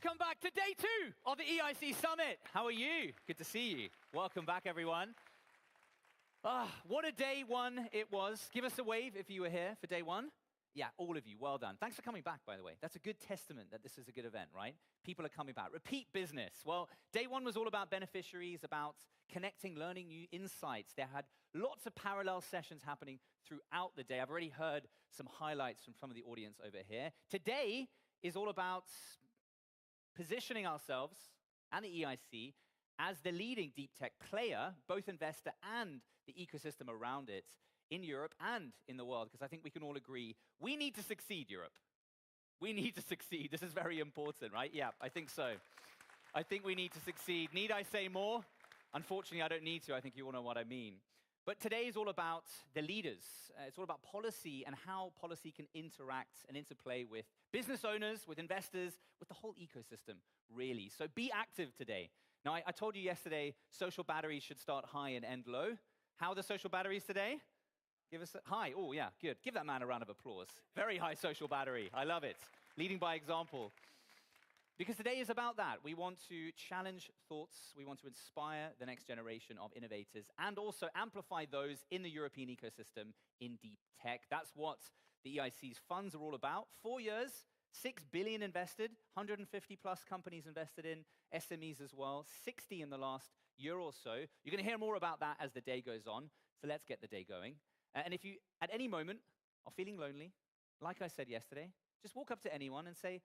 welcome back to day 2 of the EIC Summit. How are you? Good to see you. Welcome back, everyone. What a day 1 it was. Give us a wave if you were here for day 1. Yeah, all of you, well done. Thanks for coming back, by the way. That's a good testament that this is a good event, right? People are coming back. Repeat business. Well, day 1 was all about beneficiaries, about connecting, learning new insights. There had lots of parallel sessions happening throughout the day. I've already heard some highlights from some of the audience over here. Today is all about positioning ourselves and the EIC as the leading deep tech player, both investor and the ecosystem around it in Europe and in the world, because I think we can all agree we need to succeed, Europe. We need to succeed. This is very important, right? Yeah, I think so. I think we need to succeed. Need I say more? Unfortunately, I don't need to. I think you all know what I mean. But today is all about the leaders. It's all about policy and how policy can interact and interplay with business owners, with investors, with the whole ecosystem, really. So be active today. Now, I told you yesterday, social batteries should start high and end low. How are the social batteries today? Give us a high. Oh, yeah, good. Give that man a round of applause. Very high social battery. I love it. Leading by example. Because today is about that. We want to challenge thoughts. We want to inspire the next generation of innovators and also amplify those in the European ecosystem in deep tech. That's what the EIC's funds are all about. 4 years, 6 billion invested, 150 plus companies invested in, SMEs as well, 60 in the last year or so. You're going to hear more about that as the day goes on. So let's get the day going. And if you, at any moment, are feeling lonely, like I said yesterday, just walk up to anyone and say,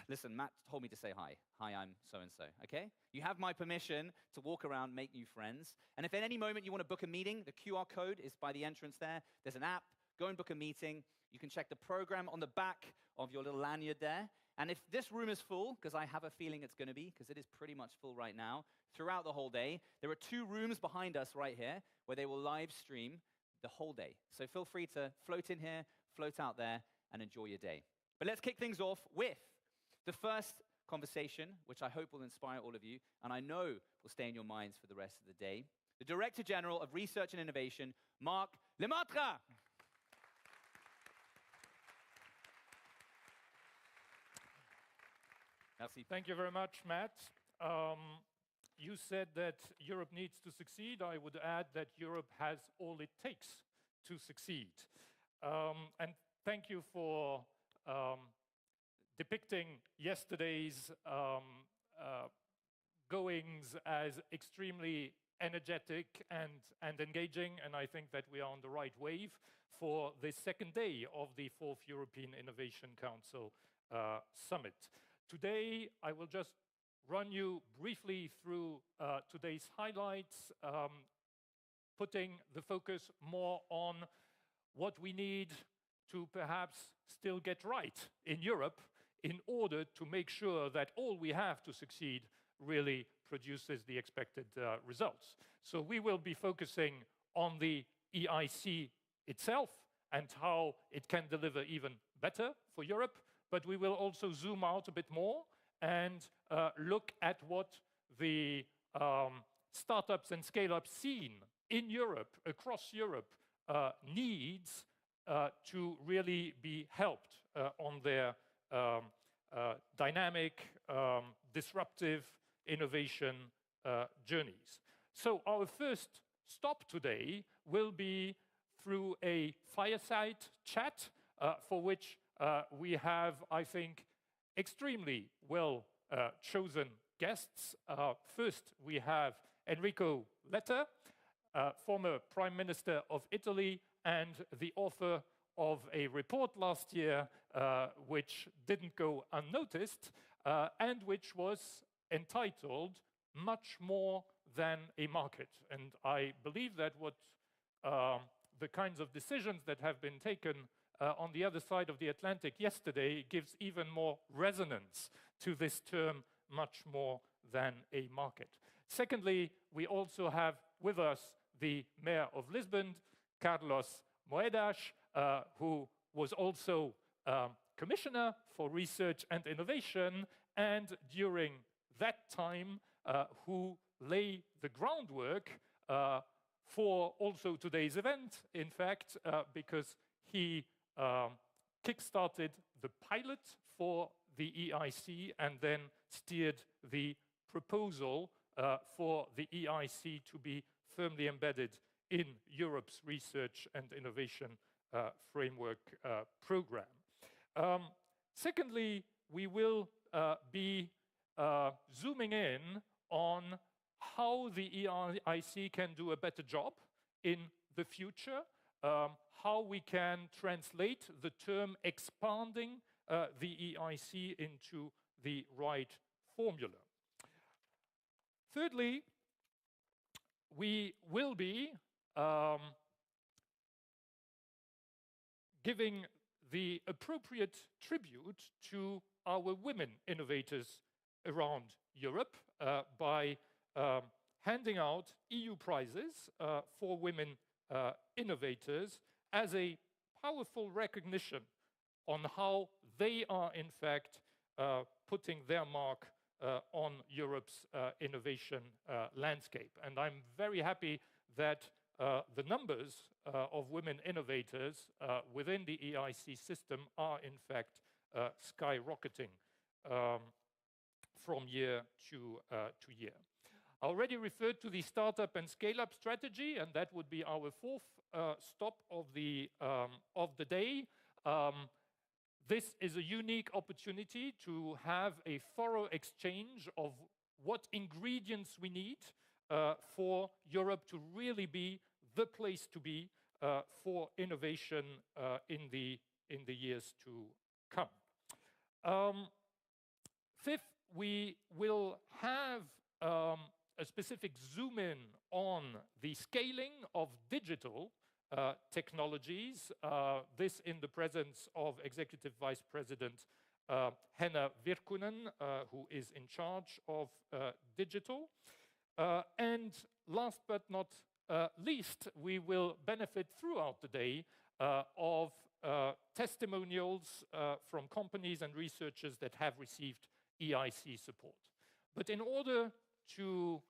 listen, Matt told me to say hi. Hi, I'm so-and-so, okay? You have my permission to walk around, make new friends. And if at any moment you want to book a meeting, the QR code is by the entrance there. There's an app. Go and book a meeting. You can check the program on the back of your little lanyard there. And if this room is full, because I have a feeling it's going to be, because it is pretty much full right now, throughout the whole day, there are 2 rooms behind us right here where they will live stream the whole day. So feel free to float in here, float out there, and enjoy your day. But let's kick things off with the first conversation, which I hope will inspire all of you, and I know will stay in your minds for the rest of the day. The Director General of Research and Innovation, Marc Lemaître. Merci. Thank you very much, Matt. You said that Europe needs to succeed. I would add that Europe has all it takes to succeed. And thank you for depicting yesterday's goings as extremely energetic and engaging, and I think that we are on the right wave for the second day of the 4th European Innovation Council Summit. Today, I will just run you briefly through today's highlights, putting the focus more on what we need to perhaps still get right in Europe in order to make sure that all we have to succeed really produces the expected results. So we will be focusing on the EIC itself and how it can deliver even better for Europe, but we will also zoom out a bit more and look at what the startups and scale-up scene in Europe, across Europe, needs to really be helped on their dynamic, disruptive innovation journeys. So our first stop today will be through a fireside chat for which we have, I think, extremely well chosen guests. First, we have Enrico Letta, former Prime Minister of Italy and the author of a report last year which didn't go unnoticed and which was entitled Much More Than a Market. And I believe that what the kinds of decisions that have been taken on the other side of the Atlantic yesterday gives even more resonance to this term, much more than a market. Secondly, we also have with us the Mayor of Lisbon, Carlos Moedas, who was also Commissioner for Research and Innovation, and during that time, who lay the groundwork for also today's event, in fact, because he kick-started the pilot for the EIC and then steered the proposal for the EIC to be firmly embedded in Europe's research and innovation framework program. Secondly, we will be zooming in on how the EIC can do a better job in the future, how we can translate the term expanding the EIC into the right formula. Thirdly, we will be giving the appropriate tribute to our women innovators around Europe by handing out EU prizes for women innovators as a powerful recognition on how they are in fact putting their mark on Europe's innovation landscape. And I'm very happy that the numbers of women innovators within the EIC system are in fact skyrocketing from year to year. I already referred to the startup and scale-up strategy, and that would be our fourth stop of the day. This is a unique opportunity to have a thorough exchange of what ingredients we need for Europe to really be the place to be for innovation in the years to come. Fifth, we will have a specific zoom in on the scaling of digital technologies, this in the presence of Executive Vice President Henna Virkkunen, who is in charge of digital. And last but not least, we will benefit throughout the day of testimonials from companies and researchers that have received EIC support. But in order to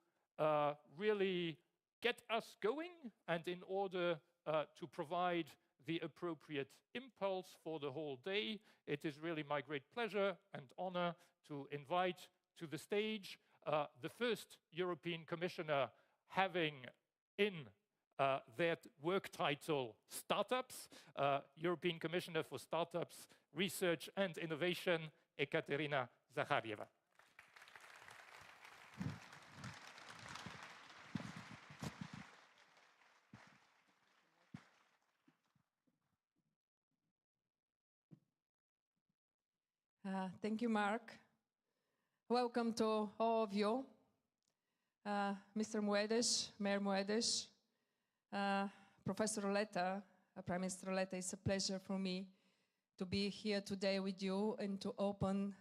really get us going and in order to provide the appropriate impulse for the whole day, it is really my great pleasure and honor to invite to the stage the first European Commissioner having in their work title Startups, European Commissioner for Startups, Research and Innovation, Ekaterina Zaharieva. Thank you, Marc. Welcome to all of you. Mr. Moedas, Mayor Moedas, Professor Leta, Prime Minister Leta, it's a pleasure for me to be here today with you and to open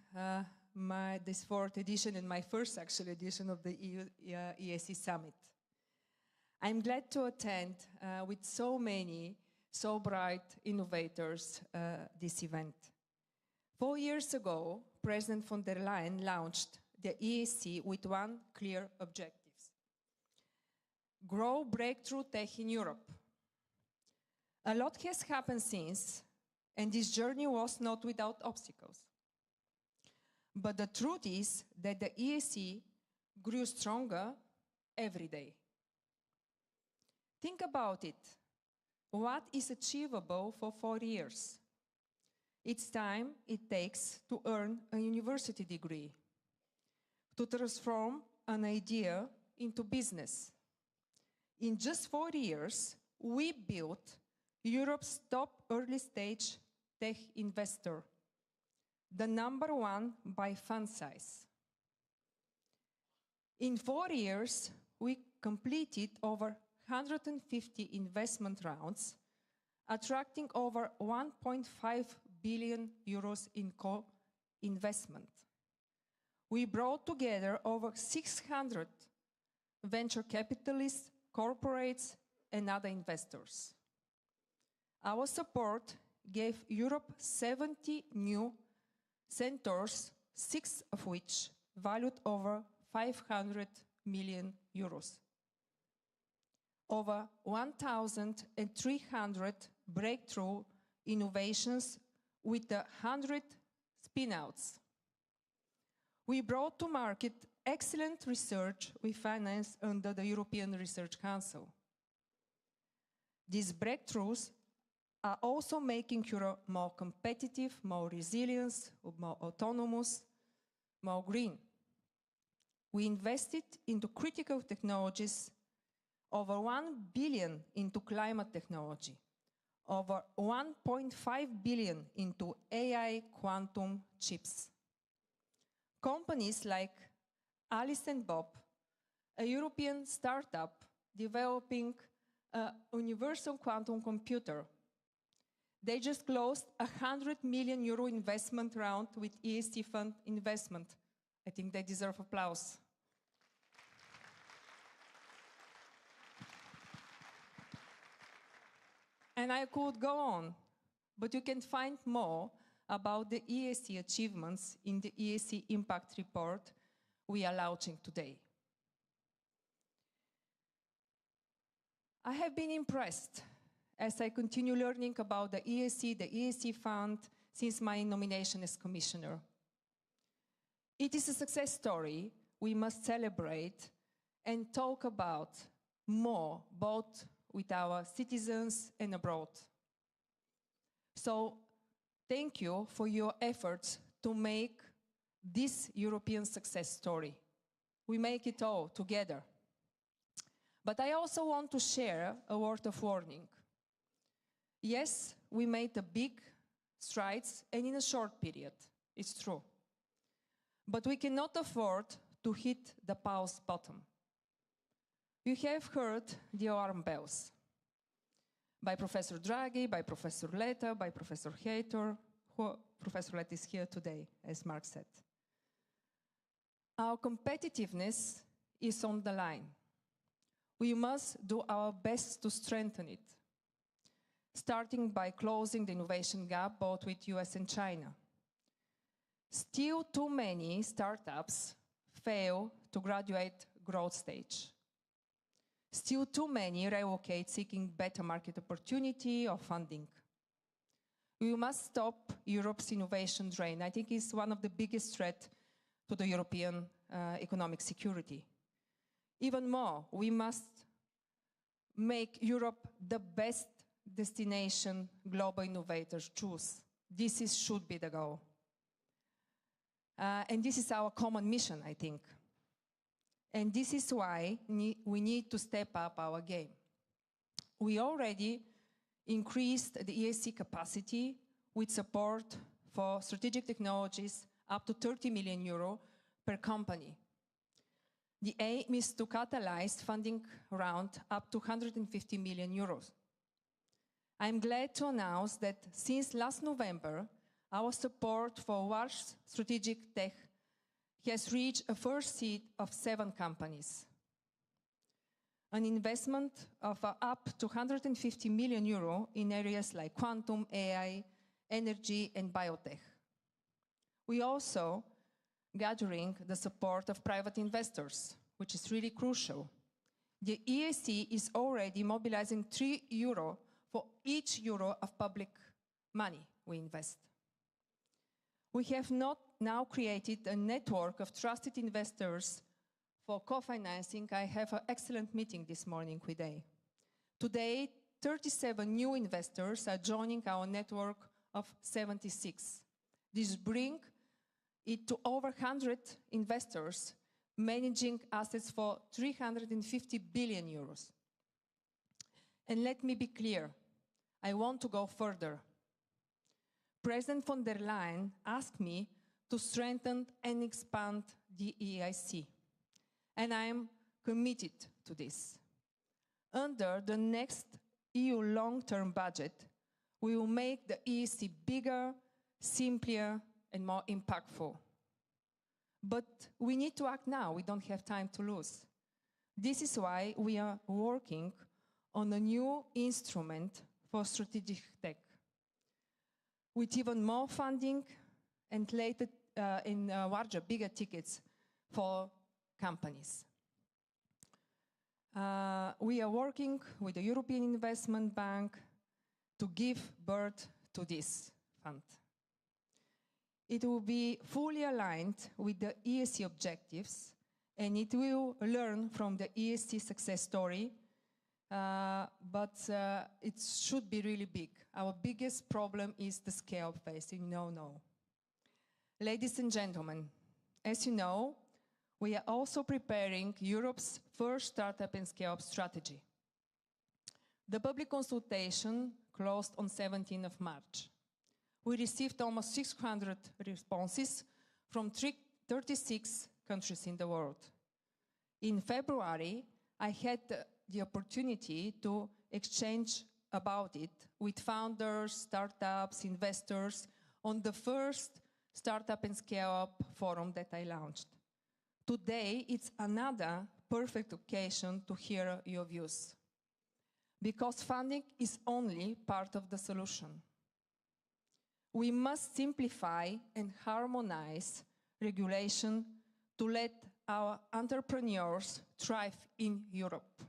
this fourth edition and my first actually edition of the EIC Summit. I'm glad to attend with so many, so bright innovators this event. 4 years ago, President von der Leyen launched the EIC with one clear objective: grow breakthrough tech in Europe. A lot has happened since, and this journey was not without obstacles. But the truth is that the EIC grew stronger every day. Think about it. What is achievable for 4 years? It's time it takes to earn a university degree, to transform an idea into business. In just 4 years, we built Europe's top early-stage tech investor, the #1 by fund size. In 4 years, we completed over 150 investment rounds, attracting over 1.5 billion euros in co-investment. We brought together over 600 venture capitalists, corporates, and other investors. Our support gave Europe 70 new centers, 6 of which valued over 500 million euros. Over 1,300 breakthrough innovations with 100 spin-outs. We brought to market excellent research we financed under the European Research Council. These breakthroughs are also making Europe more competitive, more resilient, more autonomous, more green. We invested into critical technologies, over 1 billion into climate technology, over 1.5 billion into AI quantum chips. Companies like Alice and Bob, a European startup developing a universal quantum computer. They just closed a 100 million euro investment round with EIC Fund Investment. I think they deserve applause. And I could go on, but you can find more about the EIC achievements in the EIC Impact Report we are launching today. I have been impressed as I continue learning about the EIC Fund, since my nomination as Commissioner. It is a success story we must celebrate and talk about more, both with our citizens and abroad. So, thank you for your efforts to make this European success story. We make it all together. But I also want to share a word of warning. Yes, we made a big strides, and in a short period, it's true. But we cannot afford to hit the pause button. You have heard the alarm bells by Professor Draghi, by Professor Letta, by Professor Hayter. Professor Letta is here today, as Marc said. Our competitiveness is on the line. We must do our best to strengthen it, starting by closing the innovation gap both with US and China. Still too many startups fail to graduate growth stage. Still too many relocate seeking better market opportunity or funding. We must stop Europe's innovation drain. I think it's one of the biggest threats to the European economic security. Even more, we must make Europe the best destination global innovators choose. Should be the goal. And this is our common mission, I think. And this is why we need to step up our game. We already increased the EIC capacity with support for strategic technologies up to 30 million euro per company. The aim is to catalyze funding round up to 150 million euros. I'm glad to announce that since last November, our support for large strategic tech has reached a first seed of 7 companies. An investment of up to 150 million euro in areas like quantum, AI, energy, and biotech. We also gathering the support of private investors, which is really crucial. The EIC is already mobilizing €3 for each euro of public money we invest. We have now created a network of trusted investors for co-financing. I have an excellent meeting this morning with them. Today, 37 new investors are joining our network of 76. This brings it to over 100 investors managing assets for 350 billion euros. And let me be clear, I want to go further. President von der Leyen asked me to strengthen and expand the EIC, and I am committed to this. Under the next EU long-term budget, we will make the EIC bigger, simpler, and more impactful. But we need to act now. We don't have time to lose. This is why we are working on a new instrument for strategic tech, with even more funding and later in larger, bigger tickets for companies. We are working with the European Investment Bank to give birth to this fund. It will be fully aligned with the EIC objectives, and it will learn from the EIC success story, but it should be really big. Our biggest problem is the scale phase, you know. Ladies and gentlemen, as you know, we are also preparing Europe's first startup and scale-up strategy. The public consultation closed on 17th of March. We received almost 600 responses from 36 countries in the world. In February, I had the opportunity to exchange about it with founders, startups, investors on the first Startup and Scale-Up forum that I launched. Today, it's another perfect occasion to hear your views, because funding is only part of the solution. We must simplify and harmonize regulation to let our entrepreneurs thrive in Europe.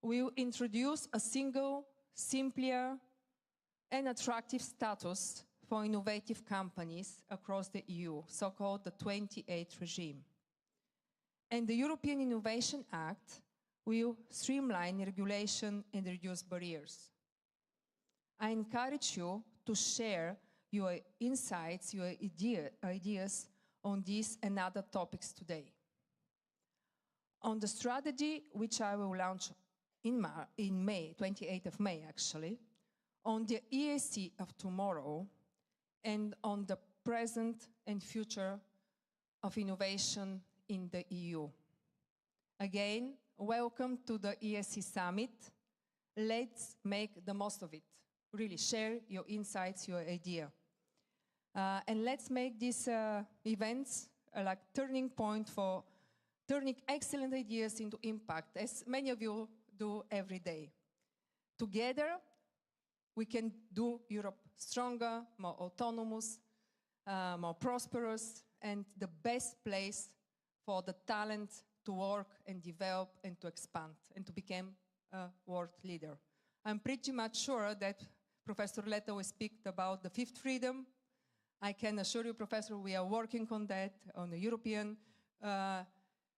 We will introduce a single, simpler, and attractive status for innovative companies across the EU, so-called the 28 regime. And the European Innovation Act will streamline regulation and reduce barriers. I encourage you to share your insights, your ideas on these and other topics today. On the strategy, which I will launch in May, 28th of May actually, on the EIC of tomorrow, and on the present and future of innovation in the EU. Again, welcome to the EIC Summit. Let's make the most of it. Really share your insights, your idea. And let's make these events like turning point for turning excellent ideas into impact, as many of you do every day. Together, we can do Europe stronger, more autonomous, more prosperous, and the best place for the talent to work and develop and to expand and to become a world leader. I'm pretty much sure that Professor Letta will speak about the fifth freedom. I can assure you, Professor, we are working on that, on the European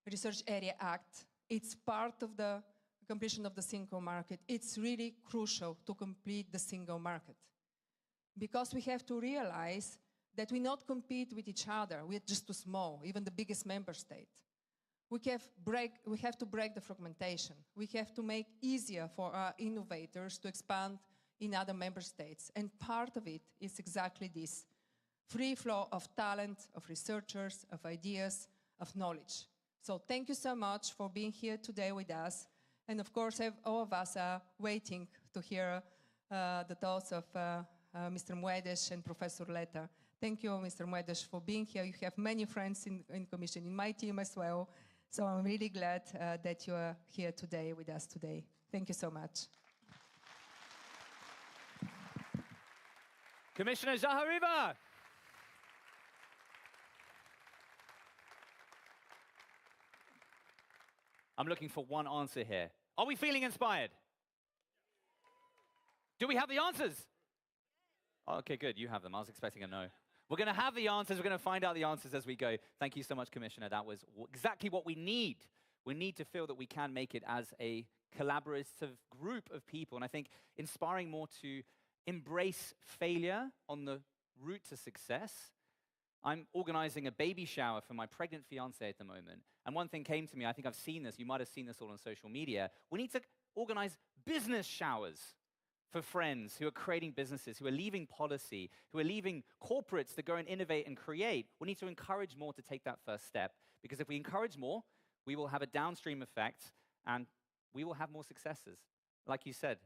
Research Area Act. It's part of the completion of the single market. It's really crucial to complete the single market, because we have to realize that we not compete with each other. We're just too small, even the biggest member state. We have to break the fragmentation. We have to make easier for our innovators to expand in other member states. And part of it is exactly this: free flow of talent, of researchers, of ideas, of knowledge. So thank you so much for being here today with us. And of course, all of us are waiting to hear the thoughts of Mr. Moedas and Professor Letta. Thank you, Mr. Moedas, for being here. You have many friends in Commission, in my team as well. So I'm really glad that you are here today with us today. Thank you so much. Commissioner Zaharieva. I'm looking for one answer here. Are we feeling inspired? Do we have the answers? Okay, good. You have them. I was expecting a no. We're going to have the answers. We're going to find out the answers as we go. Thank you so much, Commissioner. That was exactly what we need. We need to feel that we can make it as a collaborative group of people. And I think inspiring more to embrace failure on the route to success. I'm organizing a baby shower for my pregnant fiancée at the moment. And one thing came to me, I think I've seen this, you might have seen this all on social media. We need to organize business showers for friends who are creating businesses, who are leaving policy, who are leaving corporates to go and innovate and create. We need to encourage more to take that first step. Because if we encourage more, we will have a downstream effect and we will have more successes, like you said.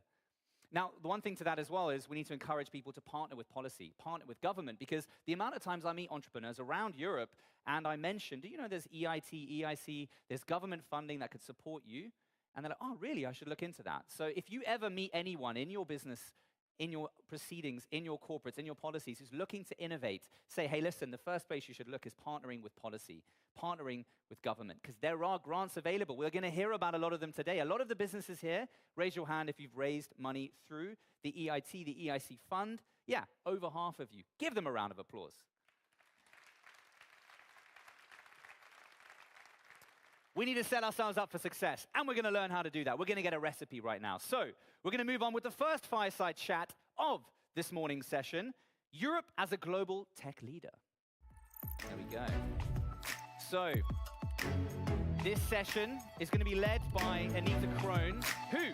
Now, the one thing to that as well is we need to encourage people to partner with policy, partner with government, because the amount of times I meet entrepreneurs around Europe and I mention, do you know there's EIT, EIC, there's government funding that could support you? And they're like, oh, really? I should look into that. So if you ever meet anyone in your business, in your proceedings, in your corporates, in your policies, who's looking to innovate, say, hey, listen, the first place you should look is partnering with policy, partnering with government, because there are grants available. We're going to hear about a lot of them today. A lot of the businesses here, raise your hand if you've raised money through the EIT, the EIC fund. Yeah, over half of you. Give them a round of applause. We need to set ourselves up for success, and we're going to learn how to do that. We're going to get a recipe right now. So we're going to move on with the first fireside chat of this morning's session, Europe as a global tech leader. There we go. So this session is going to be led by Anita Krohn, who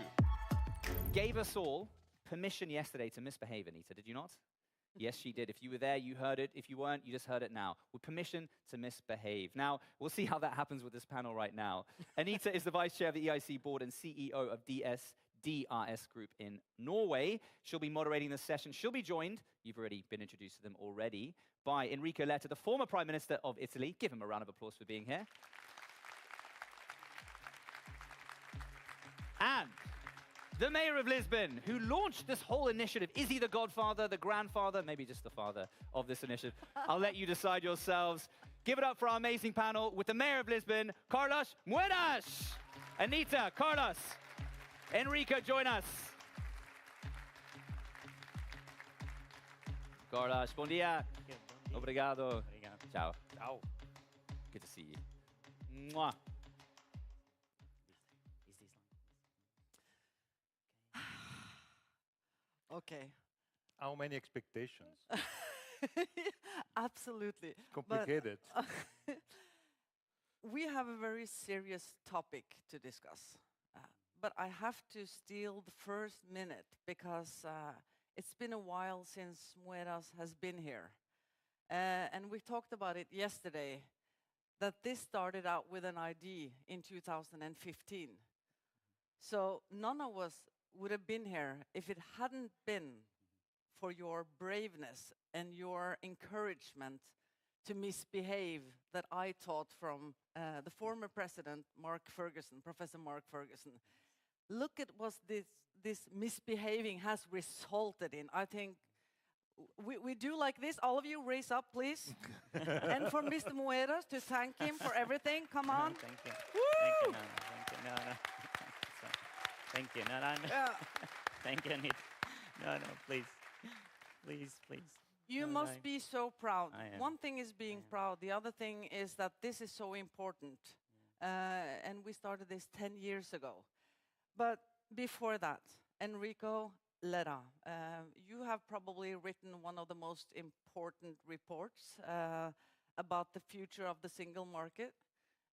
gave us all permission yesterday to misbehave, Anita, did you not? Yes, she did. If you were there, you heard it. If you weren't, you just heard it now. With permission to misbehave. Now, we'll see how that happens with this panel right now. Anita is the vice chair of the EIC board and CEO of DRS Group in Norway. She'll be moderating this session. She'll be joined, you've already been introduced to them already, by Enrico Letta, the former Prime Minister of Italy. Give him a round of applause for being here. And the mayor of Lisbon, who launched this whole initiative. Is he the godfather, the grandfather, maybe just the father of this initiative? I'll let you decide yourselves. Give it up for our amazing panel with the mayor of Lisbon, Carlos Moedas. Anita, Carlos, Enrico, join us. Carlos, bom dia. Obrigado. Ciao. Ciao. Good to see you. Mwah. Okay. How many expectations? Absolutely. Complicated. But, we have a very serious topic to discuss. But I have to steal the first minute because it's been a while since Moedas has been here. And we talked about it yesterday, that this started out with an idea in 2015. So none of us would have been here if it hadn't been for your braveness and your encouragement to misbehave that I taught from the former president, Professor Mark Ferguson. Look at what this misbehaving has resulted in. I think we do like this. All of you raise up, please. And for Mr. Moedas to thank him for everything. Come on. Thank you. Woo! Thank you. No. Thank you. No. Yeah. Thank you, Anita. No, please. Please. You must be so proud. I am. One thing is being proud. The other thing is that this is so important. And we started this 10 years ago. But before that, Enrico Letta, you have probably written one of the most important reports about the future of the single market.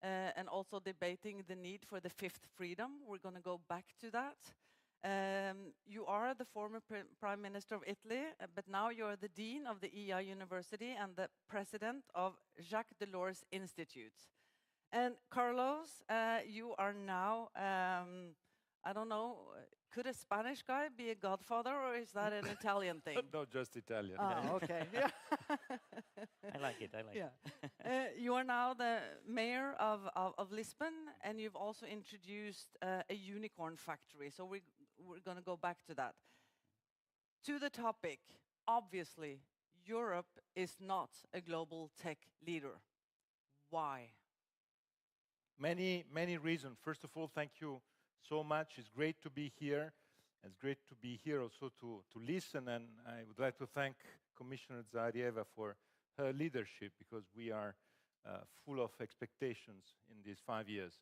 And also debating the need for the fifth freedom. We're going to go back to that. You are the former Prime Minister of Italy, but now you're the Dean of the EI University and the President of Jacques Delors Institute. And Carlos, you are now, I don't know, could a Spanish guy be a godfather, or is that an Italian thing? No, just Italian. Oh, okay. Yeah. I like it. Yeah. You are now the mayor of Lisbon, and you've also introduced a unicorn factory. So we're going to go back to that. To the topic, obviously, Europe is not a global tech leader. Why? Many reasons. First of all, thank you so much. It's great to be here. It's great to be here also to listen. And I would like to thank Commissioner Zaharieva for her leadership, because we are full of expectations in these 5 years.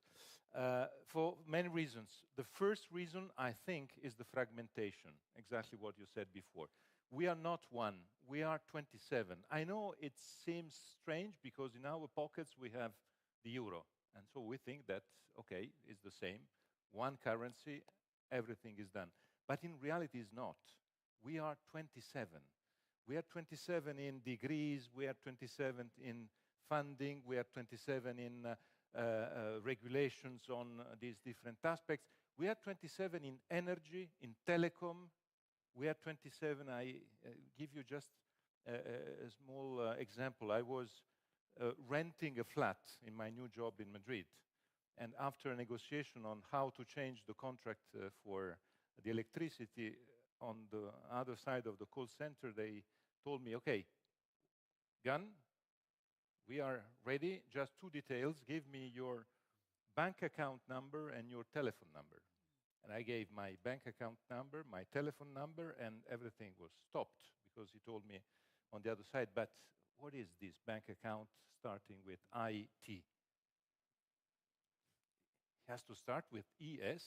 For many reasons. The first reason, I think, is the fragmentation, exactly what you said before. We are not one, we are 27. I know it seems strange because in our pockets we have the euro. And so we think that, okay, it's the same. One currency, everything is done. But in reality, it's not. We are 27. We are 27 in degrees, we are 27 in funding, we are 27 in regulations on these different aspects. We are 27 in energy, in telecom. We are 27, I give you just a small example. I was renting a flat in my new job in Madrid. And after a negotiation on how to change the contract for the electricity, on the other side of the call center, they told me, okay, Gun, we are ready, just 2 details. Give me your bank account number and your telephone number. And I gave my bank account number, my telephone number, and everything was stopped because he told me on the other side, but what is this bank account starting with IT? He has to start with ES.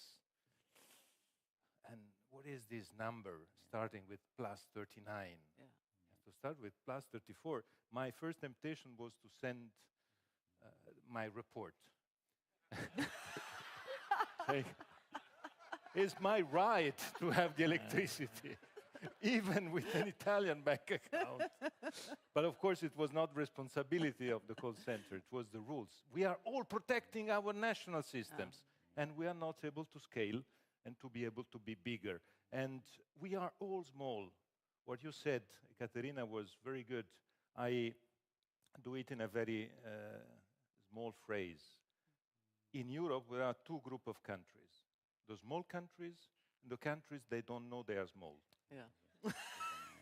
And what is this number starting with plus 39? Yeah. You have to start with plus 34. My first temptation was to send my report. Saying, it's my right to have the electricity, even with an Italian bank account. But of course, it was not responsibility of the call center, it was the rules. We are all protecting our national systems, and we are not able to scale and to be able to be bigger. And we are all small. What you said, Ekaterina, was very good. I do it in a very small phrase. In Europe, there are two groups of countries. The small countries and the countries they don't know they are small. Yeah.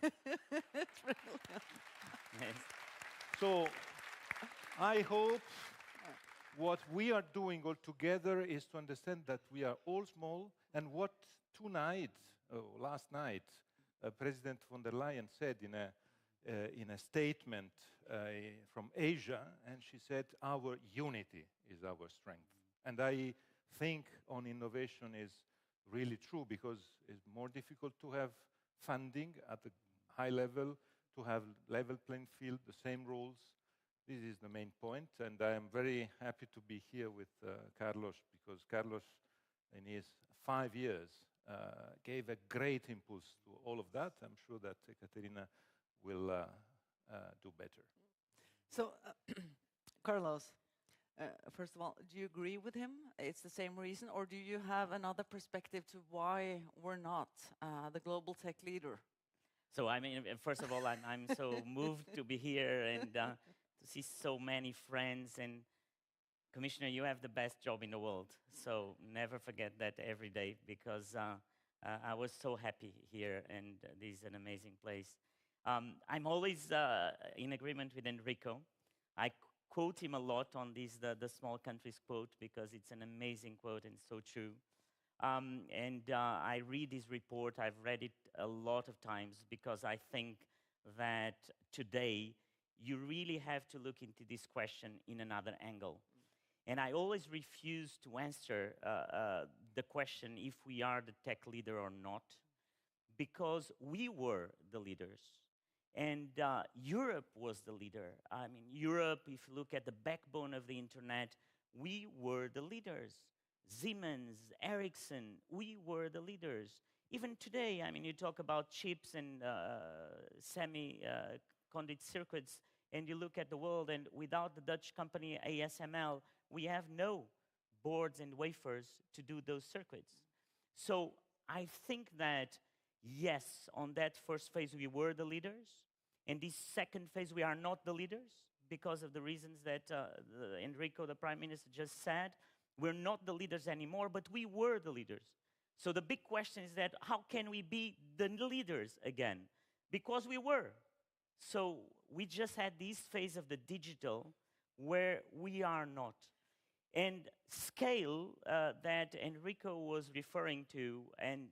It's brilliant. Yes. So I hope what we are doing all together is to understand that we are all small, and what last night, President von der Leyen said in a statement from Asia, and she said, our unity is our strength. And I think on innovation is really true, because it's more difficult to have funding at a high level, to have level playing field, the same rules. This is the main point, and I am very happy to be here with Carlos, because Carlos, in his 5 years, gave a great impulse to all of that. I'm sure that Ekaterina will do better. So, Carlos, first of all, do you agree with him? It's the same reason, or do you have another perspective to why we're not the global tech leader? So I mean, first of all, I'm so moved to be here and to see so many friends. And Commissioner, you have the best job in the world. So never forget that every day, because I was so happy here, and this is an amazing place. I'm always in agreement with Enrico. I quote him a lot on this, the small countries quote, because it's an amazing quote and so true. I read this report, I've read it a lot of times, because I think that today you really have to look into this question in another angle. And I always refuse to answer the question if we are the tech leader or not, because we were the leaders. And Europe was the leader. I mean, Europe, if you look at the backbone of the internet, we were the leaders. Siemens, Ericsson, we were the leaders. Even today, I mean, you talk about chips and semi-conduit circuits, and you look at the world, and without the Dutch company ASML, we have no boards and wafers to do those circuits. So I think that, yes, on that first phase, we were the leaders. In this second phase, we are not the leaders because of the reasons that Enrico, the Prime Minister, just said. We're not the leaders anymore, but we were the leaders. So the big question is that how can we be the leaders again? Because we were. So we just had this phase of the digital where we are not. And scale that Enrico was referring to, and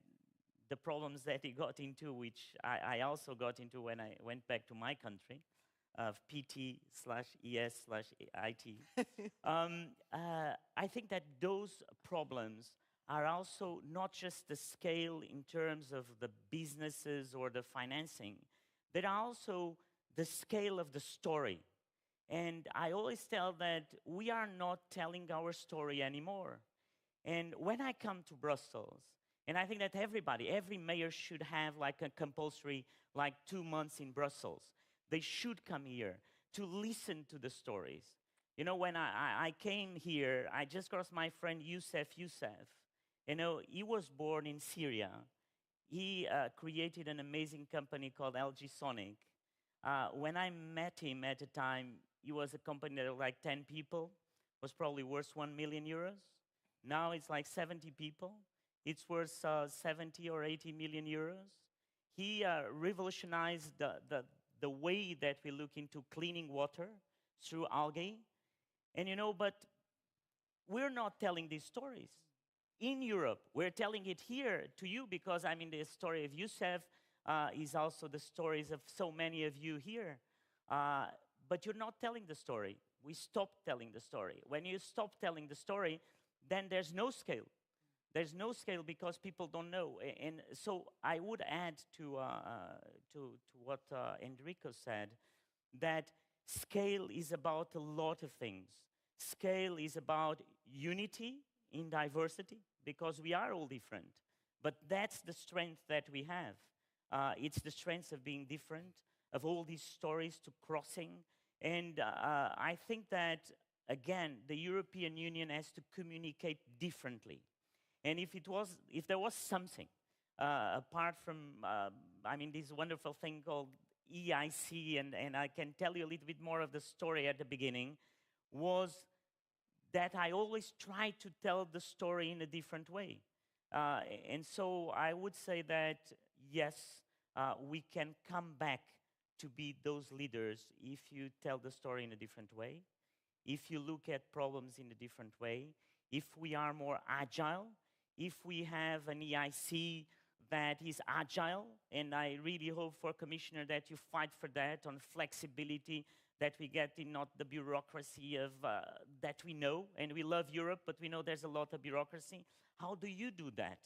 the problems that he got into, which I also got into when I went back to my country, of PT/ES/IT. I think that those problems are also not just the scale in terms of the businesses or the financing, but also the scale of the story. And I always tell that we are not telling our story anymore. And when I come to Brussels, and I think that every mayor should have like a compulsory, like 2 months in Brussels. They should come here to listen to the stories. You know, when I came here, I just crossed my friend Youssef. You know, he was born in Syria. He created an amazing company called LG Sonic. When I met him at the time, it was a company that was like 10 people, was probably worth 1 million euros. Now it's like 70 people. It's worth 70 or 80 million euros. He revolutionized the way that we look into cleaning water through algae. And you know, but we're not telling these stories. In Europe, we're telling it here to you because, I mean, the story of Youssef, is also the stories of so many of you here. But you're not telling the story. We stopped telling the story. When you stop telling the story, then there's no scale. There's no scale because people don't know. And so I would add to what Enrico said, that scale is about a lot of things. Scale is about unity in diversity, because we are all different. But that's the strength that we have. It's the strength of being different, of all these stories to crossing. And I think that, again, the European Union has to communicate differently. And if there was something, apart from, this wonderful thing called EIC, and I can tell you a little bit more of the story at the beginning, was that I always tried to tell the story in a different way. And so I would say that, yes, we can come back to be those leaders if you tell the story in a different way, if you look at problems in a different way, if we are more agile, if we have an EIC that is agile, and I really hope for Commissioner that you fight for that, on flexibility, that we get in not the bureaucracy of that we know, and we love Europe, but we know there's a lot of bureaucracy. How do you do that?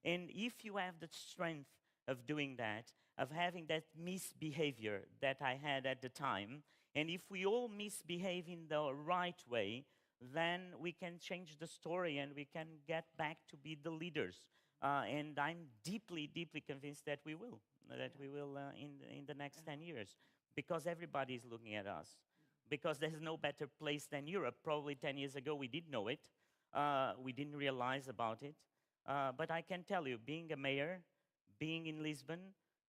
And if you have the strength of doing that, of having that misbehavior that I had at the time, and if we all misbehave in the right way, then we can change the story and we can get back to be the leaders. And I'm deeply, deeply convinced that we will in the next 10 years, because everybody is looking at us. Because there's no better place than Europe. Probably 10 years ago we did know it. We didn't realize about it. But I can tell you, being a mayor, being in Lisbon,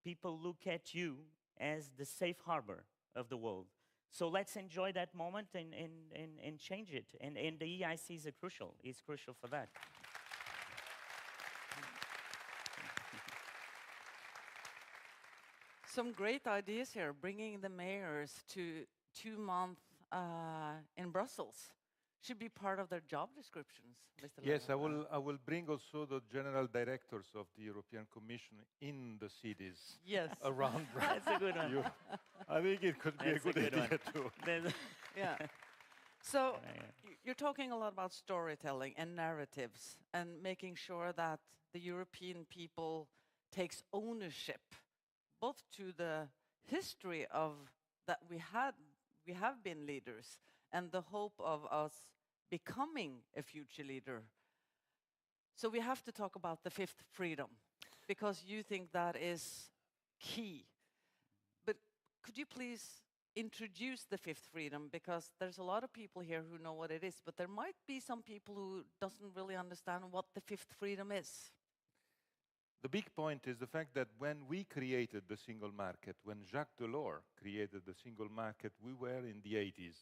people look at you as the safe harbor of the world. So let's enjoy that moment and change it. And the EIC is crucial for that. Some great ideas here, bringing the mayors to 2 months in Brussels. Should be part of their job descriptions, Mr. Yes, Leuven. I will bring also the general directors of the European Commission in the cities Yes. around That's a good one. Europe. I think it could be That's a good idea too. Yeah. So you're talking a lot about storytelling and narratives and making sure that the European people takes ownership, both to the history of that we have been leaders, and the hope of us becoming a future leader. So we have to talk about the fifth freedom, because you think that is key. But could you please introduce the fifth freedom, because there's a lot of people here who know what it is, but there might be some people who doesn't really understand what the fifth freedom is. The big point is the fact that when we created the single market, when Jacques Delors created the single market, we were in the 80s.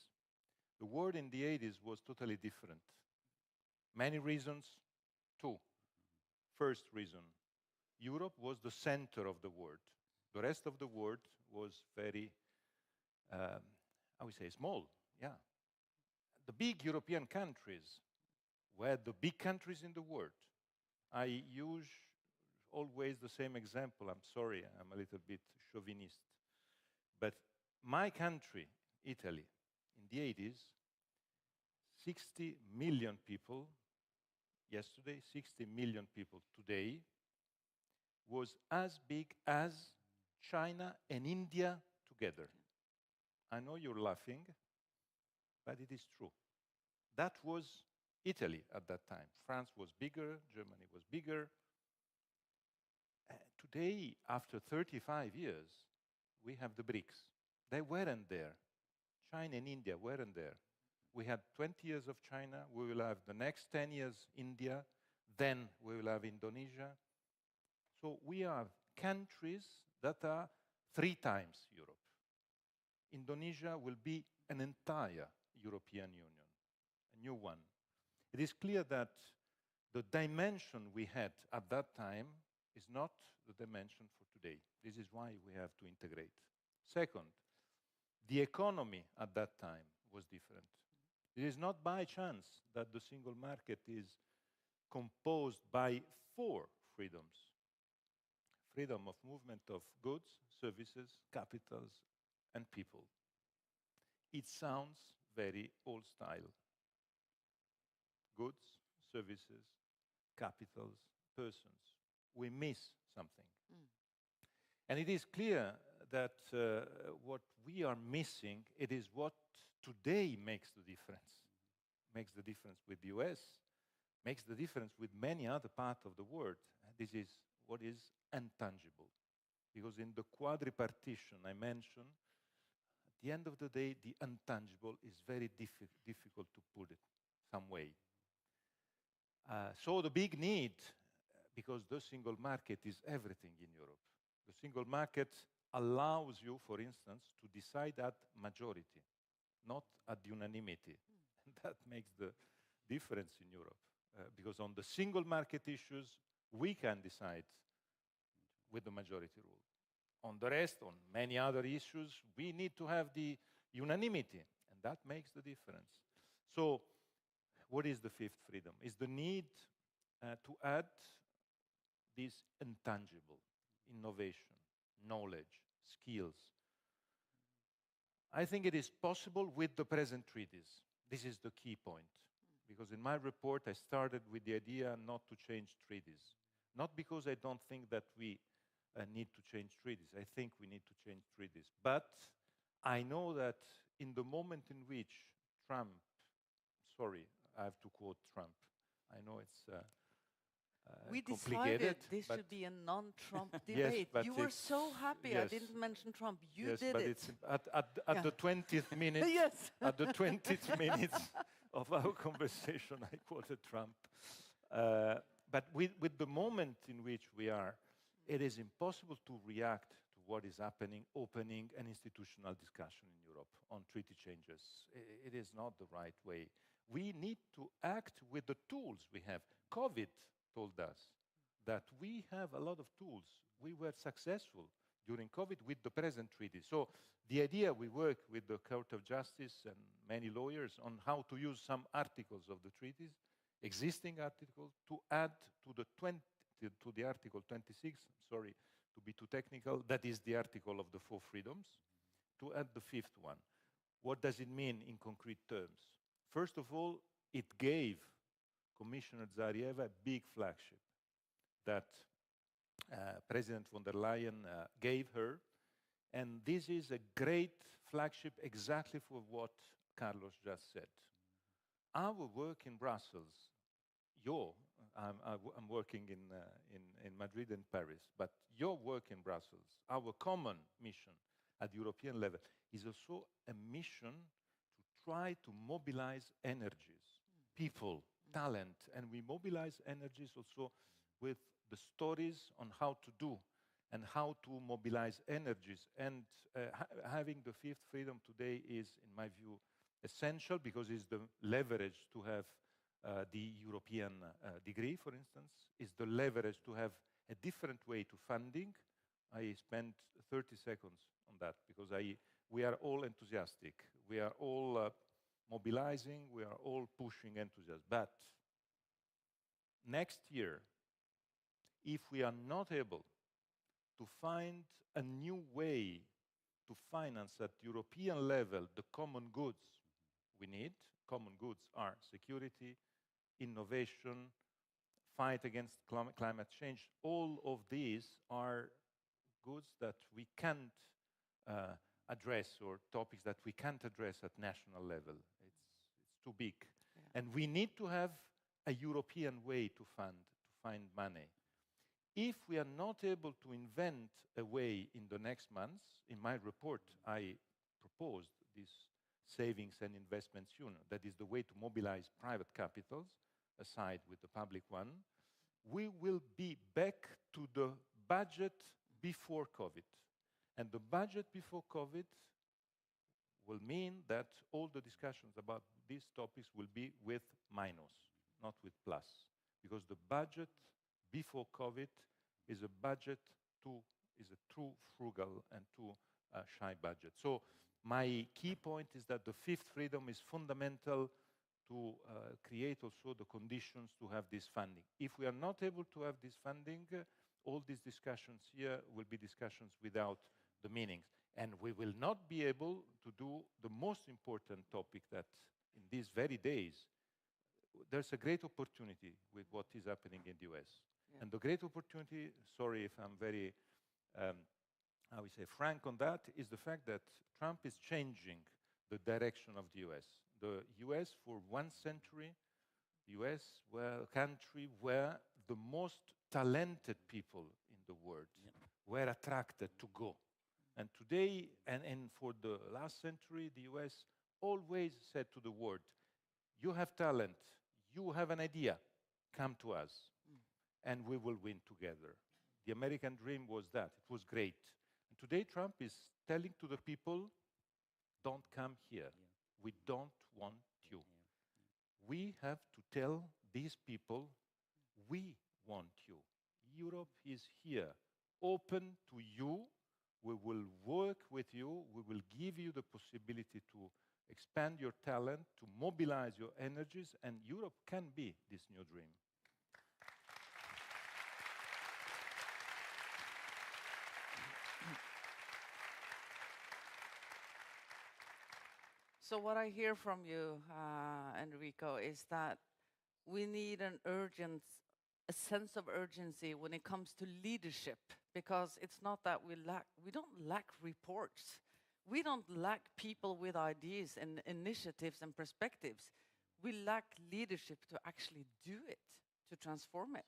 The world in the 80s was totally different. Many reasons. 2. First reason, Europe was the center of the world. The rest of the world was very, I would say, small. Yeah. The big European countries were the big countries in the world. I use always the same example. I'm sorry, I'm a little bit chauvinist. But my country, Italy, in the 80s, 60 million people, yesterday, 60 million people today, was as big as China and India together. I know you're laughing, but it is true. That was Italy at that time. France was bigger, Germany was bigger. Today, after 35 years, we have the BRICS. They weren't there. China and India weren't there. We had 20 years of China. We will have the next 10 years India. Then we will have Indonesia. So we have countries that are 3 times Europe. Indonesia will be an entire European Union, a new one. It is clear that the dimension we had at that time is not the dimension for today. This is why we have to integrate. Second, the economy at that time was different. It is not by chance that the single market is composed by 4 freedoms. freedom of movement of goods, services, capitals, and people. It sounds very old style. Goods, services, capitals, persons. We miss something. And it is clear that what we are missing, it is what today makes the difference. Makes the difference with the US, makes the difference with many other parts of the world. This is what is intangible. Because in the quadripartition I mentioned, at the end of the day, the intangible is very difficult to put it some way. So the big need, because the single market is everything in Europe. The single market allows you, for instance, to decide at majority, not at unanimity. And that makes the difference in Europe. Because on the single market issues, we can decide with the majority rule. On the rest, on many other issues, we need to have the unanimity, and that makes the difference. So, what is the fifth freedom? Is the need to add this intangible, innovation, knowledge, skills. I think it is possible with the present treaties. This is the key point. Because in my report, I started with the idea not to change treaties. Not because I don't think that we need to change treaties. I think we need to change treaties. But I know that in the moment in which Trump, sorry, I have to quote Trump. I know it's we complicated. decided this should be a non-Trump debate. Yes, you were so happy I didn't mention Trump. You yes, did but it. It's at the 20th minute, Yes. at the 20th minute of our conversation, I quoted Trump. But with the moment in which we are, it is impossible to react to what is happening, opening an institutional discussion in Europe on treaty changes. It is not the right way. We need to act with the tools we have. COVID told us that we have a lot of tools. We were successful during COVID with the present treaty. So the idea, we work with the Court of Justice and many lawyers on how to use some articles of the treaties, existing articles, to add to the Article 26, sorry to be too technical, that is the article of the 4 freedoms, to add the 5th one. What does it mean in concrete terms? First of all, it gave Commissioner Zaharieva a big flagship that President von der Leyen gave her. And this is a great flagship exactly for what Carlos just said. Our work in Brussels, I'm working in Madrid and Paris, but your work in Brussels, our common mission at the European level, is also a mission to try to mobilize energies, people, talent, and we mobilize energies also with the stories on how to do and how to mobilize energies. And having the 5th freedom today is, in my view, essential because it's the leverage to have the European degree, for instance, is the leverage to have a different way to funding. I spent 30 seconds on that because we are all enthusiastic. We are all mobilizing. We are all pushing enthusiasm. But next year, if we are not able to find a new way to finance at European level the common goods we need, common goods are security, innovation, fight against climate change. All of these are goods that we can't address or topics that we can't address at national level. It's too big. Yeah. And we need to have a European way to find money. If we are not able to invent a way in the next months, in my report I proposed this Savings and Investments Union, that is the way to mobilize private capitals, aside with the public one, we will be back to the budget before COVID. And the budget before COVID will mean that all the discussions about these topics will be with minus, not with plus. Because the budget before COVID is a budget is a too frugal and too shy budget. So my key point is that the 5th freedom is fundamental to create also the conditions to have this funding. If we are not able to have this funding, all these discussions here will be discussions without the meanings. And we will not be able to do the most important topic that in these very days, there's a great opportunity with what is happening in the US. Yeah. And the great opportunity, sorry if I'm very, how we say, frank on that, is the fact that Trump is changing the direction of the US. The US, for 1 century, the US were a country where the most talented people in the world were attracted to go. And today, and for the last century, the US always said to the world, you have talent, you have an idea, come to us, and we will win together. The American dream was that. It was great. And today, Trump is telling to the people, don't come here. We don't want you. We have to tell these people, we want you. Europe is here, open to you. We will work with you. We will give you the possibility to expand your talent, to mobilize your energies, and Europe can be this new dream. So what I hear from you, Enrico, is that we need a sense of urgency when it comes to leadership, because it's not that we don't lack reports. We don't lack people with ideas and initiatives and perspectives. We lack leadership to actually do it, to transform it.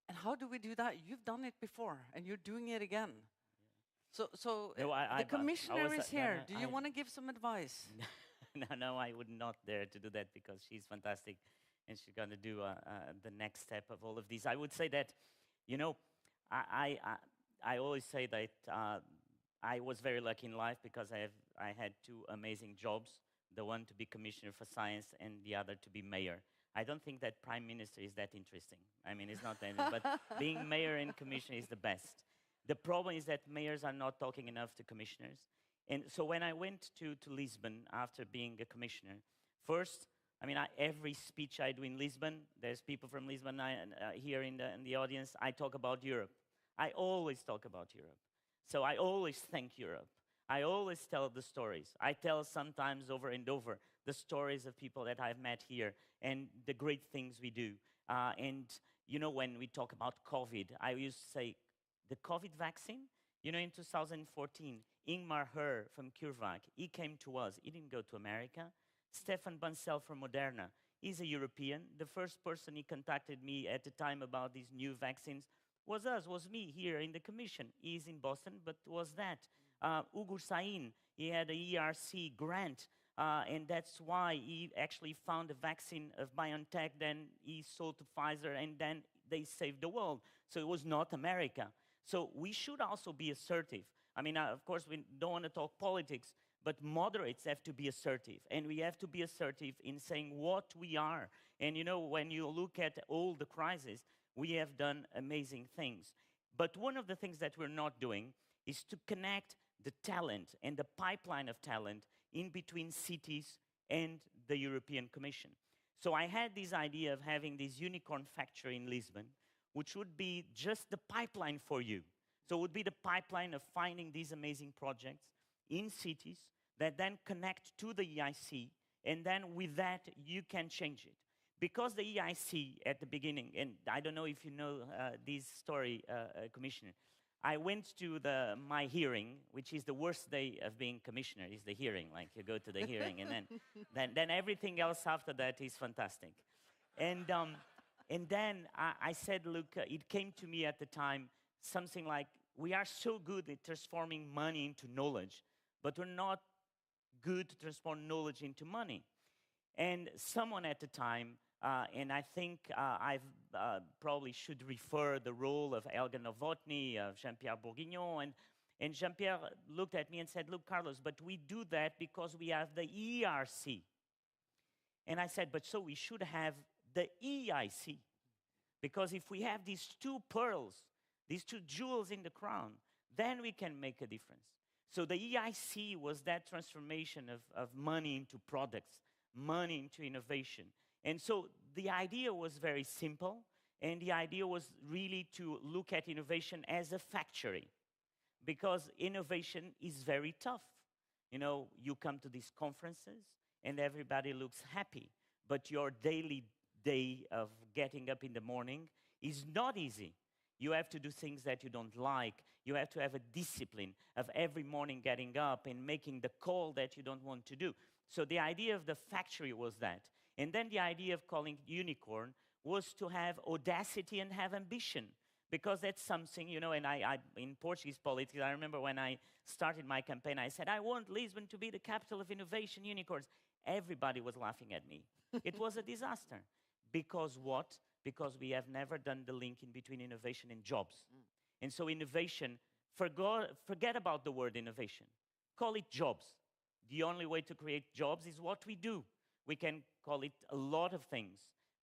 And how do we do that? You've done it before, and you're doing it again. So No, the commissioner is here. no, Do you want to give some advice? No, I would not dare to do that because she's fantastic and she's going to do the next step of all of these. I would say that, you know, I always say that I was very lucky in life because I had 2 amazing jobs, the one to be commissioner for science and the other to be mayor. I don't think that prime minister is that interesting. I mean, it's not that, but being mayor and commissioner is the best. The problem is that mayors are not talking enough to commissioners. And so when I went to Lisbon after being a commissioner, first, I mean, every speech I do in Lisbon, there's people from Lisbon here in the audience, I talk about Europe. I always talk about Europe. So I always thank Europe. I always tell the stories. I tell sometimes over and over the stories of people that I've met here and the great things we do. And, you know, when we talk about COVID, I used to say, the COVID vaccine, you know, in 2014, Ingmar Her from CureVac, he came to us. He didn't go to America. Stefan Bancel from Moderna, he's a European. The first person he contacted me at the time about these new vaccines was me here in the commission. He's in Boston, but was that. Ugur Sain, he had a ERC grant, and that's why he actually found a vaccine of BioNTech, then he sold to Pfizer, and then they saved the world. So it was not America. So we should also be assertive. I mean, of course, we don't want to talk politics, but moderates have to be assertive. And we have to be assertive in saying what we are. And, you know, when you look at all the crises, we have done amazing things. But one of the things that we're not doing is to connect the talent and the pipeline of talent in between cities and the European Commission. So I had this idea of having this unicorn factory in Lisbon, which would be just the pipeline for you. So it would be the pipeline of finding these amazing projects in cities that then connect to the EIC, and then with that, you can change it. Because the EIC at the beginning, and I don't know if you know this story, Commissioner, I went to my hearing, which is the worst day of being commissioner, is the hearing. Like, you go to the hearing, and then everything else after that is fantastic. And then I said, look, it came to me at the time, something like, we are so good at transforming money into knowledge, but we're not good to transform knowledge into money. And someone at the time, and I think I probably should refer the role of Elga Novotny, of Jean-Pierre Bourguignon, and Jean-Pierre looked at me and said, look, Carlos, but we do that because we have the ERC. And I said, but so we should have the EIC. Because if we have these 2 pearls, these 2 jewels in the crown, then we can make a difference. So the EIC was that transformation of money into products, money into innovation. And so the idea was very simple. And the idea was really to look at innovation as a factory, because innovation is very tough. You know, you come to these conferences and everybody looks happy, but your daily day of getting up in the morning is not easy. You have to do things that you don't like. You have to have a discipline of every morning getting up and making the call that you don't want to do. So the idea of the factory was that. And then the idea of calling unicorn was to have audacity and have ambition. Because that's something, you know, and I in Portuguese politics, I remember when I started my campaign, I said, I want Lisbon to be the capital of innovation, unicorns. Everybody was laughing at me. It was a disaster. Because what? Because we have never done the link in between innovation and jobs. And so innovation, forget about the word innovation. Call it jobs. The only way to create jobs is what we do. We can call it a lot of things,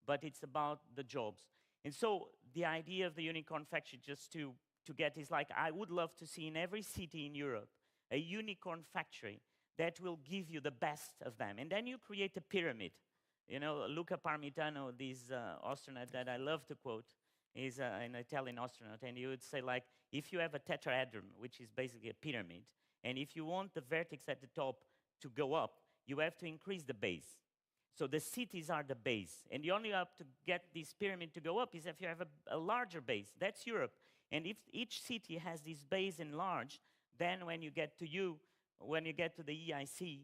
but it's about the jobs. And so the idea of the unicorn factory, just to get, is like, I would love to see in every city in Europe a unicorn factory that will give you the best of them. And then you create a pyramid. You know, Luca Parmitano, this astronaut that I love to quote, is an Italian astronaut, and he would say, like, if you have a tetrahedron, which is basically a pyramid, and if you want the vertex at the top to go up, you have to increase the base. So the cities are the base. And the only way to get this pyramid to go up is if you have a larger base. That's Europe. And if each city has this base enlarged, then when you get to the EIC,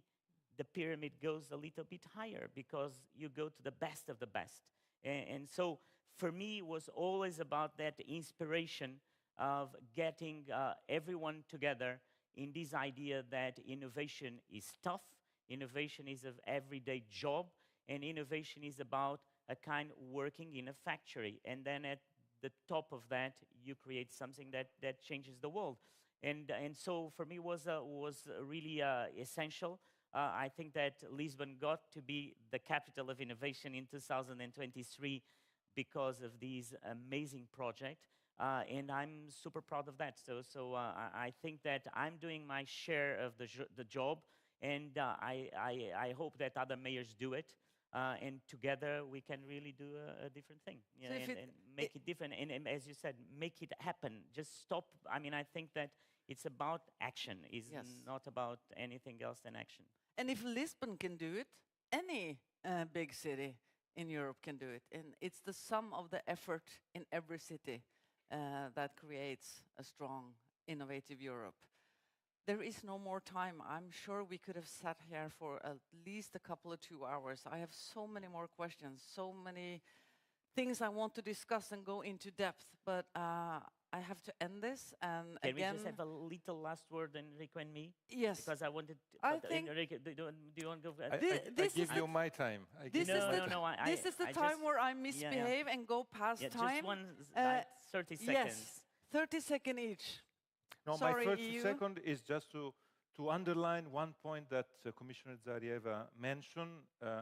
the pyramid goes a little bit higher because you go to the best of the best. And so for me, it was always about that inspiration of getting everyone together in this idea that innovation is tough, innovation is an everyday job, and innovation is about a kind working in a factory. And then at the top of that, you create something that changes the world. And so for me, was really essential. I think that Lisbon got to be the capital of innovation in 2023 because of these amazing project. And I'm super proud of that. So I think that I'm doing my share of the job, and I hope that other mayors do it. And together we can really do a different thing, you know, and make it different. And as you said, make it happen. Just stop. I mean, I think that it's about action. It's not about anything else than action. And if Lisbon can do it, any big city in Europe can do it. And it's the sum of the effort in every city that creates a strong, innovative Europe. There is no more time. I'm sure we could have sat here for at least a couple of 2 hours. I have so many more questions, so many things I want to discuss and go into depth, but I have to end this. And Can again, we just have a little last word, Enrico and me? Yes. Because I wanted to, I think Enrico, do you want to go? I give you my time. This is the time where I misbehave and go past time. Just one, like 30 seconds. Yes, 30 seconds each. No, Sorry, my 30 seconds is just to underline one point that Commissioner Zaharieva mentioned.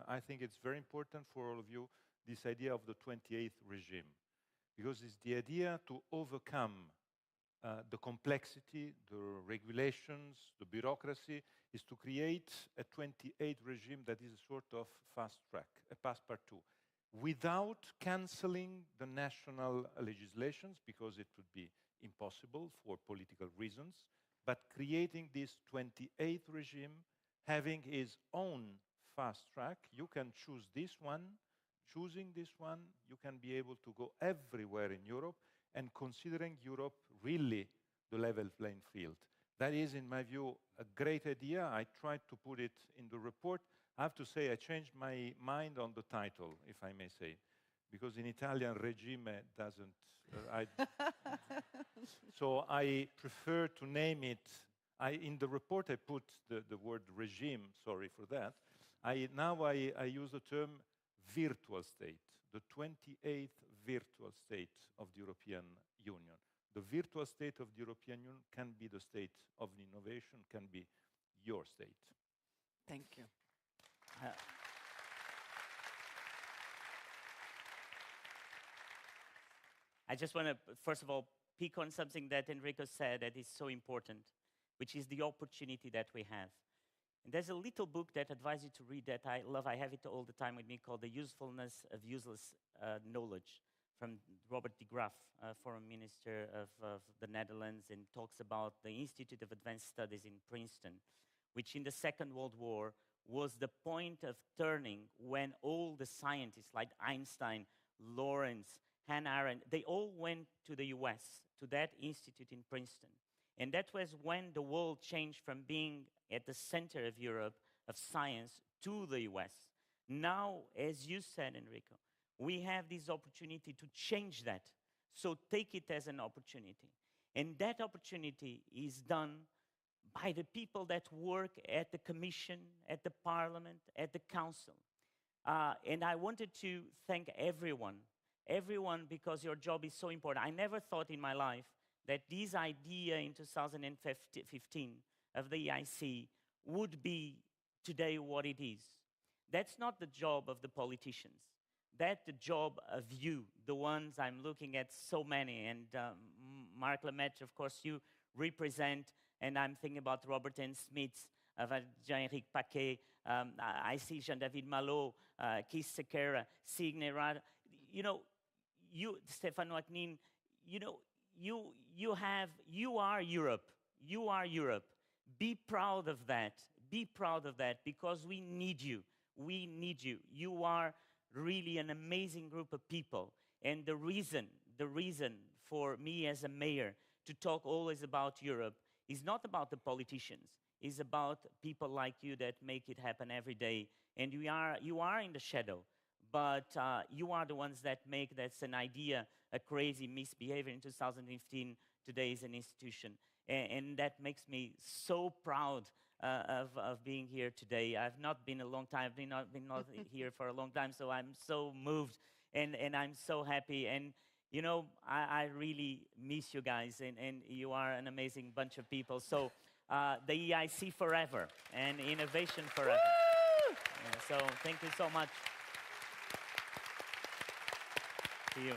I think it's very important for all of you, this idea of the 28th regime. Because it's the idea to overcome the complexity, the regulations, the bureaucracy, is to create a 28th regime that is a sort of fast track, a passepartout, without cancelling the national legislations, because it would be impossible for political reasons, but creating this 28th regime, having its own fast track. You can choose this one. Choosing this one, you can be able to go everywhere in Europe, and considering Europe really the level playing field. That is, in my view, a great idea. I tried to put it in the report. I have to say I changed my mind on the title, if I may say, because in Italian, regime doesn't... so I prefer to name it... in the report, I put the word regime, sorry for that. Now I use the term virtual state, the 28th virtual state of the European Union. The virtual state of the European Union can be the state of innovation, can be your state. Thank you. I just want to, first of all, pick on something that Enrico said that is so important, which is the opportunity that we have. And there's a little book that I advise you to read that I love. I have it all the time with me, called The Usefulness of Useless Knowledge. from Robert de Graaf, Foreign Minister of the Netherlands, and talks about the Institute of Advanced Studies in Princeton, which in the Second World War was the point of turning when all the scientists like Einstein, Lawrence, Hannah Arendt, they all went to the US, to that institute in Princeton. And that was when the world changed from being at the center of Europe, of science, to the US. Now, as you said, Enrico, we have this opportunity to change that. So take it as an opportunity. And that opportunity is done by the people that work at the Commission, at the Parliament, at the Council. And I wanted to thank everyone, because your job is so important. I never thought in my life that this idea in 2015 of the EIC would be today what it is. That's not the job of the politicians. That's the job of you, the ones I'm looking at, so many. And Marc Lemaître, of course, you represent, and I'm thinking about Robert N. Smith, Jean-Éric Paquet, I see Jean-David Malo, Keith Sekera, Signe Rad. You know, you, Stefan Waknin, you know, you are Europe. You are Europe. Be proud of that. Be proud of that, because we need you. We need you. You are really an amazing group of people. And the reason for me as a mayor to talk always about Europe is not about the politicians. It's about people like you that make it happen every day. And you are in the shadow, but you are the ones that make that's an idea, a crazy misbehavior in 2015. Today is an institution. And that makes me so proud of being here today. I've not been a long time, I've been not here for a long time, so I'm so moved and I'm so happy. And you know, I really miss you guys, and you are an amazing bunch of people. So the EIC forever and innovation forever. Yeah, so thank you so much. To you.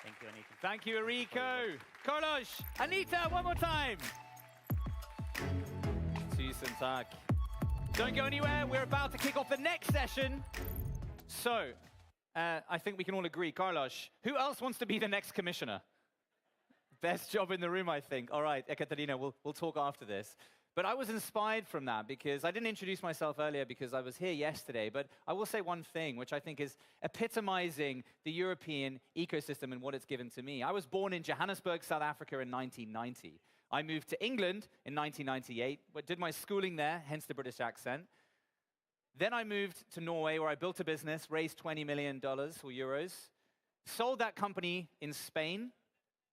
Thank you, Anita. Thank you, Enrico. Carlos, Anita, one more time. Tusen tack. Don't go anywhere. We're about to kick off the next session. So, I think we can all agree, Carlos, who else wants to be the next commissioner? Best job in the room, I think. All right, Ekaterina, we'll talk after this. But I was inspired from that because I didn't introduce myself earlier because I was here yesterday, but I will say one thing, which I think is epitomizing the European ecosystem and what it's given to me. I was born in Johannesburg, South Africa in 1990. I moved to England in 1998, but did my schooling there, hence the British accent. Then I moved to Norway, where I built a business, raised $20 million or euros, sold that company in Spain,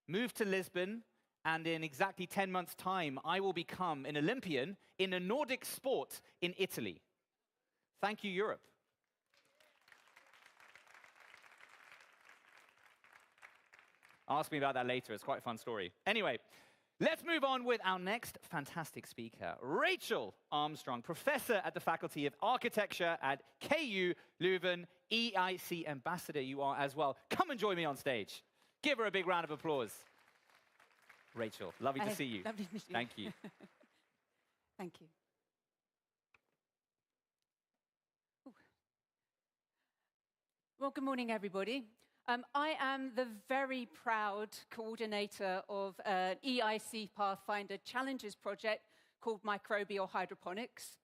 moved to Lisbon, and in exactly 10 months' time, I will become an Olympian in a Nordic sport in Italy. Thank you, Europe. Ask me about that later. It's quite a fun story. Anyway, let's move on with our next fantastic speaker, Rachel Armstrong, professor at the Faculty of Architecture at KU Leuven, EIC ambassador you are as well. Come and join me on stage. Give her a big round of applause. Rachel, lovely to see you. Lovely to meet you. Thank you. Thank you. Ooh. Well, good morning, everybody. I am the very proud coordinator of an EIC Pathfinder Challenges project called Microbial Hydroponics.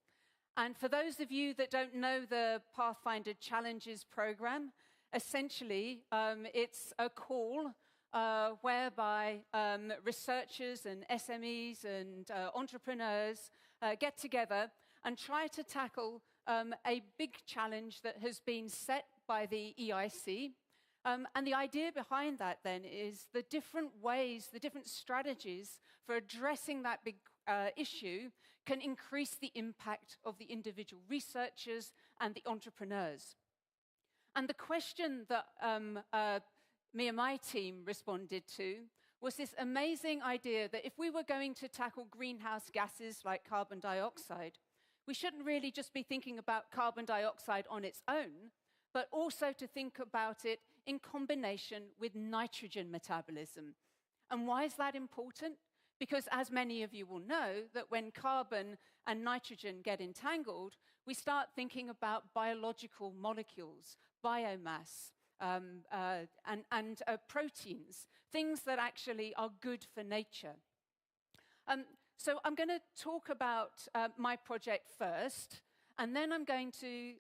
And for those of you that don't know the Pathfinder Challenges program, essentially it's a call whereby researchers and SMEs and entrepreneurs get together and try to tackle a big challenge that has been set by the EIC. And the idea behind that then is the different ways, the different strategies for addressing that big issue can increase the impact of the individual researchers and the entrepreneurs. And the question that me and my team responded to was this amazing idea that if we were going to tackle greenhouse gases like carbon dioxide, we shouldn't really just be thinking about carbon dioxide on its own, but also to think about it in combination with nitrogen metabolism. And why is that important? Because as many of you will know, that when carbon and nitrogen get entangled, we start thinking about biological molecules, biomass, and proteins, things that actually are good for nature. So I'm going to talk about my project first, and then I'm going to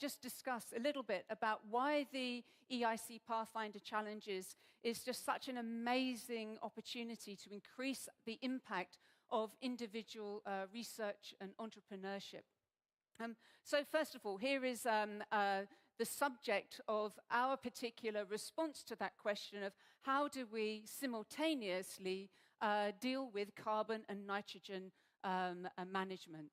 just discuss a little bit about why the EIC Pathfinder Challenges is just such an amazing opportunity to increase the impact of individual research and entrepreneurship. So first of all, here is the subject of our particular response to that question of how do we simultaneously deal with carbon and nitrogen management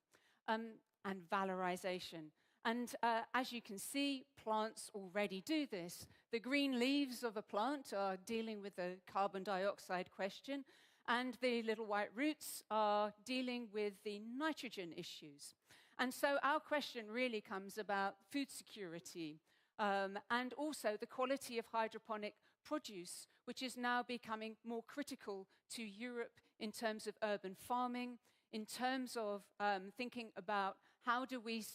and valorization. And as you can see, plants already do this. The green leaves of a plant are dealing with the carbon dioxide question, and the little white roots are dealing with the nitrogen issues. And so our question really comes about food security and also the quality of hydroponic produce, which is now becoming more critical to Europe in terms of urban farming, in terms of thinking about how do we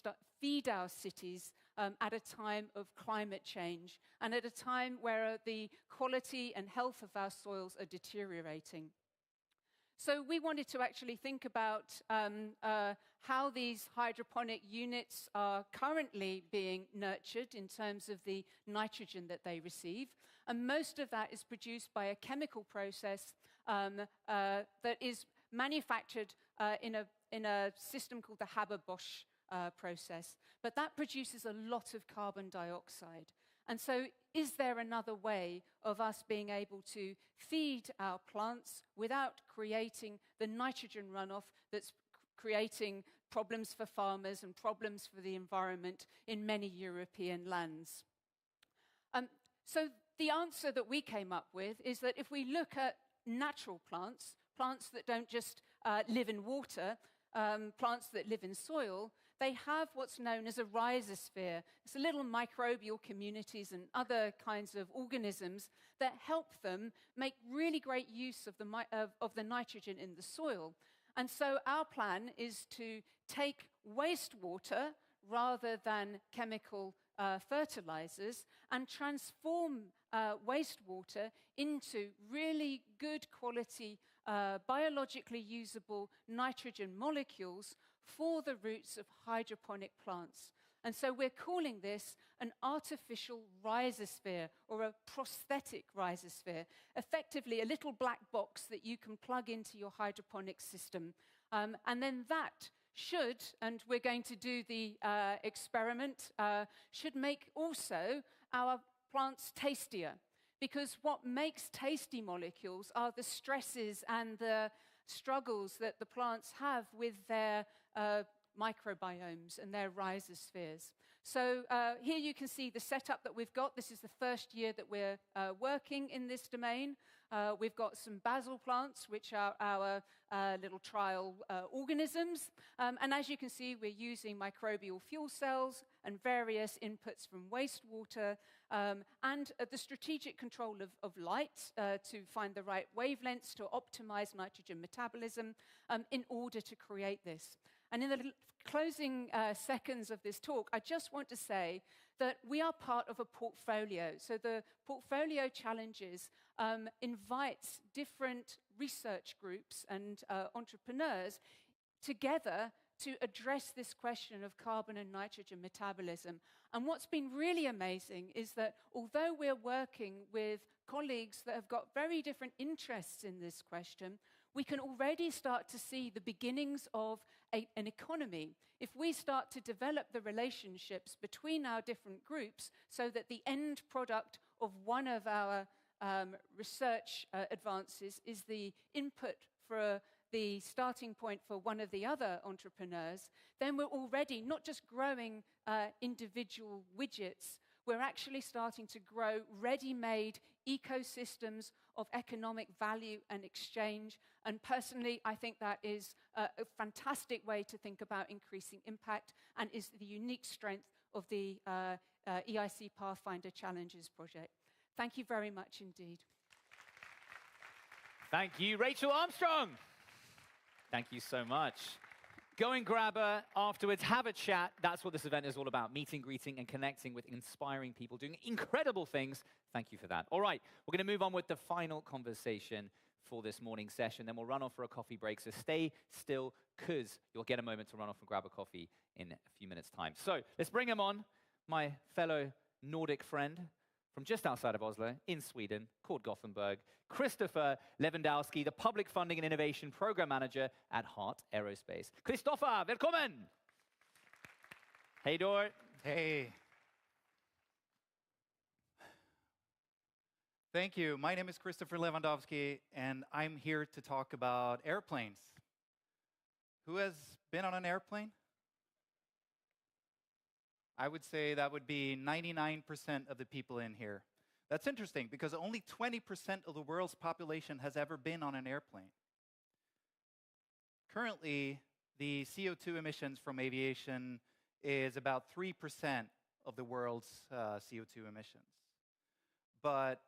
feed our cities at a time of climate change and at a time where the quality and health of our soils are deteriorating. So we wanted to actually think about how these hydroponic units are currently being nurtured in terms of the nitrogen that they receive. And most of that is produced by a chemical process that is manufactured in a system called the Haber-Bosch process. But that produces a lot of carbon dioxide. And so is there another way of us being able to feed our plants without creating the nitrogen runoff that's creating problems for farmers and problems for the environment in many European lands? So the answer that we came up with is that if we look at natural plants, plants that don't just live in water, plants that live in soil, they have what's known as a rhizosphere. It's little microbial communities and other kinds of organisms that help them make really great use of the nitrogen in the soil. And so our plan is to take wastewater rather than chemical fertilizers and transform wastewater into really good quality biologically usable nitrogen molecules for the roots of hydroponic plants. And so we're calling this an artificial rhizosphere or a prosthetic rhizosphere, effectively a little black box that you can plug into your hydroponic system. And then that should, and we're going to do the experiment, should make also our plants tastier. Because what makes tasty molecules are the stresses and the struggles that the plants have with their microbiomes and their rhizospheres. So here you can see the setup that we've got. This is the first year that we're working in this domain. We've got some basil plants, which are our little trial organisms. And as you can see, we're using microbial fuel cells and various inputs from wastewater and the strategic control of light to find the right wavelengths to optimize nitrogen metabolism in order to create this. And in the closing seconds of this talk, I just want to say that we are part of a portfolio. So the portfolio challenges invites different research groups and entrepreneurs together to address this question of carbon and nitrogen metabolism. And what's been really amazing is that although we're working with colleagues that have got very different interests in this question, we can already start to see the beginnings of an economy. If we start to develop the relationships between our different groups so that the end product of one of our research advances is the input for the starting point for one of the other entrepreneurs, then we're already not just growing individual widgets, we're actually starting to grow ready-made ecosystems of economic value and exchange. And personally, I think that is a fantastic way to think about increasing impact and is the unique strength of the EIC Pathfinder Challenges project. Thank you very much indeed. Thank you, Rachel Armstrong. Thank you so much. Go and grab her afterwards, have a chat. That's what this event is all about, meeting, greeting, and connecting with inspiring people doing incredible things. Thank you for that. All right, we're going to move on with the final conversation for this morning session. Then we'll run off for a coffee break, so stay still, because you'll get a moment to run off and grab a coffee in a few minutes' time. So let's bring him on, my fellow Nordic friend from just outside of Oslo, in Sweden, called Gothenburg, Christoffer Levandowski, the Public Funding and Innovation Program Manager at Heart Aerospace. Christoffer, välkommen! Hej då! Hey. Thank you. My name is Christoffer Levandowski, and I'm here to talk about airplanes. Who has been on an airplane? I would say that would be 99% of the people in here. That's interesting, because only 20% of the world's population has ever been on an airplane. Currently, the CO2 emissions from aviation is about 3% of the world's CO2 emissions. But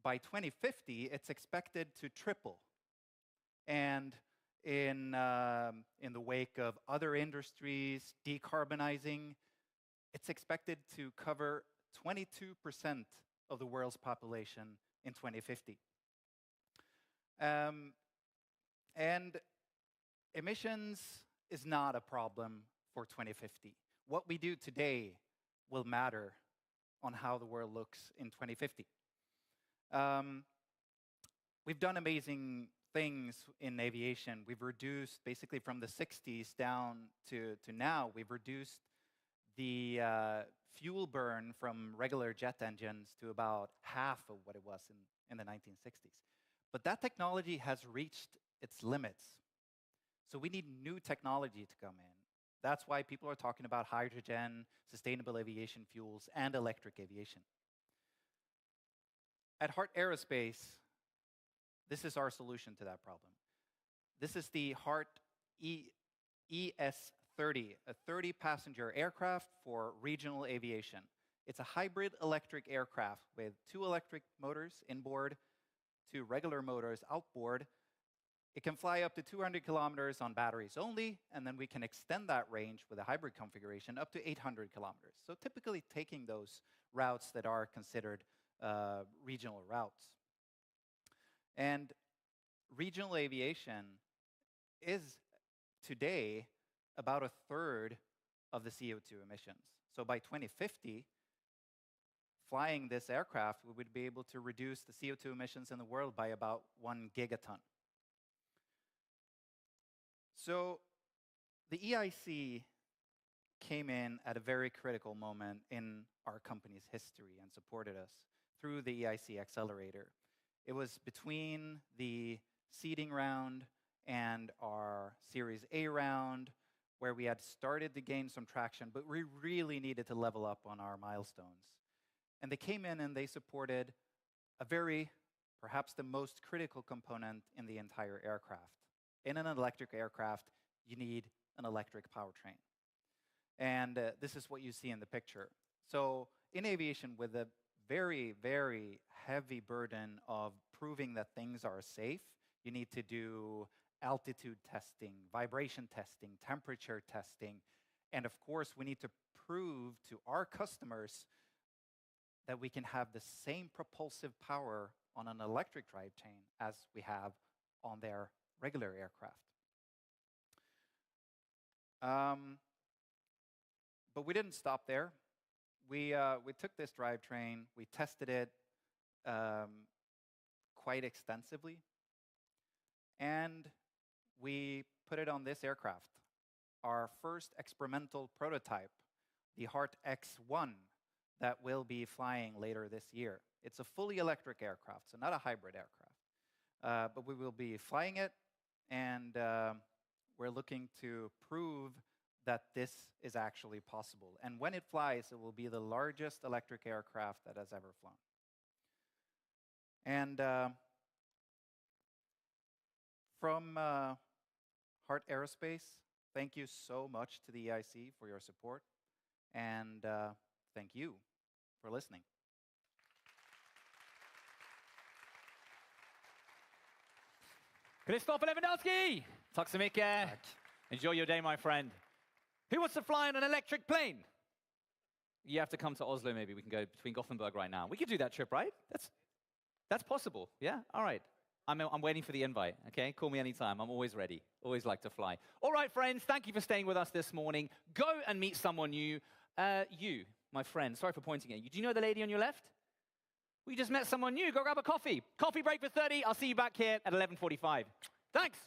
by 2050, it's expected to triple. And in the wake of other industries decarbonizing, it's expected to cover 22% of the world's population in 2050. And emissions is not a problem for 2050. What we do today will matter on how the world looks in 2050. We've done amazing things in aviation. We've reduced, basically from the 60s down to now, we've reduced the fuel burn from regular jet engines to about half of what it was in the 1960s. But that technology has reached its limits. So we need new technology to come in. That's why people are talking about hydrogen, sustainable aviation fuels, and electric aviation. At Heart Aerospace, this is our solution to that problem. This is the Heart ES-30, a 30-passenger aircraft for regional aviation. It's a hybrid electric aircraft with 2 electric motors inboard, 2 regular motors outboard. It can fly up to 200 kilometers on batteries only, and then we can extend that range with a hybrid configuration up to 800 kilometers. So typically taking those routes that are considered regional routes. And regional aviation is today about 1/3 of the CO2 emissions. So by 2050, flying this aircraft, we would be able to reduce the CO2 emissions in the world by about 1 gigaton. So the EIC came in at a very critical moment in our company's history and supported us through the EIC Accelerator. It was between the seeding round and our Series A round, where we had started to gain some traction, but we really needed to level up on our milestones. And they came in and they supported a very, perhaps the most critical component in the entire aircraft. In an electric aircraft, you need an electric powertrain. And this is what you see in the picture. So in aviation, with a very, very heavy burden of proving that things are safe, you need to do altitude testing, vibration testing, temperature testing, and of course, we need to prove to our customers that we can have the same propulsive power on an electric drivetrain as we have on their regular aircraft. But we didn't stop there. We took this drivetrain, we tested it quite extensively, and we put it on this aircraft, our first experimental prototype, the Heart X1, that will be flying later this year. It's a fully electric aircraft, so not a hybrid aircraft. But we will be flying it, and we're looking to prove that this is actually possible. And when it flies, it will be the largest electric aircraft that has ever flown. And from Heart Aerospace, thank you so much to the EIC for your support, and thank you for listening. Christoffer Levandowski, Tack så mycket. Enjoy your day, my friend. Who wants to fly on an electric plane? You have to come to Oslo, maybe. We can go between Gothenburg right now. We could do that trip, right? That's possible, yeah? All right. I'm waiting for the invite, okay? Call me anytime. I'm always ready. Always like to fly. All right, friends, thank you for staying with us this morning. Go and meet someone new. You, my friend, sorry for pointing at you. Do you know the lady on your left? We just met someone new. Go grab a coffee. Coffee break for 30. I'll see you back here at 11:45. Thanks.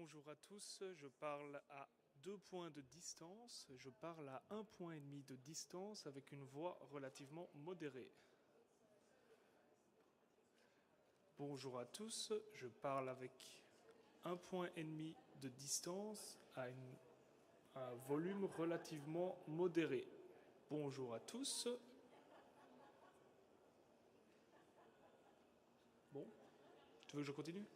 Bonjour à tous, je parle à 2 points de distance, je parle à 1,5 point de distance avec une voix relativement modérée. Bonjour à tous, je parle avec 1,5 point de distance à un volume relativement modéré. Bonjour à tous. Bon, tu veux que je continue ?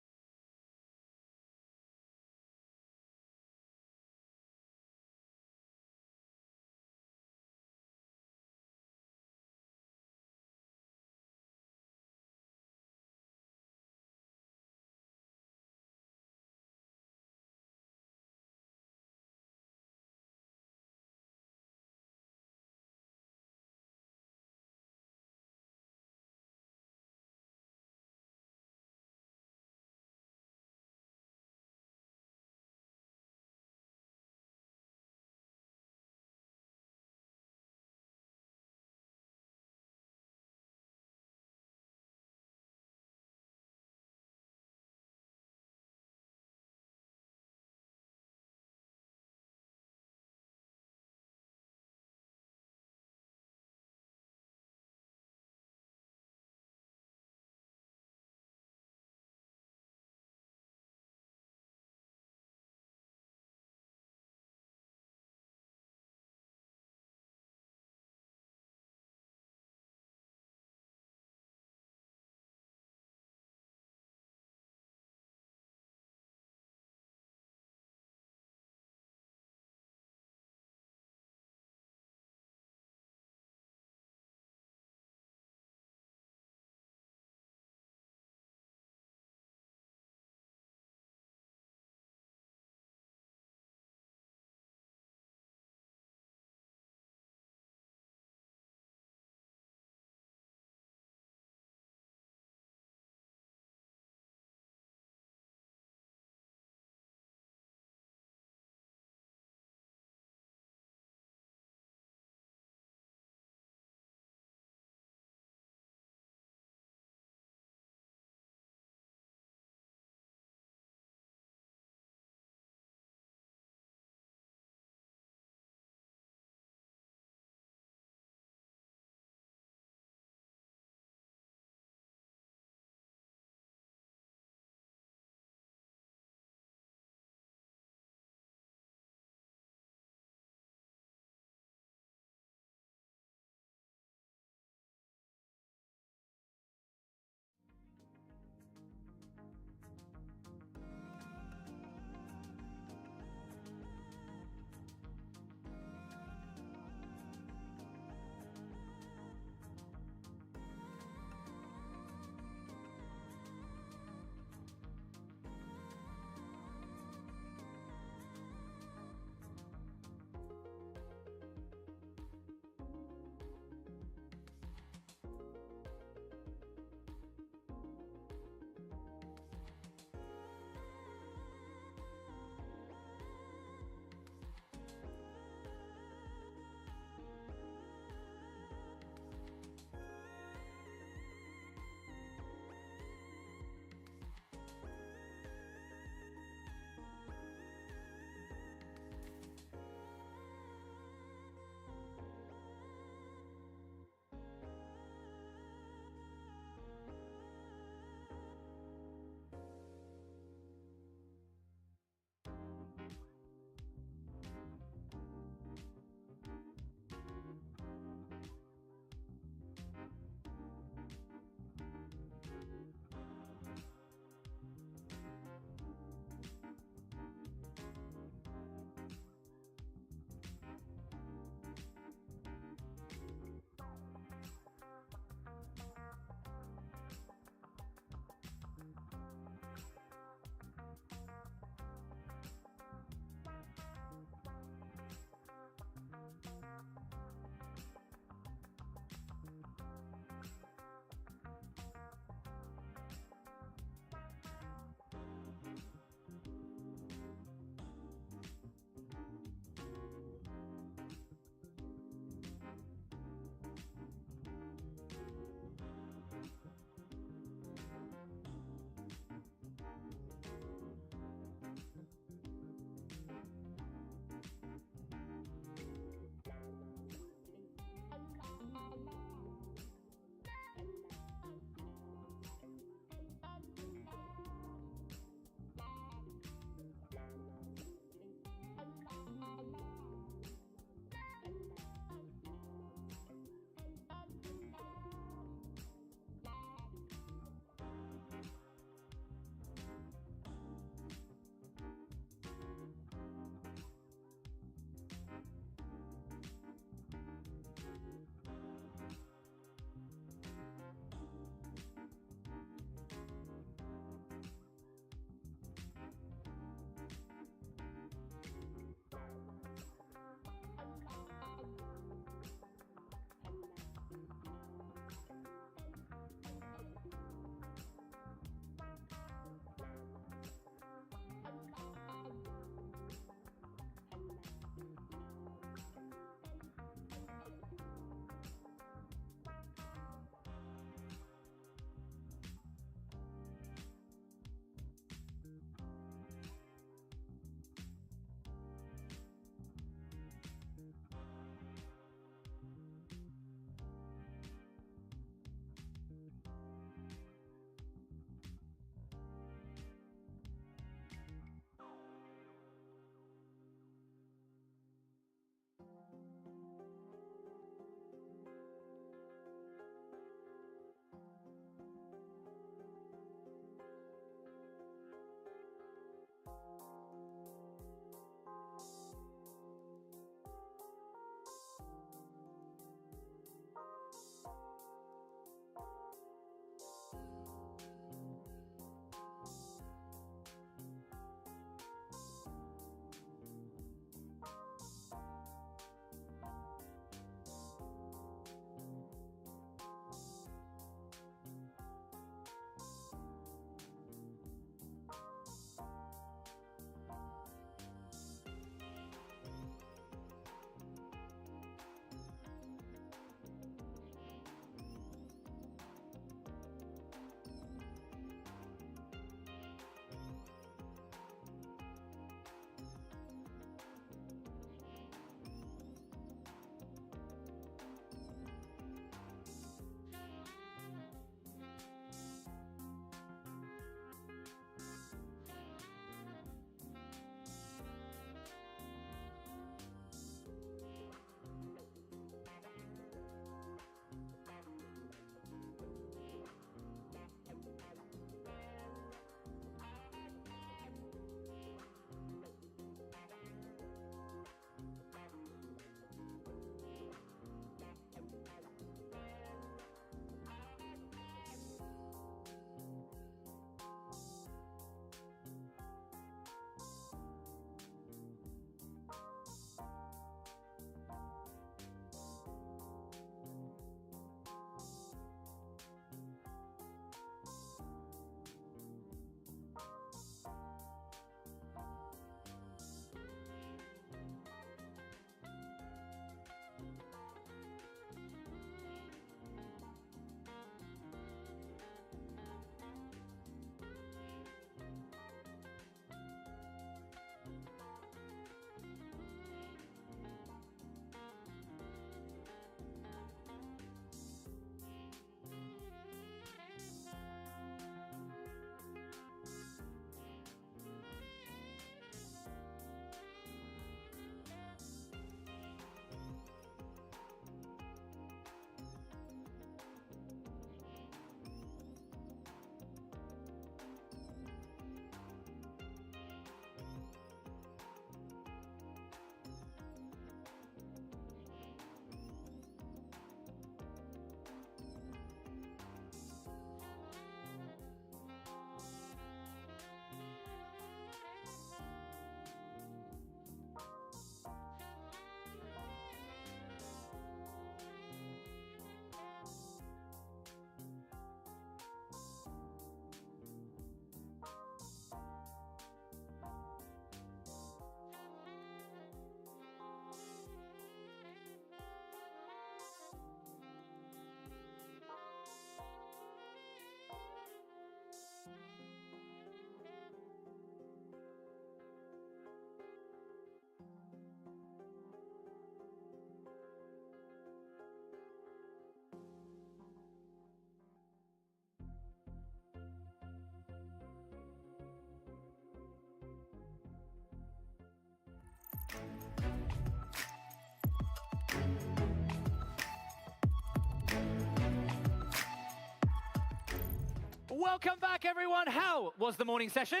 Welcome back, everyone. How was the morning session?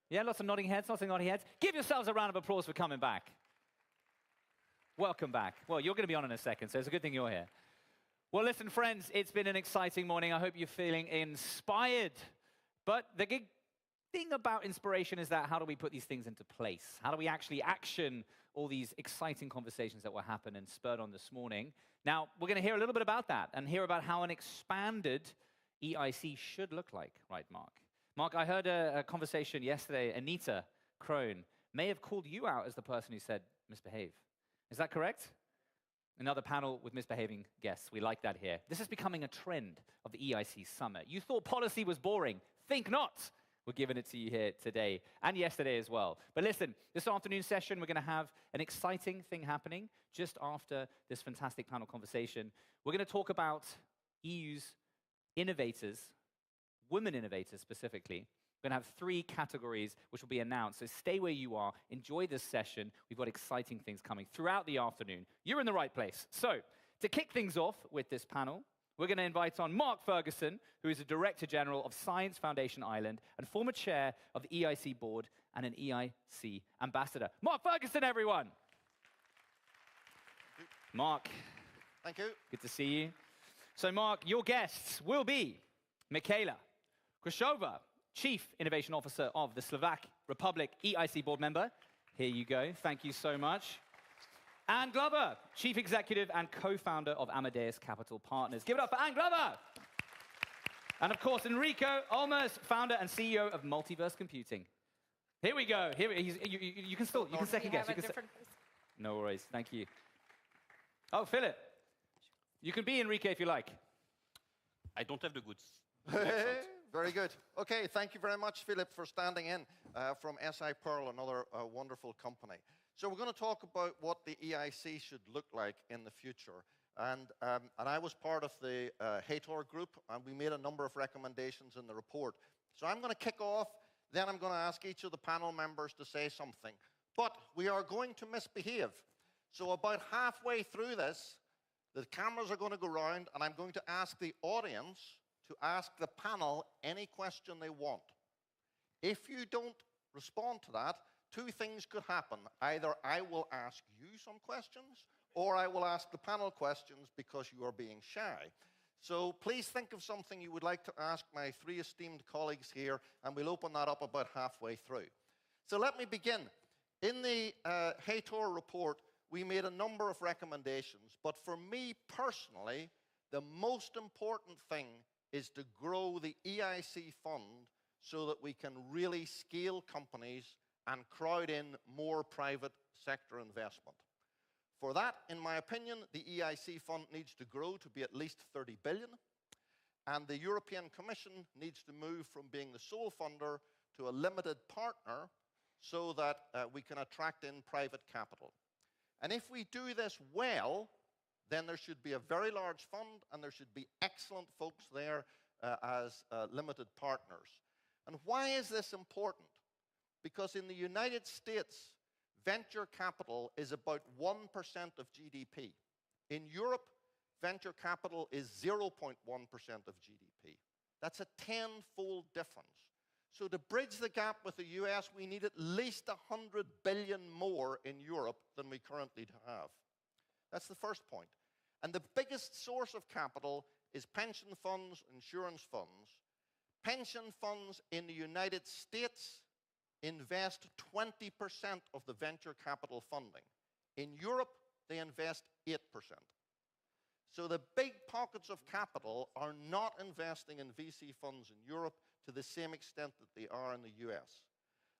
Yeah, lots of nodding heads, lots of nodding heads. Give yourselves a round of applause for coming back. Welcome back. Well, you're going to be on in a second, so it's a good thing you're here. Well, listen, friends, it's been an exciting morning. I hope you're feeling inspired. But the big thing about inspiration is that how do we put these things into place? How do we actually action all these exciting conversations that will happen and spurred on this morning? Now, we're going to hear a little bit about that and hear about how an expanded EIC should look like, right, Mark? Mark, I heard a conversation yesterday. Anita Crone may have called you out as the person who said misbehave. Is that correct? Another panel with misbehaving guests. We like that here. This is becoming a trend of the EIC Summit. You thought policy was boring. Think not. We're giving it to you here today and yesterday as well. But listen, this afternoon session, we're going to have an exciting thing happening just after this fantastic panel conversation. We're going to talk about EU's innovators, women innovators specifically. We're going to have 3 categories which will be announced. So stay where you are. Enjoy this session. We've got exciting things coming throughout the afternoon. You're in the right place. So to kick things off with this panel, we're going to invite on Mark Ferguson, who is the Director General of Science Foundation Ireland and former chair of the EIC board and an EIC ambassador. Mark Ferguson, everyone. Mark. Thank you. Good to see you. So Mark, your guests will be Michiel, Tkatchova, Chief Innovation Officer of the Slovak Republic EIC board member. Here you go. Thank you so much. Anne Glover, Chief Executive and co-founder of Amadeus Capital Partners. Give it up for Anne Glover. And of course, Enrico Olmers, founder and CEO of Multiverse Computing. Here we go. You can second guess. No worries. Thank you. Oh, Philip. You can be Enrique if you like. I don't have the goods. Very good. Okay, thank you very much, Philip, for standing in from SI Pearl, another wonderful company. So we're going to talk about what the EIC should look like in the future. And I was part of the HATOR group, and we made a number of recommendations in the report. So I'm going to kick off, then I'm going to ask each of the panel members to say something. But we are going to misbehave. So about halfway through this, the cameras are going to go round, and I'm going to ask the audience to ask the panel any question they want. If you don't respond to that, 2 things could happen. Either I will ask you some questions, or I will ask the panel questions because you are being shy. So please think of something you would like to ask my 3 esteemed colleagues here, and we'll open that up about halfway through. So let me begin. In the HATOR report, we made a number of recommendations, but for me personally, the most important thing is to grow the EIC fund so that we can really scale companies and crowd in more private sector investment. For that, in my opinion, the EIC fund needs to grow to be at least 30 billion, and the European Commission needs to move from being the sole funder to a limited partner so that we can attract in private capital. And if we do this well, then there should be a very large fund, and there should be excellent folks there as limited partners. And why is this important? Because in the United States, venture capital is about 1% of GDP. In Europe, venture capital is 0.1% of GDP. That's a 10-fold difference. So to bridge the gap with the US, we need at least 100 billion more in Europe than we currently have. That's the first point. And the biggest source of capital is pension funds, insurance funds. Pension funds in the United States invest 20% of the venture capital funding. In Europe, they invest 8%. So the big pockets of capital are not investing in VC funds in Europe to the same extent that they are in the US.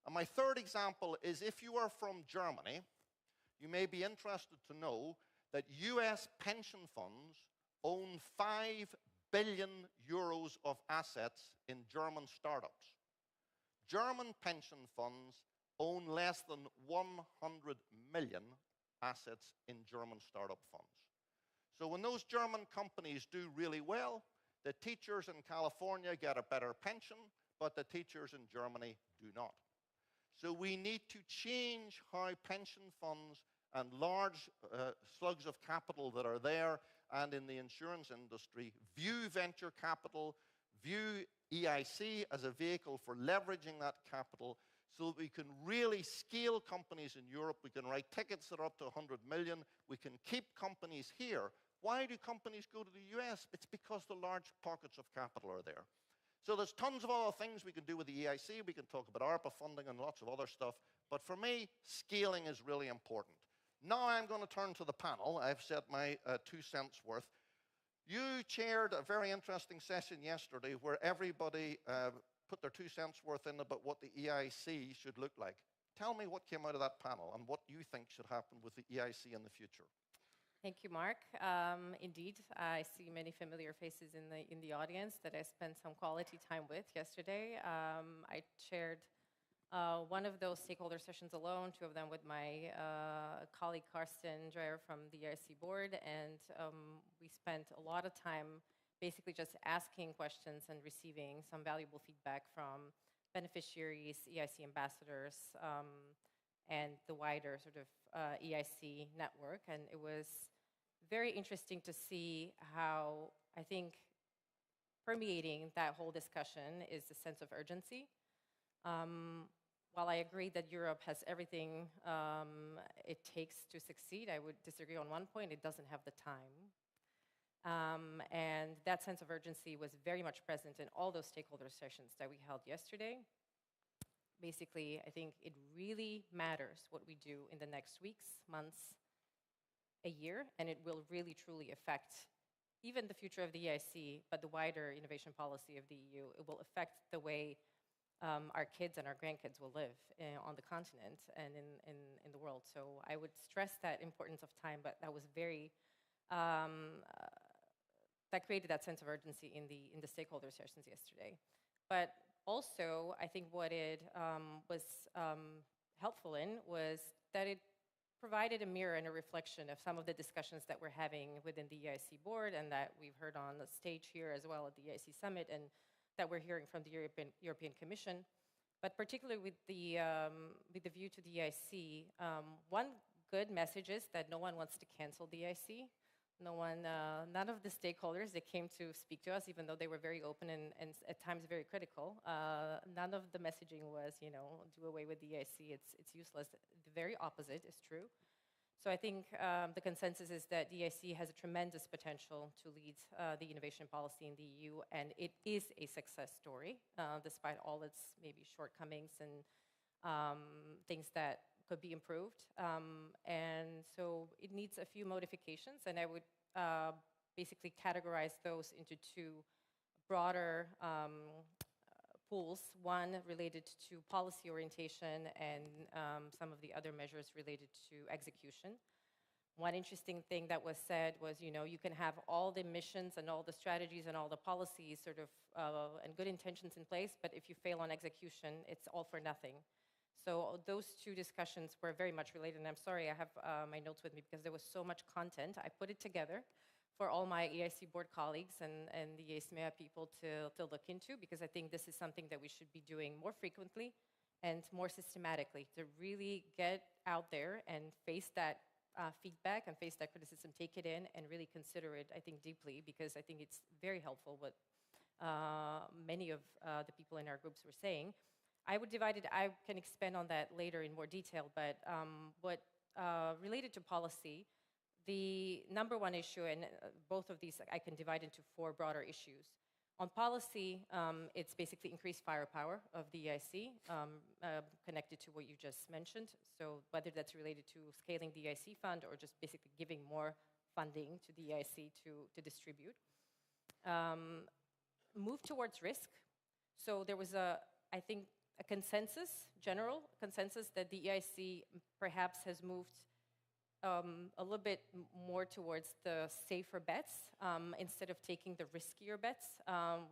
And my third example is if you are from Germany, you may be interested to know that US pension funds own 5 billion euros of assets in German startups. German pension funds own less than 100 million assets in German startup funds. So when those German companies do really well, the teachers in California get a better pension, but the teachers in Germany do not. So we need to change how pension funds and large slugs of capital that are there and in the insurance industry view venture capital, view EIC as a vehicle for leveraging that capital so that we can really scale companies in Europe. We can write tickets that are up to 100 million. We can keep companies here. Why do companies go to the US? It's because the large pockets of capital are there. So there's tons of other things we can do with the EIC. We can talk about ARPA funding and lots of other stuff. But for me, scaling is really important. Now I'm going to turn to the panel. I've said my 2 cents worth. You chaired a very interesting session yesterday where everybody put their 2 cents worth in about what the EIC should look like. Tell me what came out of that panel and what you think should happen with the EIC in the future. Thank you, Mark. Indeed, I see many familiar faces in the audience that I spent some quality time with yesterday. I chaired one of those stakeholder sessions alone, 2 of them with my colleague Karsten Dreyer from the EIC board, and we spent a lot of time basically just asking questions and receiving some valuable feedback from beneficiaries, EIC ambassadors, and the wider sort of EIC network. And it was very interesting to see how, I think, permeating that whole discussion is a sense of urgency. While I agree that Europe has everything it takes to succeed, I would disagree on one point: it doesn't have the time. And that sense of urgency was very much present in all those stakeholder sessions that we held yesterday. Basically, I think it really matters what we do in the next weeks, months, a year, and it will really, truly affect even the future of the EIC, but the wider innovation policy of the EU. It will affect the way our kids and our grandkids will live on the continent and in the world. So I would stress that importance of time, but that was very, that created that sense of urgency in the stakeholder sessions yesterday. But also, I think what it was helpful in was that it provided a mirror and a reflection of some of the discussions that we're having within the EIC board and that we've heard on the stage here as well at the EIC Summit, and that we're hearing from the European Commission. But particularly with the view to the EIC, one good message is that no one wants to cancel the EIC. None of the stakeholders that came to speak to us, even though they were very open and at times very critical, none of the messaging was, do away with the EIC, it's useless. The very opposite is true. So I think the consensus is that the EIC has a tremendous potential to lead the innovation policy in the EU, and it is a success story, despite all its maybe shortcomings and things that could be improved. And so it needs a few modifications, and I would basically categorize those into 2 broader pools, one related to policy orientation and some of the other measures related to execution. One interesting thing that was said was, you can have all the missions and all the strategies and all the policies sort of and good intentions in place, but if you fail on execution, it's all for nothing. So those 2 discussions were very much related, and I'm sorry, I have my notes with me because there was so much content. I put it together for all my EIC board colleagues and the EICMEA people to look into, because I think this is something that we should be doing more frequently and more systematically, to really get out there and face that feedback and face that criticism, take it in and really consider it, I think, deeply, because I think it's very helpful what many of the people in our groups were saying. I would divide it, I can expand on that later in more detail, but what related to policy, the number one issue, and both of these I can divide into 4 broader issues. On policy, it's basically increased firepower of the EIC, connected to what you just mentioned. So whether that's related to scaling the EIC fund or just basically giving more funding to the EIC to distribute. Move towards risk. So there was I think, a general consensus that the EIC perhaps has moved a little bit more towards the safer bets instead of taking the riskier bets,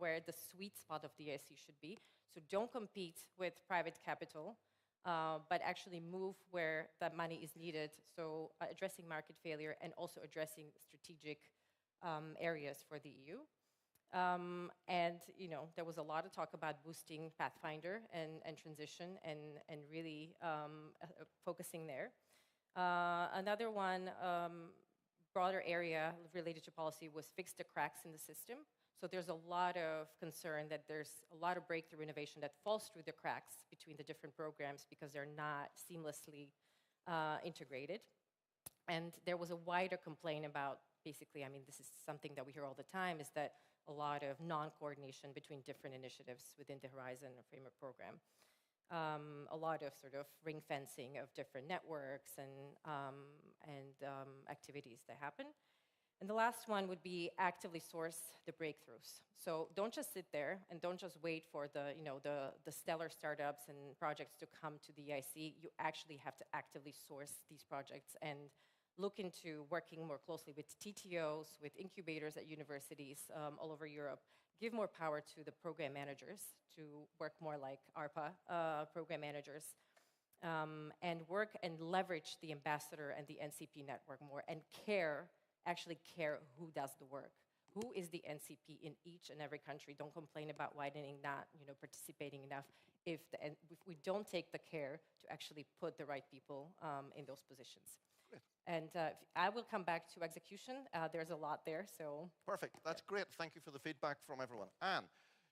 where the sweet spot of the EIC should be. So don't compete with private capital, but actually move where that money is needed. So addressing market failure and also addressing strategic areas for the EU. And there was a lot of talk about boosting Pathfinder and transition and really focusing there. Another one, broader area related to policy was fix the cracks in the system. So there's a lot of concern that there's a lot of breakthrough innovation that falls through the cracks between the different programs because they're not seamlessly integrated. And there was a wider complaint about, basically, I mean, this is something that we hear all the time, is that a lot of non-coordination between different initiatives within the Horizon Framework Program. A lot of sort of ring fencing of different networks and activities that happen. And the last one would be actively source the breakthroughs. So don't just sit there and don't just wait for the stellar startups and projects to come to the EIC. You actually have to actively source these projects and look into working more closely with TTOs, with incubators at universities all over Europe. Give more power to the program managers to work more like ARPA program managers, and work and leverage the ambassador and the NCP network more, and actually care who does the work. Who is the NCP in each and every country? Don't complain about widening not participating enough if we don't take the care to actually put the right people in those positions. Great. And I will come back to execution. There's a lot there, so. Perfect. That's great. Thank you for the feedback from everyone. Anne,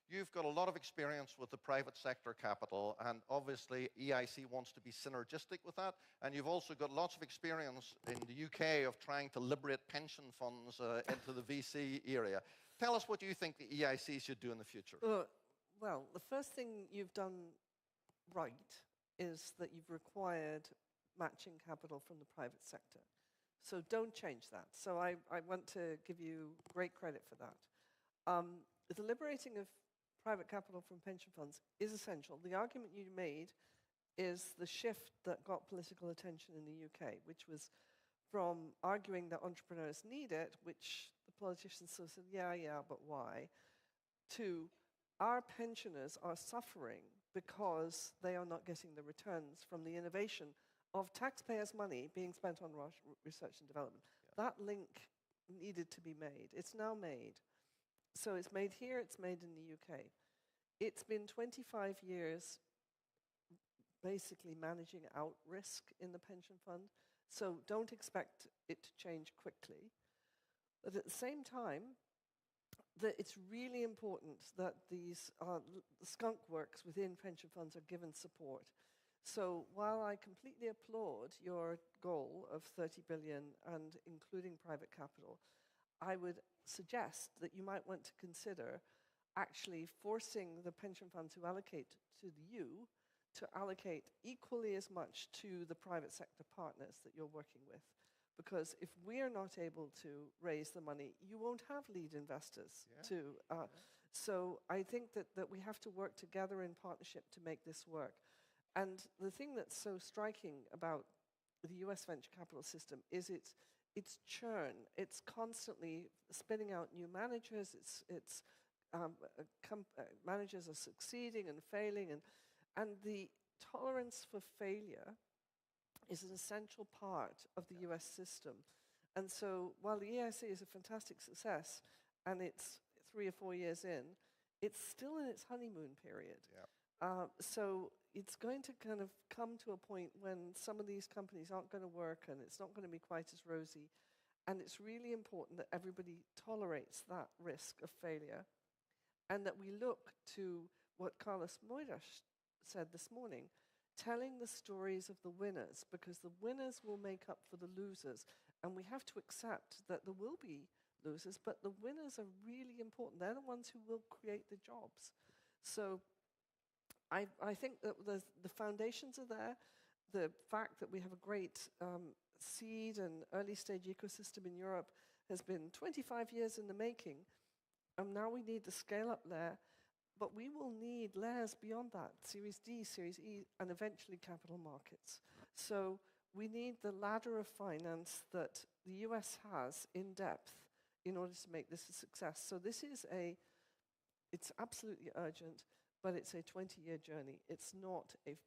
you've got a lot of experience with the private sector capital, and obviously EIC wants to be synergistic with that. And you've also got lots of experience in the UK of trying to liberate pension funds into the VC area. Tell us what you think the EIC should do in the future. Well, the first thing you've done right is that you've required matching capital from the private sector. So don't change that. So I want to give you great credit for that. The liberating of private capital from pension funds is essential. The argument you made is the shift that got political attention in the UK, which was from arguing that entrepreneurs need it, which the politicians sort of said, yeah, but why, to our pensioners are suffering because they are not getting the returns from the innovation of taxpayers' money being spent on research and development. Yeah. That link needed to be made. It's now made. So it's made here, it's made in the UK. It's been 25 years basically managing out risk in the pension fund, so don't expect it to change quickly. But at the same time, it's really important that these skunk works within pension funds are given support. So while I completely applaud your goal of 30 billion and including private capital, I would suggest that you might want to consider actually forcing the pension funds who allocate to you to allocate equally as much to the private sector partners that you're working with. Because if we're not able to raise the money, you won't have lead investors So I think that we have to work together in partnership to make this work. And the thing that's so striking about the US venture capital system is its churn. It's constantly spinning out new managers. Managers are succeeding and failing, and the tolerance for failure is an essential part of the US system. And so while the EIC is a fantastic success, and it's 3 or 4 years in, it's still in its honeymoon period. Yeah. So it's going to kind of come to a point when some of these companies aren't going to work and it's not going to be quite as rosy. And it's really important that everybody tolerates that risk of failure and that we look to what Carlos Moedas said this morning, telling the stories of the winners, because the winners will make up for the losers. And we have to accept that there will be losers, but the winners are really important. They're the ones who will create the jobs. So I think that the foundations are there. The fact that we have a great seed and early stage ecosystem in Europe has been 25 years in the making. And now we need the scale up layer, but we will need layers beyond that, Series D, Series E, and eventually capital markets. So we need the ladder of finance that the US has in depth in order to make this a success. So this is it's absolutely urgent, but it's a 20-year journey. It's not a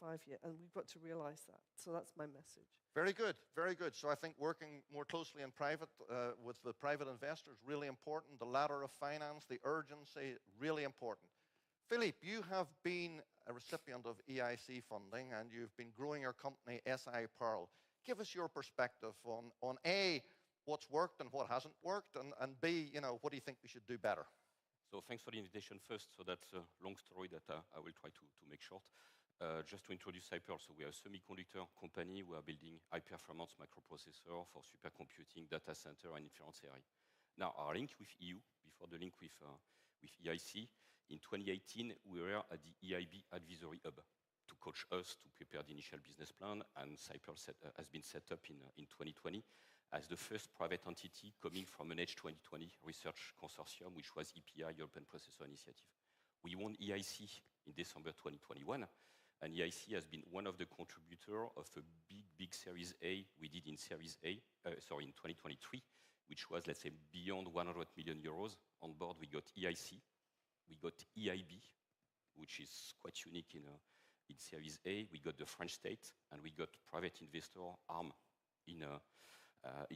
5-year, and we've got to realize that. So that's my message. Very good, very good. So I think working more closely in private with the private investors, really important. The ladder of finance, the urgency, really important. Philippe, you have been a recipient of EIC funding, and you've been growing your company, SI Pearl. Give us your perspective on A, what's worked and what hasn't worked, and B, what do you think we should do better? So thanks for the invitation first. So that's a long story that I will try to make short. Just to introduce Hyper, so we are a semiconductor company. We are building high-performance microprocessor for supercomputing, data center, and inference AI. Now, our link with EU, before the link with EIC, in 2018, we were at the EIB Advisory Hub to coach us to prepare the initial business plan, and Hyper has been set up in 2020 as the first private entity coming from an H2020 research consortium, which was EPI, European Processor Initiative. We won EIC in December 2021, and EIC has been one of the contributors of a big Series A we did in Series A, in 2023, which was, let's say, beyond 100 million euros. On board, we got EIC, we got EIB, which is quite unique in Series A. We got the French state, and we got private investor Arm in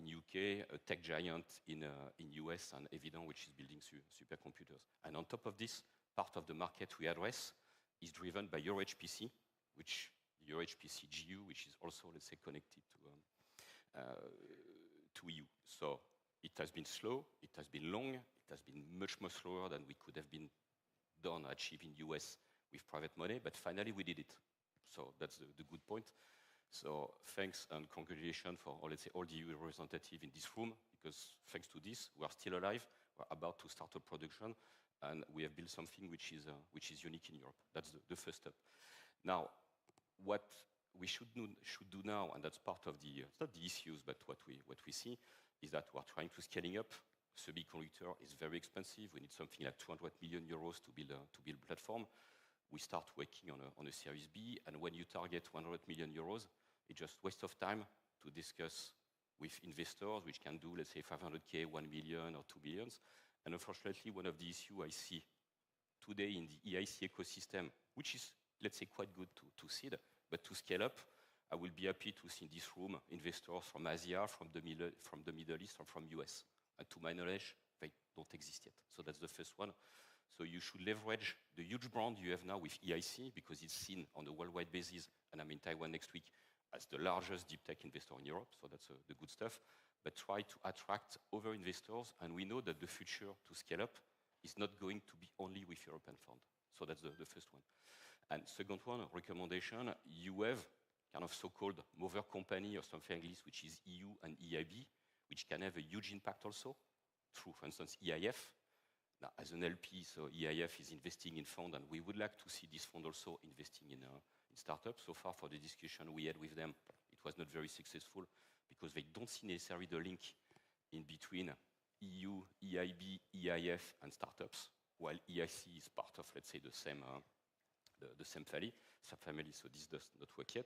UK, a tech giant in US, and Evident, which is building supercomputers. And on top of this, part of the market we address is driven by Euro HPC, which Euro HPC GU, which is also, let's say, connected to EU. So it has been slow, it has been long, it has been much more slower than we could have been achieved in US with private money, but finally we did it. So that's the good point. So thanks and congratulations for, let's say, all the EU representatives in this room, because thanks to this, we are still alive, we're about to start a production, and we have built something which is unique in Europe. That's the first step. Now, what we should do now, and that's part of the not the issues, but what we see is that we are trying to scaling up. Semiconductor is very expensive. We need something like 200 million euros to build a platform. We start working on a Series B, and when you target 100 million euros, it's just waste of time to discuss with investors, which can do, let's say, 500K, 1 million, or 2 million. And unfortunately, one of the issues I see today in the EIC ecosystem, which is, let's say, quite good to seed, but to scale up, I will be happy to see in this room investors from Asia, from the Middle East, or from US. And to my knowledge, they don't exist yet. So that's the first one. So you should leverage the huge brand you have now with EIC, because it's seen on a worldwide basis, and I'm in Taiwan next week, as the largest deep tech investor in Europe. So that's the good stuff. But try to attract other investors, and we know that the future to scale up is not going to be only with European fund. So that's the first one. And second one, recommendation, you have kind of so-called mother company or something like this, which is EU and EIB, which can have a huge impact also through, for instance, EIF. Now, as an LP, so EIF is investing in fund, and we would like to see this fund also investing in startups. So far, for the discussion we had with them, it was not very successful because they don't see necessarily the link in between EU, EIB, EIF, and startups, while EIC is part of, let's say, the same family. So this does not work yet.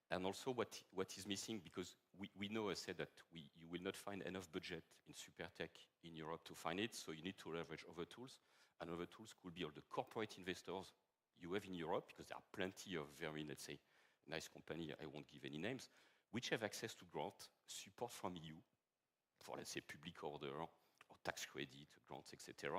And also what is missing, because we know, I said, that you will not find enough budget in super tech in Europe to find it, so you need to leverage other tools. And other tools could be all the corporate investors you have in Europe, because there are plenty of very, let's say, nice companies, I won't give any names, which have access to grant, support from EU, for, let's say, public order, or tax credit, grants, etc.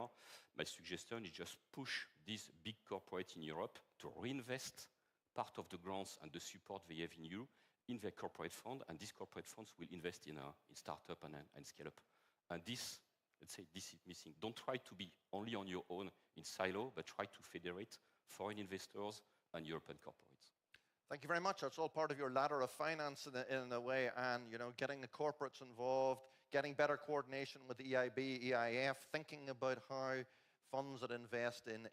My suggestion is just push these big corporates in Europe to reinvest part of the grants and the support they have in EU in their corporate fund, and these corporate funds will invest in startup and scale up. And this, let's say, this is missing. Don't try to be only on your own in silo, but try to federate foreign investors and European corporates. Thank you very much. That's all part of your ladder of finance in a way, and getting the corporates involved, getting better coordination with the EIB, EIF, thinking about how funds that invest in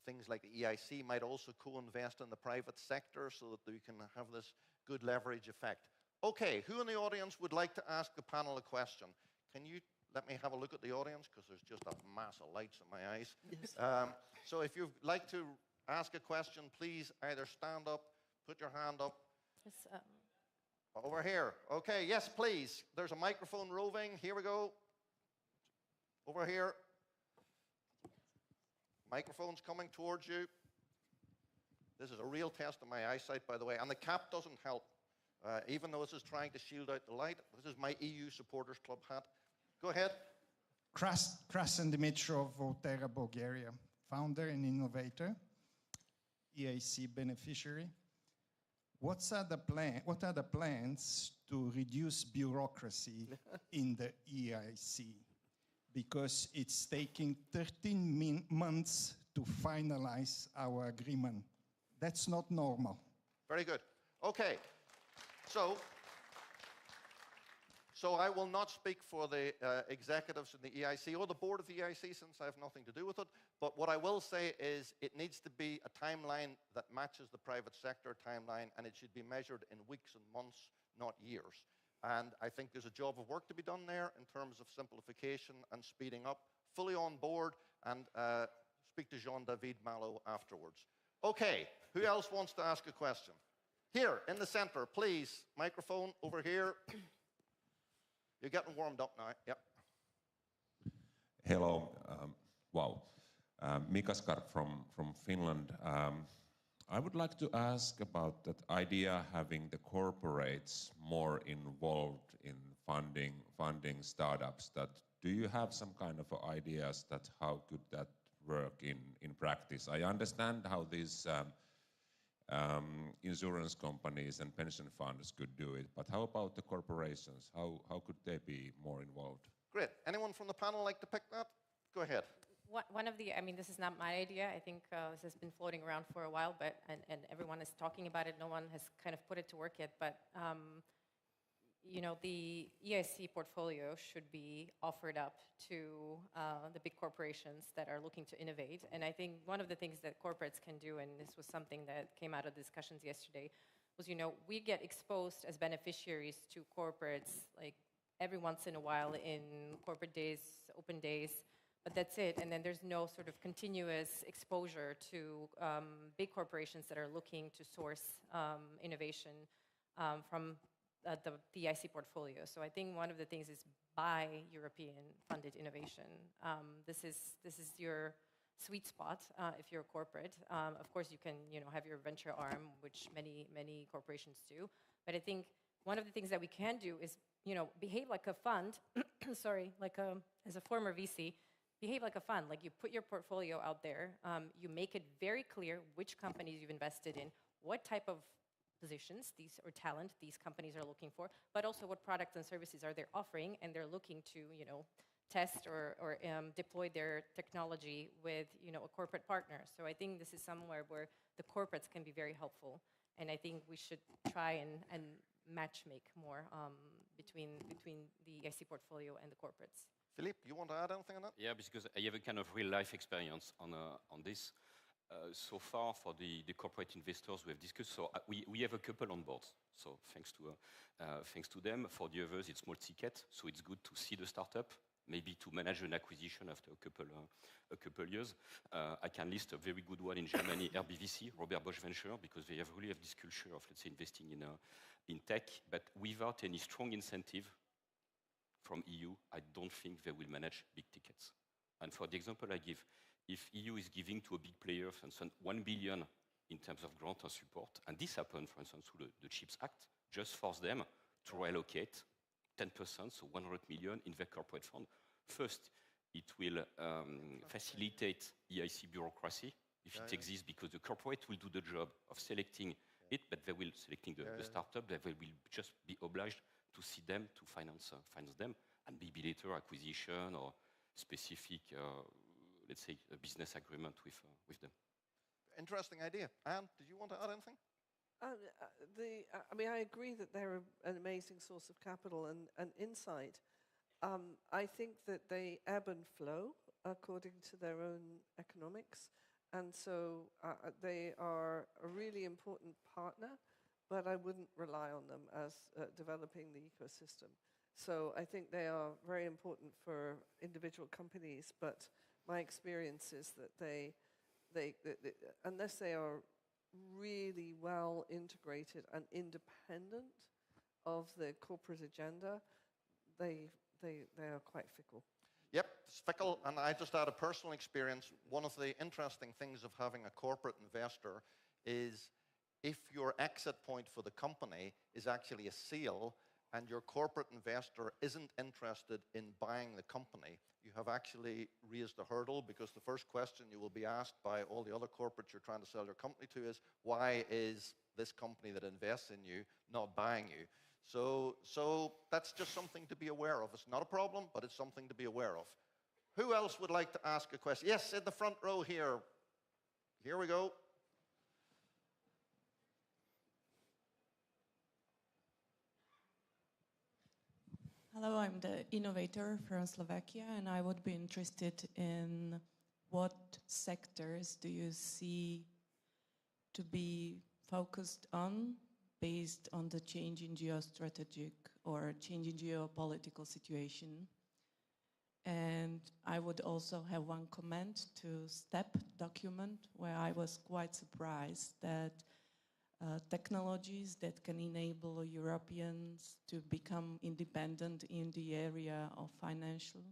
things like the EIC might also co-invest in the private sector so that you can have this good leverage effect. Okay, who in the audience would like to ask the panel a question? Can you let me have a look at the audience, because there's just a mass of lights in my eyes. Yes. So if you'd like to ask a question, please either stand up, put your hand up. Yes, over here. Okay, yes, please. There's a microphone roving. Here we go. Over here. Microphone's coming towards you. This is a real test of my eyesight, by the way, and the cap doesn't help. Even though this is trying to shield out the light. This is my EU Supporters Club hat. Go ahead. Krasen Dimitrov, Volterra, Bulgaria. Founder and innovator, EIC beneficiary. What are the plans to reduce bureaucracy in the EIC? because it's taking 13 months to finalize our agreement. That's not normal. Very good. Okay. So I will not speak for the executives in the EIC or the board of the EIC, since I have nothing to do with it. But what I will say is it needs to be a timeline that matches the private sector timeline, and it should be measured in weeks and months, not years. And I think there's a job of work to be done there in terms of simplification and speeding up. Fully on board, and speak to Jean-David Malo afterwards. Okay, who else wants to ask a question? Here, in the center, please. Microphone over here. You're getting warmed up now. Yep. Hello. Wow. Mika Skarp from Finland. I would like to ask about that idea having the corporates more involved in funding startups. That do you have some kind of ideas that how could that work in practice? I understand how these insurance companies and pension funds could do it, but how about the corporations? How could they be more involved? Great. Anyone from the panel like to pick that? Go ahead. One of the, I mean, this is not my idea. I think this has been floating around for a while, but and everyone is talking about it. No one has kind of put it to work yet. But you know, the EIC portfolio should be offered up to the big corporations that are looking to innovate. And I think one of the things that corporates can do, and this was something that came out of discussions yesterday, was, you know, we get exposed as beneficiaries to corporates like every once in a while in corporate days, open days. But that's it, and then there's no sort of continuous exposure to big corporations that are looking to source innovation from the EIC portfolio. So I think one of the things is buy European-funded innovation. This is your sweet spot if you're a corporate. Of course, you can have your venture arm, which many corporations do. But I think one of the things that we can do is behave like a fund. Sorry, as a former VC. Behave like a fund, like you put your portfolio out there, you make it very clear which companies you've invested in, what type of positions or talent these companies are looking for, but also what products and services are they offering, and they're looking to test or deploy their technology with a corporate partner. So I think this is somewhere where the corporates can be very helpful, and I think we should try and match make more between the EIC portfolio and the corporates. Philippe, you want to add anything on that? Yeah, because I have a kind of real-life experience on this. So far, for the corporate investors we have discussed, so we have a couple on board. So thanks to them. For the others, it's small ticket, so it's good to see the startup, maybe to manage an acquisition after a couple years. I can list a very good one in Germany, RBVC, Robert Bosch Venture, because they really have this culture of, let's say, investing in tech, but without any strong incentive from EU, I don't think they will manage big tickets. And for the example I give, if EU is giving to a big player, for instance, 1 billion in terms of grant and support, and this happened, for instance, through the CHIPS Act, just force them to reallocate 10%, so 100 million in their corporate fund. First, it will facilitate EIC bureaucracy, if it exists, because the corporate will do the job of selecting it, but they will selecting the startup, they will just be obliged to see them, to finance them, and maybe later acquisition or specific, let's say, a business agreement with them. Interesting idea. Anne, did you want to add anything? I mean, I agree that they're an amazing source of capital and insight. I think that they ebb and flow according to their own economics, and so they are a really important partner, but I wouldn't rely on them as developing the ecosystem. So I think they are very important for individual companies, but my experience is that they unless they are really well integrated and independent of the corporate agenda, they are quite fickle. Yep, it's fickle, and I just had a personal experience. One of the interesting things of having a corporate investor is if your exit point for the company is actually a sale and your corporate investor isn't interested in buying the company, you have actually raised a hurdle, because the first question you will be asked by all the other corporates you're trying to sell your company to is, why is this company that invests in you not buying you? So that's just something to be aware of. It's not a problem, but it's something to be aware of. Who else would like to ask a question? Yes, in the front row here. Here we go. Hello, I'm the innovator from Slovakia, and I would be interested in what sectors do you see to be focused on based on the change in geostrategic or change in geopolitical situation. And I would also have one comment to STEP document where I was quite surprised that technologies that can enable Europeans to become independent in the area of financial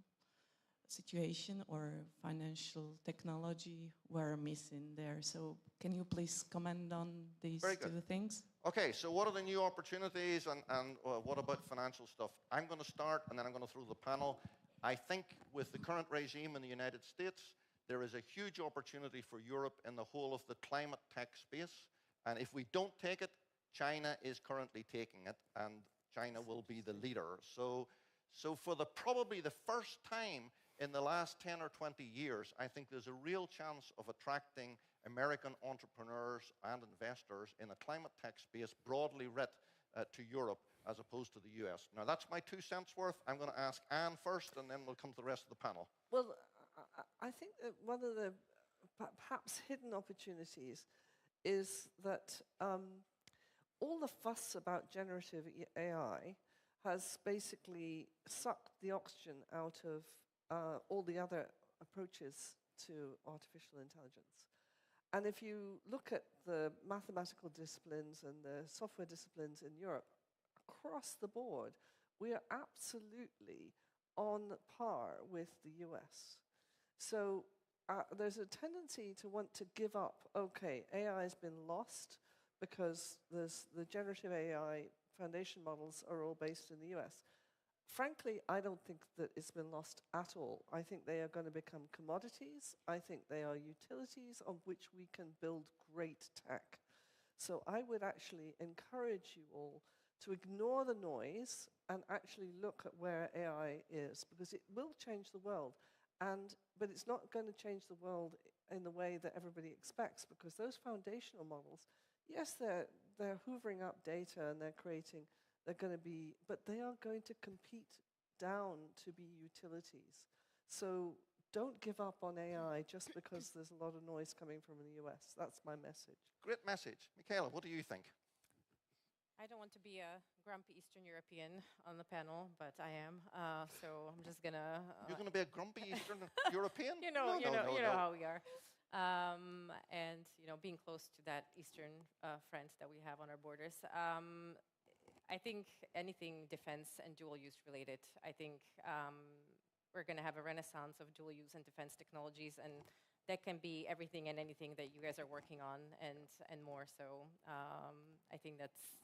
situation or financial technology were missing there. So can you please comment on these two things? Okay, so what are the new opportunities and what about financial stuff? I'm going to start and then I'm going to throw the panel. I think with the current regime in the United States, there is a huge opportunity for Europe in the whole of the climate tech space. And if we don't take it, China is currently taking it, and China will be the leader. So for probably the first time in the last 10 or 20 years, I think there's a real chance of attracting American entrepreneurs and investors in the climate tech space, broadly writ, to Europe as opposed to the US. Now, that's my 2 cents worth. I'm going to ask Anne first, and then we'll come to the rest of the panel. Well, I think that one of the perhaps hidden opportunities is that all the fuss about generative AI has basically sucked the oxygen out of all the other approaches to artificial intelligence. And if you look at the mathematical disciplines and the software disciplines in Europe, across the board, we are absolutely on par with the US. So there's a tendency to want to give up, okay, AI has been lost because the generative AI foundation models are all based in the US. Frankly, I don't think that it's been lost at all. I think they are going to become commodities. I think they are utilities on which we can build great tech. So I would actually encourage you all to ignore the noise and actually look at where AI is, because it will change the world. But it's not going to change the world in the way that everybody expects, because those foundational models, yes, they're hoovering up data and they're going to be, but they are going to compete down to be utilities. So don't give up on AI just because there's a lot of noise coming from the US. That's my message. Great message. Michaela, what do you think? I don't want to be a grumpy Eastern European on the panel, but I am. So I'm just gonna. You're gonna be a grumpy Eastern European? You know how we are. And being close to that Eastern friends that we have on our borders. I think anything defense and dual use related. I think we're gonna have a renaissance of dual use and defense technologies, and that can be everything and anything that you guys are working on and more. So I think that's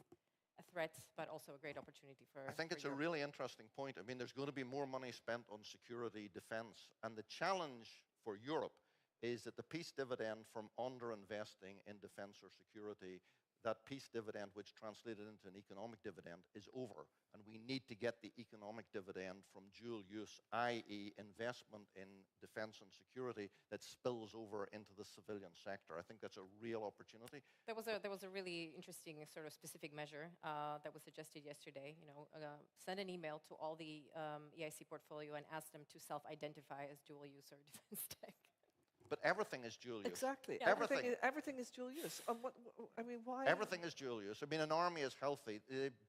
a threat, but also a great opportunity for. I think it's a really interesting point. I mean, there's going to be more money spent on security, defense, and the challenge for Europe is that the peace dividend from underinvesting in defense or security, that peace dividend, which translated into an economic dividend, is over. And we need to get the economic dividend from dual use, i.e. investment in defense and security that spills over into the civilian sector. I think that's a real opportunity. There was a really interesting sort of specific measure that was suggested yesterday. Send an email to all the EIC portfolio and ask them to self-identify as dual use or defense tech. But everything is dual use. Exactly. Yeah. Everything is dual use. Why? Everything is dual use. I mean, an army is healthy.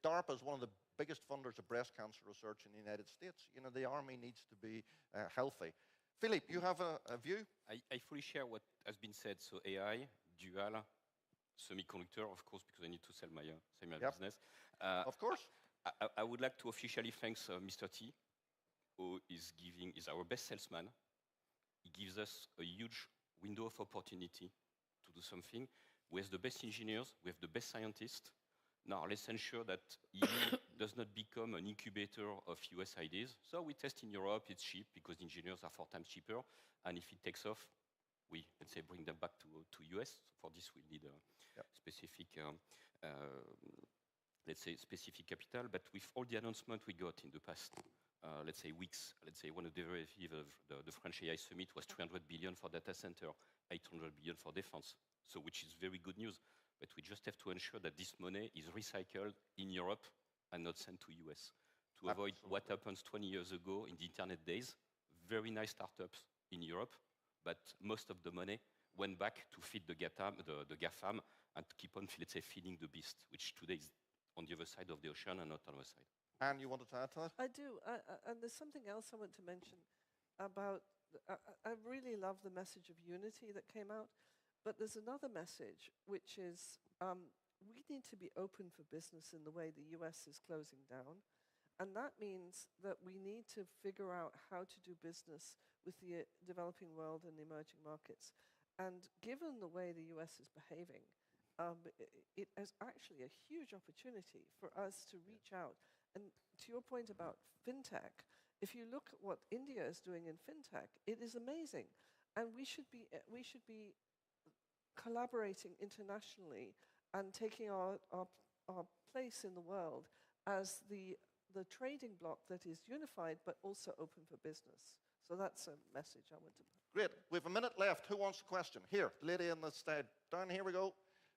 DARPA is one of the biggest funders of breast cancer research in the United States. The army needs to be healthy. Philippe, you have a view? I fully share what has been said. So AI, dual, semiconductor, of course, because I need to sell my business. Of course. I would like to officially thank Mr. T, who is our best salesman. He gives us a huge window of opportunity to do something. We have the best engineers, we have the best scientists. Now let's ensure that EU does not become an incubator of US ideas. So we test in Europe, it's cheap because engineers are 4 times cheaper. And if it takes off, we, let's say, bring them back to US. So for this, we need a specific, let's say, specific capital. But with all the announcements we got in the past let's say, weeks. Let's say one of the derivatives of the French AI Summit was 300 billion for data center, 800 billion for defense, so which is very good news. But we just have to ensure that this money is recycled in Europe and not sent to US to avoid what happens 20 years ago in the internet days. Very nice startups in Europe, but most of the money went back to feed the GAFAM and to keep on, let's say, feeding the beast, which today is on the other side of the ocean and not on our side. And you wanted to add to that? I do. And there's something else I want to mention about, I really love the message of unity that came out, but there's another message, which is we need to be open for business in the way the US is closing down. And that means that we need to figure out how to do business with the developing world and the emerging markets. And given the way the US is behaving, it is actually a huge opportunity for us to reach out. And to your point about fintech, if you look at what India is doing in fintech, it is amazing. And we should be collaborating internationally and taking our place in the world as the trading bloc that is unified but also open for business. So that's a message I want to put. Great. We have a minute left. Who wants a question? Here, the lady in the side. Down here we go.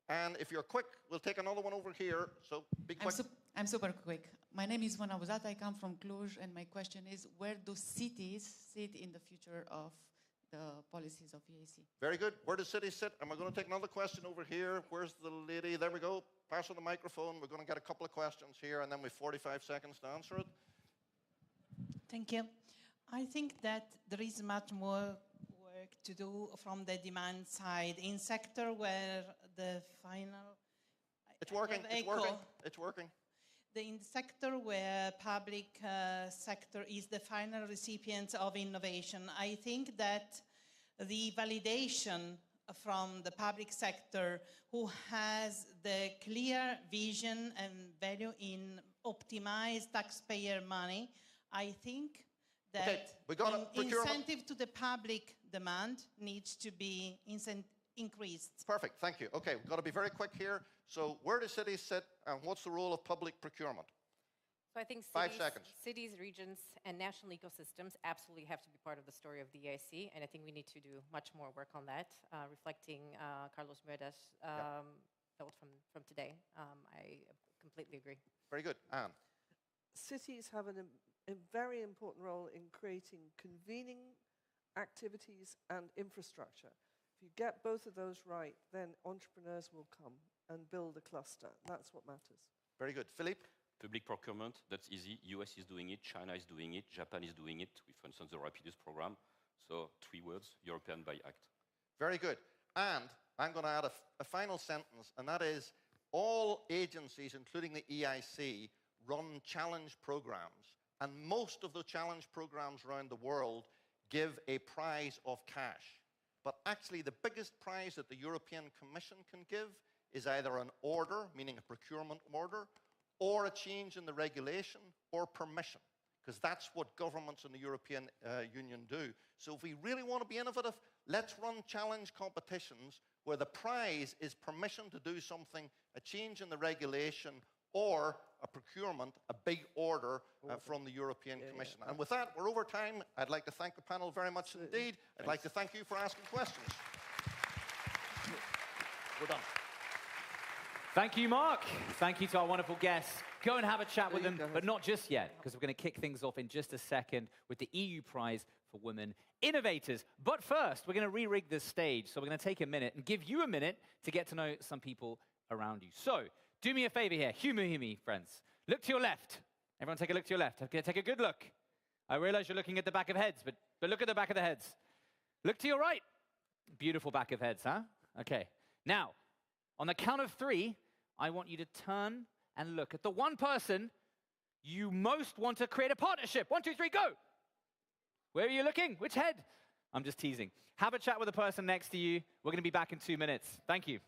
And if you're quick, we'll take another one over here. So be quick. I'm super quick. My name is Mona Buzat. I come from Cluj, and my question is, where do cities sit in the future of the policies of EIC? Very good. Where do cities sit? And we're going to take another question over here. Where's the lady? There we go. Pass on the microphone. We're going to get a couple of questions here, and then we have 45 seconds to answer it. Thank you. I think that there is much more work to do from the demand side in sector where the final... It's working. It's working. It's working. In the sector where public sector is the final recipient of innovation, I think that the validation from the public sector who has the clear vision and value in optimized taxpayer money, I think that incentive to the public demand needs to be increased. Perfect, thank you. Okay, we've got to be very quick here. So where do cities sit and what's the role of public procurement? So I think 5 seconds. Cities, regions, and national ecosystems absolutely have to be part of the story of the EIC, and I think we need to do much more work on that, reflecting Carlos Moeda's note from today. I completely agree. Very good. Anne? Cities have a very important role in creating convening activities and infrastructure. If you get both of those right, then entrepreneurs will come and build a cluster. That's what matters. Very good. Philippe? Public procurement, that's easy. US is doing it, China is doing it, Japan is doing it, with, for instance, the Rapidus program. So 3 words, European by Act. Very good. And I'm going to add a final sentence, and that is all agencies, including the EIC, run challenge programs. And most of the challenge programs around the world give a prize of cash. But actually, the biggest prize that the European Commission can give is either an order, meaning a procurement order, or a change in the regulation, or permission, because that's what governments in the European Union do. So if we really want to be innovative, let's run challenge competitions where the prize is permission to do something, a change in the regulation, or a procurement, a big order from the European Commission. And with that, we're over time. I'd like to thank the panel very much indeed. I'd like to thank you for asking questions. We're done. Thank you, Mark. Thank you to our wonderful guests. Go and have a chat with them, but not just yet, because we're going to kick things off in just a second with the EU Prize for Women Innovators. But first, we're going to re-rig this stage, so we're going to take a minute and give you a minute to get to know some people around you. So, do me a favor here. Humor me, friends. Look to your left. Everyone take a look to your left. Okay, take a good look. I realize you're looking at the back of heads, but look at the back of the heads. Look to your right. Beautiful back of heads, huh? Okay. Now, on the count of 3, I want you to turn and look at the one person you most want to create a partnership. 1, 2, 3, go. Where are you looking? Which head? I'm just teasing. Have a chat with the person next to you. We're going to be back in 2 minutes. Thank you.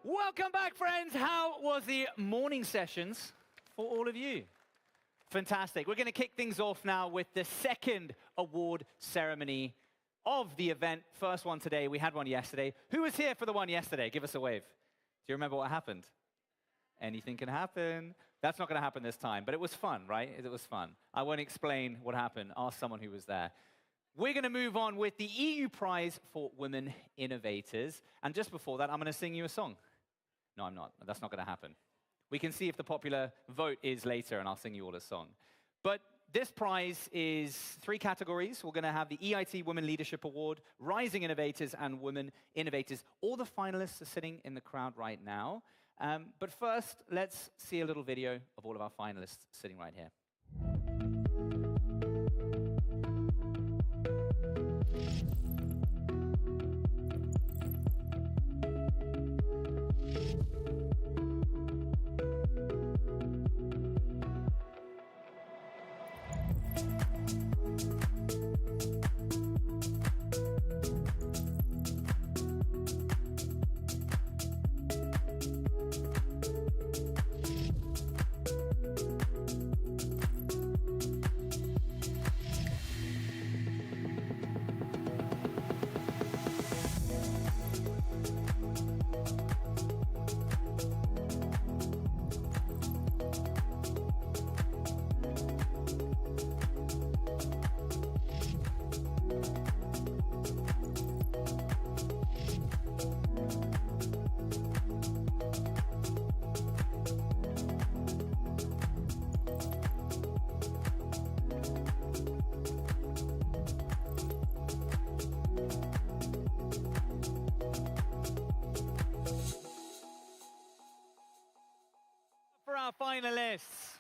Welcome back, friends. How was the morning sessions for all of you? Fantastic. We're going to kick things off now with the second award ceremony of the event. First one today. We had one yesterday. Who was here for the one yesterday? Give us a wave. Do you remember what happened? Anything can happen. That's not going to happen this time, but it was fun, right? It was fun. I won't explain what happened. Ask someone who was there. We're going to move on with the EU Prize for Women Innovators. And just before that, I'm going to sing you a song. No, I'm not. That's not going to happen. We can see if the popular vote is later, and I'll sing you all a song. But this prize is 3 categories. We're going to have the EIT Women Leadership Award, Rising Innovators, and Women Innovators. All the finalists are sitting in the crowd right now. But first, let's see a little video of all of our finalists sitting right here. For our finalists.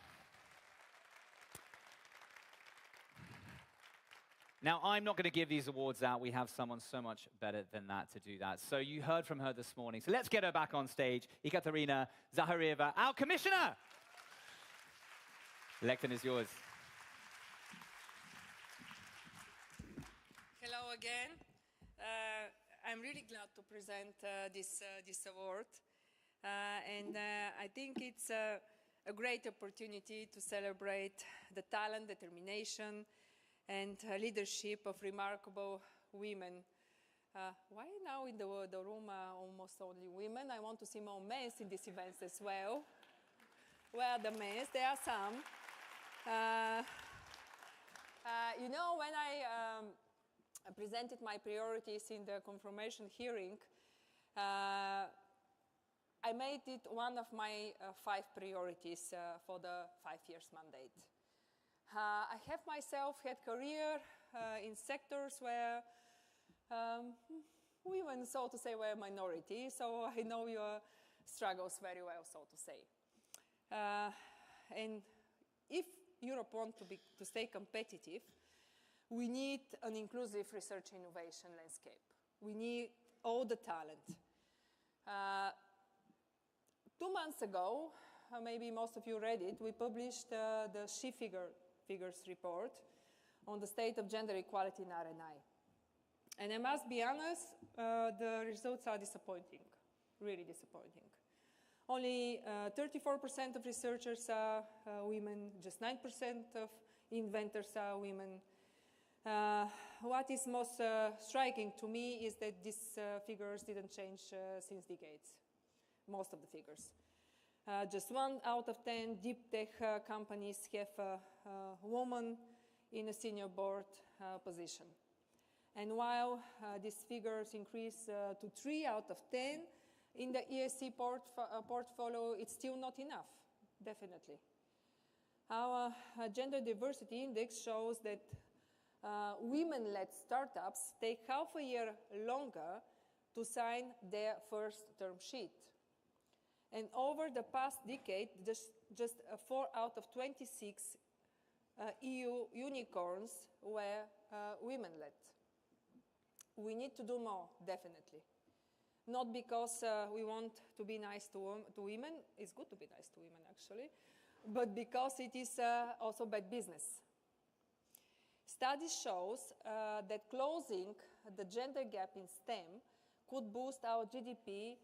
Now, I'm not going to give these awards out. We have someone so much better than that to do that. So you heard from her this morning. So let's get her back on stage. Ekaterina Zaharieva, our commissioner. The lectern is yours. Hello again. I'm really glad to present this award. I think it's a great opportunity to celebrate the talent, determination, and leadership of remarkable women. Why now in the room almost only women? I want to see more men in these events as well. Where are the men? There are some. You know, when I presented my priorities in the confirmation hearing, I made it one of my 5 priorities for the 5 years mandate. I have myself had career in sectors where women, so to say, were a minority, so I know your struggles very well, so to say. And if Europe wants to stay competitive, we need an inclusive research innovation landscape. We need all the talent. 2 months ago, maybe most of you read it, we published the Scheffer figures report on the state of gender equality in R&I. And I must be honest, the results are disappointing, really disappointing. Only 34% of researchers are women, just 9% of inventors are women. What is most striking to me is that these figures didn't change since decades, most of the figures. Just 1 out of 10 deep tech companies have a woman in a senior board position. And while these figures increase to 3 out of 10 in the EIC portfolio, it's still not enough, definitely. Our gender diversity index shows that women-led startups take half a year longer to sign their first term sheet. And over the past decade, just 4 out of 26 EU unicorns were women-led. We need to do more, definitely. Not because we want to be nice to women. It's good to be nice to women, actually. But because it is also bad business. study shows that closing the gender gap in STEM could boost our GDP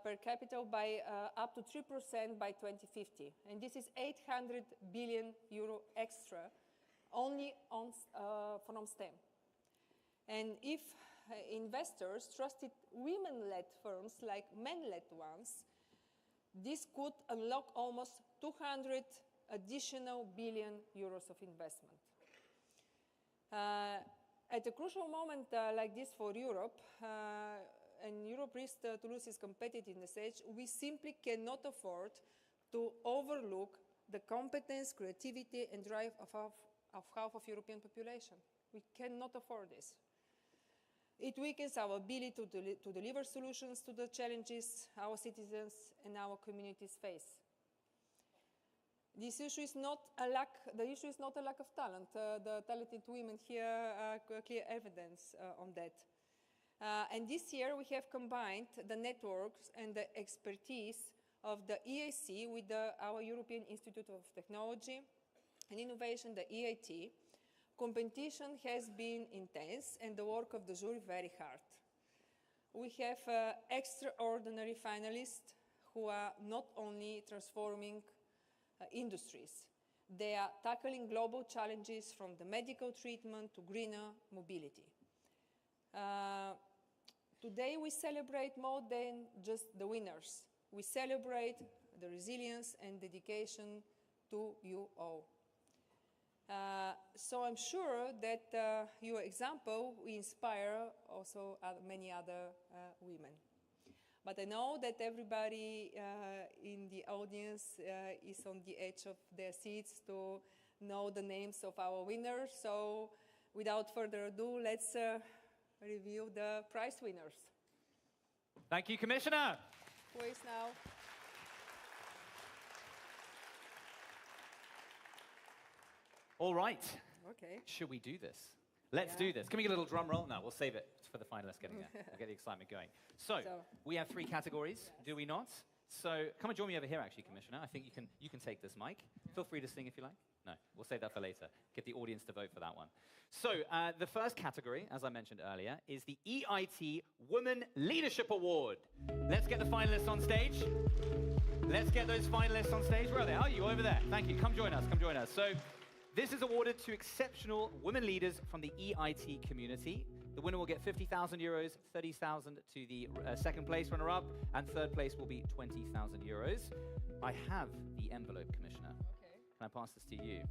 per capita by up to 3% by 2050. And this is 800 billion euro extra only from STEM. And if investors trusted women-led firms like men-led ones, this could unlock almost 200 additional billion euros of investment. At a crucial moment like this for Europe, and Europe risks to lose its competitiveness edge, we simply cannot afford to overlook the competence, creativity, and drive of half of European population. We cannot afford this. It weakens our ability to deliver solutions to the challenges our citizens and our communities face. This issue is not a lack. The issue is not a lack of talent. The talented women here are clear evidence on that. And this year we have combined the networks and the expertise of the EIC with our European Institute of Technology and Innovation, the EIT. Competition has been intense and the work of the jury very hard. We have extraordinary finalists who are not only transforming industries, they are tackling global challenges from the medical treatment to greener mobility. Today we celebrate more than just the winners. We celebrate the resilience and dedication to you all. So I'm sure that your example will inspire also many other women. But I know that everybody in the audience is on the edge of their seats to know the names of our winners. So without further ado, let's review the prize winners. Thank you, Commissioner. Who is now? All right. Okay. Should we do this? Let's do this. Can we get a little drum roll? No, we'll save it for the finalists getting there. We'll get the excitement going. So we have 3 categories, do we not? So come and join me over here, actually, Commissioner. I think you can take this mic. Feel free to sing if you like. No, we'll save that for later. Get the audience to vote for that one. So the first category, as I mentioned earlier, is the EIT Women Leadership Award. Let's get the finalists on stage. Let's get those finalists on stage. Where are they? Oh, you over there. Thank you. Come join us. Come join us. So this is awarded to exceptional women leaders from the EIT community. The winner will get 50,000 euros, 30,000 to the second place runner-up, and third place will be 20,000 euros. I have the envelope, Commissioner. Okay. Can I pass this to you?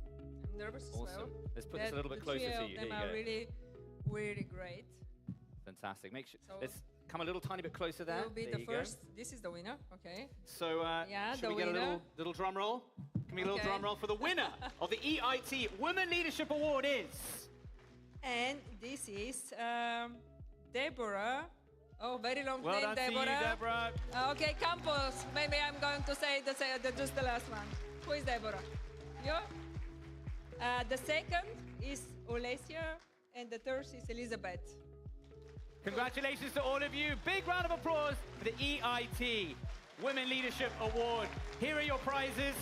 I'm nervous as Awesome. well. Let's put this a little bit closer to you. The 3 of them are really, really great. Fantastic. Make sure. Let's come a little tiny bit closer there. Will be the first. This is the winner. Okay. So should we get a little drum roll? Can we get a little drum roll for the winner of the EIT Women Leadership Award is? And this is Deborah. Oh, very long well name, done Deborah. To you, Deborah. Okay, Campos. Maybe I'm going to say just the last one. Who is Deborah? You? The second is Olesia, and the third is Elizabeth. Congratulations to all of you. Big round of applause for the EIT Women Leadership Award. Here are your prizes.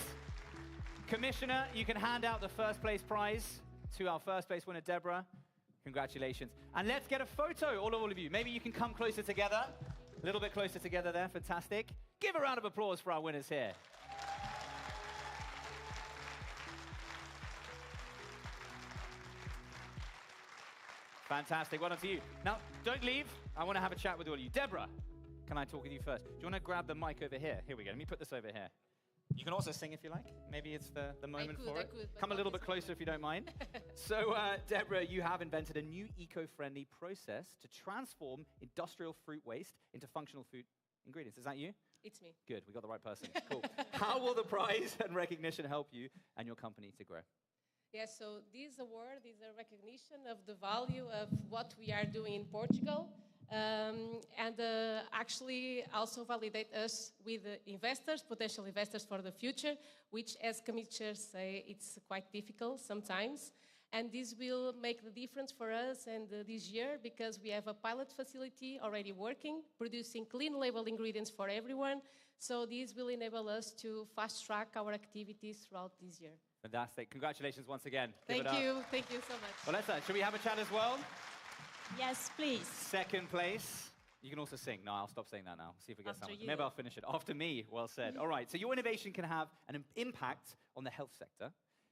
Commissioner, you can hand out the first place prize to our first place winner, Deborah. Congratulations. And let's get a photo, all of you. Maybe you can come closer together. A little bit closer together there. Fantastic. Give a round of applause for our winners here. Fantastic. Well done to you. Now, don't leave. I want to have a chat with all of you. Deborah, can I talk with you first? Do you want to grab the mic over here? Here we go. Let me put this over here. You can also sing if you like. Maybe it's the moment for it. Come a little bit closer if you don't mind. So, Deborah, you have invented a new eco-friendly process to transform industrial fruit waste into functional food ingredients. Is that you? It's me. Good. We got the right person. Cool. How will the prize and recognition help you and your company to grow? Yes, so this award is a recognition of the value of what we are doing in Portugal, and actually also validate us with investors, potential investors for the future, which, as commissioners say, it's quite difficult sometimes. And this will make the difference for us and this year, because we have a pilot facility already working, producing clean label ingredients for everyone. So this will enable us to fast track our activities throughout this year. Fantastic. Congratulations once again. Thank you so much. Well, let's, should we have a chat as well? Yes, please. Second place. You can also sing. No, I'll stop saying that now. See if we get After someone. you. Maybe I'll finish it. After me. Well said. All right. So your innovation can have an impact on the health sector.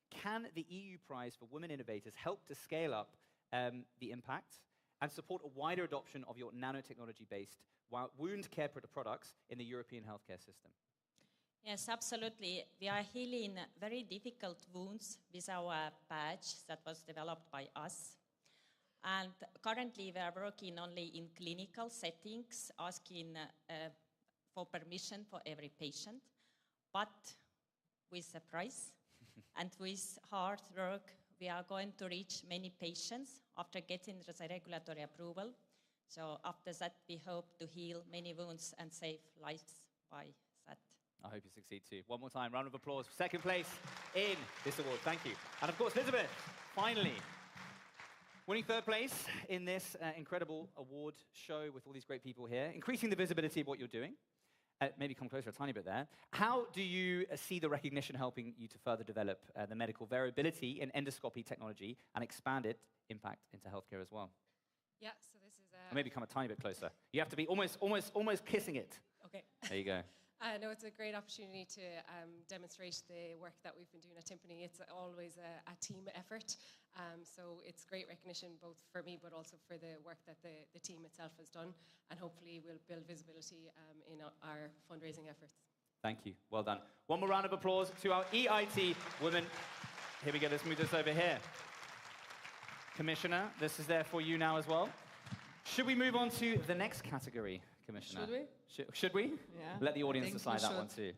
Can the EU Prize for Women Innovators help to scale up the impact and support a wider adoption of your nanotechnology-based wound care products in the European healthcare system? Yes, absolutely. We are healing very difficult wounds with our patch that was developed by us. And currently we are working only in clinical settings, asking for permission for every patient, but with a price and with hard work, we are going to reach many patients after getting the regulatory approval. So after that, we hope to heal many wounds and save lives by that. I hope you succeed too. One more time, round of applause. Second place in this award. Thank you. And of course, Elizabeth, finally, winning third place in this incredible award show with all these great people here, increasing the visibility of what you're doing. Maybe come closer a tiny bit there. How do you see the recognition helping you to further develop the medical variability in endoscopy technology and expand its impact into healthcare as well? Yeah, so this is... Maybe come a tiny bit closer. You have to be almost kissing it. Okay. There you go. No, it's a great opportunity to demonstrate the work that we've been doing at Timpani. It's always a team effort. So it's great recognition both for me but also for the work that the team itself has done, and hopefully we'll build visibility in our fundraising efforts. Thank you. Well done. One more round of applause to our EIT women. Here we go. Let's move this over here. Commissioner, this is there for you now as well. Should we move on to the next category, Commissioner? Should we? Should we? Yeah. Let the audience I think decide we that should. one too.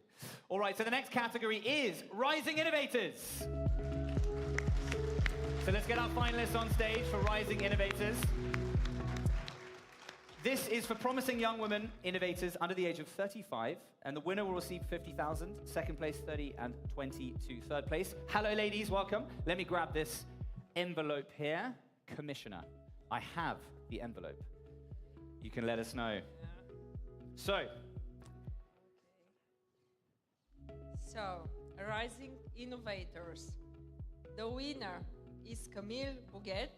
All right, so the next category is Rising Innovators. So let's get our finalists on stage for Rising Innovators. This is for promising young women innovators under the age of 35, and the winner will receive 50,000, second place 30, and 20 to third place. Hello, ladies, welcome. Let me grab this envelope here. Commissioner, I have the envelope. You can let us know. So, Rising Innovators. The winner is Camille Bouguet.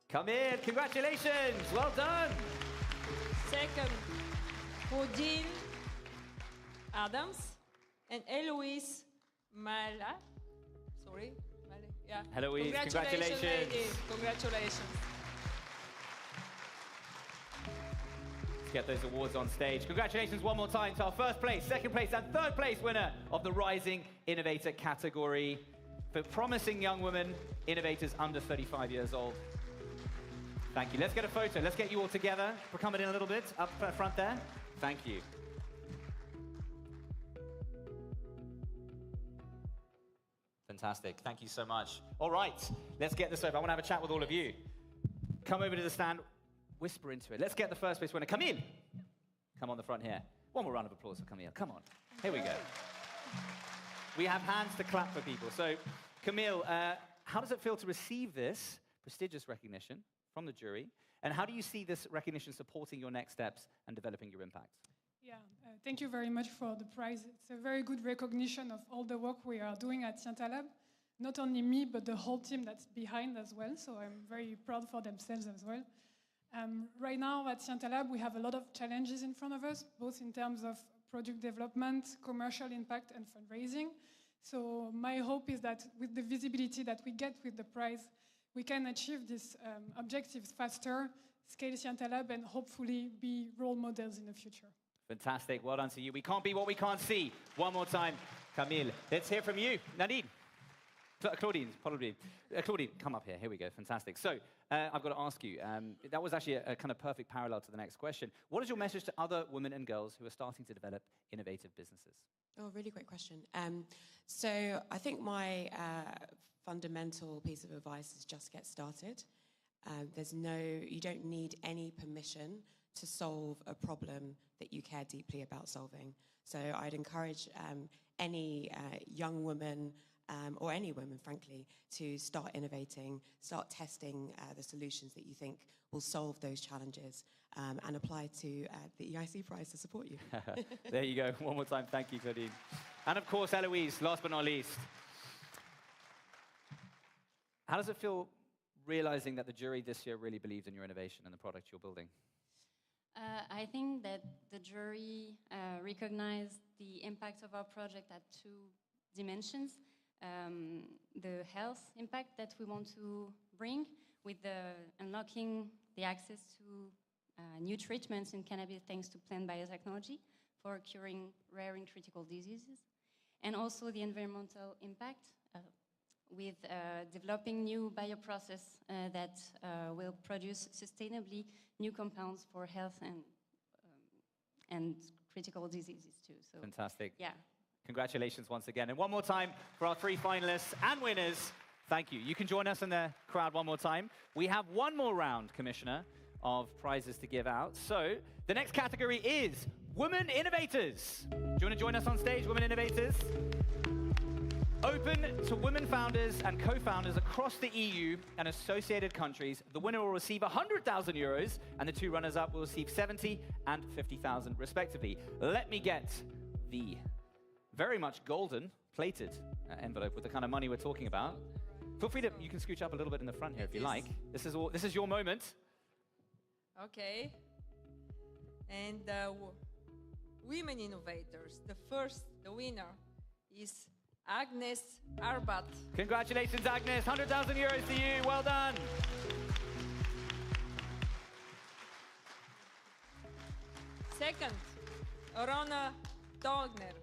Camille, congratulations, well done. Second, Claudine Adams and Eloise Mala. Sorry, Mala. Yeah. Eloise, congratulations. Ladies. Congratulations. Let's get those awards on stage. Congratulations one more time to our first place, second place, and third place winner of the Rising Innovator category for promising young women innovators under 35 years old. Thank you. Let's get a photo. Let's get you all together. We're coming in a little bit up front there. Thank you. Fantastic. Thank you so much. All right, let's get this over. I want to have a chat with all of you. Come over to the stand. Whisper into it. Let's get the first place winner. Come in. Come on the front here. One more round of applause for Camille. Come on. Here we go. We have hands to clap for people. So, Camille, how does it feel to receive this prestigious recognition from the jury? And how do you see this recognition supporting your next steps and developing your impact? Yeah, thank you very much for the prize. It's a very good recognition of all the work we are doing at Scientalab. Not only me, but the whole team that's behind as well. So I'm very proud for themselves as well. Right now at Scientalab, we have a lot of challenges in front of us, both in terms of product development, commercial impact, and fundraising. So my hope is that with the visibility that we get with the prize, we can achieve these objectives faster, scale Scientalab, and hopefully be role models in the future. Fantastic. Well done to you. We can't be what we can't see. One more time, Camille. Let's hear from you. Nadine. Claudine, probably. Claudine, come up here. Here we go. Fantastic. So I've got to ask you, that was actually a kind of perfect parallel to the next question. What is your message to other women and girls who are starting to develop innovative businesses? Oh, really great question. So I think my fundamental piece of advice is just get started. You don't need any permission to solve a problem that you care deeply about solving. So I'd encourage any young woman, or any woman, frankly, to start innovating, start testing the solutions that you think will solve those challenges, and apply to the EIC Prize to support you. There you go. One more time. Thank you, Claudine. And of course, Eloise, last but not least. How does it feel realizing that the jury this year really believed in your innovation and the product you're building? I think that the jury recognized the impact of our project at two dimensions. The health impact that we want to bring with the unlocking the access to new treatments in cannabis thanks to plant biotechnology for curing rare and critical diseases. And also the environmental impact with developing new bioprocess that will produce sustainably new compounds for health and critical diseases too. So, fantastic. Yeah. Congratulations once again. And one more time for our 3 finalists and winners. Thank you. You can join us in the crowd one more time. We have one more round, Commissioner, of prizes to give out. So the next category is Women Innovators. Do you want to join us on stage, Women Innovators? Open to women founders and co-founders across the EU and associated countries. The winner will receive 100,000 euros, and the 2 runners-up will receive 70 and 50,000 respectively. Let me get the very much golden plated envelope with the kind of money we're talking about. Feel free to, you can scooch up a little bit in the front here if you like. This is your moment. Okay. And Women Innovators, the winner is Agnes Arbat. Congratulations, Agnes. 100,000 euros to you. Well done. Second, Rona Dogner.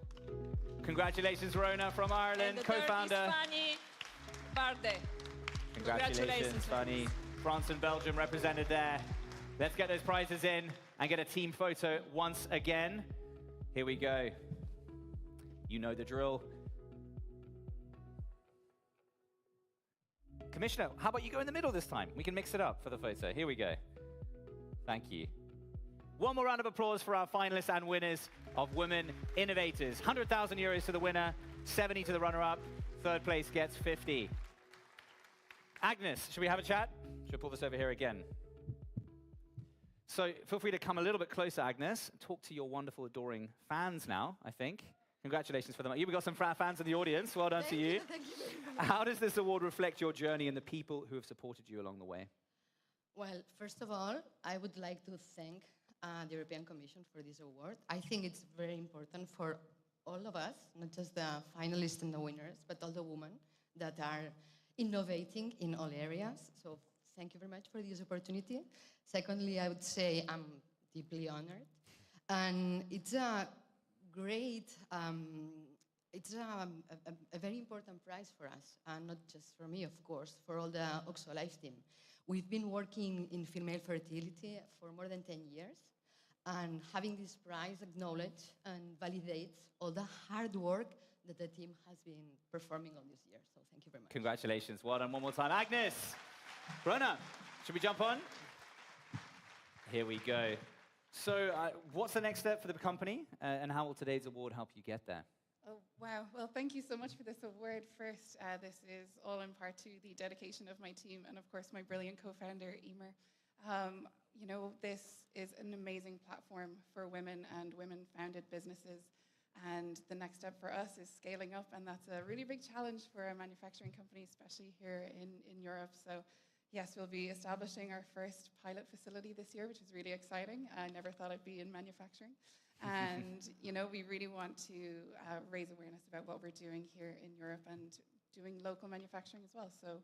Congratulations, Rona from Ireland, co-founder. And the third is Fanny Barde. Congratulations, Fanny. France and Belgium represented there. Let's get those prizes in and get a team photo once again. Here we go. You know the drill. Commissioner, how about you go in the middle this time? We can mix it up for the photo. Here we go. Thank you. One more round of applause for our finalists and winners of Women Innovators. 100,000 euros to the winner, 70 to the runner-up. Third place gets 50. Agnes, should we have a chat? Should I pull this over here again? So feel free to come a little bit closer, Agnes. Talk to your wonderful, adoring fans now, I think. Congratulations for them. You've got some fans in the audience. Well done to you. Thank you very much. How does this award reflect your journey and the people who have supported you along the way? Well, first of all, I would like to thank the European Commission for this award. I think it's very important for all of us, not just the finalists and the winners, but all the women that are innovating in all areas. So thank you very much for this opportunity. Secondly, I would say I'm deeply honored. And it's a great, it's a very important prize for us, and not just for me, of course, for all the OXO Life team. We've been working in female fertility for more than 10 years, and having this prize acknowledge and validates all the hard work that the team has been performing all this year. So thank you very much. Congratulations. Well done one more time. Agnes, Bruna, should we jump on? Here we go. So what's the next step for the company, and how will today's award help you get there? Oh, wow. Well, thank you so much for this award. First, this is all in part to the dedication of my team and, of course, my brilliant co-founder, Emer. You know, this is an amazing platform for women and women-founded businesses. And the next step for us is scaling up, and that's a really big challenge for a manufacturing company, especially here in Europe. So, yes, we'll be establishing our first pilot facility this year, which is really exciting. I never thought I'd be in manufacturing. And, you know, we really want to raise awareness about what we're doing here in Europe and doing local manufacturing as well. So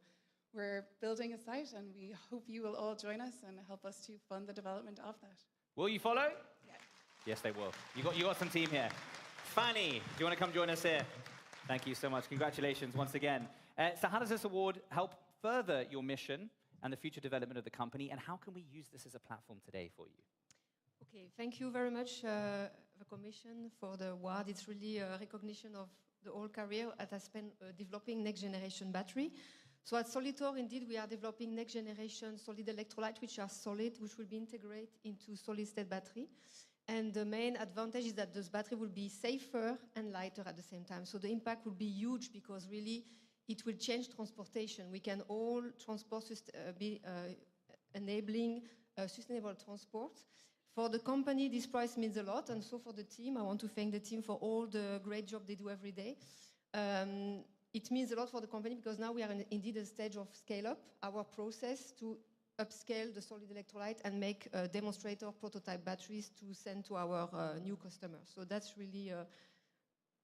we're building a site, and we hope you will all join us and help us to fund the development of that. Will you follow? Yeah. Yes, they will. You got some team here. Fanny, do you want to come join us here? Thank you so much. Congratulations once again. So how does this award help further your mission and the future development of the company, and how can we use this as a platform today for you? Okay, thank you very much, the Commission, for the award. It's really a recognition of the whole career that I spent developing next generation battery. So at Solitor, indeed, we are developing next generation solid electrolyte, which are solid, which will be integrated into solid state battery. And the main advantage is that this battery will be safer and lighter at the same time. So the impact will be huge, because really it will change transportation. We can all transport be enabling sustainable transport. For the company, this prize means a lot, and so for the team, I want to thank the team for all the great job they do every day. it means a lot for the company because now we are indeed a stage of scale-up, our process to upscale the solid electrolyte and make demonstrator prototype batteries to send to our new customers. So that's really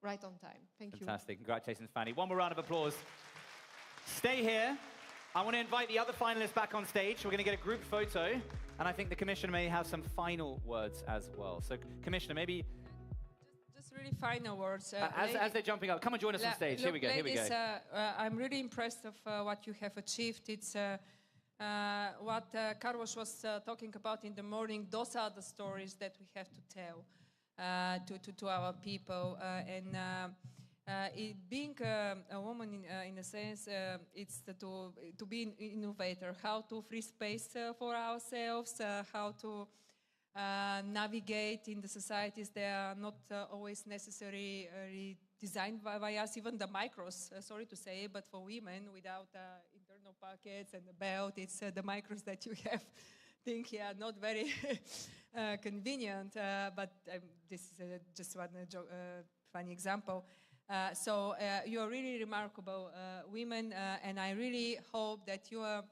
right on time. Thank you. Fantastic. Congratulations, Fanny. One more round of applause. Stay here. I want to invite the other finalists back on stage. We're going to get a group photo, and I think the Commissioner may have some final words as well. So, Commissioner, maybe... Just really final words. As they're jumping up, come and join us on stage. Here we go, ladies, I'm really impressed of what you have achieved. It's what Carlos was talking about in the morning. Those are the stories that we have to tell to our people. Being a woman, in a sense, it's to be an innovator, how to free space for ourselves, how to navigate in the societies that are not always necessarily designed by us, even the micros, sorry to say, but for women without internal pockets and the belt, it's the micros that you have. Think are not very convenient, but this is just one funny example. So you are really remarkable women, and I really hope that your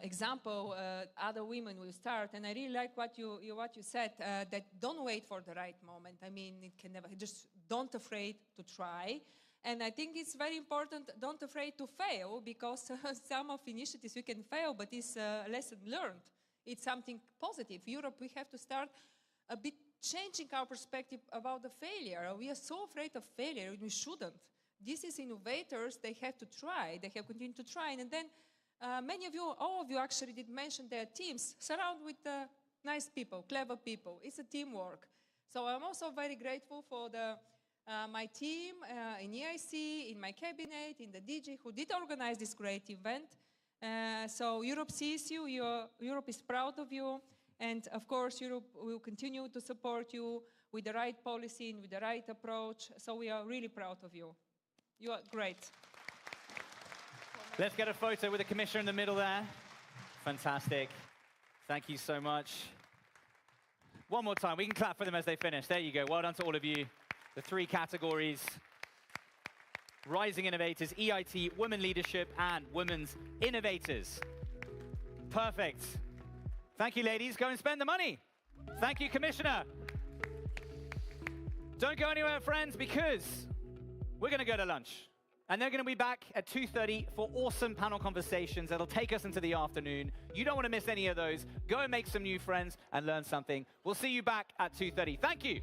example, other women will start. And I really like what you said, that don't wait for the right moment. I mean, it can never, just don't afraid to try. And I think it's very important, don't afraid to fail, because some of initiatives we can fail, but it's a lesson learned. It's something positive. Europe, we have to start a bit changing our perspective about the failure. We are so afraid of failure, and we shouldn't. This is innovators, they have to try, they have continued to try. And then many of you, all of you actually did mention their teams. Surround with nice people, clever people. It's a teamwork. So I'm also very grateful for my team in EIC, in my cabinet, in the DG, who did organize this great event. So Europe sees you, Europe is proud of you, and of course Europe will continue to support you with the right policy and with the right approach. So we are really proud of you. You are great. Let's get a photo with the Commissioner in the middle there. Fantastic. Thank you so much. One more time. We can clap for them as they finish. There you go. Well done to all of you. The three categories: Rising Innovators, EIT, Women Leadership, and Women's Innovators. Perfect. Thank you, ladies. Go and spend the money. Thank you, Commissioner. Don't go anywhere, friends, because we're going to go to lunch. And they're going to be back at 2:30 for awesome panel conversations that'll take us into the afternoon. You don't want to miss any of those. Go and make some new friends and learn something. We'll see you back at 2:30. Thank you.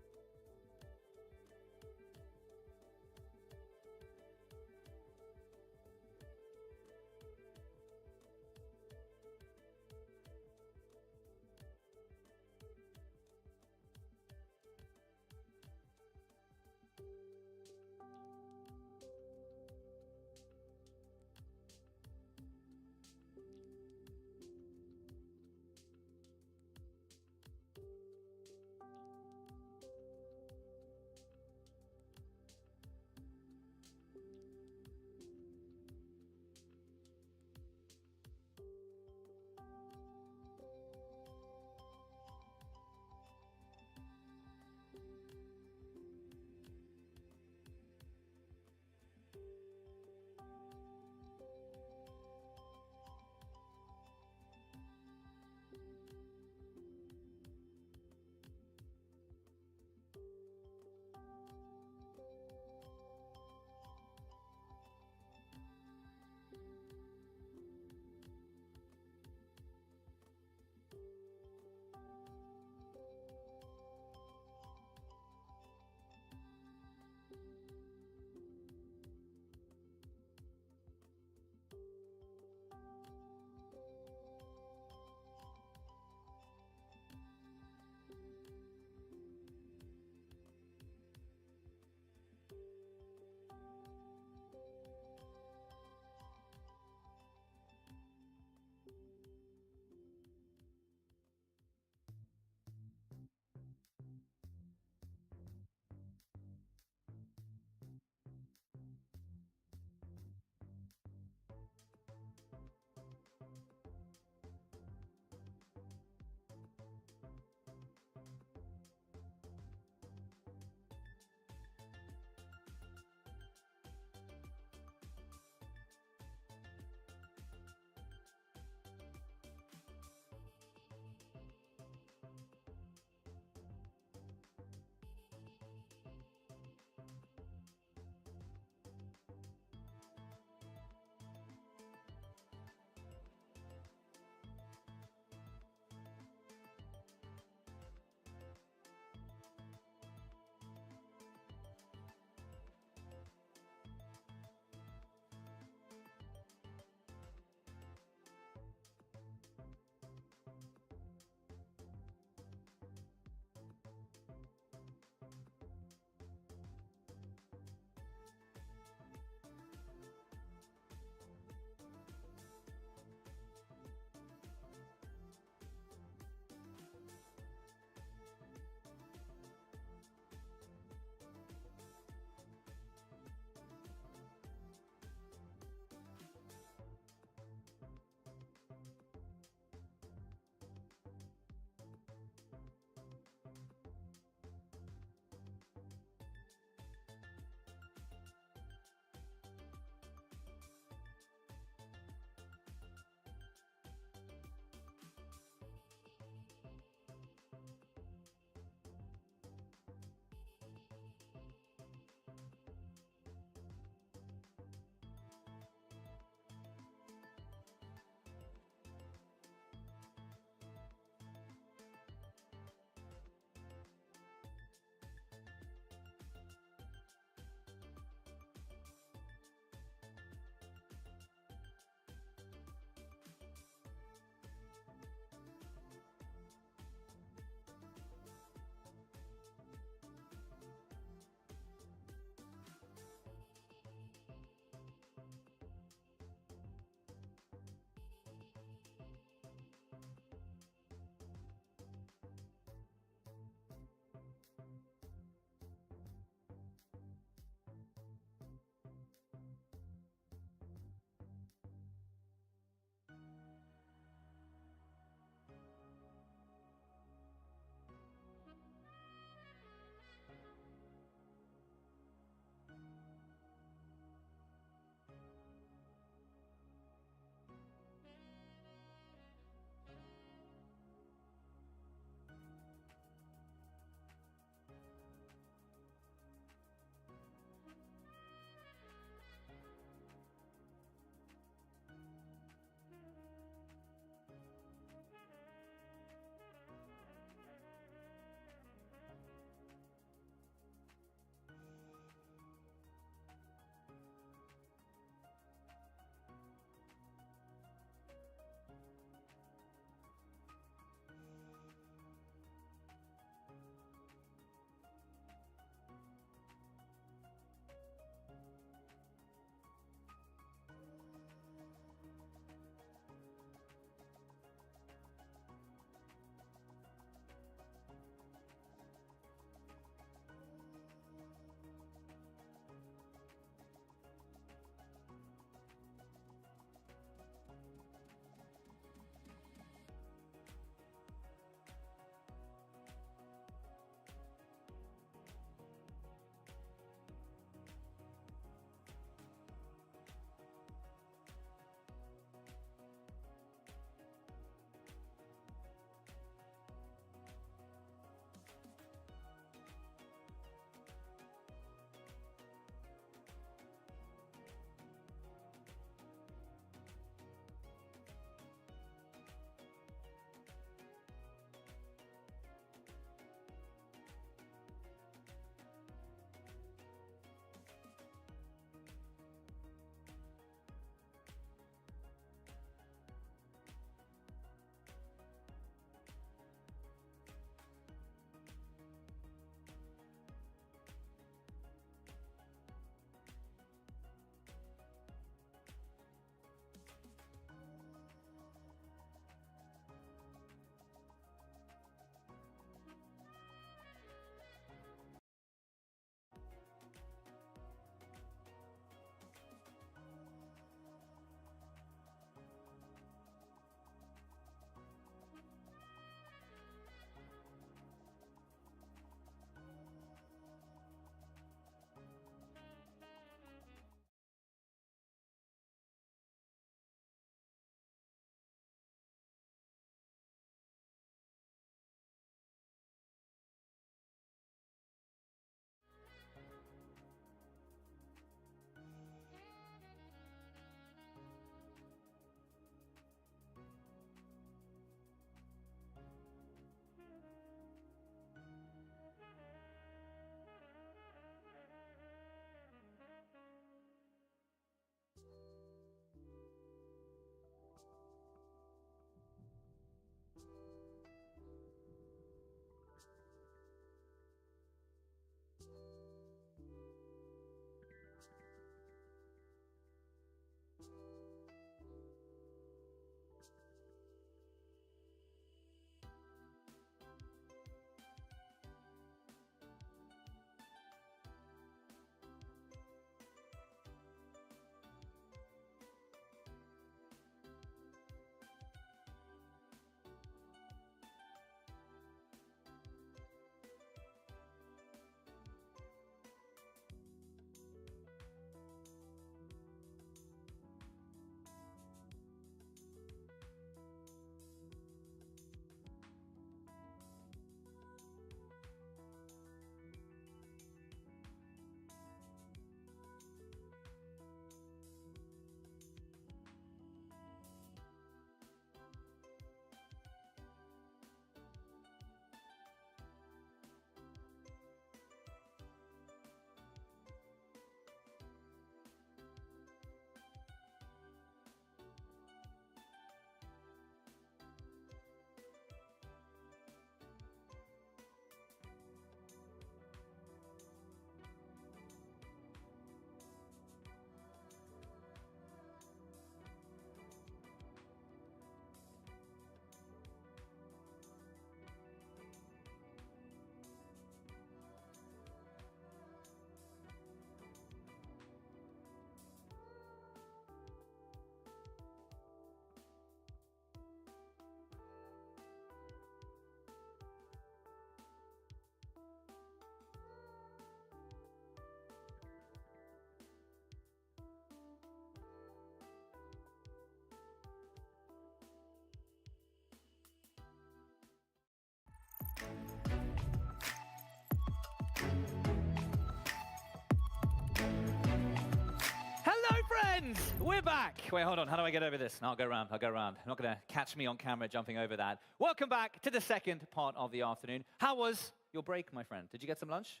Friends, we're back. Wait, hold on. How do I get over this? No, I'll go around. I'll go around. You're not going to catch me on camera jumping over that. Welcome back to the second part of the afternoon. How was your break, my friend? Did you get some lunch?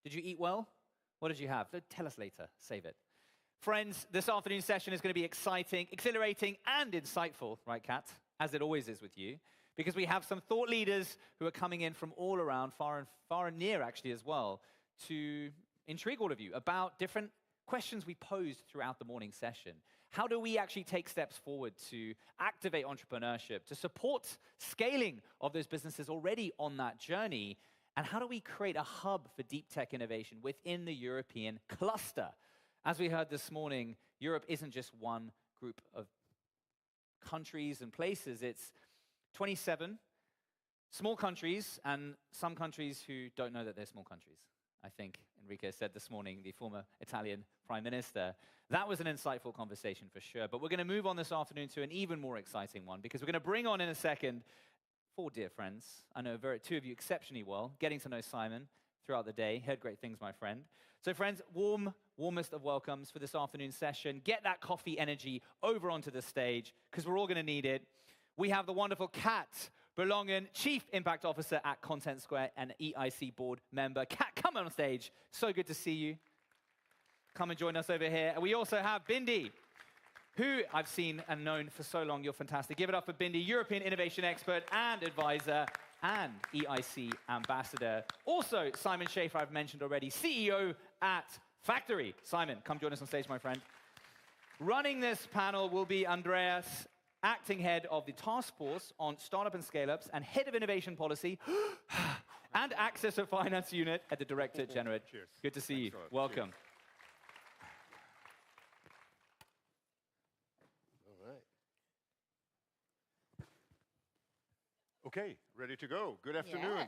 Did you eat well? What did you have? Tell us later. Save it. Friends, this afternoon's session is going to be exciting, exhilarating, and insightful, right, Kat? As it always is with you. Because we have some thought leaders who are coming in from all around, far and near, actually, as well, to intrigue all of you about different questions we posed throughout the morning session. How do we actually take steps forward to activate entrepreneurship, to support scaling of those businesses already on that journey? And how do we create a hub for deep tech innovation within the European cluster? As we heard this morning, Europe isn't just one group of countries and places. It's 27 small countries and some countries who don't know that they're small countries. I think Enrique said this morning, the former Italian Prime Minister. That was an insightful conversation for sure. But we're going to move on this afternoon to an even more exciting one because we're going to bring on in a second 4 dear friends. I know 2 of you exceptionally well, getting to know Simon throughout the day. Heard great things, my friend. So friends, warmest of welcomes for this afternoon session. Get that coffee energy over onto the stage because we're all going to need it. We have the wonderful Kat Berlongen, Chief Impact Officer at Content Square and EIC board member. Kat, come on stage. So good to see you. Come and join us over here. And we also have Bindi, who I've seen and known for so long. You're fantastic. Give it up for Bindi, European innovation expert and advisor and EIC ambassador. Also, Simon Scheffer, I've mentioned already, CEO at Factory. Simon, come join us on stage, my friend. Running this panel will be Andreas, acting head of the task force on startup and scale-ups and head of innovation policy and access and finance unit at the Directorate General. Cheers. Good to see you. Welcome. All right. Okay, ready to go. Good afternoon. Yeah.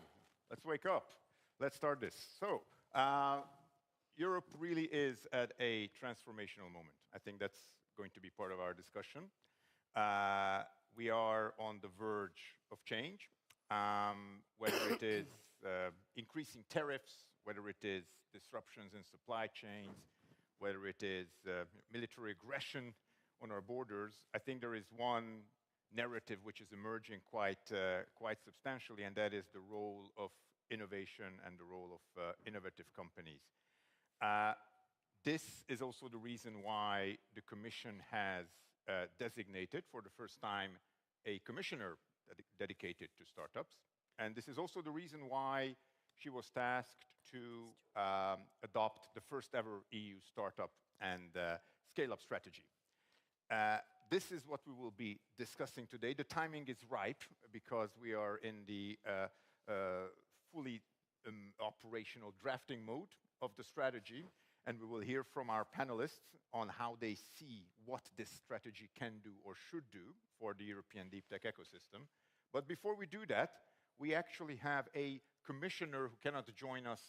Let's wake up. Let's start this. So, Europe really is at a transformational moment. I think that's going to be part of our discussion. We are on the verge of change, whether it is increasing tariffs, whether it is disruptions in supply chains, whether it is military aggression on our borders. I think there is one narrative which is emerging quite substantially, and that is the role of innovation and the role of innovative companies. This is also the reason why the Commission has designated for the first time a commissioner dedicated to startups. And this is also the reason why she was tasked to adopt the first ever EU startup and scale-up strategy. This is what we will be discussing today. The timing is ripe because we are in the fully operational drafting mode of the strategy. And we will hear from our panelists on how they see what this strategy can do or should do for the European deep tech ecosystem. But before we do that, we actually have a commissioner who cannot join us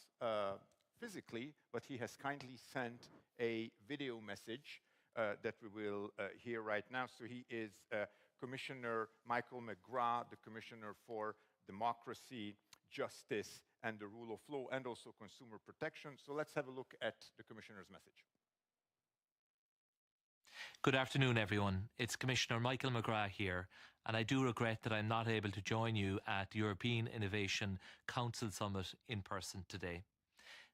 physically, but he has kindly sent a video message that we will hear right now. So he is Commissioner Michael McGrath, the Commissioner for Democracy, Justice, and the rule of law, and also consumer protection. So let's have a look at the Commissioner's message. Good afternoon, everyone. It's Commissioner Michael McGrath here, and I do regret that I'm not able to join you at the European Innovation Council Summit in person today.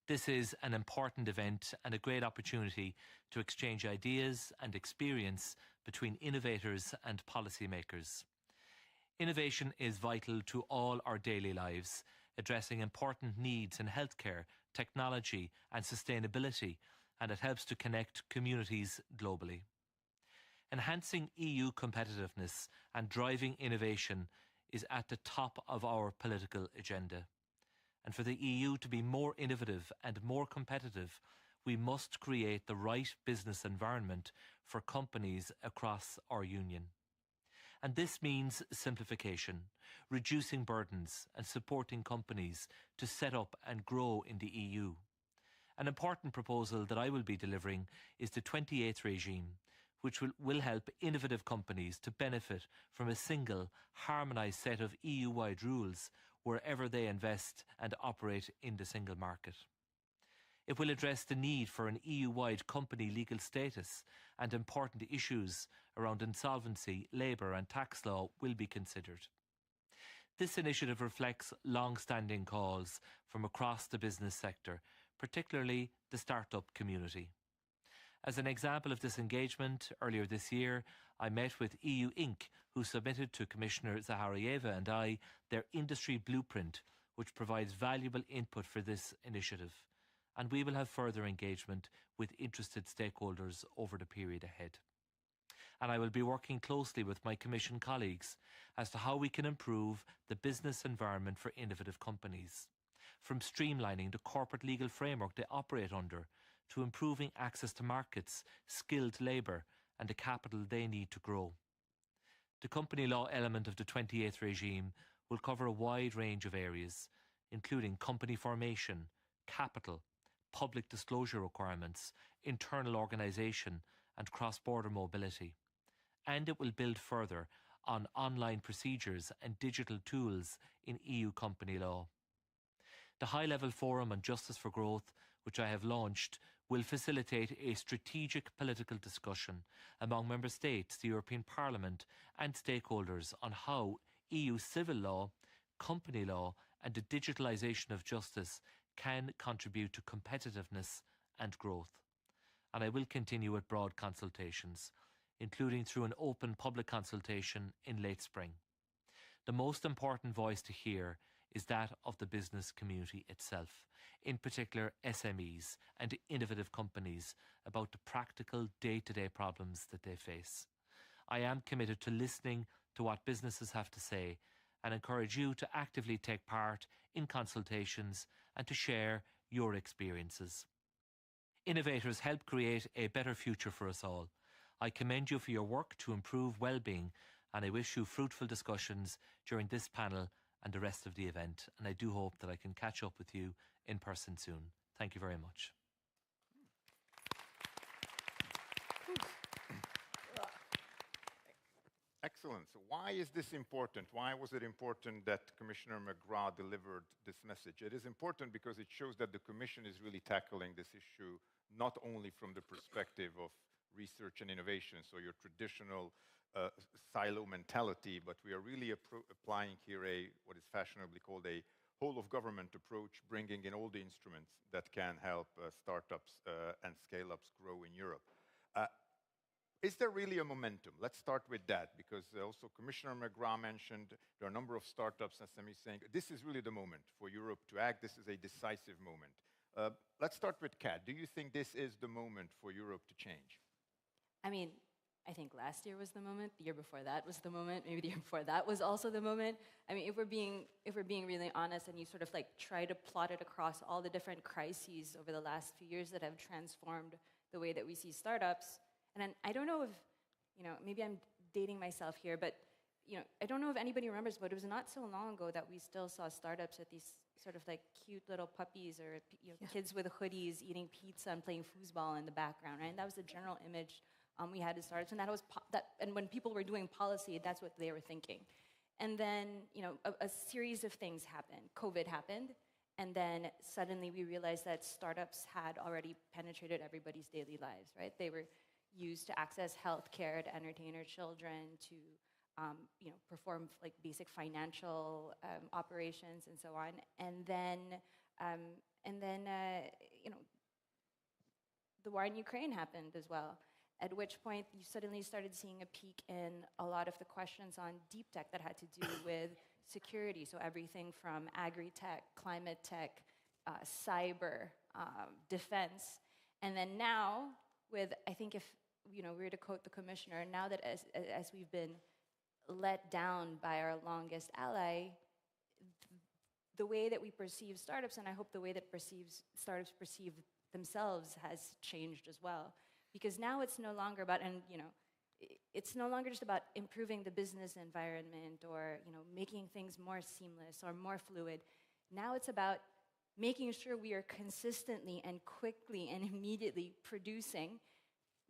This is an important event and a great opportunity to exchange ideas and experience between innovators and policymakers. Innovation is vital to all our daily lives, addressing important needs in healthcare, technology and sustainability, and it helps to connect communities globally. Enhancing EU competitiveness and driving innovation is at the top of our political agenda. And for the EU to be more innovative and more competitive, we must create the right business environment for companies across our union. And this means simplification, reducing burdens and supporting companies to set up and grow in the EU. An important proposal that I will be delivering is the 28th regime, which will help innovative companies to benefit from a single, harmonised set of EU-wide rules wherever they invest and operate in the single market. It will address the need for an EU-wide company legal status and important issues around insolvency, labour and tax law will be considered. This initiative reflects long-standing calls from across the business sector, particularly the startup community. As an example of this engagement, earlier this year, I met with EU Inc., who submitted to Commissioner Zaharieva and I their industry blueprint, which provides valuable input for this initiative. And we will have further engagement with interested stakeholders over the period ahead. And I will be working closely with my Commission colleagues as to how we can improve the business environment for innovative companies, from streamlining the corporate legal framework they operate under, to improving access to markets, skilled labour and the capital they need to grow. The company law element of the 28th regime will cover a wide range of areas, including company formation, capital, public disclosure requirements, internal organisation and cross-border mobility. And it will build further on online procedures and digital tools in EU company law. The High-Level Forum on Justice for Growth, which I have launched, will facilitate a strategic political discussion among Member States, the European Parliament and stakeholders on how EU civil law, company law and the digitalisation of justice can contribute to competitiveness and growth. And I will continue with broad consultations, including through an open public consultation in late spring. The most important voice to hear is that of the business community itself, in particular SMEs and innovative companies, about the practical day-to-day problems that they face. I am committed to listening to what businesses have to say and encourage you to actively take part in consultations and to share your experiences. Innovators help create a better future for us all. I commend you for your work to improve well-being, and I wish you fruitful discussions during this panel and the rest of the event, and I do hope that I can catch up with you in person soon. Thank you very much. Excellent. So why is this important? Why was it important that Commissioner McGrath delivered this message? It is important because it shows that the Commission is really tackling this issue not only from the perspective of research and innovation, so your traditional silo mentality, but we are really applying here what is fashionably called a whole-of-government approach, bringing in all the instruments that can help startups and scale-ups grow in Europe. Is there really a momentum? Let's start with that, because also Commissioner McGrath mentioned there are a number of startups and SMEs saying this is really the moment for Europe to act. This is a decisive moment. Let's start with Kat. Do you think this is the moment for Europe to change? I mean, I think last year was the moment. The year before that was the moment. Maybe the year before that was also the moment. I mean, if we're being really honest, and you sort of like try to plot it across all the different crises over the last few years that have transformed the way that we see startups. And I don't know if, maybe I'm dating myself here, but, I don't know if anybody remembers, but it was not so long ago that we still saw startups at these sort of like cute little puppies or kids with hoodies eating pizza and playing foosball in the background, right? And that was the general image we had as startups, and and when people were doing policy, that's what they were thinking. And then, a series of things happened. COVID happened, and then suddenly we realized that startups had already penetrated everybody's daily lives, right? They were used to access healthcare, to entertain our children, to perform like basic financial operations and so on. And then the war in Ukraine happened as well. At which point you suddenly started seeing a peak in a lot of the questions on deep tech that had to do with security. So everything from agri-tech, climate tech, cyber, defense. And then now, I think if we were to quote the commissioner, now that as we've been let down by our longest ally, the way that we perceive startups, and I hope the way that startups perceive themselves has changed as well. Because now it's no longer about, it's no longer just about improving the business environment or making things more seamless or more fluid. Now it's about making sure we are consistently and quickly and immediately producing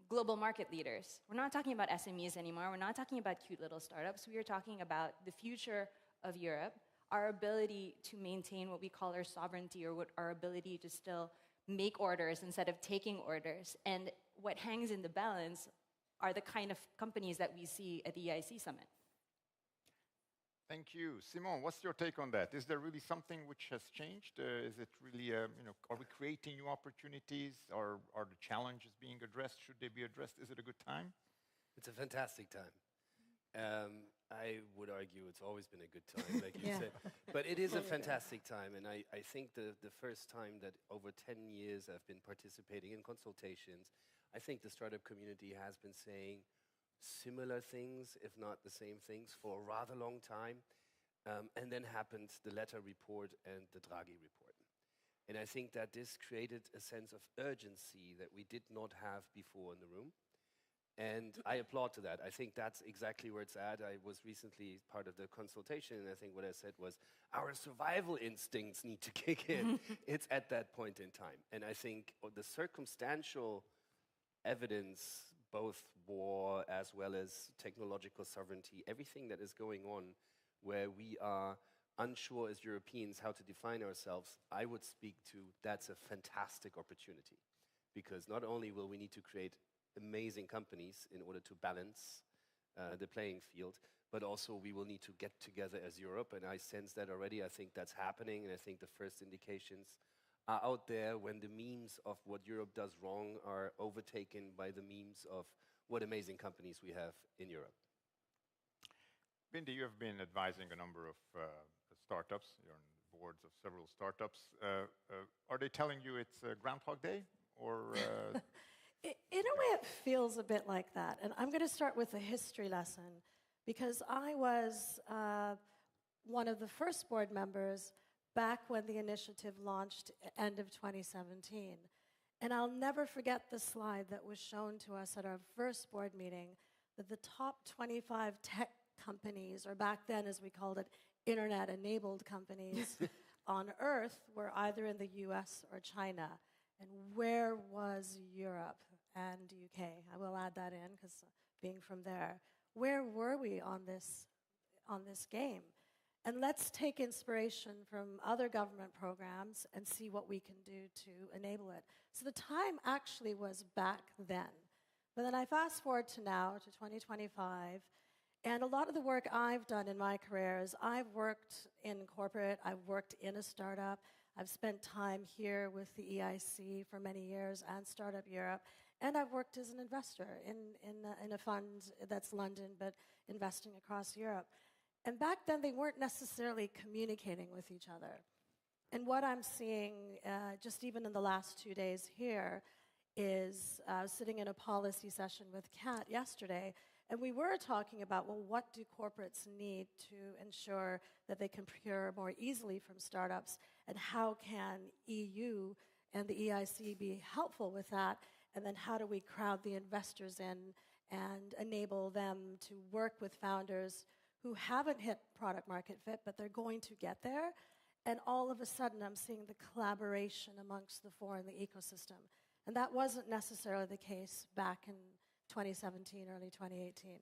global market leaders. We're not talking about SMEs anymore. We're not talking about cute little startups. We are talking about the future of Europe, our ability to maintain what we call our sovereignty, or our ability to still make orders instead of taking orders. And what hangs in the balance are the kind of companies that we see at the EIC Summit. Thank you. Simon, what's your take on that? Is there really something which has changed? Is it really, are we creating new opportunities? Are the challenges being addressed? Should they be addressed? Is it a good time? It's a fantastic time. I would argue it's always been a good time, like you said. But it is a fantastic time, and I think the first time that over 10 years I've been participating in consultations, I think the startup community has been saying similar things, if not the same things, for a rather long time. And then happened the Letter report and the Draghi report. And I think that this created a sense of urgency that we did not have before in the room. And I applaud to that. I think that's exactly where it's at. I was recently part of the consultation, and I think what I said was, our survival instincts need to kick in. It's at that point in time. And I think the circumstantial evidence, both war as well as technological sovereignty, everything that is going on where we are unsure as Europeans how to define ourselves, I would speak to that's a fantastic opportunity. Because not only will we need to create amazing companies in order to balance the playing field, but also we will need to get together as Europe, and I sense that already. I think that's happening, and I think the first indications are out there when the memes of what Europe does wrong are overtaken by the memes of what amazing companies we have in Europe. Bindi, you have been advising a number of startups. You're on the boards of several startups. Are they telling you it's Groundhog Day, or? In a way, it feels a bit like that. And I'm going to start with a history lesson, because I was one of the first board members back when the initiative launched end of 2017. And I'll never forget the slide that was shown to us at our first board meeting, that the top 25 tech companies, or back then as we called it, internet-enabled companies on Earth were either in the US or China. And where was Europe and UK? I will add that in, because being from there. Where were we on this game? And let's take inspiration from other government programs and see what we can do to enable it. So the time actually was back then. But then I fast forward to now, to 2025, and a lot of the work I've done in my career is I've worked in corporate, I've worked in a startup, I've spent time here with the EIC for many years and Startup Europe, and I've worked as an investor in a fund that's London, but investing across Europe. And back then, they weren't necessarily communicating with each other. And what I'm seeing, just even in the last 2 days here, is sitting in a policy session with Kat yesterday, and we were talking about, well, what do corporates need to ensure that they can procure more easily from startups, and how can EU and the EIC be helpful with that, and then how do we crowd the investors in and enable them to work with founders who haven't hit product market fit, but they're going to get there. And all of a sudden, I'm seeing the collaboration amongst the four in the ecosystem. And that wasn't necessarily the case back in 2017, early 2018.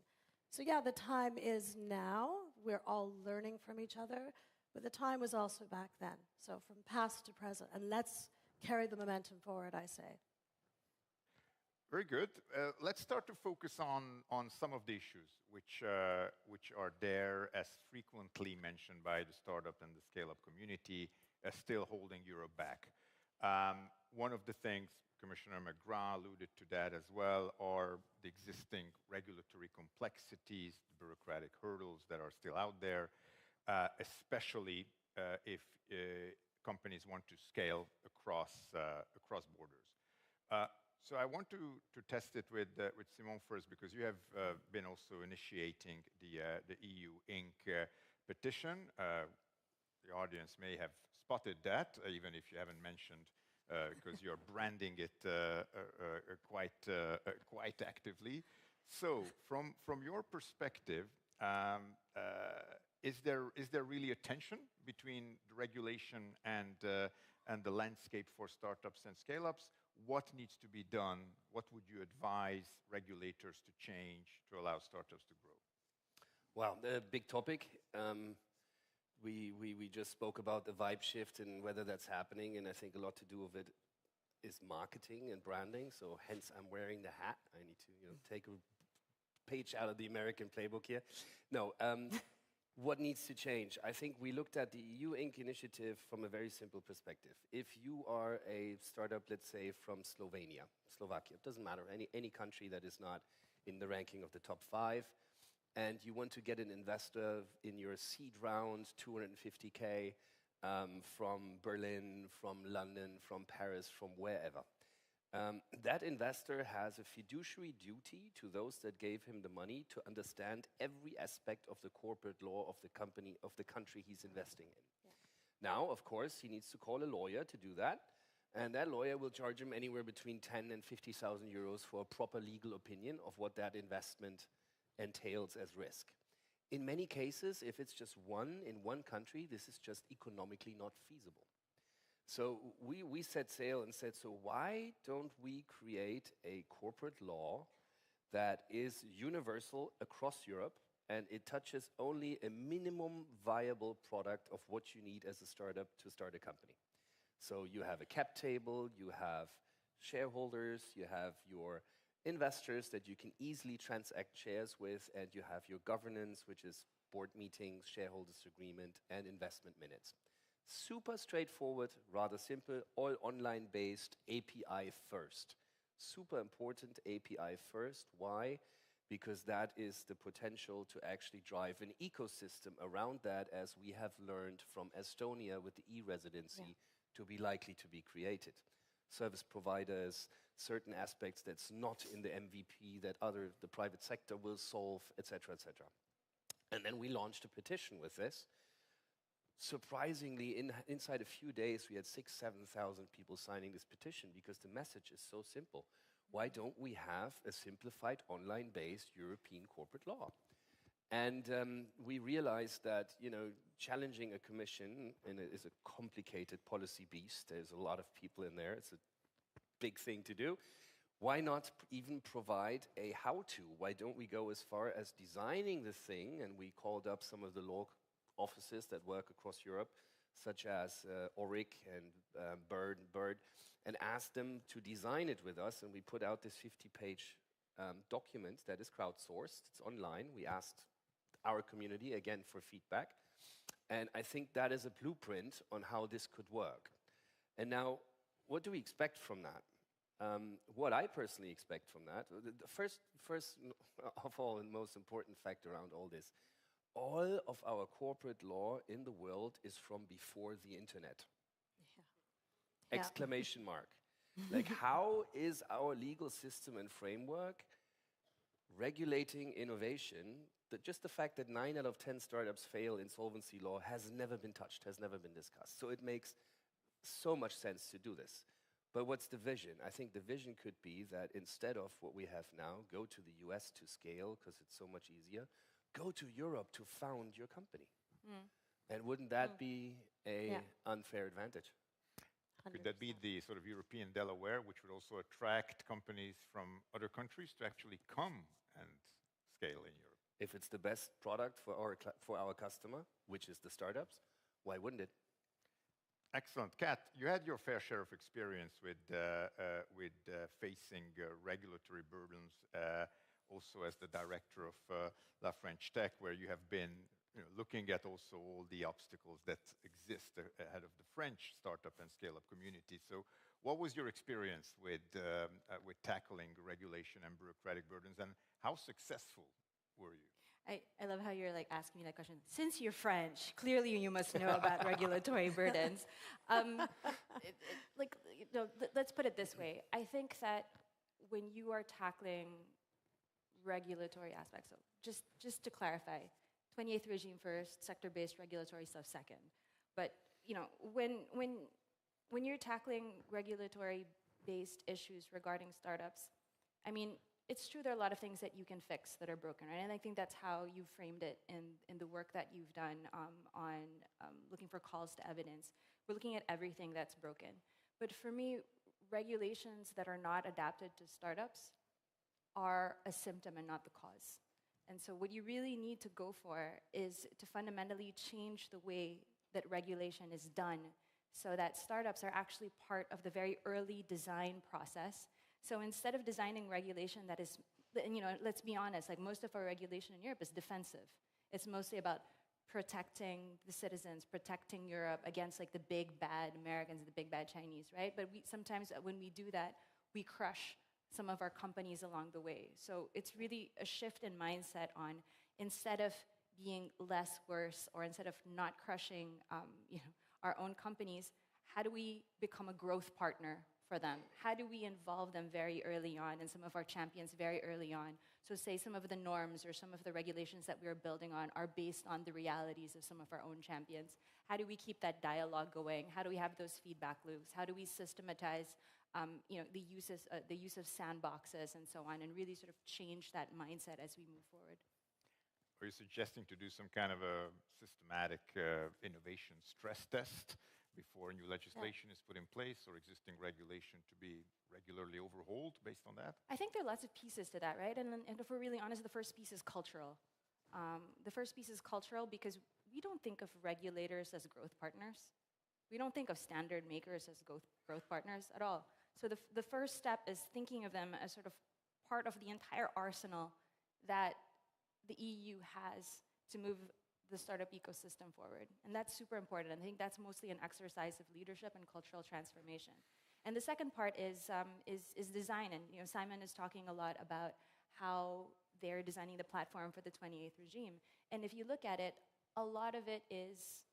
So yeah, the time is now. We're all learning from each other, but the time was also back then. So from past to present, and let's carry the momentum forward, I say. Very good. Let's start to focus on some of the issues which are there as frequently mentioned by the startup and the scale-up community as still holding Europe back. One of the things, Commissioner McGrath alluded to that as well, are the existing regulatory complexities, the bureaucratic hurdles that are still out there, especially if companies want to scale across borders. So I want to test it with Simon first, because you have been also initiating the EU Inc. petition. The audience may have spotted that, even if you haven't mentioned, because you're branding it quite actively. So from your perspective, is there really a tension between the regulation and the landscape for startups and scale-ups? What needs to be done? What would you advise regulators to change to allow startups to grow? Well, a big topic. We just spoke about the vibe shift and whether that's happening, and I think a lot to do with it is marketing and branding. So hence I'm wearing the hat. I need to take a page out of the American playbook here. No, what needs to change? I think we looked at the EU Inc. initiative from a very simple perspective. If you are a startup, let's say from Slovakia, it doesn't matter, any country that is not in the ranking of the top 5, and you want to get an investor in your seed round, 250K, from Berlin, from London, from Paris, from wherever. That investor has a fiduciary duty to those that gave him the money to understand every aspect of the corporate law of the company, of the country he's investing in. Yeah. Now, of course, he needs to call a lawyer to do that, and that lawyer will charge him anywhere between 10 and 50,000 euros for a proper legal opinion of what that investment entails as risk. In many cases, if it's just one in one country, this is just economically not feasible. So we set sail and said, so why don't we create a corporate law that is universal across Europe, and it touches only a minimum viable product of what you need as a startup to start a company. So you have a cap table, you have shareholders, you have your investors that you can easily transact shares with, and you have your governance, which is board meetings, shareholders agreement, and investment minutes. Super straightforward, rather simple, all online-based, API first. Super important, API first. Why? Because that is the potential to actually drive an ecosystem around that, as we have learned from Estonia with the e-residency, to be likely to be created. Service providers, certain aspects that's not in the MVP that the private sector will solve, etc., etc. And then we launched a petition with this. Surprisingly, inside a few days, we had 6,000 to 7,000 people signing this petition, because the message is so simple. Why don't we have a simplified, online-based European corporate law? And we realized that, challenging a commission is a complicated policy beast. There's a lot of people in there. It's a big thing to do. Why not even provide a how-to? Why don't we go as far as designing the thing? And we called up some of the law offices that work across Europe, such as Auric and Bird, and asked them to design it with us. And we put out this 50-page document that is crowdsourced. It's online. We asked our community, again, for feedback. And I think that is a blueprint on how this could work. And now, what do we expect from that? What I personally expect from that, the first of all and most important fact around all this, all of our corporate law in the world is from before the internet. Yeah. Exclamation mark. Like, how is our legal system and framework regulating innovation? Just the fact that 9 out of 10 startups fail in solvency law has never been touched, has never been discussed. So it makes so much sense to do this. But what's the vision? I think the vision could be that instead of what we have now, go to the US to scale, because it's so much easier, go to Europe to found your company. And wouldn't that be an unfair advantage? 100%. Could that be the sort of European Delaware, which would also attract companies from other countries to actually come and scale in Europe? If it's the best product for our customer, which is the startups, why wouldn't it? Excellent. Kat, you had your fair share of experience with facing regulatory burdens, also as the director of La French Tech, where you have been looking at also all the obstacles that exist ahead of the French startup and scale-up community. So what was your experience with tackling regulation and bureaucratic burdens, and how successful were you? I love how you're asking me that question. Since you're French, clearly you must know about regulatory burdens. Let's put it this way. I think that when you are tackling regulatory aspects, so just to clarify, 28th regime first, sector-based regulatory stuff second. But when you're tackling regulatory-based issues regarding startups, I mean, it's true there are a lot of things that you can fix that are broken, right? And I think that's how you framed it in the work that you've done on looking for calls to evidence. We're looking at everything that's broken. But for me, regulations that are not adapted to startups are a symptom and not the cause. And so what you really need to go for is to fundamentally change the way that regulation is done so that startups are actually part of the very early design process. So instead of designing regulation that is, let's be honest, like most of our regulation in Europe is defensive. It's mostly about protecting the citizens, protecting Europe against like the big bad Americans, the big bad Chinese, right? But sometimes when we do that, we crush some of our companies along the way. So it's really a shift in mindset on, instead of being less worse, or instead of not crushing our own companies, how do we become a growth partner for them? How do we involve them very early on, and some of our champions very early on? So say some of the norms or some of the regulations that we're building on are based on the realities of some of our own champions. How do we keep that dialogue going? How do we have those feedback loops? How do we systematize the use of sandboxes and so on, and really sort of change that mindset as we move forward? Are you suggesting to do some kind of a systematic innovation stress test before new legislation is put in place, or existing regulation to be regularly overhauled based on that? I think there are lots of pieces to that, right? And if we're really honest, the first piece is cultural. The first piece is cultural because we don't think of regulators as growth partners. We don't think of standard makers as growth partners at all. So the first step is thinking of them as sort of part of the entire arsenal that the EU has to move the startup ecosystem forward. And that's super important. I think that's mostly an exercise of leadership and cultural transformation. And the second part is design. And Simon is talking a lot about how they're designing the platform for the 28th regime. And if you look at it, a lot of it is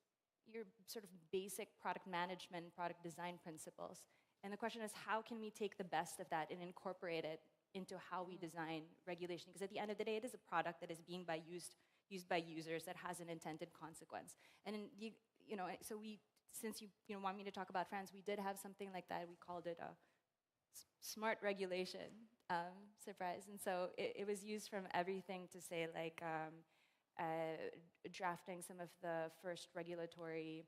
your sort of basic product management, product design principles. And the question is, how can we take the best of that and incorporate it into how we design regulation? Because at the end of the day, it is a product that is being used by users that has an intended consequence. And so since you want me to talk about France, we did have something like that. We called it a smart regulation, surprise. And so it was used from everything to say like drafting some of the first regulatory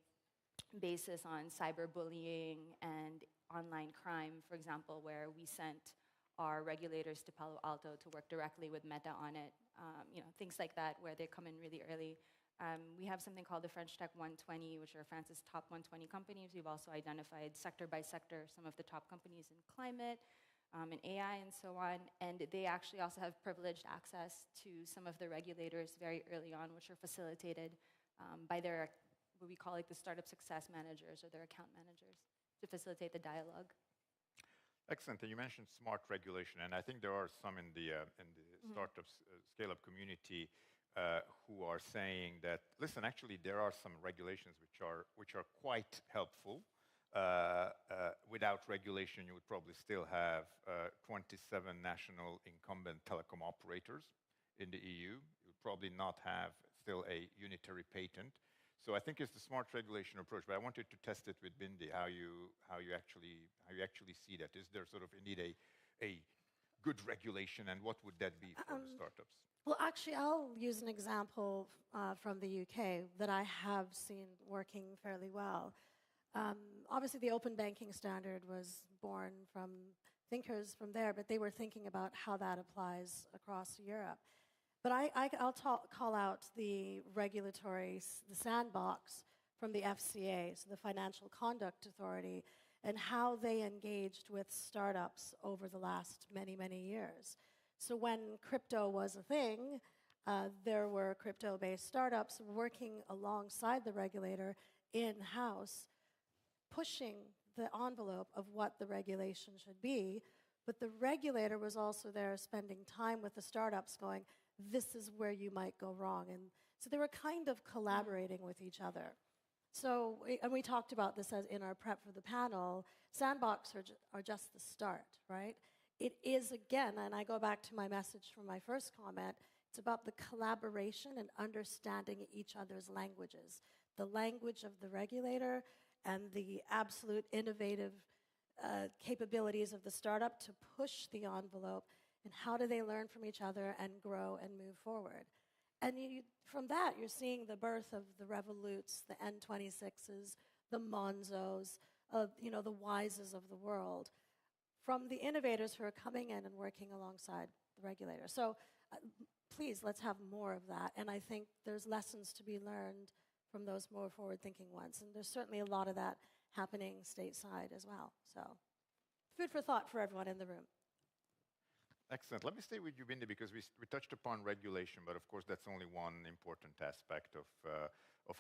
basis on cyberbullying and online crime, for example, where we sent our regulators to Palo Alto to work directly with Meta on it. Things like that, where they come in really early. We have something called the French Tech 120, which are France's top 120 companies. We've also identified sector by sector some of the top companies in climate, in AI, and so on. And they actually also have privileged access to some of the regulators very early on, which are facilitated by their, what we call like the startup success managers or their account managers, to facilitate the dialogue. Excellent. And you mentioned smart regulation, and I think there are some in the startups scale-up community who are saying that, listen, actually there are some regulations which are quite helpful. Without regulation, you would probably still have 27 national incumbent telecom operators in the EU. You would probably not have still a unitary patent. So I think it's the smart regulation approach, but I wanted to test it with Bindi, how you actually see that. Is there sort of indeed a good regulation, and what would that be for the startups? Well, actually, I'll use an example from the UK that I have seen working fairly well. Obviously, the open banking standard was born from thinkers from there, but they were thinking about how that applies across Europe. But I'll call out the regulatory, the sandbox from the FCA, so the Financial Conduct Authority, and how they engaged with startups over the last many, many years. So when crypto was a thing, there were crypto-based startups working alongside the regulator in-house, pushing the envelope of what the regulation should be. But the regulator was also there spending time with the startups going, this is where you might go wrong. And so they were kind of collaborating with each other. So, and we talked about this as in our prep for the panel, sandbox are just the start, right? It is, again, and I go back to my message from my first comment, it's about the collaboration and understanding each other's languages. The language of the regulator and the absolute innovative capabilities of the startup to push the envelope, and how do they learn from each other and grow and move forward. And from that, you're seeing the birth of the Revoluts, the N26s, the Monzos, the Wises of the world, from the innovators who are coming in and working alongside the regulator. So please, let's have more of that. And I think there's lessons to be learned from those more forward-thinking ones. And there's certainly a lot of that happening stateside as well. So food for thought for everyone in the room. Excellent. Let me stay with you, Bindi, because we touched upon regulation, but of course that's only one important aspect of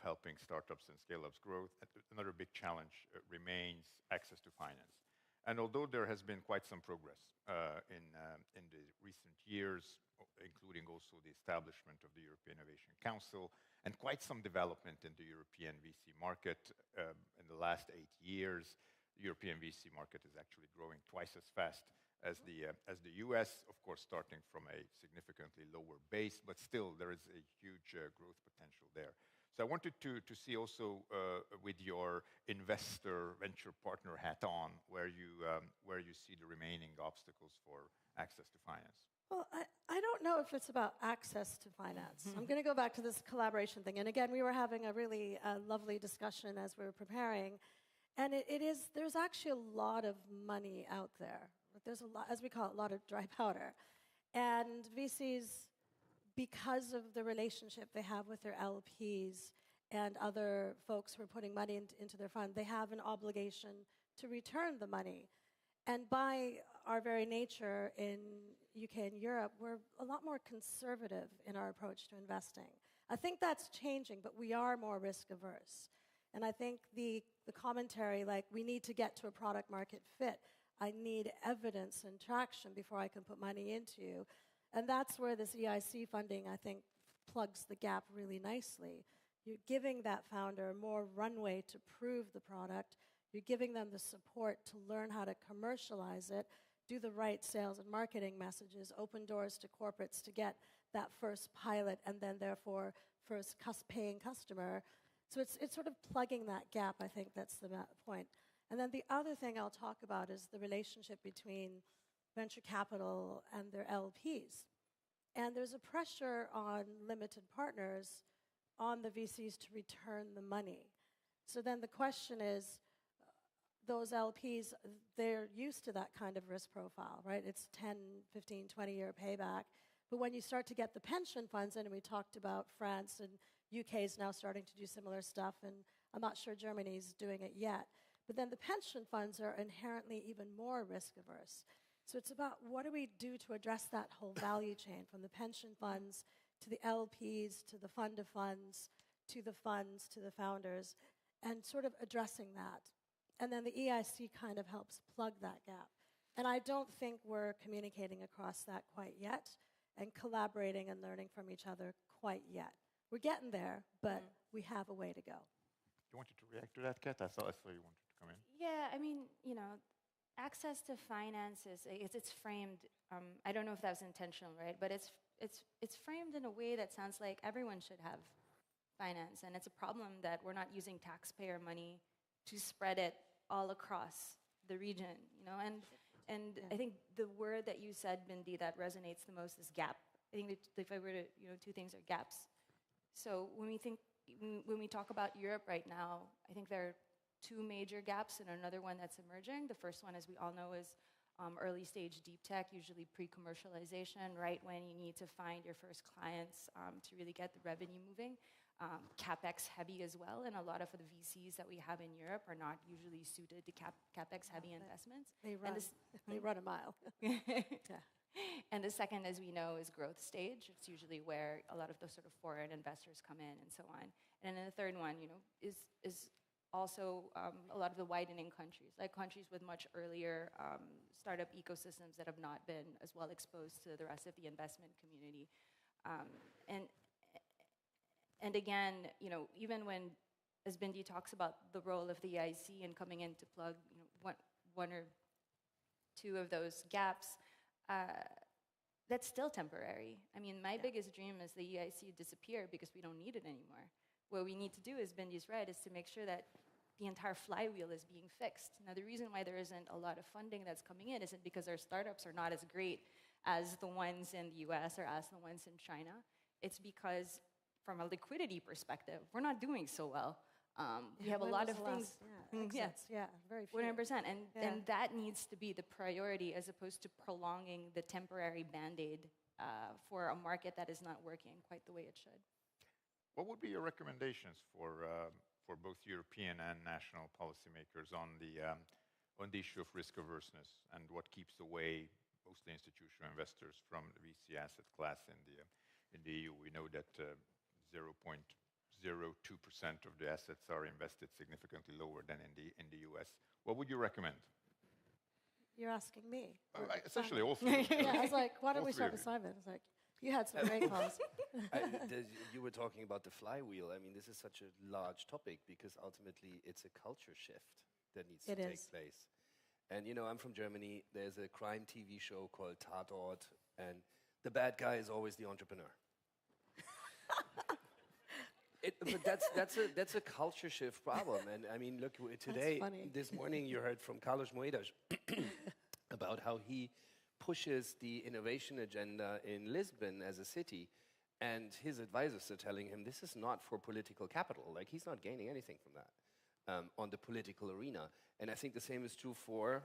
helping startups and scale-ups grow. Another big challenge remains access to finance. And although there has been quite some progress in the recent years, including also the establishment of the European Innovation Council, and quite some development in the European VC market in the last 8 years, the European VC market is actually growing twice as fast as the US, of course, starting from a significantly lower base, but still there is a huge growth potential there. So I wanted to see also with your investor venture partner hat on where you see the remaining obstacles for access to finance. Well, I don't know if it's about access to finance. I'm going to go back to this collaboration thing. And again, we were having a really lovely discussion as we were preparing. And there's actually a lot of money out there. There's a lot, as we call it, a lot of dry powder. And VCs, because of the relationship they have with their LPs and other folks who are putting money into their fund, they have an obligation to return the money. And by our very nature in UK and Europe, we're a lot more conservative in our approach to investing. I think that's changing, but we are more risk averse. And I think the commentary, like, we need to get to a product market fit. I need evidence and traction before I can put money into you. And that's where this EIC funding, I think, plugs the gap really nicely. You're giving that founder more runway to prove the product. You're giving them the support to learn how to commercialize it, do the right sales and marketing messages, open doors to corporates to get that first pilot and then, therefore, first paying customer. So it's sort of plugging that gap, I think that's the point. And then the other thing I'll talk about is the relationship between venture capital and their LPs. And there's a pressure on limited partners on the VCs to return the money. So then the question is, those LPs, they're used to that kind of risk profile, right? It's 10, 15, 20-year payback. But when you start to get the pension funds in, and we talked about France and UK is now starting to do similar stuff, and I'm not sure Germany's doing it yet. But then the pension funds are inherently even more risk averse. So it's about what do we do to address that whole value chain, from the pension funds to the LPs, to the fund of funds, to the funds, to the founders, and sort of addressing that. And then the EIC kind of helps plug that gap. And I don't think we're communicating across that quite yet and collaborating and learning from each other quite yet. We're getting there, but we have a way to go. You wanted to react to that, Kat? I saw you wanted to come in. Yeah, I mean, access to finances, it's framed, I don't know if that was intentional, right? But it's framed in a way that sounds like everyone should have finance. And it's a problem that we're not using taxpayer money to spread it all across the region, And I think the word that you said, Bindi, that resonates the most is gap. I think that if I were to, two things are gaps. So when we talk about Europe right now, I think there are two major gaps and another one that's emerging. The first one, as we all know, is early stage deep tech, usually pre-commercialization, right when you need to find your first clients to really get the revenue moving. CapEx heavy as well, and a lot of the VCs that we have in Europe are not usually suited to CapEx heavy investments. They run a mile. Yeah. And the second, as we know, is growth stage. It's usually where a lot of the sort of foreign investors come in and so on. And then the third one, is also a lot of the widening countries, like countries with much earlier startup ecosystems that have not been as well exposed to the rest of the investment community. And again, even when, as Bindi talks about the role of the EIC and coming in to plug one or two of those gaps, that's still temporary. I mean, my biggest dream is the EIC disappear because we don't need it anymore. What we need to do, as Bindi's right, is to make sure that the entire flywheel is being fixed. Now, the reason why there isn't a lot of funding that's coming in isn't because our startups are not as great as the ones in the US or as the ones in China. It's because from a liquidity perspective, we're not doing so well. We have a lot of things. Very few. 100%. And that needs to be the priority as opposed to prolonging the temporary Band-Aid for a market that is not working quite the way it should. What would be your recommendations for for both European and national policymakers on the issue of risk averseness and what keeps away mostly institutional investors from the VC asset class in the EU. We know that 0.02% of the assets are invested significantly lower than in the US. What would you recommend? You're asking me. Essentially, all three. Yeah, I was like, why don't we start with Simon? I was like, you had some great calls. You were talking about the flywheel. I mean, this is such a large topic because ultimately it's a culture shift that needs to take place. And you know, I'm from Germany. There's a crime TV show called Tatort, and the bad guy is always the entrepreneur. But that's a culture shift problem. And I mean, look, today, this morning, you heard from Carlos Moedas about how he pushes the innovation agenda in Lisbon as a city, and his advisors are telling him this is not for political capital. Like, he's not gaining anything from that on the political arena. And I think the same is true for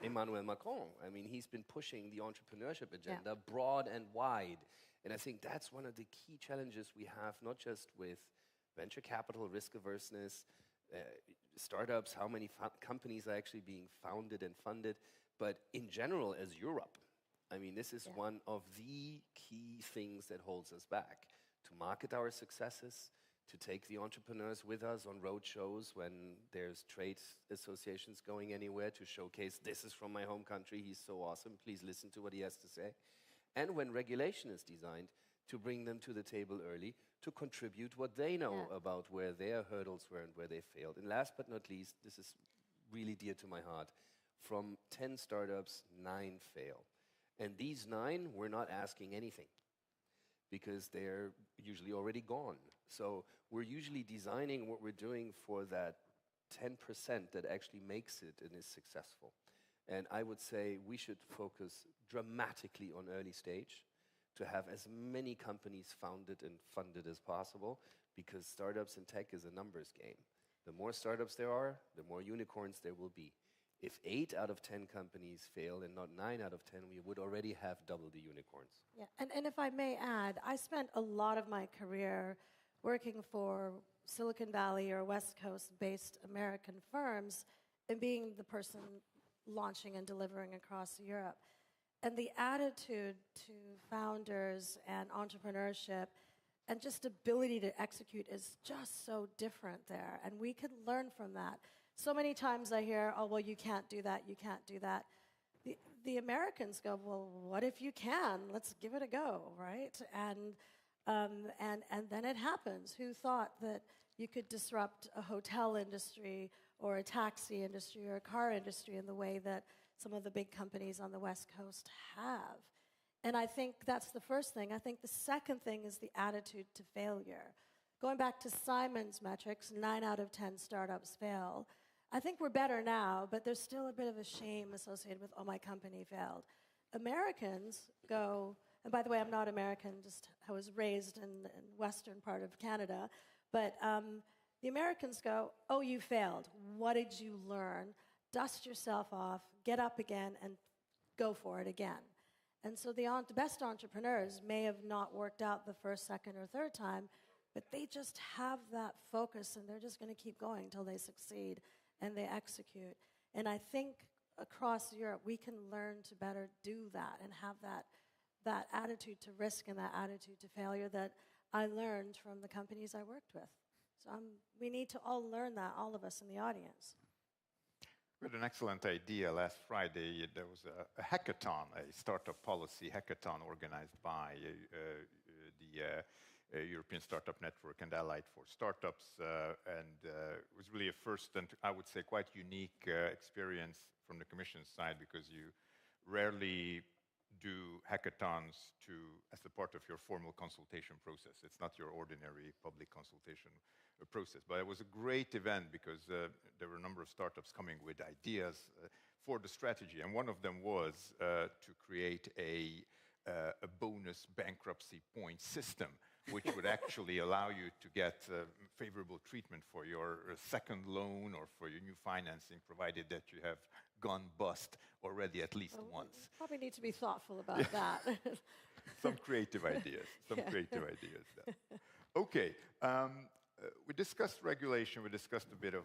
Emmanuel Macron. I mean, he's been pushing the entrepreneurship agenda broad and wide. And I think that's one of the key challenges we have, not just with venture capital, risk averseness, startups, how many companies are actually being founded and funded, but in general as Europe. I mean, this is one of the key things that holds us back, to market our successes, to take the entrepreneurs with us on road shows when there's trade associations going anywhere, to showcase, this is from my home country, he's so awesome, please listen to what he has to say. And when regulation is designed, to bring them to the table early, to contribute what they know about where their hurdles were and where they failed. And last but not least, this is really dear to my heart, from 10 startups, 9 fail. And these 9, we're not asking anything because they're usually already gone. So we're usually designing what we're doing for that 10% that actually makes it and is successful. And I would say we should focus dramatically on early stage to have as many companies founded and funded as possible, because startups in tech is a numbers game. The more startups there are, the more unicorns there will be. If 8 out of 10 companies fail and not 9 out of 10, we would already have double the unicorns. Yeah, and if I may add, I spent a lot of my career working for Silicon Valley or West Coast-based American firms and being the person launching and delivering across Europe. And the attitude to founders and entrepreneurship and just ability to execute is just so different there. And we could learn from that. So many times I hear, oh, well, you can't do that, you can't do that. The Americans go, well, what if you can? Let's give it a go, right? And then it happens. Who thought that you could disrupt a hotel industry or a taxi industry or a car industry in the way that some of the big companies on the West Coast have? And I think that's the first thing. I think the second thing is the attitude to failure. Going back to Simon's metrics, 9 out of 10 startups fail. I think we're better now, but there's still a bit of a shame associated with, oh, my company failed. Americans go, and by the way, I'm not American, just I was raised in the western part of Canada, but the Americans go, oh, you failed. What did you learn? Dust yourself off, get up again, and go for it again. And so the best entrepreneurs may have not worked out the first, second, or third time, but they just have that focus, and they're just going to keep going until they succeed and they execute. And I think across Europe, we can learn to better do that and have that attitude to risk and that attitude to failure that I learned from the companies I worked with. So we need to all learn that, all of us in the audience. We had an excellent idea last Friday. There was a hackathon, a startup policy hackathon organized by the European Startup Network and Allied for Startups. And it was really a first and I would say quite unique experience from the Commission side, because you rarely do hackathons as a part of your formal consultation process. It's not your ordinary public consultation process. But it was a great event because there were a number of startups coming with ideas for the strategy. And one of them was to create a bonus bankruptcy point system, which would actually allow you to get favorable treatment for your second loan or for your new financing, provided that you have gone bust already at least once. Probably need to be thoughtful about that. Some creative ideas. Creative ideas there. Okay. we discussed regulation, we discussed a bit of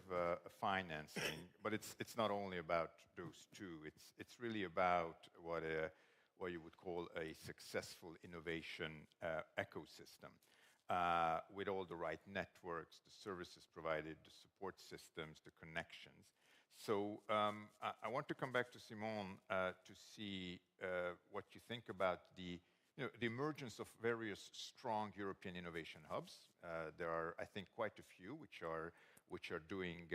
financing, but it's not only about those two. It's really about what you would call a successful innovation ecosystem with all the right networks, the services provided, the support systems, the connections. So I want to come back to Simone to see what you think about the emergence of various strong European innovation hubs. There are, I think, quite a few which are doing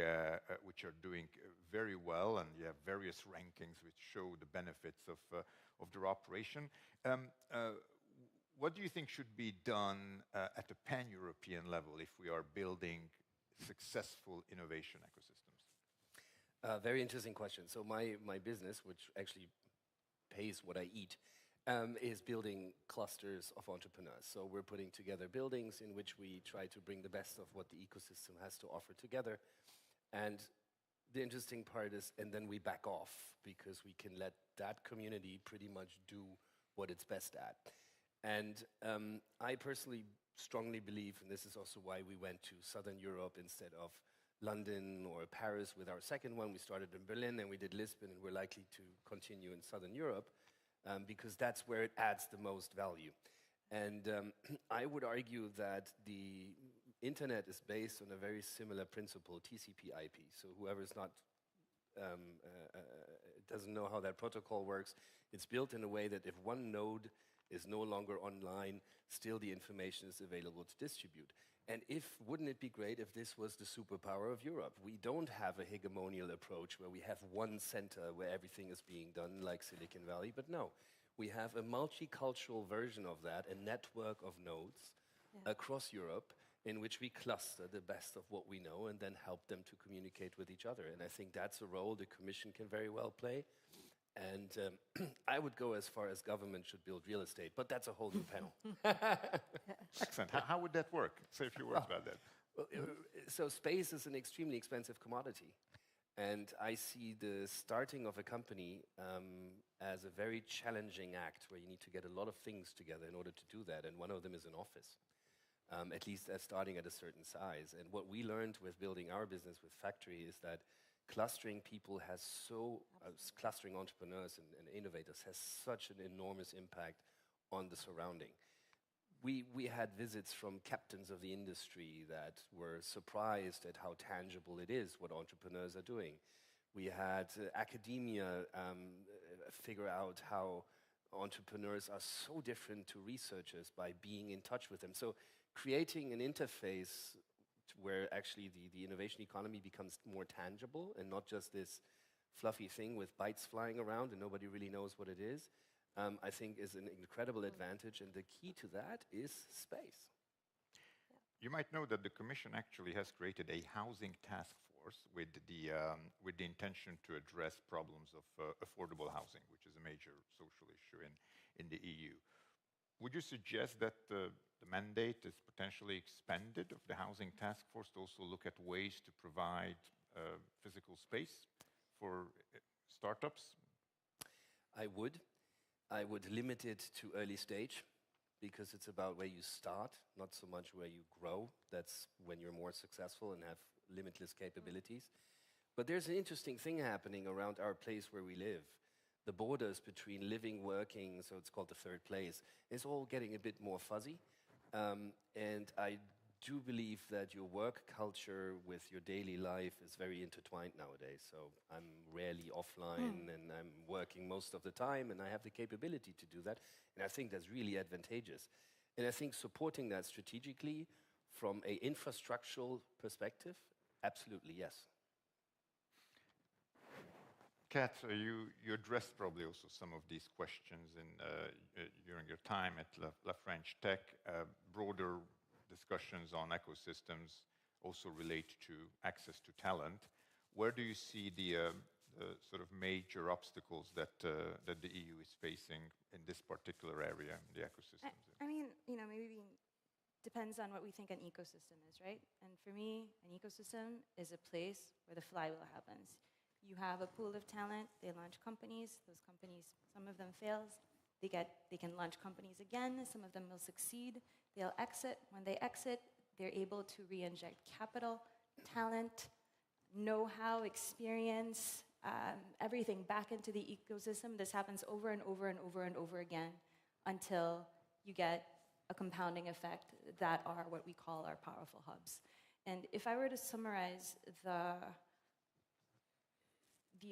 very well, and you have various rankings which show the benefits of their operation. What do you think should be done at a pan-European level if we are building successful innovation ecosystems? Very interesting question. So my business, which actually pays what I eat, is building clusters of entrepreneurs. So we're putting together buildings in which we try to bring the best of what the ecosystem has to offer together. And the interesting part is, and then we back off because we can let that community pretty much do what it's best at. And I personally strongly believe, and this is also why we went to Southern Europe instead of London or Paris with our second one. We started in Berlin and we did Lisbon, and we're likely to continue in Southern Europe because that's where it adds the most value. And I would argue that the internet is based on a very similar principle, TCP/IP. So whoever's not doesn't know how that protocol works, it's built in a way that if one node is no longer online, still the information is available to distribute. And wouldn't it be great if this was the superpower of Europe? We don't have a hegemonial approach where we have one center where everything is being done like Silicon Valley, but no. We have a multicultural version of that, a network of nodes across Europe in which we cluster the best of what we know and then help them to communicate with each other. And I think that's a role the Commission can very well play. And I would go as far as government should build real estate, but that's a whole new panel. Excellent. How would that work? Say a few words about that. Well, so space is an extremely expensive commodity. And I see the starting of a company as a very challenging act where you need to get a lot of things together in order to do that. And one of them is an office, at least starting at a certain size. And what we learned with building our business with Factory is that clustering people clustering entrepreneurs and innovators has such an enormous impact on the surrounding. We had visits from captains of the industry that were surprised at how tangible it is what entrepreneurs are doing. We had academia figure out how entrepreneurs are so different to researchers by being in touch with them. So creating an interface where actually the innovation economy becomes more tangible and not just this fluffy thing with bytes flying around and nobody really knows what it is, I think is an incredible advantage, and the key to that is space. You might know that the Commission actually has created a housing task force with the intention to address problems of affordable housing, which is a major social issue in the EU. Would you suggest that the mandate is potentially expanded of the housing task force to also look at ways to provide physical space for startups? I would limit it to early stage because it's about where you start, not so much where you grow. That's when you're more successful and have limitless capabilities. But there's an interesting thing happening around our place where we live. The borders between living, working, so it's called the third place, is all getting a bit more fuzzy. And I do believe that your work culture with your daily life is very intertwined nowadays. So I'm rarely offline and I'm working most of the time and I have the capability to do that. And I think that's really advantageous. And I think supporting that strategically from an infrastructural perspective, absolutely yes. Kat, you addressed probably also some of these questions during your time at La French Tech. Broader discussions on ecosystems also relate to access to talent. Where do you see the sort of major obstacles that the EU is facing in this particular area, the ecosystems? I mean, maybe depends on what we think an ecosystem is, right? And for me, an ecosystem is a place where the flywheel happens. You have a pool of talent, they launch companies, those companies, some of them fails, they can launch companies again, some of them will succeed, they'll exit. When they exit, they're able to re-inject capital, talent, know-how, experience, everything back into the ecosystem. This happens over and over and over and over again until you get a compounding effect that are what we call our powerful hubs. And if I were to summarize the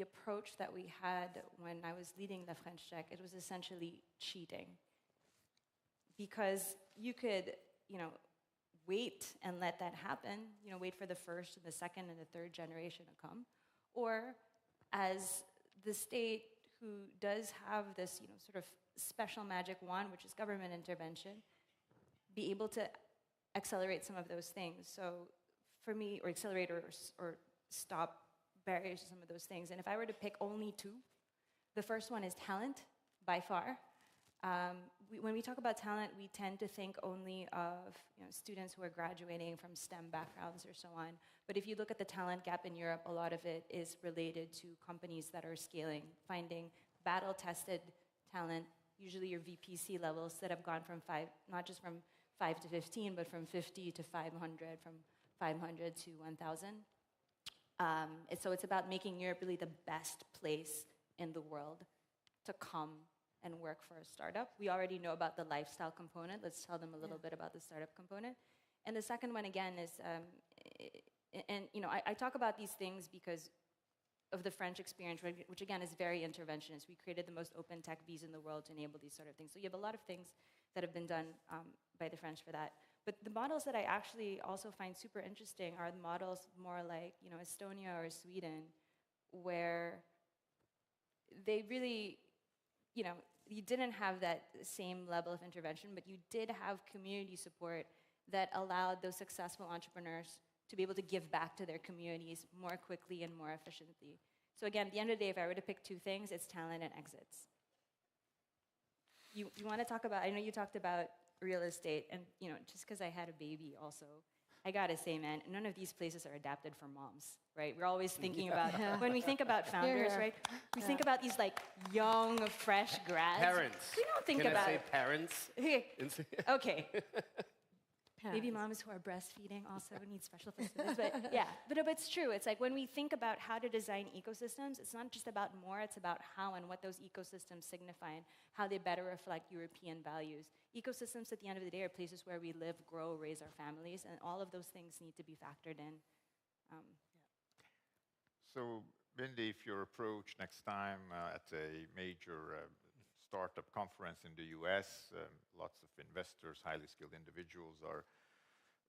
approach that we had when I was leading the French Tech, it was essentially cheating. Because you could, wait and let that happen, wait for the first and the second and the third generation to come. Or as the state who does have this, sort of special magic wand, which is government intervention, be able to accelerate some of those things. So for me, or accelerate or stop barriers to some of those things. And if I were to pick only two, the first one is talent, by far. When we talk about talent, we tend to think only of students who are graduating from STEM backgrounds or so on. But if you look at the talent gap in Europe, a lot of it is related to companies that are scaling, finding battle-tested talent, usually your VPC levels that have gone from not just from 5 to 15, but from 50 to 500, from 500 to 1,000. So it's about making Europe really the best place in the world to come and work for a startup. We already know about the lifestyle component. Let's tell them a little bit about the startup component. And the second one, again, is, I talk about these things because of the French experience, which again is very interventionist. We created the most open tech visa in the world to enable these sort of things. So you have a lot of things that have been done by the French for that. But the models that I actually also find super interesting are the models more like, Estonia or Sweden, where they really, you didn't have that same level of intervention, but you did have community support that allowed those successful entrepreneurs to be able to give back to their communities more quickly and more efficiently. So again, at the end of the day, if I were to pick two things, it's talent and exits. You want to talk about, I know you talked about real estate, and just because I had a baby also, I gotta say, man, none of these places are adapted for moms, right? We're always thinking about, when we think about founders, right? We think about these young, fresh grads. Parents. We don't think Can about... I say parents? Okay. Baby moms who are breastfeeding also need special facilities. But yeah, but it's true. It's like when we think about how to design ecosystems, it's not just about more, it's about how and what those ecosystems signify and how they better reflect European values. Ecosystems at the end of the day are places where we live, grow, raise our families, and all of those things need to be factored in. So, Bindi, if you're approached next time at a major startup conference in the US, lots of investors, highly skilled individuals are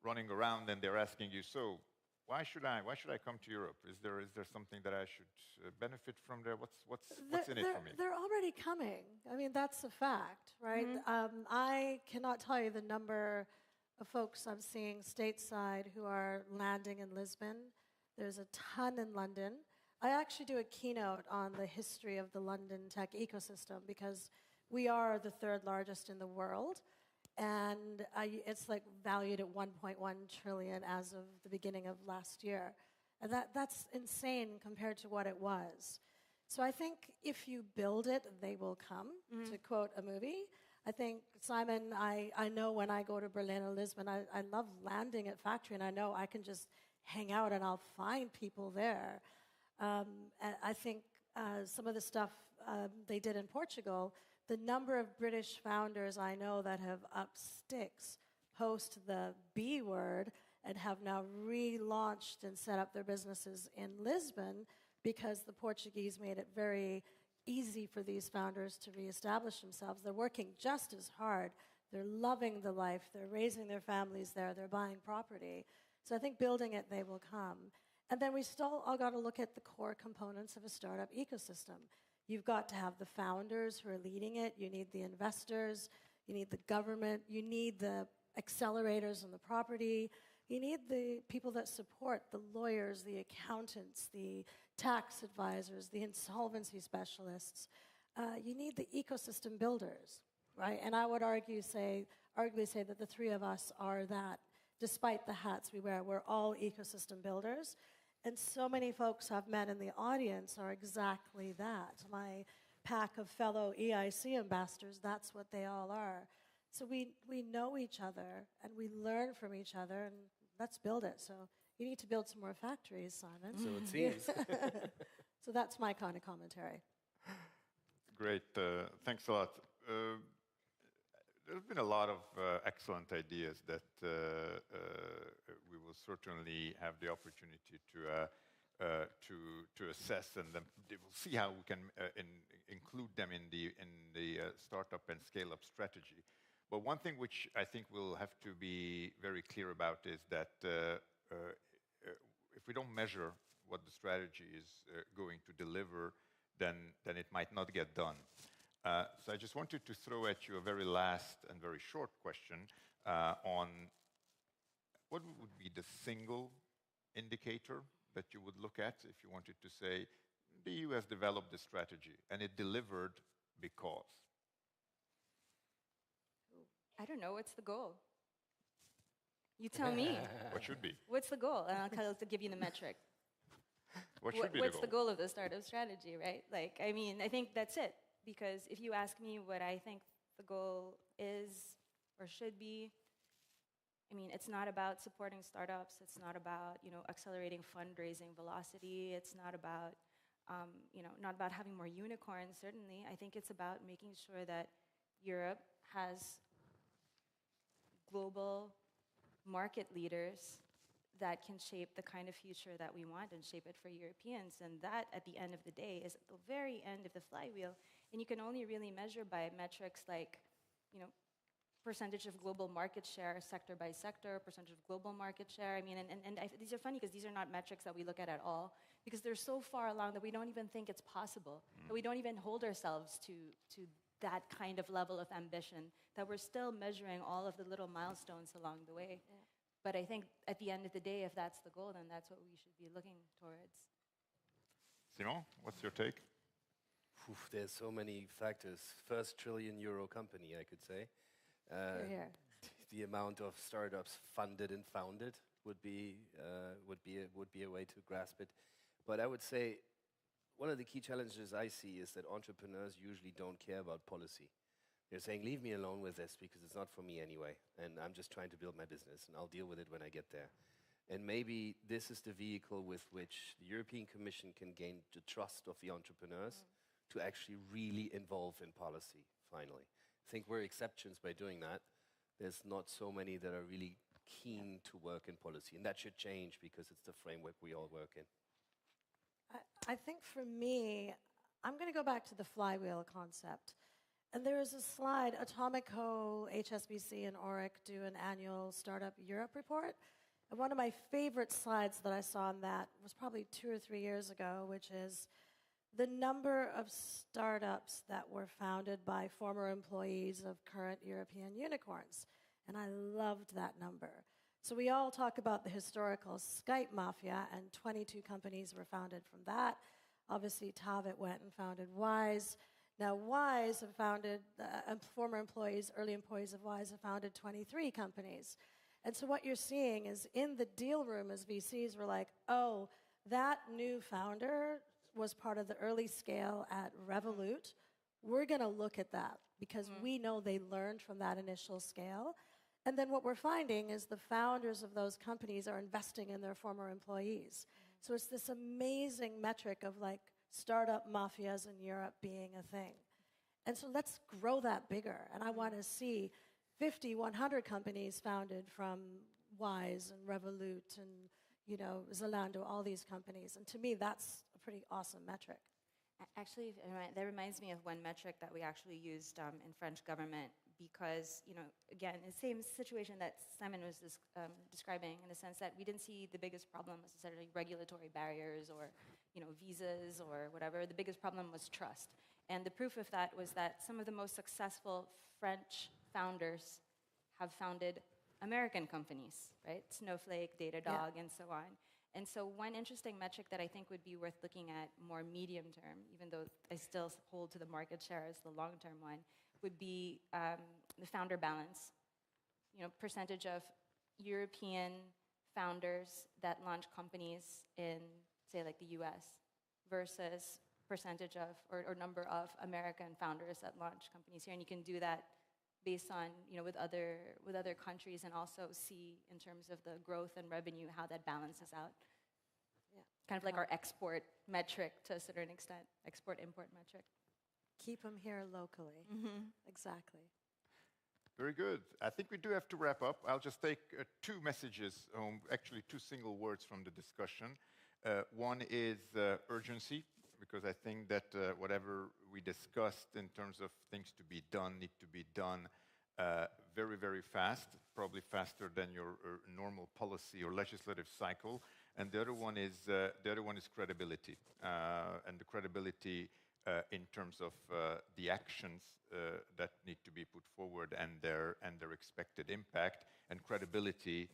running around and they're asking you, so why should I come to Europe? Is there something that I should benefit from there? What's in it for me? They're already coming. I mean, that's a fact, right? Mm-hmm. I cannot tell you the number of folks I'm seeing stateside who are landing in Lisbon. There's a ton in London. I actually do a keynote on the history of the London tech ecosystem because we are the third largest in the world, and it's valued at 1.1 trillion as of the beginning of last year. And that's insane compared to what it was. So I think if you build it, they will come, to quote a movie. I think, Simon, I know when I go to Berlin or Lisbon, I love landing at factory, and I know I can just hang out and I'll find people there. I think some of the stuff they did in Portugal, the number of British founders I know that have upped sticks post the B word and have now relaunched and set up their businesses in Lisbon because the Portuguese made it very easy for these founders to reestablish themselves. They're working just as hard. They're loving the life. They're raising their families there. They're buying property. So I think building it, they will come. And then we still all got to look at the core components of a startup ecosystem. You've got to have the founders who are leading it. You need the investors. You need the government. You need the accelerators and the property. You need the people that support, the lawyers, the accountants, the tax advisors, the insolvency specialists. You need the ecosystem builders, right? And I would arguably say that the three of us are that. Despite the hats we wear, we're all ecosystem builders. And so many folks I've met in the audience are exactly that. My pack of fellow EIC ambassadors, that's what they all are. So we know each other and we learn from each other, and let's build it. So you need to build some more factories, Simon. So it seems. So that's my kind of commentary. Great. Thanks a lot. There have been a lot of excellent ideas that we will certainly have the opportunity to assess, and then we'll see how we can include them in the startup and scale-up strategy. But one thing which I think we'll have to be very clear about is that if we don't measure what the strategy is going to deliver, then it might not get done. So I just wanted to throw at you a very last and very short question on what would be the single indicator that you would look at if you wanted to say, the EU has developed this strategy and it delivered because? I don't know. What's the goal? You tell me. What should be? What's the goal? And I'll give you the metric. What should be what's the goal of the startup strategy, right? Like, I mean, I think that's it. Because if you ask me what I think the goal is or should be, I mean, it's not about supporting startups. It's not about, accelerating fundraising velocity. It's not about, not about having more unicorns, certainly. I think it's about making sure that Europe has global market leaders that can shape the kind of future that we want and shape it for Europeans. And that, at the end of the day, is at the very end of the flywheel. And you can only really measure by metrics like, percentage of global market share, sector by sector, percentage of global market share. I mean, these are funny because these are not metrics that we look at all, because they're so far along that we don't even think it's possible, that we don't even hold ourselves to that kind of level of ambition, that we're still measuring all of the little milestones along the way. Yeah. But I think at the end of the day, if that's the goal, then that's what we should be looking towards. Simon, what's your take? Oof, there's so many factors. First trillion-euro company, I could say. Here. The amount of startups funded and founded would be a way to grasp it. But I would say one of the key challenges I see is that entrepreneurs usually don't care about policy. They're saying, leave me alone with this because it's not for me anyway, and I'm just trying to build my business, and I'll deal with it when I get there. And maybe this is the vehicle with which the European Commission can gain the trust of the entrepreneurs to actually really involve in policy, finally. I think we're exceptions by doing that. There's not so many that are really keen to work in policy, and that should change because it's the framework we all work in. I think for me, I'm going to go back to the flywheel concept. And there is a slide, Atomico, HSBC, and ORIC do an annual Startup Europe report. And one of my favorite slides that I saw on that was probably 2 or 3 years ago, which is the number of startups that were founded by former employees of current European unicorns. And I loved that number. So we all talk about the historical Skype mafia, and 22 companies were founded from that. Obviously, Tavit went and founded Wise. Now, Wise have founded, former employees, early employees of Wise have founded 23 companies. And so what you're seeing is in the deal room as VCs were like, oh, that new founder was part of the early scale at Revolut. We're going to look at that because we know they learned from that initial scale. And then what we're finding is the founders of those companies are investing in their former employees. So it's this amazing metric of like startup mafias in Europe being a thing. And so let's grow that bigger. And I want to see 50, 100 companies founded from Wise and Revolut and, Zalando, all these companies. And to me, that's a pretty awesome metric. Actually, that reminds me of one metric that we actually used in French government because, again, the same situation that Simon was describing in the sense that we didn't see the biggest problem necessarily regulatory barriers or, visas or whatever. The biggest problem was trust. And the proof of that was that some of the most successful French founders have founded American companies, right? Snowflake, Datadog, and so on. And so one interesting metric that I think would be worth looking at more medium term, even though I still hold to the market share as the long-term one, would be the founder balance. Percentage of European founders that launch companies in, say, like the US versus percentage of, or number of American founders that launch companies here. And you can do that based on, with other countries, and also see in terms of the growth and revenue how that balances out. Yeah. Kind of like our export metric to a certain extent, export-import metric. Keep them here locally. Exactly. Very good. I think we do have to wrap up. I'll just take two messages home, actually two single words from the discussion. One is urgency, because I think that whatever we discussed in terms of things to be done need to be done very, very fast, probably faster than your normal policy or legislative cycle. And the other one is credibility, and the credibility in terms of the actions that need to be put forward and their expected impact, and credibility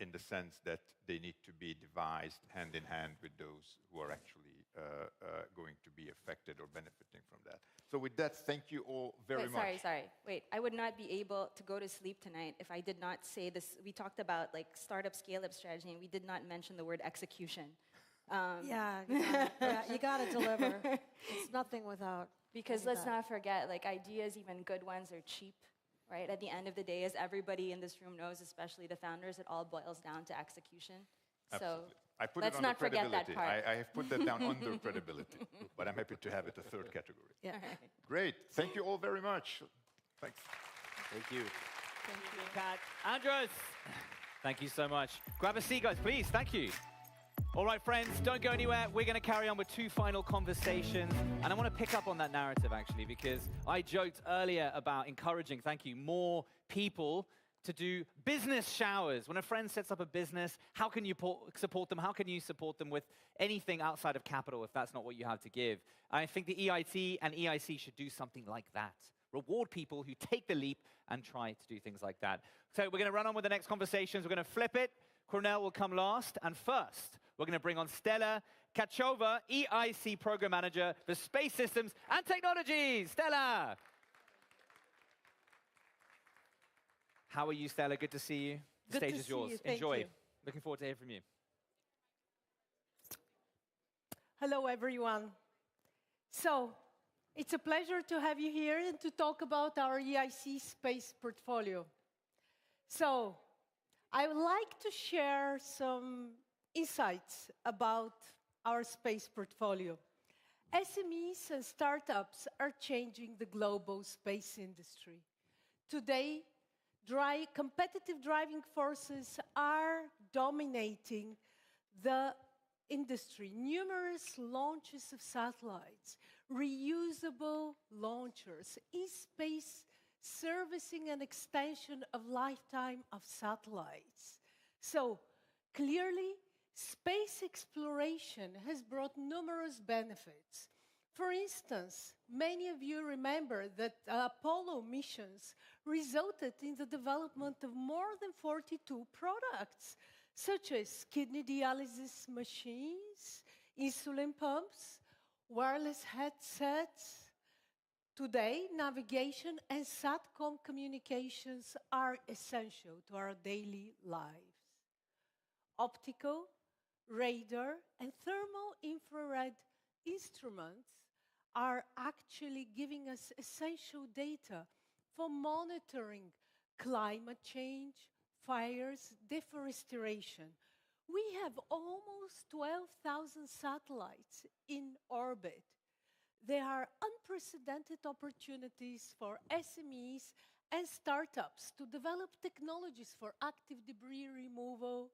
in the sense that they need to be devised hand in hand with those who are actually going to be affected or benefiting from that. So with that, thank you all very much. Sorry. Wait, I would not be able to go to sleep tonight if I did not say this. We talked about like startup scale-up strategy, and we did not mention the word execution. You got to deliver. It's nothing without. Because let's not forget, like ideas, even good ones, are cheap, right? At the end of the day, as everybody in this room knows, especially the founders, it all boils down to execution. Absolutely. So I put let's it under not forget credibility. that part. I have put that down under credibility, but I'm happy to have it a third category. Yeah. Great. Thank you all very much. Thanks. Thank you. Thank you, Kat. Andres, thank you so much. Grab a seat, guys, please. Thank you. All right, friends, don't go anywhere. We're going to carry on with two final conversations. And I want to pick up on that narrative, actually, because I joked earlier about encouraging, thank you, more people to do business showers. When a friend sets up a business, how can you support them? How can you support them with anything outside of capital if that's not what you have to give? I think the EIT and EIC should do something like that. Reward people who take the leap and try to do things like that. So we're going to run on with the next conversations. We're going to flip it. Cornel will come last. And first, we're going to bring on Stella Tkatchova, EIC Program Manager for Space Systems and Technologies. Stella! How are you, Stella? Good to see you. The stage is yours. Enjoy. Looking forward to hearing from you. Hello, everyone. So, it's a pleasure to have you here and to talk about our EIC space portfolio. So, I would like to share some insights about our space portfolio. SMEs and startups are changing the global space industry. Today, competitive driving forces are dominating the industry. Numerous launches of satellites, reusable launchers, in-space servicing and extension of lifetime of satellites. So, clearly, space exploration has brought numerous benefits. For instance, many of you remember that Apollo missions resulted in the development of more than 42 products, such as kidney dialysis machines, insulin pumps, wireless headsets. Today, navigation and SATCOM communications are essential to our daily lives. Optical, radar, and thermal infrared instruments are actually giving us essential data for monitoring climate change, fires, deforestation. We have almost 12,000 satellites in orbit. There are unprecedented opportunities for SMEs and startups to develop technologies for active debris removal,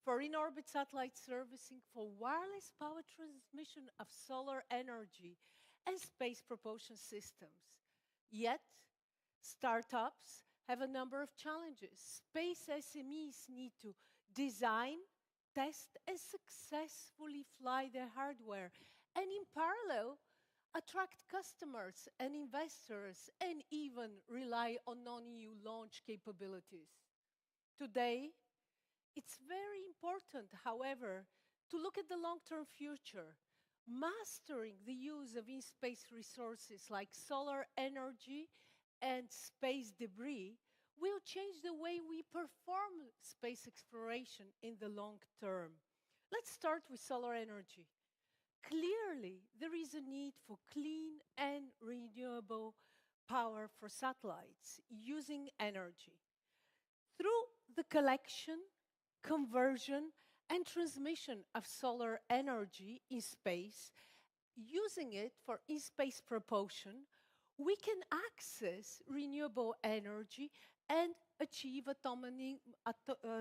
for in-orbit satellite servicing, for wireless power transmission of solar energy, and space propulsion systems. Yet, startups have a number of challenges. Space SMEs need to design, test, and successfully fly their hardware, and in parallel, attract customers and investors, and even rely on non-EU launch capabilities. Today, it's very important, however, to look at the long-term future. Mastering the use of in-space resources like solar energy and space debris will change the way we perform space exploration in the long term. Let's start with solar energy. Clearly, there is a need for clean and renewable power for satellites using energy through the collection, conversion, and transmission of solar energy in space. Using it for in-space propulsion, we can access renewable energy and achieve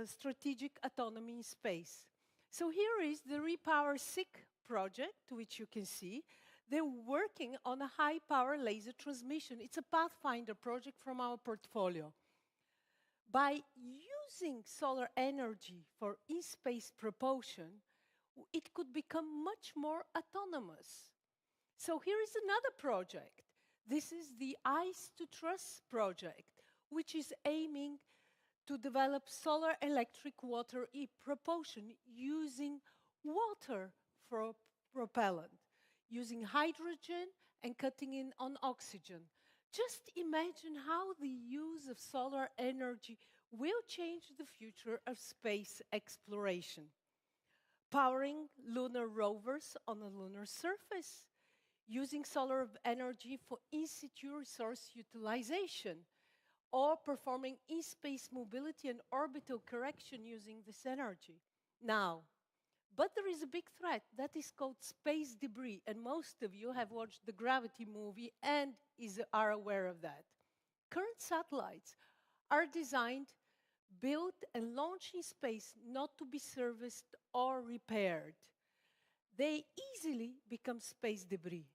strategic autonomy in space. So here is the Repower-SIC project, which you can see. They're working on a high-power laser transmission. It's a Pathfinder project from our portfolio. By using solar energy for in-space propulsion, it could become much more autonomous. So here is another project. This is the Ice to Trust project, which is aiming to develop solar electric water propulsion using water for propellant, using hydrogen and cutting in on oxygen. Just imagine how the use of solar energy will change the future of space exploration. Powering lunar rovers on a lunar surface, using solar energy for in-situ resource utilization, or performing in-space mobility and orbital correction using this energy. Now, but there is a big threat that is called space debris, and most of you have watched the Gravity movie and are aware of that. Current satellites are designed, built, and launched in space not to be serviced or repaired. They easily become space debris.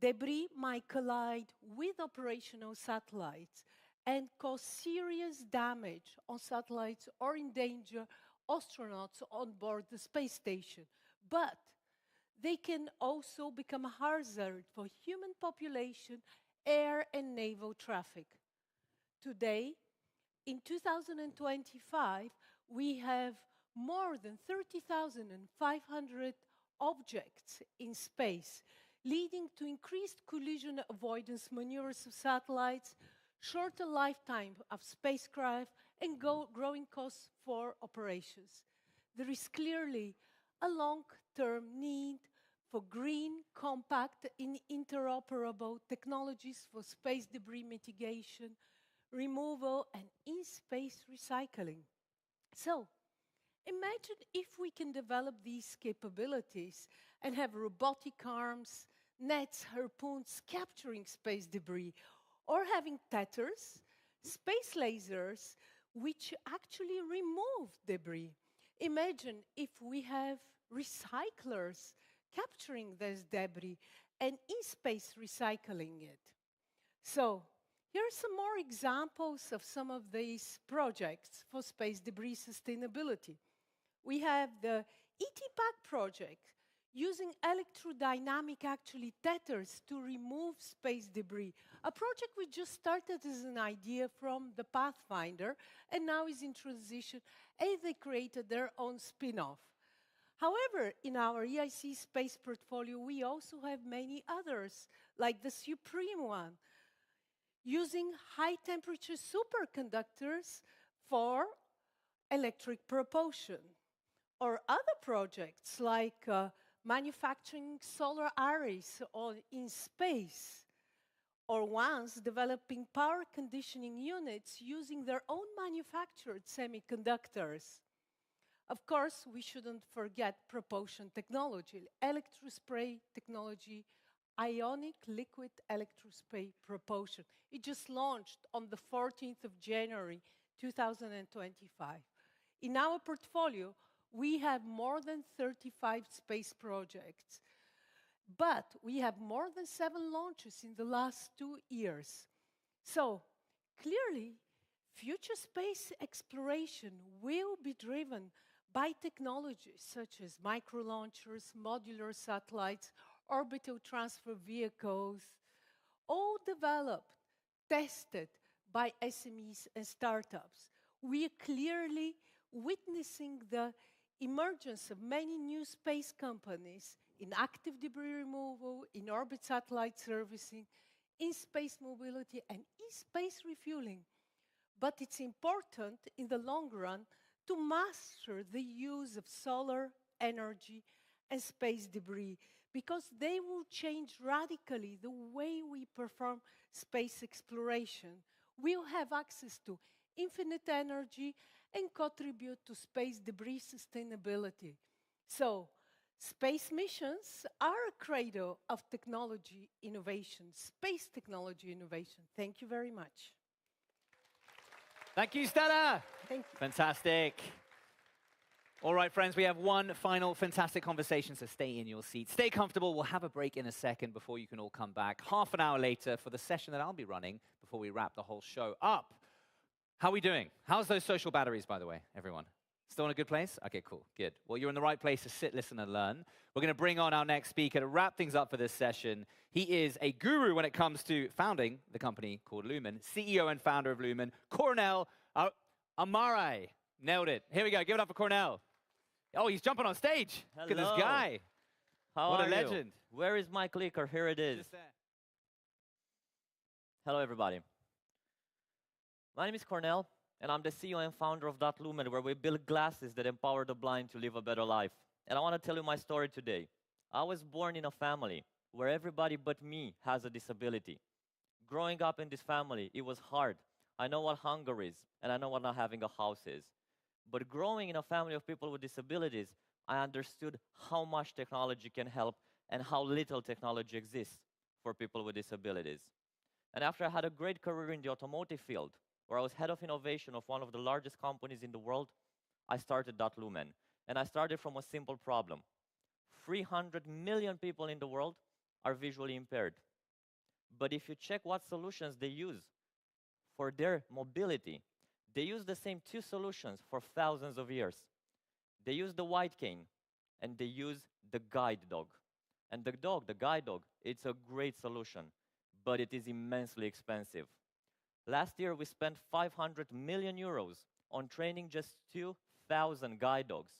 Debris might collide with operational satellites and cause serious damage on satellites or endanger astronauts on board the space station. But they can also become a hazard for human population, air and naval traffic. Today, in 2025, we have more than 30,500 objects in space, leading to increased collision avoidance maneuvers of satellites, shorter lifetime of spacecraft, and growing costs for operations. There is clearly a long-term need for green, compact, and interoperable technologies for space debris mitigation, removal, and in-space recycling. So, imagine if we can develop these capabilities and have robotic arms, nets, harpoons capturing space debris, or having tethers, space lasers, which actually remove debris. Imagine if we have recyclers capturing this debris and in space recycling it. So, here are some more examples of some of these projects for space debris sustainability. We have the ETPAC project, using electrodynamic tethers to remove space debris. A project we just started as an idea from the Pathfinder and now is in transition, and they created their own spin-off. However, in our EIC space portfolio, we also have many others, like the Supreme one, using high-temperature superconductors for electric propulsion, or other projects like manufacturing solar arrays in space, or ones developing power conditioning units using their own manufactured semiconductors. Of course, we shouldn't forget propulsion technology, electrospray technology, ionic liquid electrospray propulsion. It just launched on the 14th of January, 2025. In our portfolio, we have more than 35 space projects, but we have more than 7 launches in the last 2 years. So, clearly, future space exploration will be driven by technologies such as micro-launchers, modular satellites, orbital transfer vehicles, all developed, tested by SMEs and startups. We are clearly witnessing the emergence of many new space companies in active debris removal, in orbit satellite servicing, in space mobility, and in space refueling. But it's important in the long run to master the use of solar energy and space debris, because they will change radically the way we perform space exploration. We'll have access to infinite energy and contribute to space debris sustainability. So, space missions are a cradle of technology innovation, space technology innovation. Thank you very much. Thank you, Stella. Thank you. Fantastic. All right, friends, we have one final fantastic conversation, so stay in your seats. Stay comfortable. We'll have a break in a second before you can all come back. Half an hour later for the session that I'll be running before we wrap the whole show up. How are we doing? How's those social batteries, by the way, everyone? Still in a good place? Okay, cool, good. Well, you're in the right place to sit, listen, and learn. We're going to bring on our next speaker to wrap things up for this session. He is a guru when it comes to founding the company called Lumen, CEO and founder of Lumen, Cornel Amariei. Nailed it. Here we go. Give it up for Cornel. Oh, he's jumping on stage. Hello. Look at this guy. What a legend. Where is my clicker? Here it is. Just there. Hello, everybody. My name is Cornel, and I'm the CEO and founder of Lumen, where we build glasses that empower the blind to live a better life. And I want to tell you my story today. I was born in a family where everybody but me has a disability. Growing up in this family, it was hard. I know what hunger is, and I know what not having a house is. But growing in a family of people with disabilities, I understood how much technology can help and how little technology exists for people with disabilities. And after I had a great career in the automotive field, where I was head of innovation of one of the largest companies in the world, I started Lumen. And I started from a simple problem. 300 million people in the world are visually impaired. But if you check what solutions they use for their mobility, they use the same two solutions for thousands of years. They use the white cane, and they use the guide dog. And the guide dog, it's a great solution, but it is immensely expensive. Last year, we spent 500 million euros on training just 2,000 guide dogs.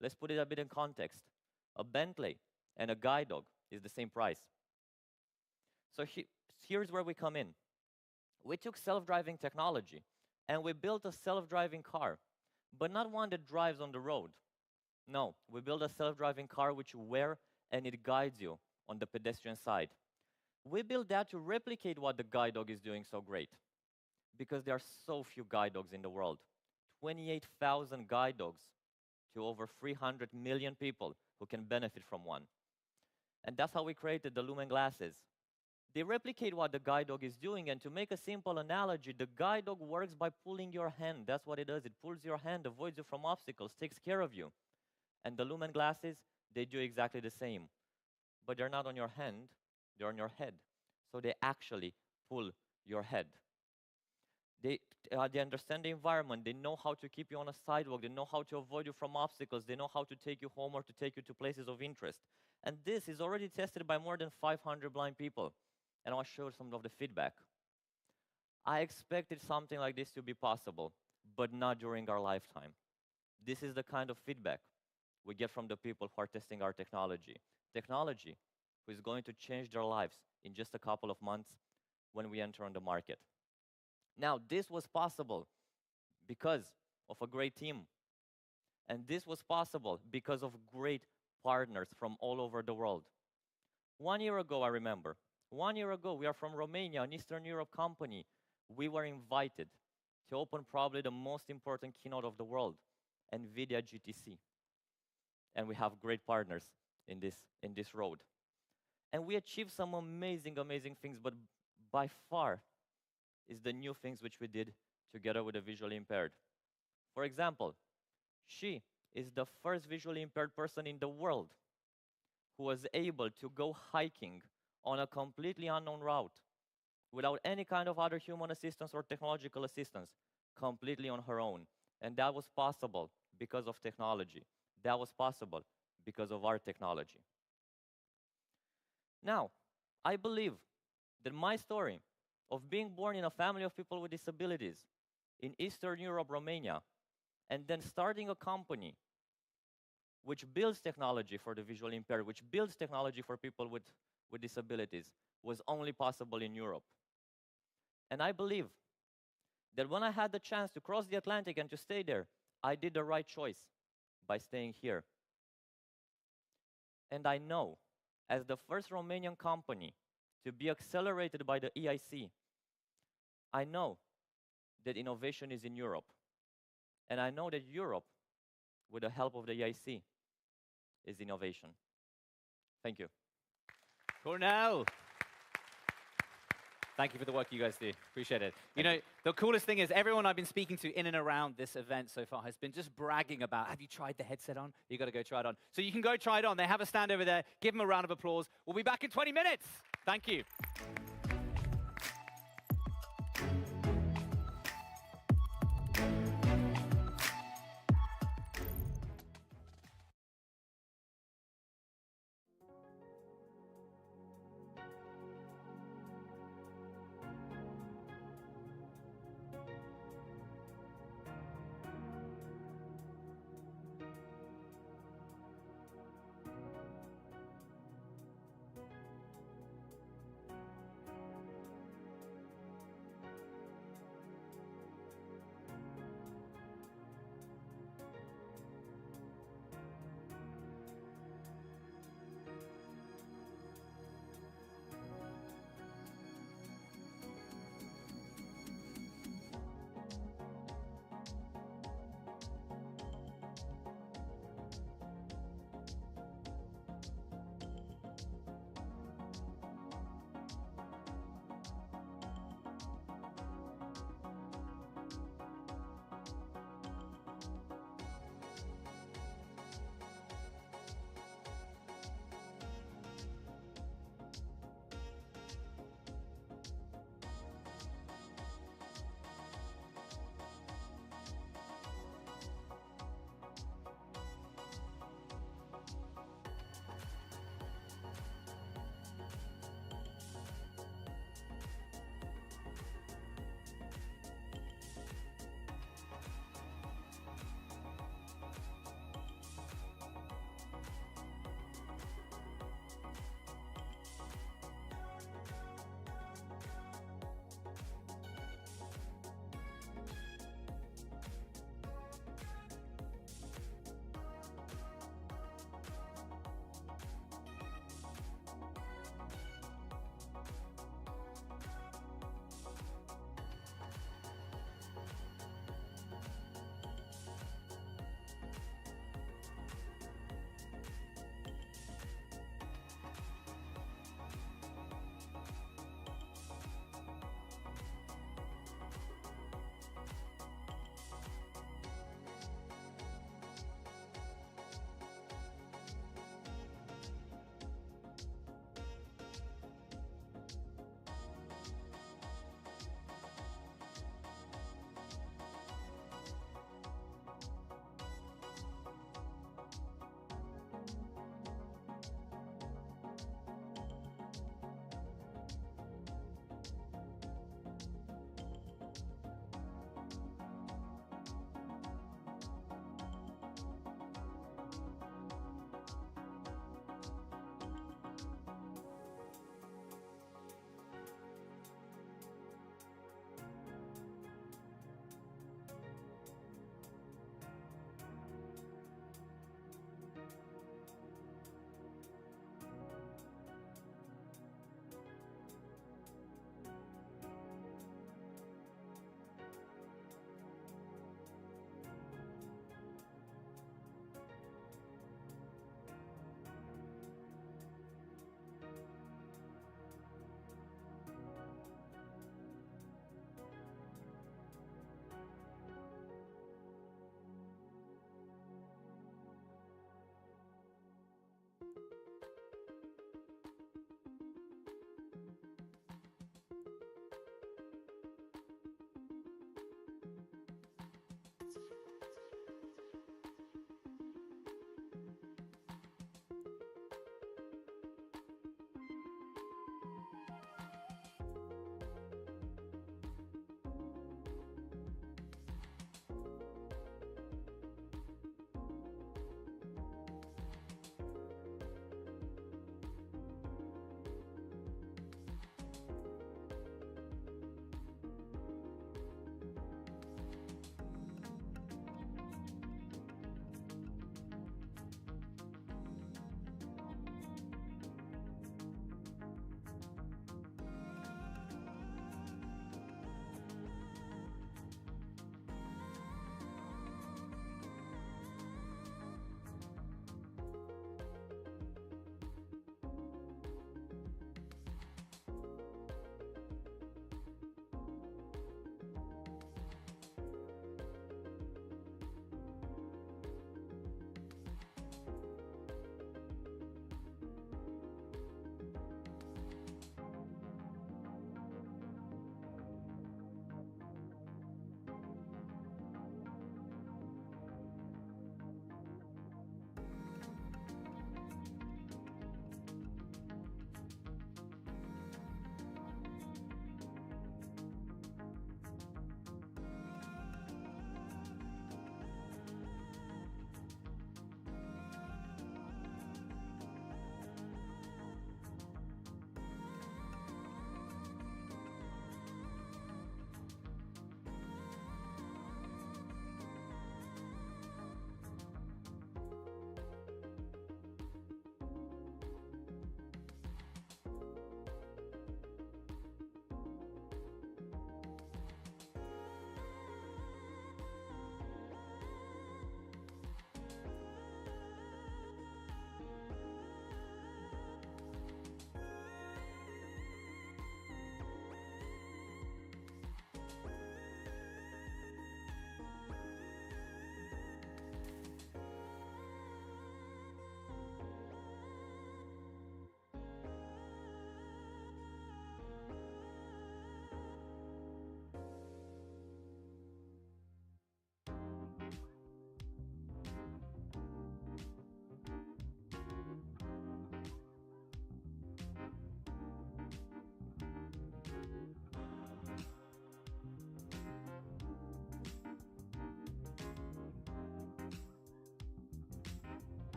Let's put it a bit in context. A Bentley and a guide dog is the same price. So here's where we come in. We took self-driving technology, and we built a self-driving car, but not one that drives on the road. No, we built a self-driving car which you wear, and it guides you on the pedestrian side. We built that to replicate what the guide dog is doing so great, because there are so few guide dogs in the world. 28,000 guide dogs to over 300 million people who can benefit from one. And that's how we created the Lumen glasses. They replicate what the guide dog is doing, and to make a simple analogy, the guide dog works by pulling your hand. That's what it does. It pulls your hand, avoids you from obstacles, takes care of you. And the Lumen glasses, they do exactly the same. But they're not on your hand, they're on your head. So they actually pull your head. They understand the environment. They know how to keep you on a sidewalk. They know how to avoid you from obstacles. They know how to take you home or to take you to places of interest. And this is already tested by more than 500 blind people. And I'll show some of the feedback. I expected something like this to be possible, but not during our lifetime. This is the kind of feedback we get from the people who are testing our technology. Technology who is going to change their lives in just a couple of months when we enter on the market. Now, this was possible because of a great team. And this was possible because of great partners from all over the world. 1 year ago, I remember, 1 year ago, we are from Romania, an Eastern Europe company. We were invited to open probably the most important keynote of the world, NVIDIA GTC. And we have great partners in this road. And we achieved some amazing, amazing things, but by far is the new things which we did together with the visually impaired. For example, she is the first visually impaired person in the world who was able to go hiking on a completely unknown route without any kind of other human assistance or technological assistance, completely on her own. And that was possible because of technology. That was possible because of our technology. Now, I believe that my story of being born in a family of people with disabilities in Eastern Europe, Romania, and then starting a company which builds technology for the visually impaired, which builds technology for people with disabilities, was only possible in Europe. And I believe that when I had the chance to cross the Atlantic and to stay there, I did the right choice by staying here. And I know, as the first Romanian company to be accelerated by the EIC, I know that innovation is in Europe. And I know that Europe, with the help of the EIC, is innovation. Thank you. Cornel. Thank you for the work you guys do. Appreciate it. You know, the coolest thing is everyone I've been speaking to in and around this event so far has been just bragging about, have you tried the headset on? You got to go try it on. So you can go try it on. They have a stand over there. Give them a round of applause. We'll be back in 20 minutes. Thank you.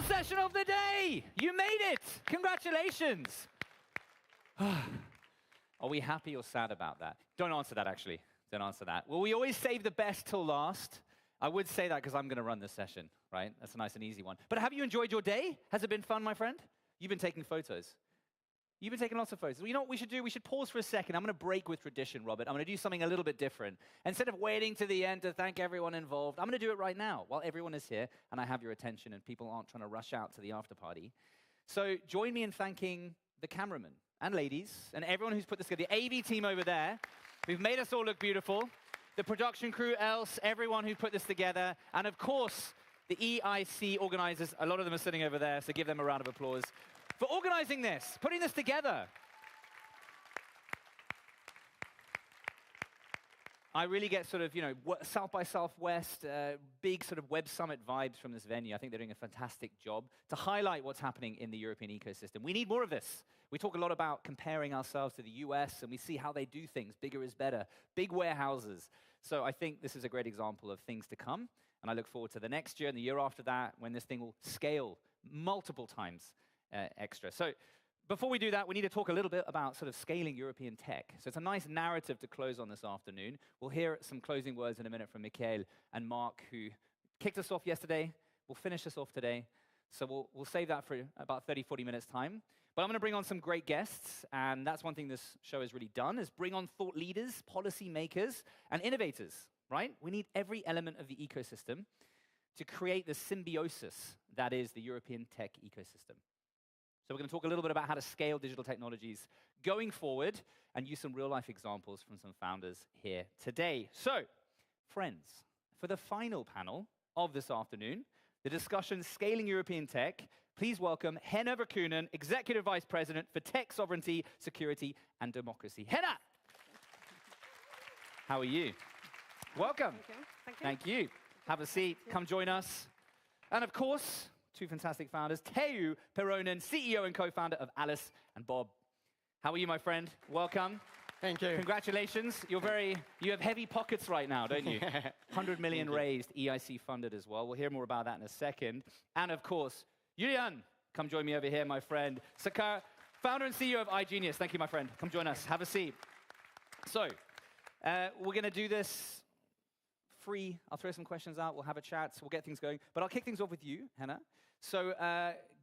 session of the day. You made it. Congratulations. Are we happy or sad about that? Don't answer that, actually. Don't answer that. Well, we always save the best till last. I would say that because I'm going to run this session, right? That's a nice and easy one. But have you enjoyed your day? Has it been fun, my friend? You've been taking photos. You've been taking lots of photos. Well, you know what we should do? We should pause for a second. I'm going to break with tradition, Robert. I'm going to do something a little bit different. Instead of waiting to the end to thank everyone involved, I'm going to do it right now while everyone is here and I have your attention and people aren't trying to rush out to the after party. So join me in thanking the cameramen and ladies and everyone who's put this together. The AV team over there, who've made us all look beautiful. The production crew, else, everyone who put this together. And of course, the EIC organizers. A lot of them are sitting over there, so give them a round of applause for organizing this, putting this together. I really get sort of, you know, South by Southwest, big sort of Web Summit vibes from this venue. I think they're doing a fantastic job to highlight what's happening in the European ecosystem. We need more of this. We talk a lot about comparing ourselves to the US, and we see how they do things. Bigger is better. Big warehouses. So I think this is a great example of things to come, and I look forward to the next year and the year after that when this thing will scale multiple times extra. So before we do that, we need to talk a little bit about sort of scaling European tech. So it's a nice narrative to close on this afternoon. We'll hear some closing words in a minute from Michiel and Marc, who kicked us off yesterday. We'll finish us off today. So we'll save that for about 30, 40 minutes time. But I'm going to bring on some great guests, and that's one thing this show has really done, is bring on thought leaders, policy makers, and innovators, right? We need every element of the ecosystem to create the symbiosis that is the European tech ecosystem. So we're going to talk a little bit about how to scale digital technologies going forward and use some real-life examples from some founders here today. So, friends, for the final panel of this afternoon, the discussion Scaling European Tech, please welcome Henna Verkunen, Executive Vice President for Tech Sovereignty, Security, and Democracy. Henna! How are you? Welcome. Thank you. Thank you. Have a seat. Come join us. And of course, two fantastic founders, Teo Peronen, CEO and co-founder of Alice and Bob. How are you, my friend? Welcome. Thank you. Congratulations. You have heavy pockets right now, don't you? 100 million raised, EIC funded as well. We'll hear more about that in a second. And of course, Julian, come join me over here, my friend. Sakar, founder and CEO of iGenius. Thank you, my friend. Come join us. Have a seat. So, we're going to do this free. I'll throw some questions out. We'll have a chat. So we'll get things going. But I'll kick things off with you, Henna. So,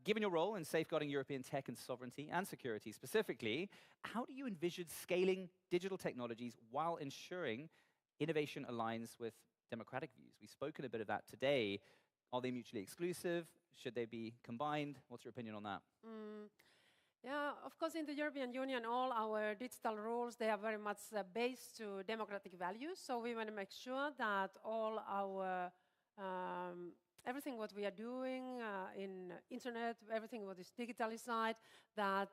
given your role in safeguarding European tech and sovereignty and security specifically, how do you envision scaling digital technologies while ensuring innovation aligns with democratic views? We've spoken a bit of that today. Are they mutually exclusive? Should they be combined? What's your opinion on that? Yeah, of course, in the European Union, all our digital rules, they are very much based to democratic values. So we want to make sure that all our everything what we are doing in internet, everything what is digitalized, that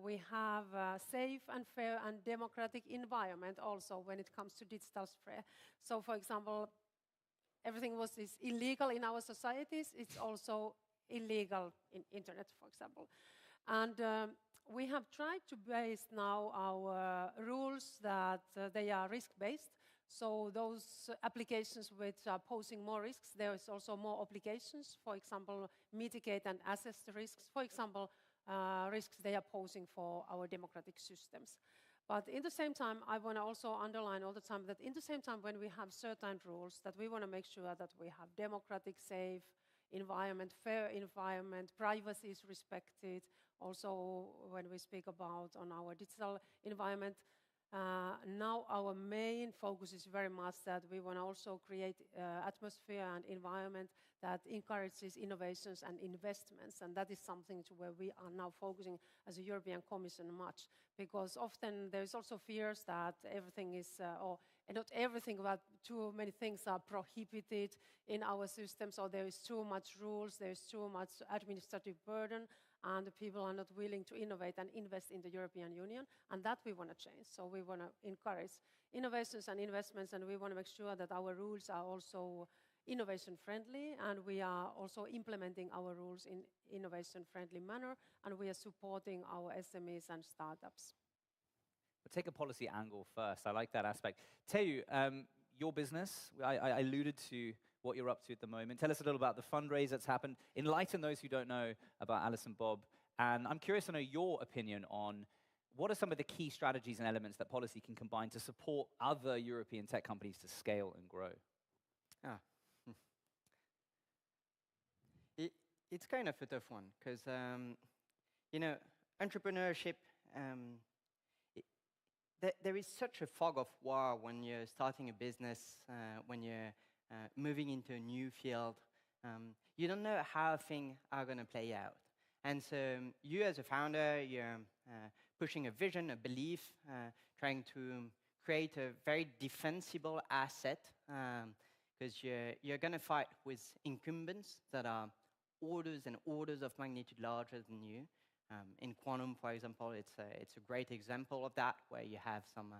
we have a safe and fair and democratic environment also when it comes to digital spread. So, for example, everything what is illegal in our societies, it's also illegal in internet, for example. And we have tried to base now our rules that they are risk-based. So those applications which are posing more risks, there is also more obligations, for example, mitigate and assess the risks, for example, risks they are posing for our democratic systems. But in the same time, I want to also underline all the time that in the same time when we have certain rules, that we want to make sure that we have democratic, safe environment, fair environment, privacy is respected. Also, when we speak about on our digital environment, now our main focus is very much that we want to also create atmosphere and environment that encourages innovations and investments, and that is something to where we are now focusing as a European Commission much, because often there is also fears that everything is, and not everything, but too many things are prohibited in our systems, or there is too much rules, there is too much administrative burden, and the people are not willing to innovate and invest in the European Union, and that we want to change. So we want to encourage innovations and investments, and we want to make sure that our rules are also innovation-friendly, and we are also implementing our rules in innovation-friendly manner, and we are supporting our SMEs and startups. We'll take a policy angle first. I like that aspect. Teo, your business, I alluded to what you're up to at the moment. Tell us a little about the fundraise that's happened. Enlighten those who don't know about Alice and Bob. And I'm curious to know your opinion on what are some of the key strategies and elements that policy can combine to support other European tech companies to scale and grow? It's kind of a tough one because, entrepreneurship, there is such a fog of war when you're starting a business, when you're moving into a new field. You don't know how things are going to play out. And so you as a founder, you're pushing a vision, a belief, trying to create a very defensible asset because you're going to fight with incumbents that are orders and orders of magnitude larger than you. In quantum, for example, it's a great example of that, where you have some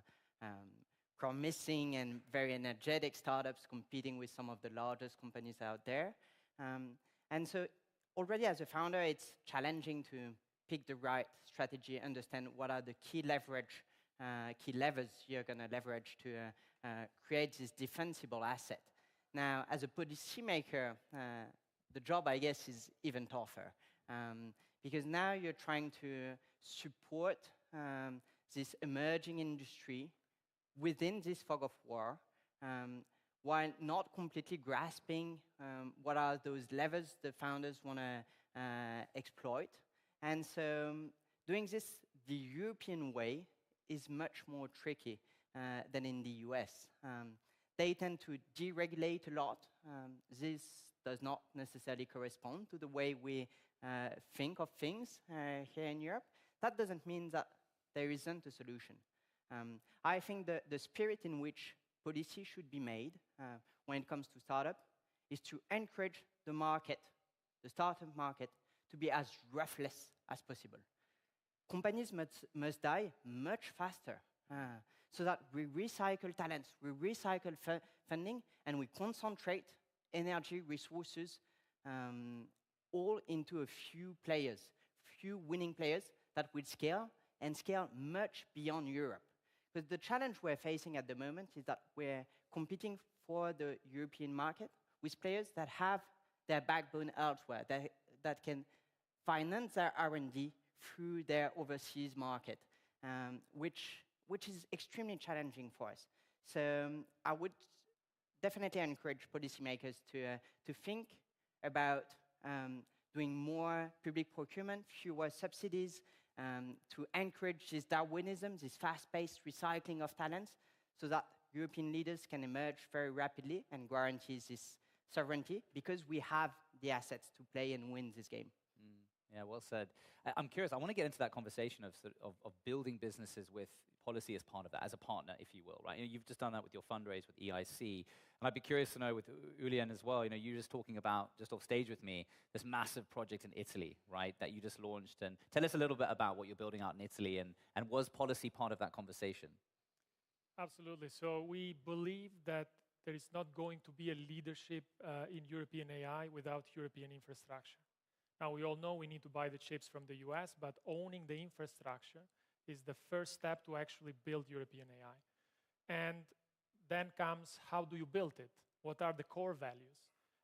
promising and very energetic startups competing with some of the largest companies out there. And so already as a founder, it's challenging to pick the right strategy, understand what are the key levers you're going to leverage to create this defensible asset. Now, as a policymaker, the job, I guess, is even tougher because now you're trying to support this emerging industry within this fog of war while not completely grasping what are those levers the founders want to exploit. And so doing this the European way is much more tricky than in the US. They tend to deregulate a lot. This does not necessarily correspond to the way we think of things here in Europe. That doesn't mean that there isn't a solution. I think the spirit in which policy should be made when it comes to startup is to encourage the market, the startup market, to be as ruthless as possible. Companies must die much faster so that we recycle talents, we recycle funding, and we concentrate energy, resources, all into a few players, few winning players that will scale and scale much beyond Europe. Because the challenge we're facing at the moment is that we're competing for the European market with players that have their backbone elsewhere, that can finance their R&D through their overseas market, which is extremely challenging for us. So I would definitely encourage policymakers to think about doing more public procurement, fewer subsidies, to encourage this Darwinism, this fast-paced recycling of talents, so that European leaders can emerge very rapidly and guarantee this sovereignty, because we have the assets to play and win this game. Yeah, well said. I'm curious, I want to get into that conversation of building businesses with policy as part of that, as a partner, if you will, right? You've just done that with your fundraise with EIC. And I'd be curious to know with Julian as well, you're just talking about, just off stage with me, this massive project in Italy, right, that you just launched. And tell us a little bit about what you're building out in Italy, and was policy part of that conversation? Absolutely. So we believe that there is not going to be a leadership in European AI without European infrastructure. Now, we all know we need to buy the chips from the US, but owning the infrastructure is the first step to actually build European AI. And then comes, how do you build it? What are the core values?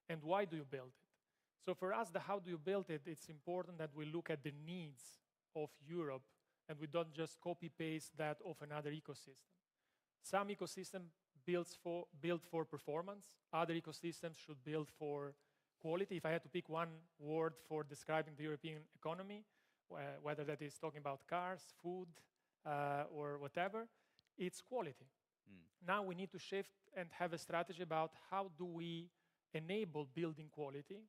And why do you build it? So for us, the how do you build it, it's important that we look at the needs of Europe and we don't just copy-paste that of another ecosystem. Some ecosystems build for performance. Other ecosystems should build for quality. If I had to pick one word for describing the European economy, whether that is talking about cars, food, or whatever, it's quality. Now we need to shift and have a strategy about how do we enable building quality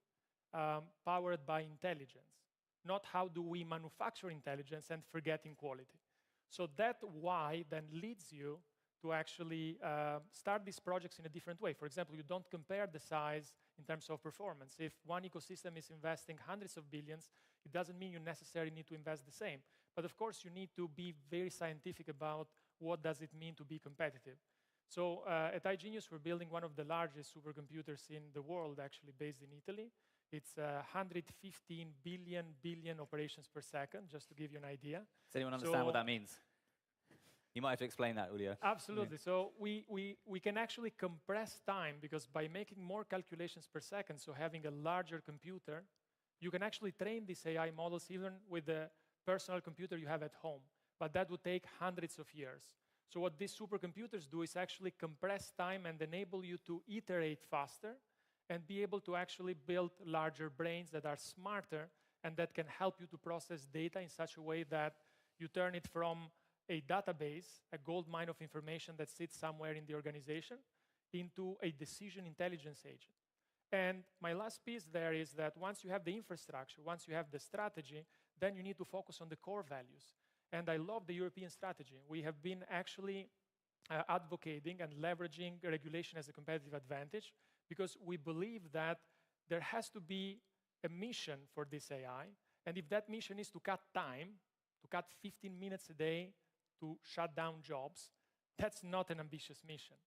powered by intelligence, not how do we manufacture intelligence and forgetting quality. So that why then leads you to actually start these projects in a different way. For example, you don't compare the size in terms of performance. If one ecosystem is investing hundreds of billions, it doesn't mean you necessarily need to invest the same. But of course, you need to be very scientific about what does it mean to be competitive. So at iGenius, we're building one of the largest supercomputers in the world, actually based in Italy. It's 115 billion operations per second, just to give you an idea. Does anyone understand what that means? You might have to explain that, Julio. Absolutely. So we can actually compress time because by making more calculations per second, so having a larger computer, you can actually train these AI models even with the personal computer you have at home. But that would take hundreds of years. So what these supercomputers do is actually compress time and enable you to iterate faster and be able to actually build larger brains that are smarter and that can help you to process data in such a way that you turn it from a database, a gold mine of information that sits somewhere in the organization, into a decision intelligence agent. And my last piece there is that once you have the infrastructure, once you have the strategy, then you need to focus on the core values. And I love the European strategy. We have been actually advocating and leveraging regulation as a competitive advantage because we believe that there has to be a mission for this AI. And if that mission is to cut time, to cut 15 minutes a day to shut down jobs, that's not an ambitious mission.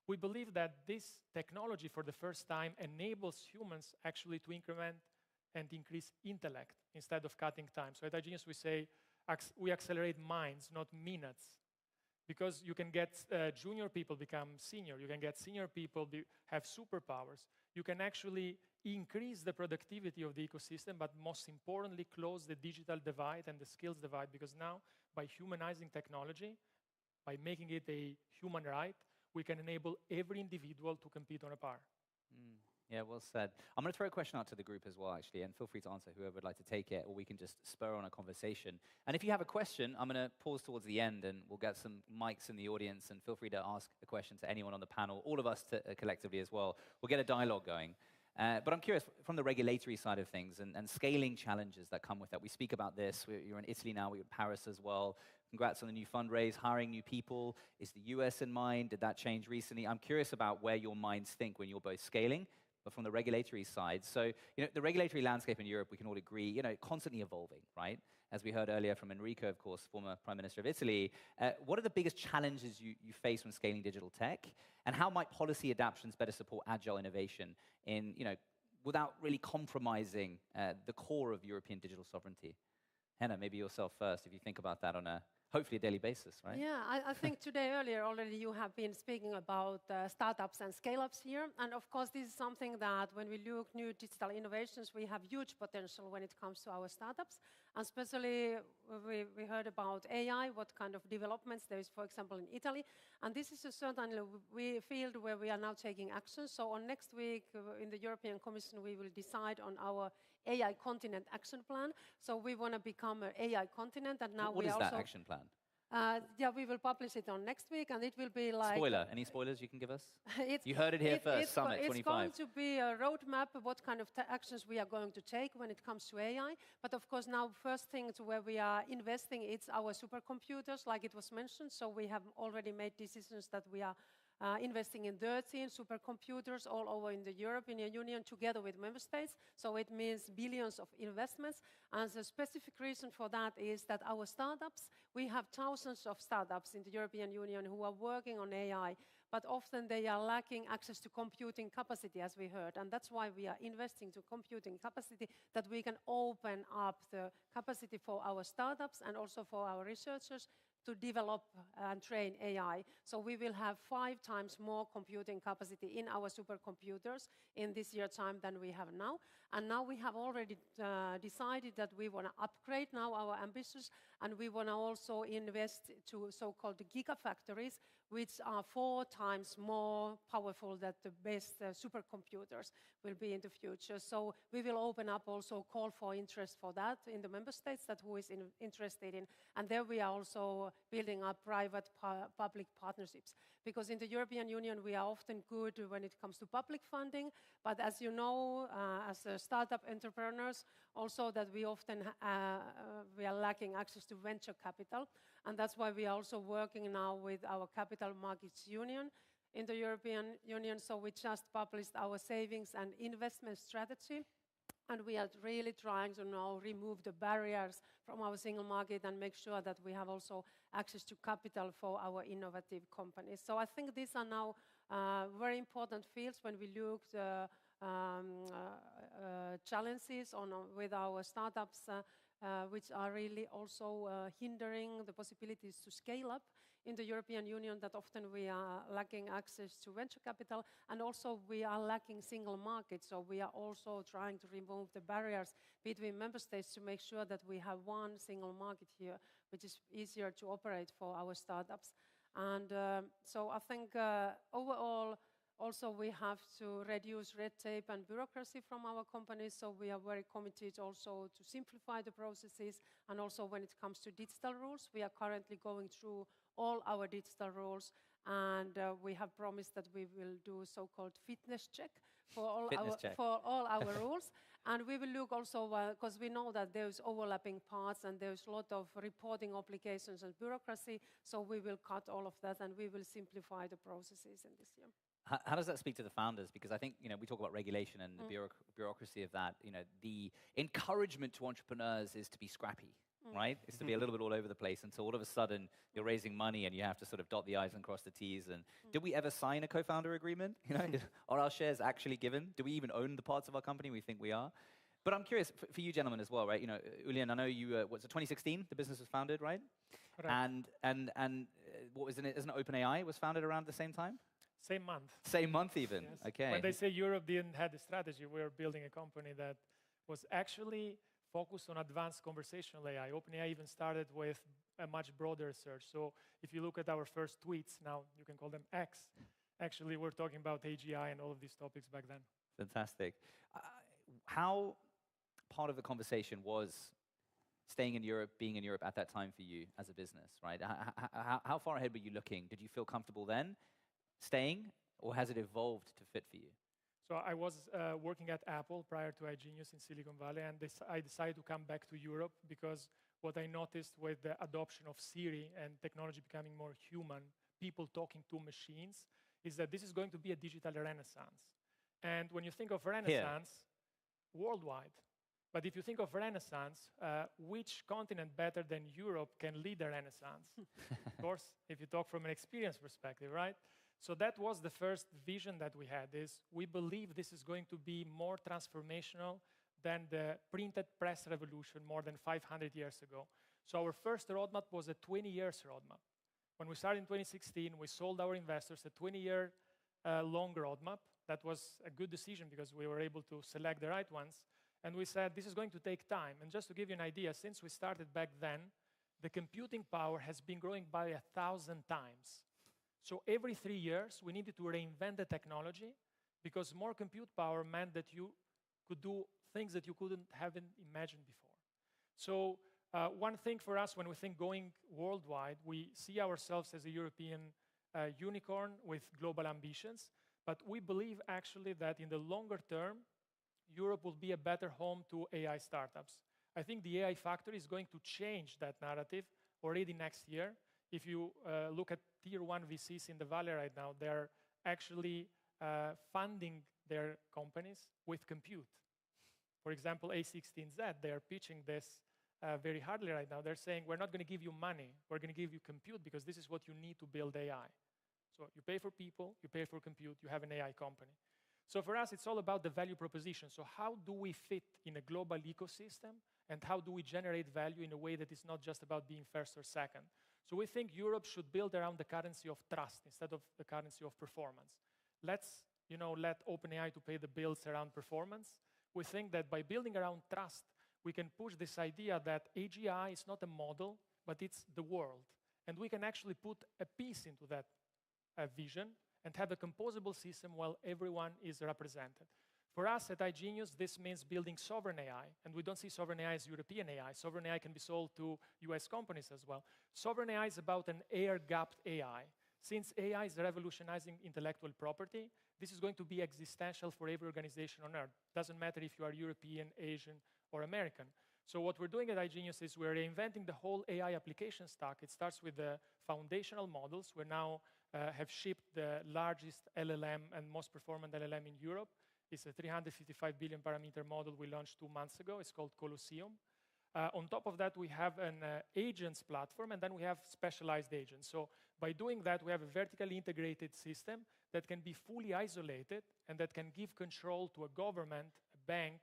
We believe that this technology for the first time enables humans actually to increment and increase intellect instead of cutting time. So at iGenius we say we accelerate minds, not minutes. Because you can get junior people become senior. You can get senior people have superpowers. You can actually increase the productivity of the ecosystem, but most importantly, close the digital divide and the skills divide. Because now, by humanizing technology, by making it a human right, we can enable every individual to compete on a par. Yeah, well said. I'm going to throw a question out to the group as well, actually, and feel free to answer whoever would like to take it, or we can just spur on a conversation. And if you have a question, I'm going to pause towards the end, and we'll get some mics in the audience, and feel free to ask a question to anyone on the panel, all of us collectively as well. We'll get a dialogue going. But I'm curious, from the regulatory side of things and scaling challenges that come with that. We speak about this. You're in Italy now. We're in Paris as well. Congrats on the new fundraise, hiring new people. Is the US in mind? Did that change recently? I'm curious about where your minds think when you're both scaling, but from the regulatory side. So, the regulatory landscape in Europe, we can all agree, constantly evolving, right? As we heard earlier from Enrico, of course, former Prime Minister of Italy. What are the biggest challenges you face when scaling digital tech? And how might policy adaptations better support agile innovation in, without really compromising the core of European digital sovereignty? Henna, maybe yourself first, if you think about that on a hopefully a daily basis, right? Yeah, I think today earlier already you have been speaking about startups and scale-ups here. And of course, this is something that when we look new digital innovations, we have huge potential when it comes to our startups. And especially we heard about AI, what kind of developments there is, for example, in Italy. And this is a certain field where we are now taking action. So on next week in the European Commission, we will decide on our AI continent action plan. So we want to become an AI continent, and now what is that action plan? Yeah, we will publish it on next week, and it will be like... Spoiler. Any spoilers you can give us? You heard it here first, Summit 25. It's going to be a roadmap of what kind of actions we are going to take when it comes to AI. But of course, now first thing where we are investing, it's our supercomputers, like it was mentioned. So we have already made decisions that we are investing in 13 supercomputers all over in the European Union together with member states. So it means billions of investments. And the specific reason for that is that our startups, we have thousands of startups in the European Union who are working on AI, but often they are lacking access to computing capacity, as we heard. And that's why we are investing to computing capacity, that we can open up the capacity for our startups and also for our researchers to develop and train AI. So we will have 5 times more computing capacity in our supercomputers in this year time than we have now. And now we have already decided that we want to upgrade now our ambitions, and we want to also invest to so-called gigafactories, which are 4 times more powerful than the best supercomputers will be in the future. So we will open up also call for interest for that in the member states, that who is interested in. And there we are also building up private-public partnerships. Because in the European Union, we are often good when it comes to public funding. But as you know, as startup entrepreneurs, also that we often we are lacking access to venture capital. And that's why we are also working now with our Capital Markets Union in the European Union. So we just published our savings and investment strategy. And we are really trying to now remove the barriers from our single market and make sure that we have also access to capital for our innovative companies. So I think these are now very important fields when we look at challenges with our startups, which are really also hindering the possibilities to scale up in the European Union that often we are lacking access to venture capital, and also we are lacking single markets. So we are also trying to remove the barriers between member states to make sure that we have one single market here, which is easier to operate for our startups. And so I think overall, also we have to reduce red tape and bureaucracy from our companies. So we are very committed also to simplify the processes. And also when it comes to digital rules, we are currently going through all our digital rules. And we have promised that we will do a so-called fitness check for all our rules. And we will look also, because we know that there's overlapping parts and there's a lot of reporting obligations and bureaucracy. So we will cut all of that and we will simplify the processes in this year. How does that speak to the founders? Because I think, we talk about regulation and the bureaucracy of that. The encouragement to entrepreneurs is to be scrappy, right? It's to be a little bit all over the place until all of a sudden you're raising money and you have to sort of dot the I's and cross the T's. And did we ever sign a co-founder agreement? Are our shares actually given? Do we even own the parts of our company we think we are? But I'm curious for you gentlemen as well, right? Ulian, I know you, 2016 the business was founded, right? Correct. And what was it? Isn't OpenAI was founded around the same time? Same month. Same month even, yes. Okay. When they say Europe didn't have the strategy, we were building a company that was actually focused on advanced conversational AI. OpenAI even started with a much broader search. So if you look at our first tweets, now you can call them X, actually we're talking about AGI and all of these topics back then. Fantastic. How part of the conversation was staying in Europe, being in Europe at that time for you as a business, right? How far ahead were you looking? Did you feel comfortable then staying, or has it evolved to fit for you? So I was working at Apple prior to iGenius in Silicon Valley, and I decided to come back to Europe because what I noticed with the adoption of Siri and technology becoming more human, people talking to machines, is that this is going to be a digital renaissance. And when you think of renaissance, worldwide, but if you think of renaissance, which continent better than Europe can lead a renaissance? Of course, if you talk from an experience perspective, right? So that was the first vision that we had, is we believe this is going to be more transformational than the printed press revolution more than 500 years ago. So our first roadmap was a 20 years roadmap. When we started in 2016, we sold our investors a 20-year long roadmap. That was a good decision because we were able to select the right ones. And we said, this is going to take time. And just to give you an idea, since we started back then, the computing power has been growing by 1,000 times. So every 3 years, we needed to reinvent the technology because more compute power meant that you could do things that you haven't imagined before. So one thing for us, when we think going worldwide, we see ourselves as a European unicorn with global ambitions. But we believe actually that in the longer term, Europe will be a better home to AI startups. I think the AI Factory is going to change that narrative already next year. If you look at tier 1 VCs in the Valley right now, they're actually funding their companies with compute. For example, A16Z, they're pitching this very hardly right now. They're saying, we're not going to give you money. We're going to give you compute because this is what you need to build AI. So you pay for people, you pay for compute, you have an AI company. So for us, it's all about the value proposition. So how do we fit in a global ecosystem, and how do we generate value in a way that is not just about being first or second? So we think Europe should build around the currency of trust instead of the currency of performance. Let's let OpenAI to pay the bills around performance. We think that by building around trust, we can push this idea that AGI is not a model, but it's the world. And we can actually put a piece into that vision and have a composable system while everyone is represented. For us at iGenius, this means building sovereign AI, and we don't see sovereign AI as European AI. Sovereign AI can be sold to US companies as well. Sovereign AI is about an air-gapped AI. Since AI is revolutionizing intellectual property, this is going to be existential for every organization on Earth. Doesn't matter if you are European, Asian, or American. So what we're doing at iGenius is we're reinventing the whole AI application stack. It starts with the foundational models. We now have shipped the largest LLM and most performant LLM in Europe. It's a 355 billion parameter model we launched 2 months ago. It's called Colosseum. On top of that, we have an agents platform, and then we have specialized agents. So by doing that, we have a vertically integrated system that can be fully isolated and that can give control to a government, a bank,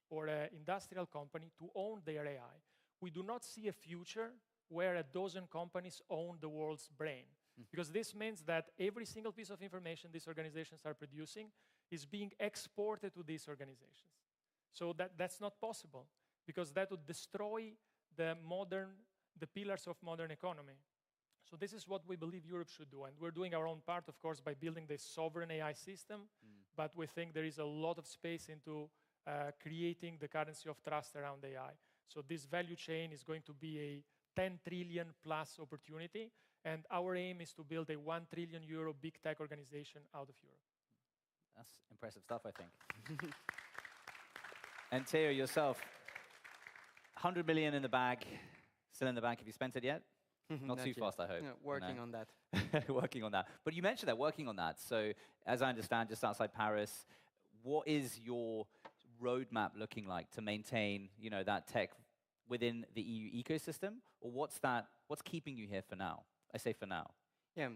or an industrial company to own their AI. We do not see a future where a dozen companies own the world's brain. Because this means that every single piece of information these organizations are producing is being exported to these organizations. So that's not possible, because that would destroy the pillars of modern economy. So this is what we believe Europe should do. And we're doing our own part, of course, by building this sovereign AI system. But we think there is a lot of space into creating the currency of trust around AI. So this value chain is going to be a 10 trillion plus opportunity. And our aim is to build a 1 trillion euro big tech organization out of Europe. That's impressive stuff, I think. And Theo, yourself, 100 million in the bag, still in the bank. Have you spent it yet? Not too fast, I hope. No, working on that. Working on that. But you mentioned that, working on that. So as I understand, just outside Paris, what is your roadmap looking like to maintain, that tech within the EU ecosystem? Or what's keeping you here for now? I say for now. Yeah,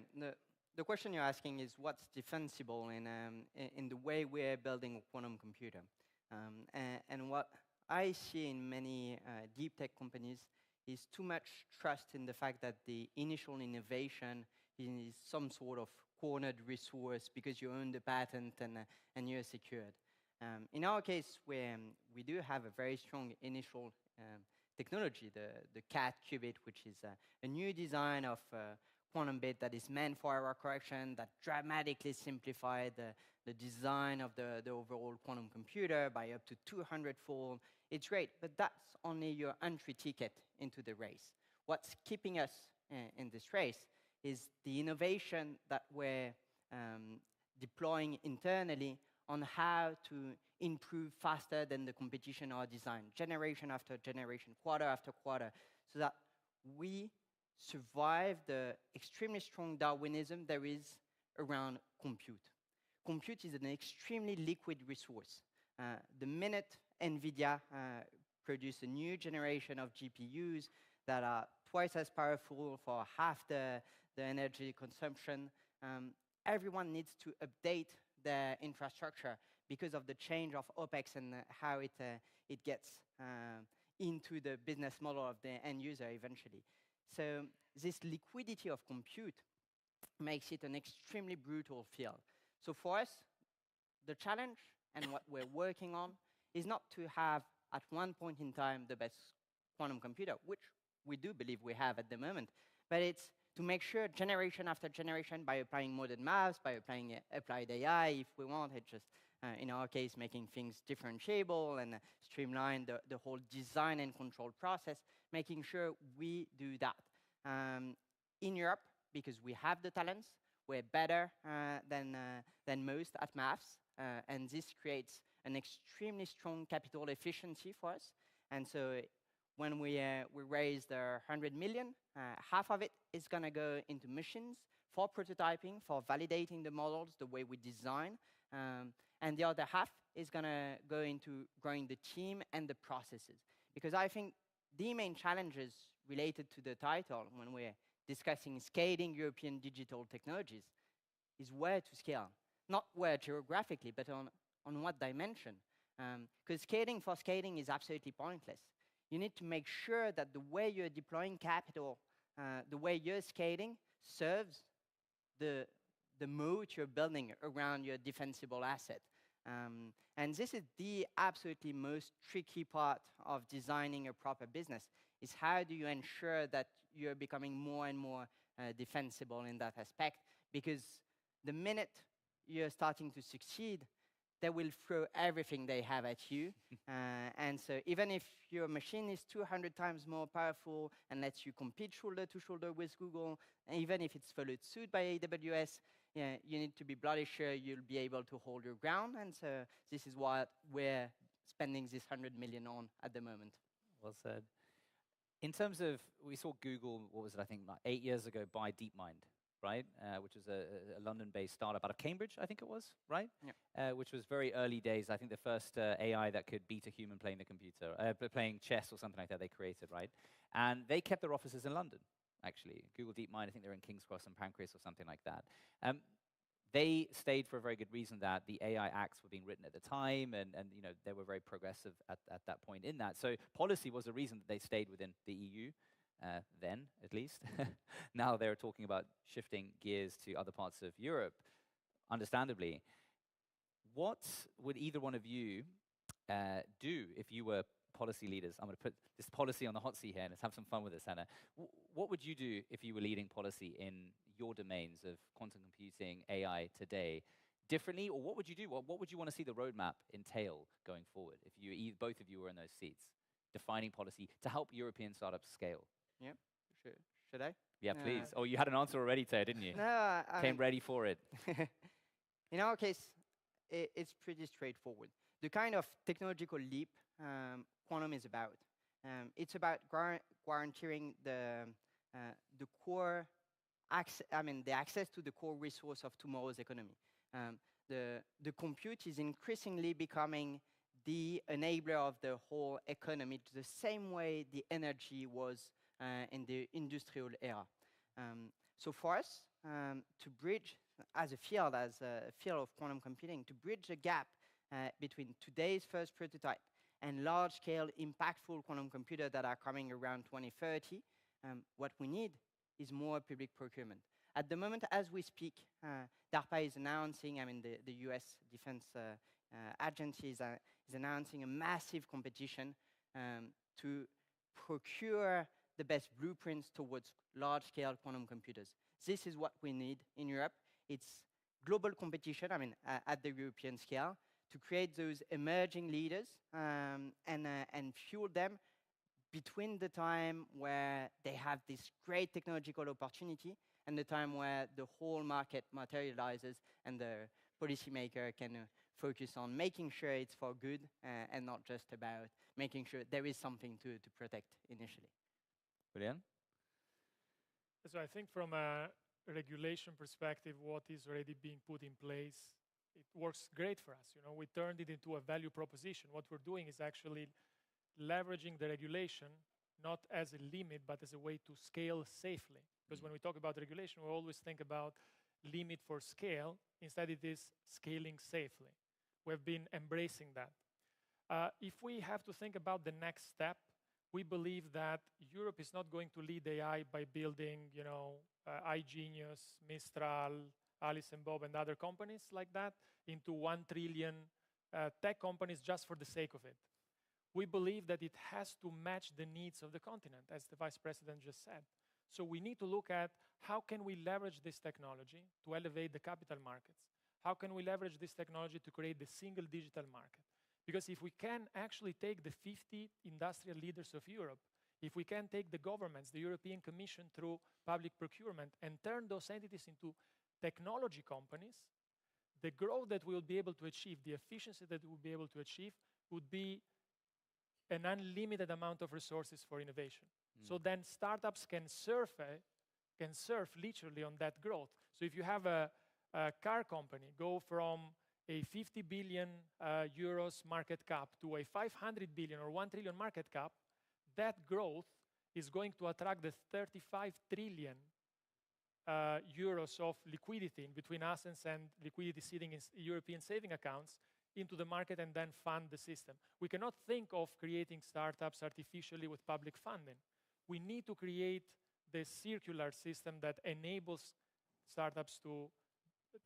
the question you're asking is what's defensible in the way we're building a quantum computer. And what I see in many deep tech companies is too much trust in the fact that the initial innovation is some sort of cornered resource because you own the patent and you're secured. In our case, we do have a very strong initial technology, the CAT qubit, which is a new design of quantum bit that is meant for error correction, that dramatically simplified the design of the overall quantum computer by up to 200-fold. It's great, but that's only your entry ticket into the race. What's keeping us in this race is the innovation that we're deploying internally on how to improve faster than the competition or design, generation after generation, quarter after quarter, so that we survive the extremely strong Darwinism there is around compute. Compute is an extremely liquid resource. The minute NVIDIA produce a new generation of GPUs that are twice as powerful for half the energy consumption, everyone needs to update their infrastructure because of the change of OpEx and how it gets into the business model of the end user eventually. So this liquidity of compute makes it an extremely brutal field. So for us, the challenge and what we're working on is not to have, at one point in time, the best quantum computer, which we do believe we have at the moment, but it's to make sure generation after generation, by applying modern maths, by applying applied AI, if we want, it's just, in our case, making things differentiable and streamline the whole design and control process, making sure we do that. In Europe, because we have the talents, we're better than most at maths, and this creates an extremely strong capital efficiency for us. And so when we raised 100 million, half of it is going to go into machines for prototyping, for validating the models, the way we design, and the other half is going to go into growing the team and the processes. Because I think the main challenges related to the title when we're discussing scaling European digital technologies is where to scale. Not where geographically, but on what dimension. Because scaling for scaling is absolutely pointless. You need to make sure that the way you're deploying capital, the way you're scaling, serves the moat you're building around your defensible asset. And this is the absolutely most tricky part of designing a proper business, is how do you ensure that you're becoming more and more defensible in that aspect? Because the minute you're starting to succeed, they will throw everything they have at you. And so even if your machine is 200 times more powerful and lets you compete shoulder to shoulder with Google, and even if it's followed suit by AWS, you need to be bloody sure you'll be able to hold your ground. And so this is what we're spending this 100 million on at the moment. Well said. In terms of, we saw Google, what was it, I think, like 8 years ago, buy DeepMind, right? Which was a London-based startup out of Cambridge, I think it was, right? Yeah. Which was very early days. I think the first AI that could beat a human playing the computer, playing chess or something like that, they created, right? And they kept their offices in London, actually. Google DeepMind, I think they're in King's Cross and Pancras or something like that. They stayed for a very good reason, that the AI acts were being written at the time, and they were very progressive at that point in that. So policy was the reason that they stayed within the EU. then, at least. Now they're talking about shifting gears to other parts of Europe, understandably. What would either one of you do if you were policy leaders? I'm going to put this policy on the hot seat here. Let's have some fun with this, Hannah. What would you do if you were leading policy in your domains of quantum computing, AI today, differently? Or what would you do? What would you want to see the roadmap entail going forward if you both of you were in those seats, defining policy to help European startups scale? Yeah, should I? Yeah, please. Oh, you had an answer already, Ted, didn't you? No, I Came mean, ready for it. In our case, it's pretty straightforward. The kind of technological leap quantum is about. It's about guaranteeing the core the access to the core resource of tomorrow's economy. The compute is increasingly becoming the enabler of the whole economy, the same way the energy was in the industrial era. So for us, to bridge, as a field of quantum computing, to bridge the gap between today's first prototype and large-scale, impactful quantum computers that are coming around 2030, what we need is more public procurement. At the moment, as we speak, DARPA is announcing, the US Defense Agency is announcing a massive competition to procure the best blueprints towards large-scale quantum computers. This is what we need in Europe. It's global competition, at the European scale, to create those emerging leaders and fuel them between the time where they have this great technological opportunity and the time where the whole market materializes and the policymaker can focus on making sure it's for good and not just about making sure there is something to protect initially. Brilliant. So I think from a regulation perspective, what is already being put in place, it works great for us. We turned it into a value proposition. What we're doing is actually leveraging the regulation not as a limit, but as a way to scale safely. Because when we talk about regulation, we always think about limit for scale. Instead, it is scaling safely. We've been embracing that. If we have to think about the next step, we believe that Europe is not going to lead AI by building, iGenius, Mistral, Alice and Bob, and other companies like that into 1 trillion tech companies just for the sake of it. We believe that it has to match the needs of the continent, as the Vice President just said. So we need to look at how can we leverage this technology to elevate the capital markets? How can we leverage this technology to create the single digital market? Because if we can actually take the 50 industrial leaders of Europe, if we can take the governments, the European Commission through public procurement and turn those entities into technology companies, the growth that we'll be able to achieve, the efficiency that we'll be able to achieve would be an unlimited amount of resources for innovation. So then startups can surf literally on that growth. So if you have a car company go from a 50 billion euros market cap to a 500 billion or 1 trillion market cap, that growth is going to attract the 35 trillion euros of liquidity in between assets and liquidity sitting in European saving accounts into the market and then fund the system. We cannot think of creating startups artificially with public funding. We need to create the circular system that enables startups to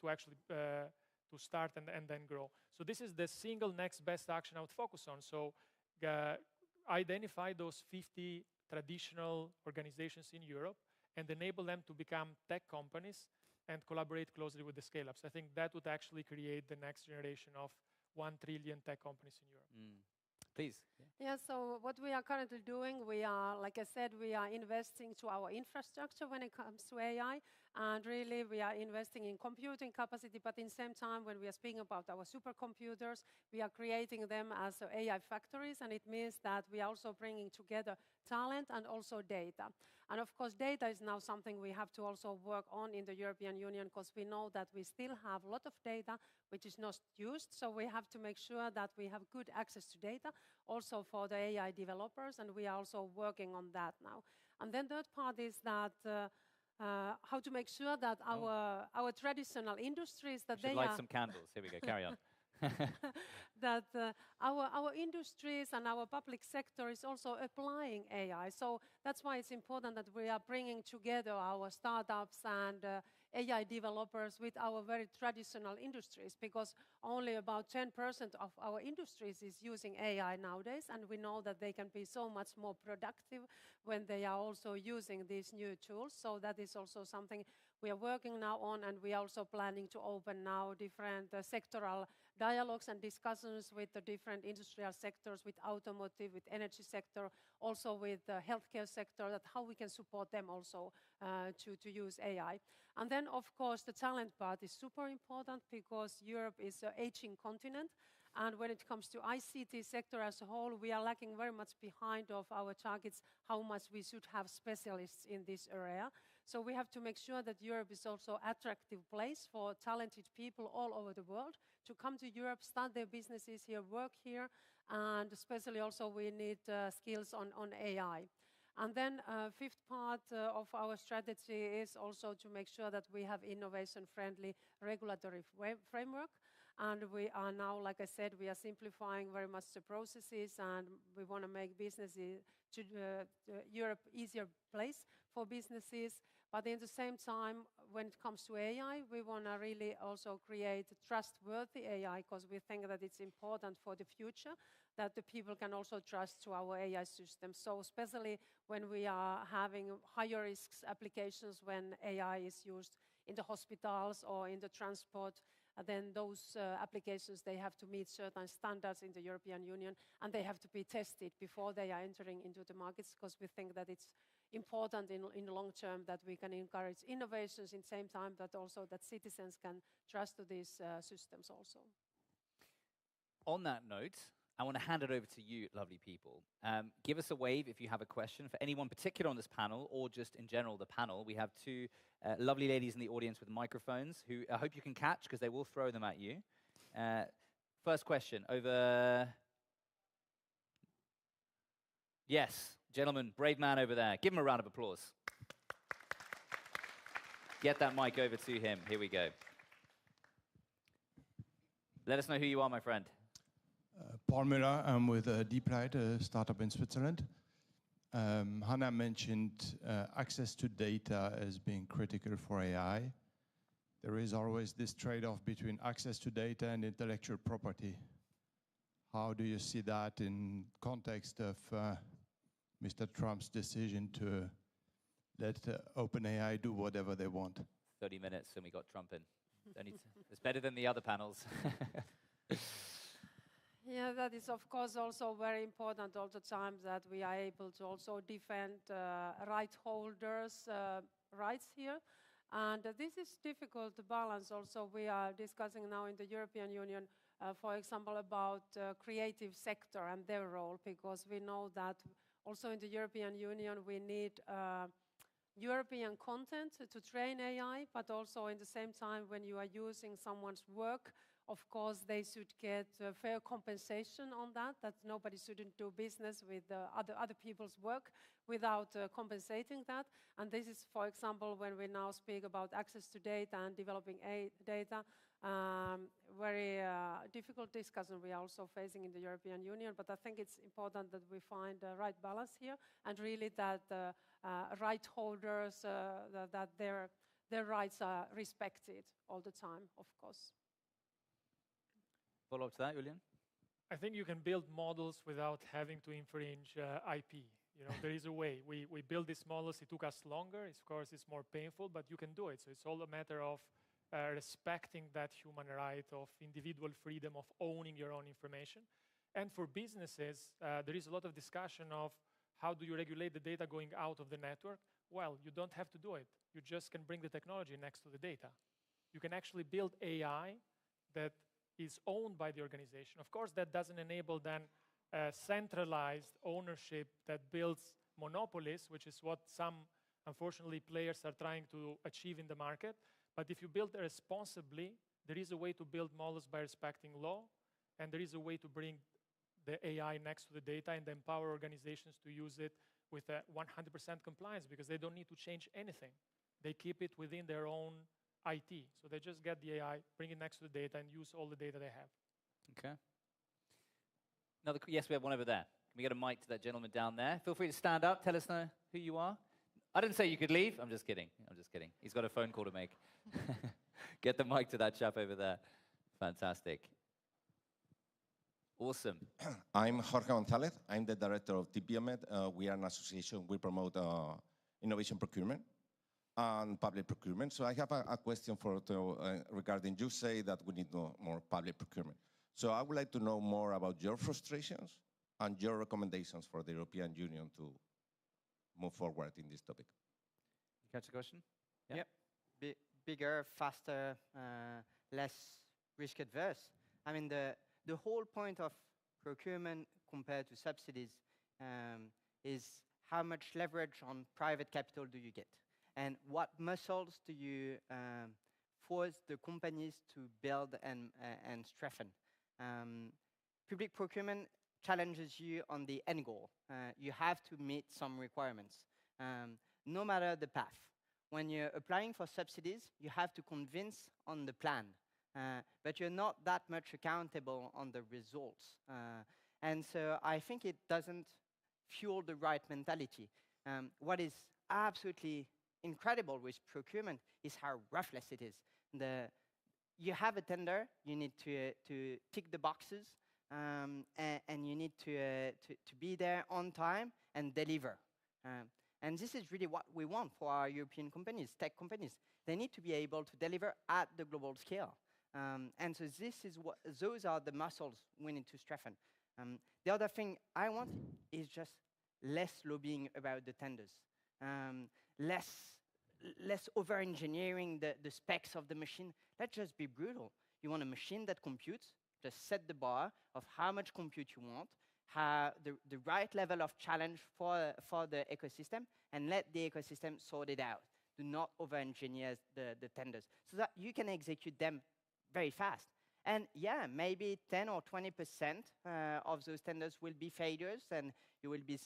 actually to start and then grow. So this is the single next best action I would focus on. So identify those 50 traditional organizations in Europe and enable them to become tech companies and collaborate closely with the scale-ups. I think that would actually create the next generation of 1 trillion tech companies in Europe. Please. Yeah, so what we are currently doing, we are, like I said, we are investing to our infrastructure when it comes to AI, and really we are investing in computing capacity, but in the same time, when we are speaking about our supercomputers, we are creating them as AI factories, and it means that we are also bringing together talent and also data. And of course, data is now something we have to also work on in the European Union, because we know that we still have a lot of data which is not used, so we have to make sure that we have good access to data, also for the AI developers, and we are also working on that now. And then the third part is that how to make sure that our traditional industries, that they light some candles. Here we go. Carry on. that our industries and our public sector is also applying AI. So that's why it's important that we are bringing together our startups and AI developers with our very traditional industries, because only about 10% of our industries is using AI nowadays, and we know that they can be so much more productive when they are also using these new tools. So that is also something we are working now on, and we are also planning to open now different sectoral dialogues and discussions with the different industrial sectors, with automotive, with energy sector, also with the healthcare sector, that how we can support them also to use AI. And then, of course, the talent part is super important, because Europe is an aging continent. And when it comes to ICT sector as a whole, we are lacking very much behind of our targets, how much we should have specialists in this area. So we have to make sure that Europe is also an attractive place for talented people all over the world to come to Europe, start their businesses here, work here, and especially also we need skills on AI. And then fifth part of our strategy is also to make sure that we have innovation-friendly regulatory framework. And we are now, like I said, we are simplifying very much the processes, and we want to make businesses to Europe easier place for businesses. But at the same time, when it comes to AI, we want to really also create trustworthy AI, because we think that it's important for the future that the people can also trust to our AI system. So especially when we are having higher risks applications, when AI is used in the hospitals or in the transport, then those applications, they have to meet certain standards in the European Union, and they have to be tested before they are entering into the markets, because we think that it's important in the long term that we can encourage innovations in the same time, but also that citizens can trust to these systems also. On that note, I want to hand it over to you, lovely people. Give us a wave if you have a question for anyone particular on this panel, or just in general the panel. We have two lovely ladies in the audience with microphones who I hope you can catch, because they will throw them at you. First question, over... Yes, gentleman, brave man over there. Give him a round of applause. Get that mic over to him. Here we go. Let us know who you are, my friend. Paul Müller, I'm with Deeplight, a startup in Switzerland. Hannah mentioned access to data as being critical for AI. There is always this trade-off between access to data and intellectual property. How do you see that in context of Mr. Trump's decision to let OpenAI do whatever they want? 30 minutes and we got Trump in. It's better than the other panels. Yeah, that is, of course, also very important all the time, that we are able to also defend right holders' rights here. And this is difficult to balance. Also, we are discussing now in the European Union, for example, about creative sector and their role, because we know that also in the European Union we need European content to train AI, but also in the same time when you are using someone's work, of course, they should get fair compensation on that, that nobody shouldn't do business with other people's work without compensating that. And this is, for example, when we now speak about access to data and developing data, very difficult discussion we are also facing in the European Union. But I think it's important that we find the right balance here, and really that right holders, that their rights are respected all the time, of course. Follow up to that, Julian? I think you can build models without having to infringe IP. You know, there is a way. We build these models. It took us longer. Of course, it's more painful, but you can do it. So it's all a matter of respecting that human right of individual freedom of owning your own information. And for businesses, there is a lot of discussion of how do you regulate the data going out of the network. Well, you don't have to do it. You just can bring the technology next to the data. You can actually build AI that is owned by the organization. Of course, that doesn't enable then centralized ownership that builds monopolies, which is what some, unfortunately, players are trying to achieve in the market. But if you build responsibly, there is a way to build models by respecting law, and there is a way to bring the AI next to the data and empower organizations to use it with a 100% compliance, because they don't need to change anything. They keep it within their own IT. So they just get the AI, bring it next to the data, and use all the data they have. Okay. Yes, we have one over there. Can we get a mic to that gentleman down there? Feel free to stand up. Tell us who you are. I didn't say you could leave. I'm just kidding. He's got a phone call to make. Get the mic to that chap over there. Fantastic. Awesome. I'm Jorge Gonzalez. I'm the director of TPMED. We are an association. We promote innovation procurement and public procurement. So I have a question regarding, you say that we need more public procurement. So I would like to know more about your frustrations and your recommendations for the European Union to move forward in this topic. You catch the question? Yeah. Bigger, faster, less risk adverse. I mean, the whole point of procurement compared to subsidies is how much leverage on private capital do you get? And what muscles do you force the companies to build and strengthen? Public procurement challenges you on the end goal. You have to meet some requirements, no matter the path. When you're applying for subsidies, you have to convince on the plan, but you're not that much accountable on the results. And so I think it doesn't fuel the right mentality. What is absolutely incredible with procurement is how ruthless it is. You have a tender, you need to tick the boxes, and you need to be there on time and deliver. And this is really what we want for our European companies, tech companies. They need to be able to deliver at the global scale. And so those are the muscles we need to strengthen. The other thing I want is just less lobbying about the tenders, less over-engineering the specs of the machine. Let's just be brutal. You want a machine that computes, just set the bar of how much compute you want, the right level of challenge for the ecosystem, and let the ecosystem sort it out. Do not over-engineer the tenders, so that you can execute them very fast. And yeah, maybe 10 or 20% of those tenders will be failures, and you will be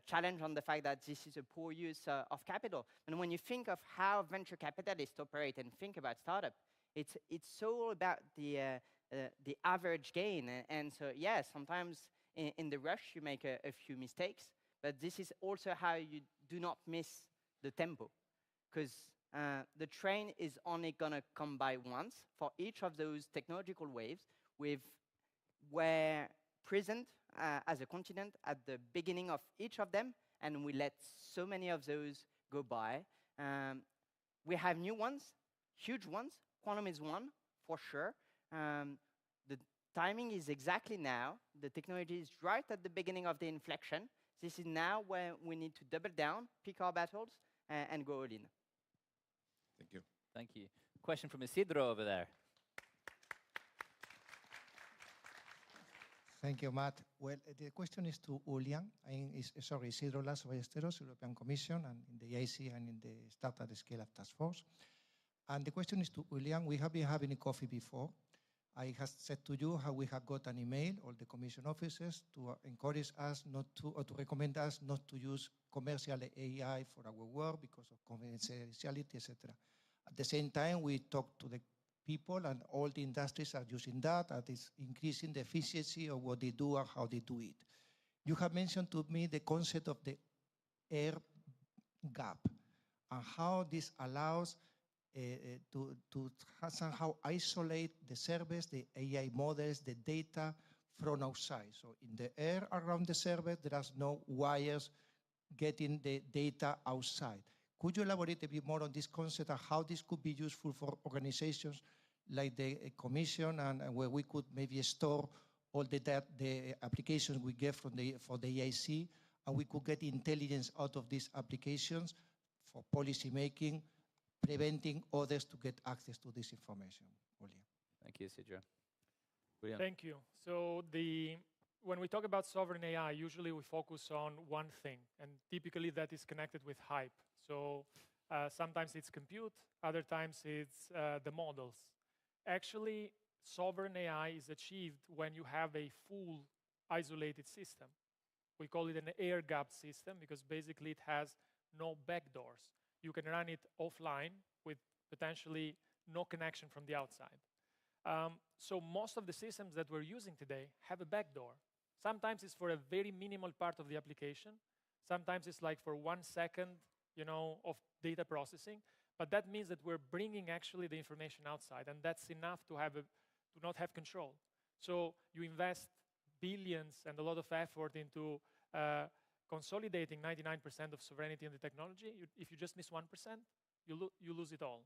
challenged on the fact that this is a poor use of capital. And when you think of how venture capitalists operate and think about startup, it's so about the average gain. And so, yeah, sometimes in the rush you make a few mistakes, but this is also how you do not miss the tempo, because the train is only going to come by once for each of those technological waves. We're present as a continent at the beginning of each of them, and we let so many of those go by. We have new ones, huge ones. Quantum is one, for sure. The timing is exactly now. The technology is right at the beginning of the inflection. This is now where we need to double down, pick our battles, and go all in. Thank you. Thank you. Question from Isidro over there. Thank you, Matt. Well, the question is to Julian. Isidro Lasso Ballesteros, European Commission, and in the EIC and in the Startup Scale-Up Task Force. And the question is to Julian. We have been having a coffee before. I have said to you how we have got an email, all the Commission offices, to encourage us not to, or to recommend us not to use commercial AI for our work because of confidentiality, etc. At the same time, we talk to the people, and all the industries are using that. That is increasing the efficiency of what they do and how they do it. You have mentioned to me the concept of the air gap and how this allows to somehow isolate the service, the AI models, the data from outside. So in the air around the service, there are no wires getting the data outside. Could you elaborate a bit more on this concept and how this could be useful for organizations like the Commission, and where we could maybe store all the applications we get for the EIC, and we could get intelligence out of these applications for policy making, preventing others to get access to this information? Julian. Thank you, Isidro. William. Thank you. So when we talk about sovereign AI, usually we focus on one thing, and typically that is connected with hype. So sometimes it's compute, other times it's the models. Actually, sovereign AI is achieved when you have a full isolated system. We call it an air gap system because basically it has no backdoors. You can run it offline with potentially no connection from the outside. So most of the systems that we're using today have a backdoor. Sometimes it's for a very minimal part of the application. Sometimes it's like for 1 second, of data processing. But that means that we're bringing actually the information outside, and that's enough to not have control. So you invest billions and a lot of effort into consolidating 99% of sovereignty in the technology. If you just miss 1%, you lose it all.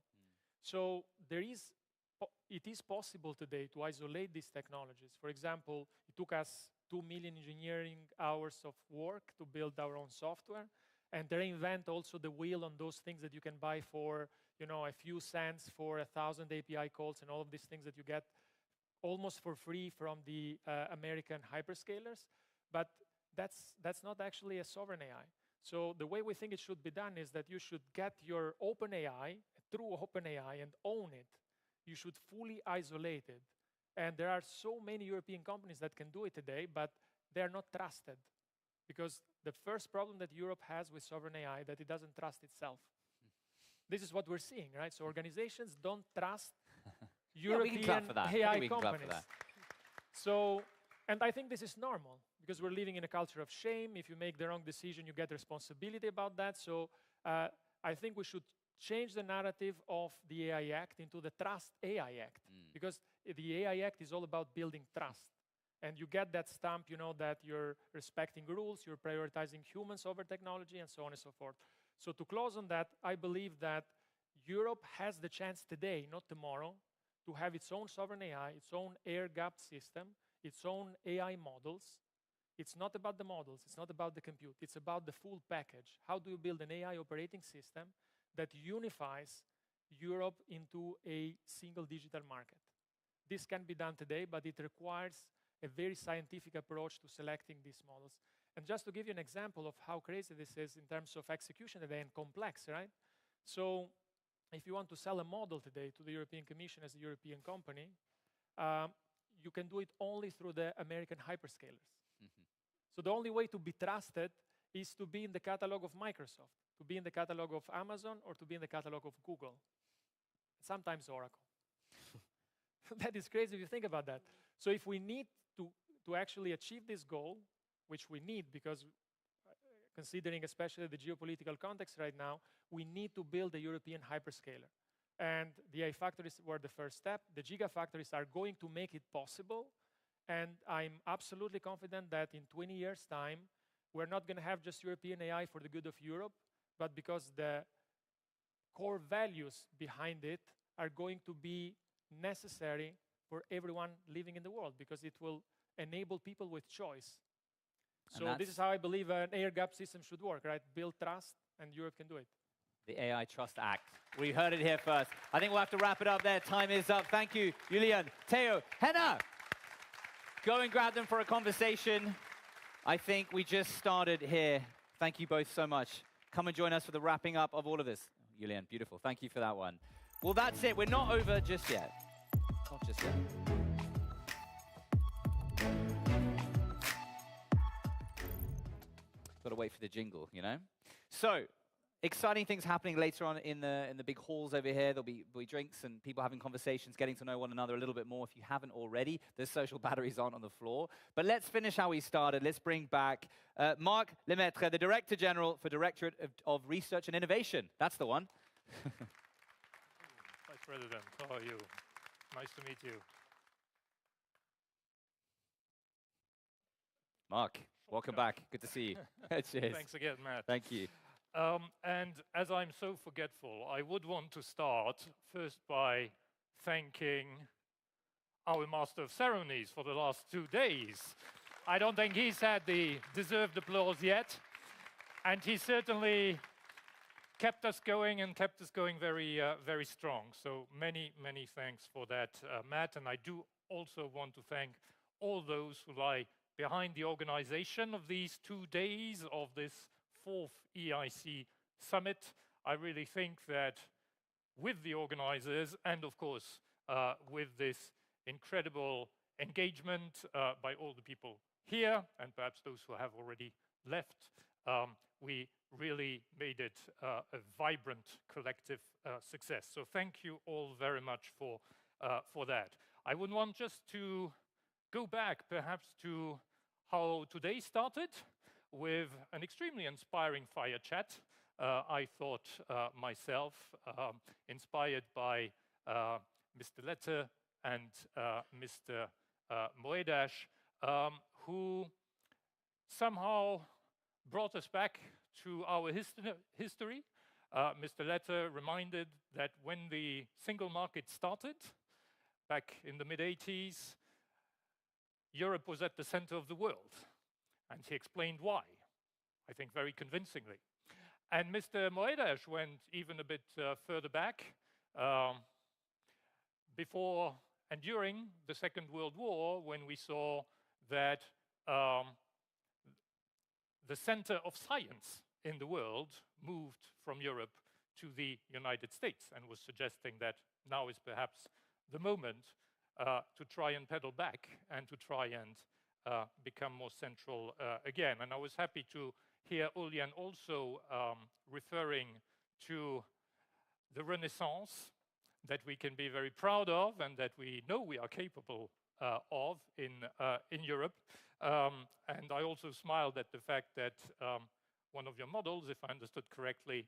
So it is possible today to isolate these technologies. For example, it took us 2 million engineering hours of work to build our own software and reinvent also the wheel on those things that you can buy for a few cents for 1,000 API calls and all of these things that you get almost for free from the American hyperscalers. But that's not actually a sovereign AI. So the way we think it should be done is that you should get your OpenAI, through OpenAI, and own it. You should fully isolate it. And there are so many European companies that can do it today, but they're not trusted. Because the first problem that Europe has with sovereign AI is that it doesn't trust itself. This is what we're seeing, right? So organizations don't trust European AI companies. So, and I think this is normal, because we're living in a culture of shame. If you make the wrong decision, you get responsibility about that. So I think we should change the narrative of the AI Act into the Trust AI Act, because the AI Act is all about building trust. And you get that stamp, that you're respecting rules, you're prioritizing humans over technology, and so on and so forth. So to close on that, I believe that Europe has the chance today, not tomorrow, to have its own sovereign AI, its own air-gapped system, its own AI models. It's not about the models, it's not about the compute, it's about the full package. How do you build an AI operating system that unifies Europe into a single digital market? This can be done today, but it requires a very scientific approach to selecting these models. And just to give you an example of how crazy this is in terms of execution today and complex, right? So if you want to sell a model today to the European Commission as a European company, you can do it only through the American hyperscalers. So the only way to be trusted is to be in the catalog of Microsoft, to be in the catalog of Amazon, or to be in the catalog of Google, sometimes Oracle. That is crazy if you think about that. So if we need to actually achieve this goal, which we need, because considering especially the geopolitical context right now, we need to build a European hyperscaler. And the AI factories were the first step. The gigafactories are going to make it possible. And I'm absolutely confident that in 20 years' time, we're not going to have just European AI for the good of Europe, but because the core values behind it are going to be necessary for everyone living in the world, because it will enable people with choice. So this is how I believe an air-gapped system should work, right? Build trust, and Europe can do it. The AI Trust Act. We heard it here first. I think we'll have to wrap it up there. Time is up. Thank you, Julian, Theo, Henna. Go and grab them for a conversation. I think we just started here. Thank you both so much. Come and join us for the wrapping up of all of this. Julian, beautiful. Thank you for that one. Well, that's it. We're not over just yet. Not just yet. Got to wait for the jingle, So, exciting things happening later on in the big halls over here. There'll be drinks and people having conversations, getting to know one another a little bit more. If you haven't already, the social batteries aren't on the floor. But let's finish how we started. Let's bring back Marc Lemaître, the Director General for Directorate of Research and Innovation. That's the one. Vice President, how are you? Nice to meet you. Marc, welcome back. Good to see you. Cheers. Thanks again, Matt. Thank you. And as I'm so forgetful, I would want to start first by thanking our Master of Ceremonies for the last 2 days. I don't think he's had the deserved applause yet. And he certainly kept us going and kept us going very, very strong. So many, many thanks for that, Matt. And I do also want to thank all those who lie behind the organization of these 2 days of this 4th EIC Summit. I really think that with the organizers and, of course, with this incredible engagement by all the people here and perhaps those who have already left, we really made it a vibrant collective success. So thank you all very much for that. I would want just to go back perhaps to how today started with an extremely inspiring fire chat. I thought myself, inspired by Mr. Lette and Mr. Moedas, who somehow brought us back to our history. Mr. Lette reminded that when the single market started, back in the mid-80s, Europe was at the center of the world. And he explained why, I think very convincingly. And Mr. Moedas went even a bit further back. Before and during the Second World War, when we saw that the center of science in the world moved from Europe to the United States, and was suggesting that now is perhaps the moment to try and pedal back and to try and become more central again. And I was happy to hear Julian also referring to the Renaissance that we can be very proud of and that we know we are capable of in Europe. And I also smiled at the fact that one of your models, if I understood correctly,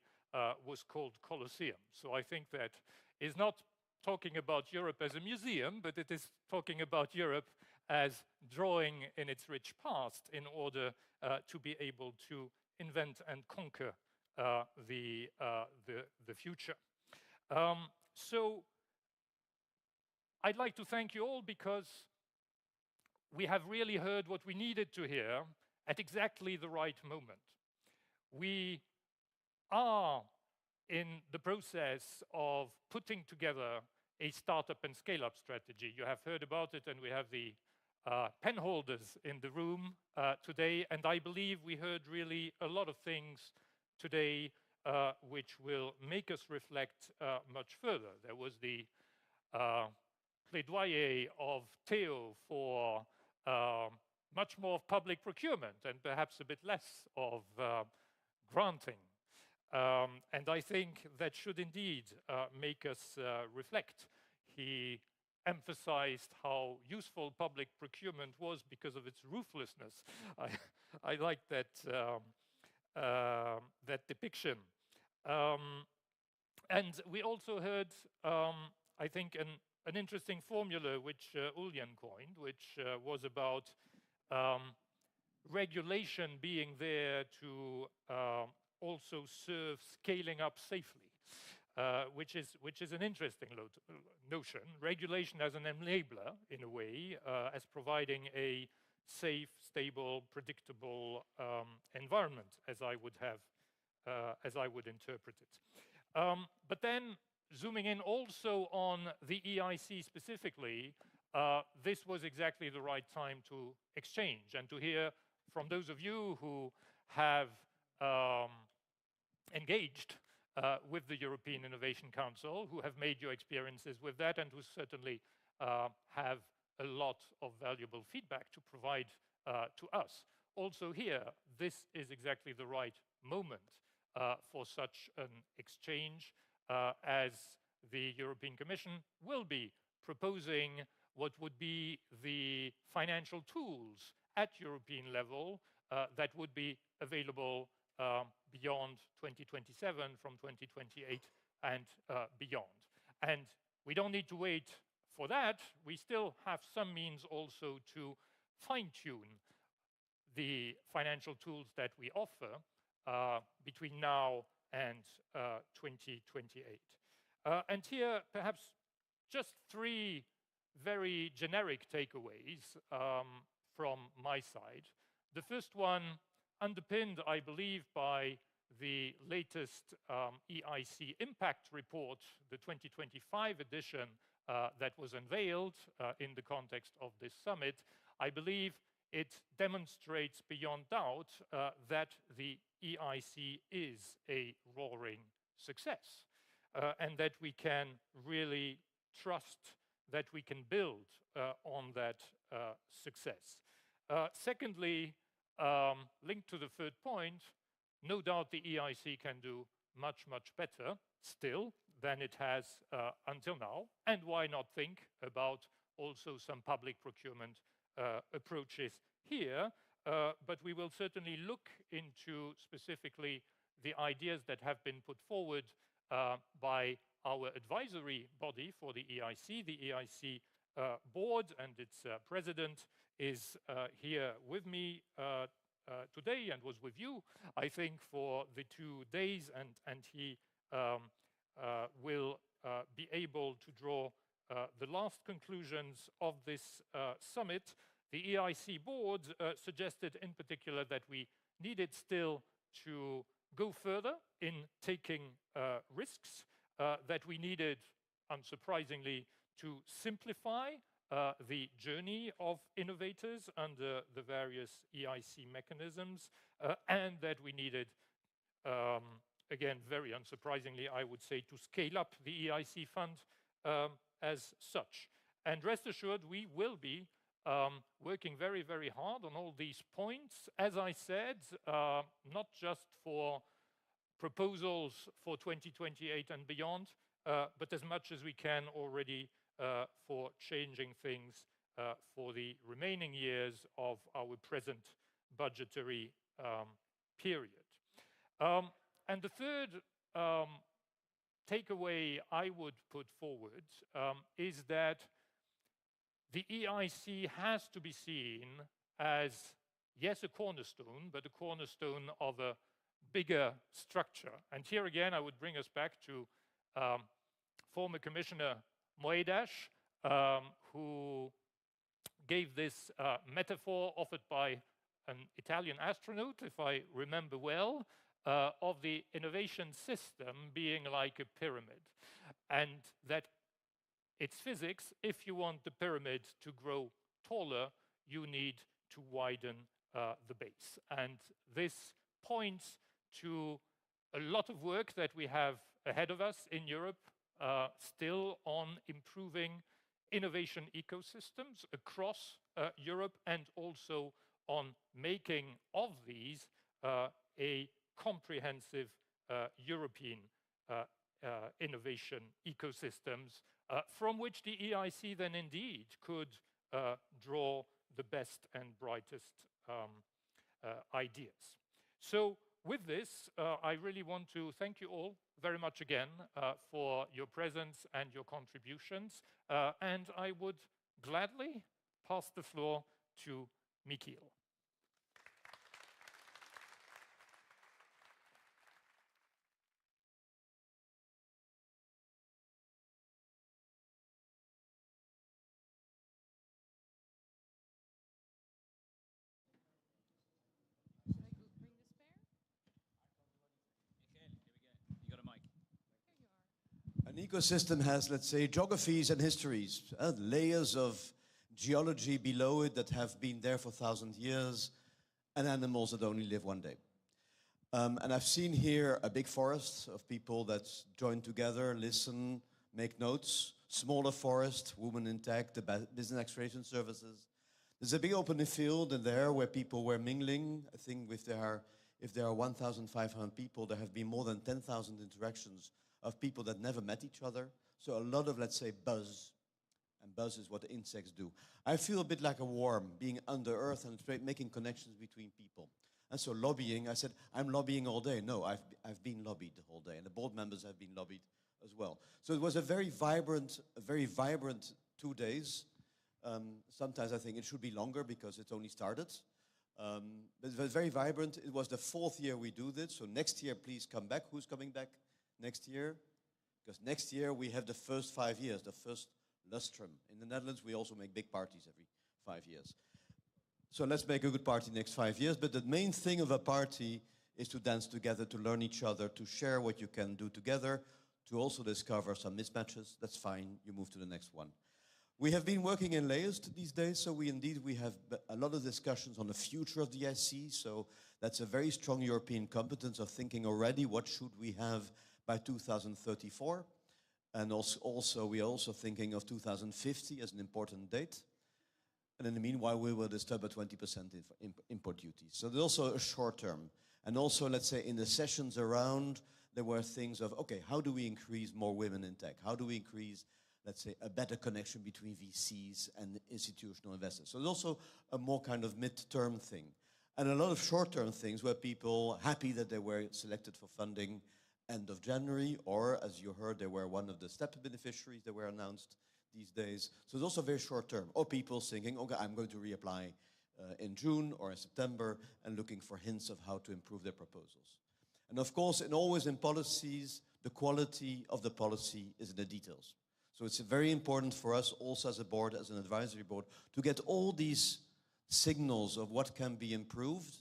was called Colosseum. So I think that is not talking about Europe as a museum, but it is talking about Europe as drawing in its rich past in order to be able to invent and conquer the future. So I'd like to thank you all, because we have really heard what we needed to hear at exactly the right moment. We are in the process of putting together a startup and scale-up strategy. You have heard about it, and we have the pen holders in the room today, and I believe we heard really a lot of things today which will make us reflect much further. There was the plaidoyer of Theo for much more public procurement and perhaps a bit less of granting. And I think that should indeed make us reflect. He emphasized how useful public procurement was because of its ruthlessness. I like that, that depiction. And we also heard, I think, an interesting formula which Julian coined, which was about regulation being there to also serve scaling up safely, which is an interesting notion. Regulation as an enabler, in a way, as providing a safe, stable, predictable environment, as I would interpret it. But then, zooming in also on the EIC specifically, this was exactly the right time to exchange and to hear from those of you who have engaged with the European Innovation Council, who have made your experiences with that, and who certainly have a lot of valuable feedback to provide to us. Also here, this is exactly the right moment for such an exchange, as the European Commission will be proposing what would be the financial tools at European level that would be available beyond 2027, from 2028 and beyond. And we don't need to wait for that. We still have some means also to fine-tune the financial tools that we offer between now and 2028. And here, perhaps just three very generic takeaways from my side. The first one, underpinned, I believe, by the latest EIC impact report, the 2025 edition that was unveiled in the context of this summit. I believe it demonstrates beyond doubt that the EIC is a roaring success, and that we can really trust that we can build on that success. Secondly, linked to the third point, no doubt the EIC can do much, much better still than it has until now. And why not think about also some public procurement approaches here. But we will certainly look into specifically the ideas that have been put forward by our advisory body for the EIC. The EIC board and its president is here with me today and was with you, I think, for the 2 days, and he will be able to draw the last conclusions of this summit. The EIC board suggested in particular that we needed still to go further in taking risks, that we needed, unsurprisingly, to simplify the journey of innovators under the various EIC mechanisms, and that we needed, again, very unsurprisingly, I would say, to scale up the EIC fund as such. And rest assured, we will be working very, very hard on all these points. As I said, not just for proposals for 2028 and beyond, but as much as we can already for changing things for the remaining years of our present budgetary period. And the third takeaway I would put forward is that the EIC has to be seen as, yes, a cornerstone, but a cornerstone of a bigger structure. And here again, I would bring us back to former Commissioner Moedas, who gave this metaphor offered by an Italian astronaut, if I remember well, of the innovation system being like a pyramid. And that it's physics, if you want the pyramid to grow taller, you need to widen the base. And this points to a lot of work that we have ahead of us in Europe, still on improving innovation ecosystems across Europe, and also on making of these a comprehensive European innovation ecosystems from which the EIC then indeed could draw the best and brightest ideas. So with this, I really want to thank you all very much again for your presence and your contributions. And I would gladly pass the floor to Michiel. An ecosystem has, let's say, geographies and histories, layers of geology below it that have been there for 1,000 years, and animals that only live one day. And I've seen here a big forest of people that join together, listen, make notes, smaller forest, women in tech, the business acceleration services. There's a big open field in there where people were mingling. I think if there are 1,500 people, there have been more than 10,000 interactions of people that never met each other. So a lot of, let's say, buzz. And buzz is what the insects do. I feel a bit like a worm being under earth and making connections between people. And so lobbying, I said, I'm lobbying all day. No, I've been lobbied the whole day. And the board members have been lobbied as well. So it was a very vibrant 2 days. Sometimes I think it should be longer because it's only started. But it was very vibrant. It was the 4th year we do this. So next year, please come back. Who's coming back next year? Because next year we have the first 5 years, the first lustrum. In the Netherlands, we also make big parties every 5 years. So let's make a good party next 5 years. But the main thing of a party is to dance together, to learn each other, to share what you can do together, to also discover some mismatches. That's fine. You move to the next one. We have been working in layers these days, so we have a lot of discussions on the future of the EIC. So that's a very strong European competence of thinking already what should we have by 2034. And also we are also thinking of 2050 as an important date. And in the meanwhile, we will disturb a 20% import duties. So there's also a short term. And also, let's say, in the sessions around, there were things of, okay, how do we increase more women in tech? How do we increase, let's say, a better connection between VCs and institutional investors. So there's also a more kind of mid-term thing. And a lot of short-term things where people happy that they were selected for funding end of January, or as you heard, they were one of the STEP beneficiaries that were announced these days. So it's also very short-term. Or people thinking, okay, I'm going to reapply in June or in September and looking for hints of how to improve their proposals. And of course, always in policies, the quality of the policy is in the details. So it's very important for us also as a board, as an advisory board, to get all these signals of what can be improved,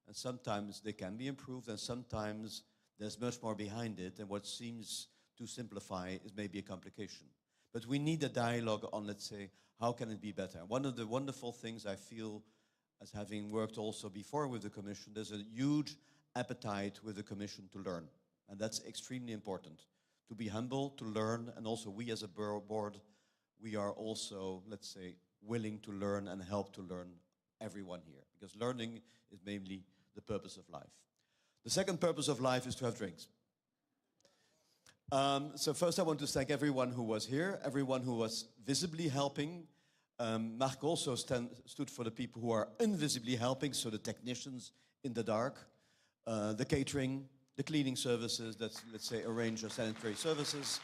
and sometimes they can be improved, and sometimes there's much more behind it, and what seems to simplify is maybe a complication. But we need a dialogue on, let's say, how can it be better? One of the wonderful things I feel, as having worked also before with the Commission, there's a huge appetite with the Commission to learn, and that's extremely important. To be humble, to learn, and also we as a board, we are also, let's say, willing to learn and help to learn everyone here, because learning is mainly the purpose of life. The second purpose of life is to have drinks. So first I want to thank everyone who was here, everyone who was visibly helping. Marc also stood for the people who are invisibly helping, so the technicians in the dark, the catering, the cleaning services that, let's say, arrange the sanitary services.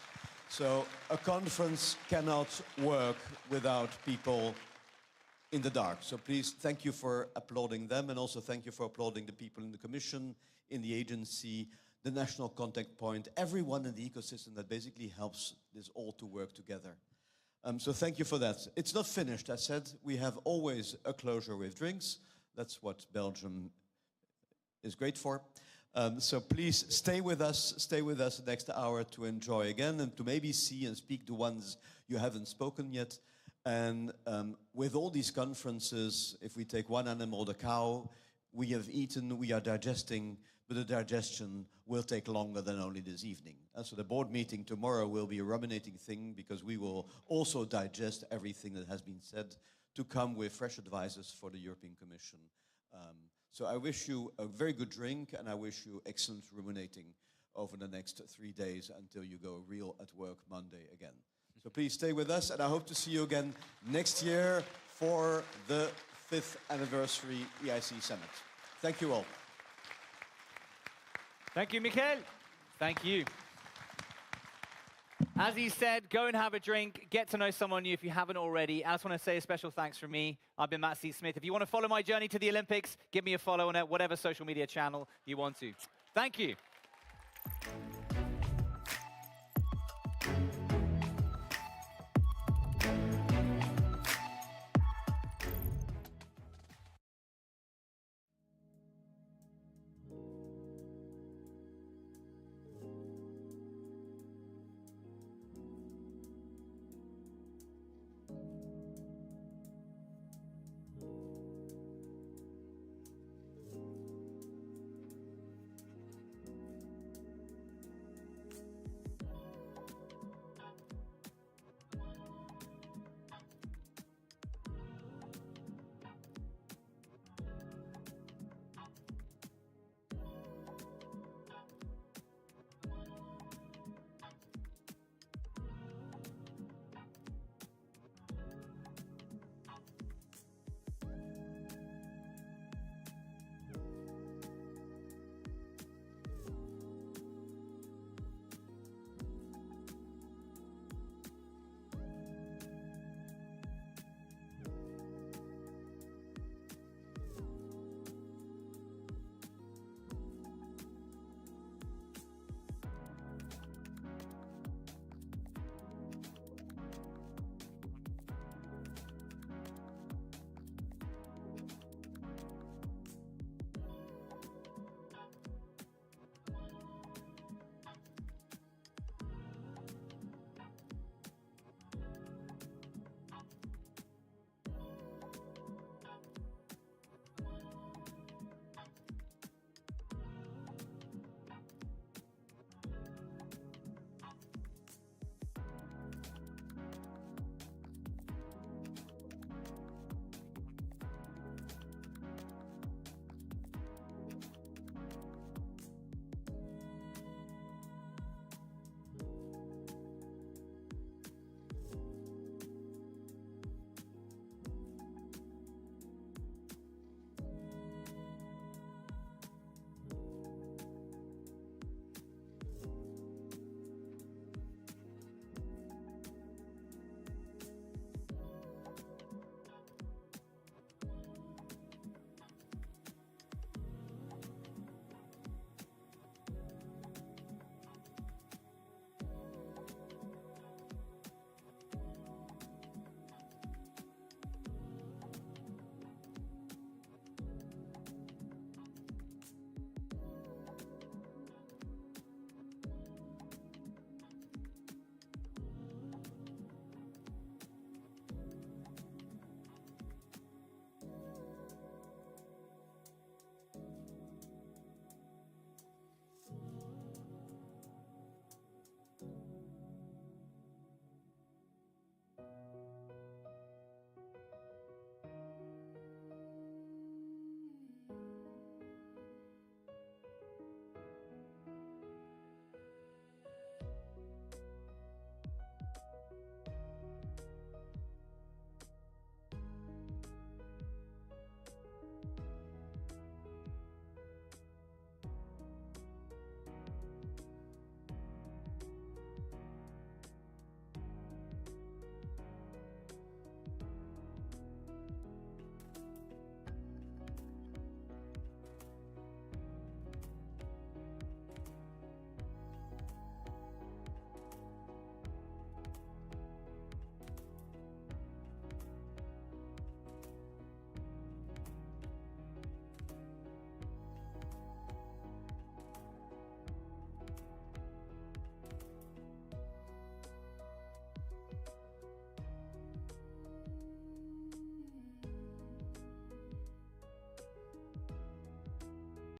So a conference cannot work without people in the dark. So please, thank you for applauding them, and also thank you for applauding the people in the Commission, in the agency, the national contact point, everyone in the ecosystem that basically helps this all to work together. So thank you for that. It's not finished. I said we have always a closure with drinks. That's what Belgium is great for. So please stay with us the next hour to enjoy again and to maybe see and speak to ones you haven't spoken yet. And with all these conferences, if we take one animal, the cow, we have eaten, we are digesting, but the digestion will take longer than only this evening. And so the board meeting tomorrow will be a ruminating thing, because we will also digest everything that has been said to come with fresh advices for the European Commission. So I wish you a very good drink, and I wish you excellent ruminating over the next 3 days until you go real at work Monday again. So please stay with us, and I hope to see you again next year for the 5th anniversary EIC Summit. Thank you all. Thank you, Michiel. Thank you. As he said, go and have a drink, get to know someone new if you haven't already. I just want to say a special thanks from me. I've been Matt C. Smith. If you want to follow my journey to the Olympics, give me a follow on whatever social media channel you want to. Thank you.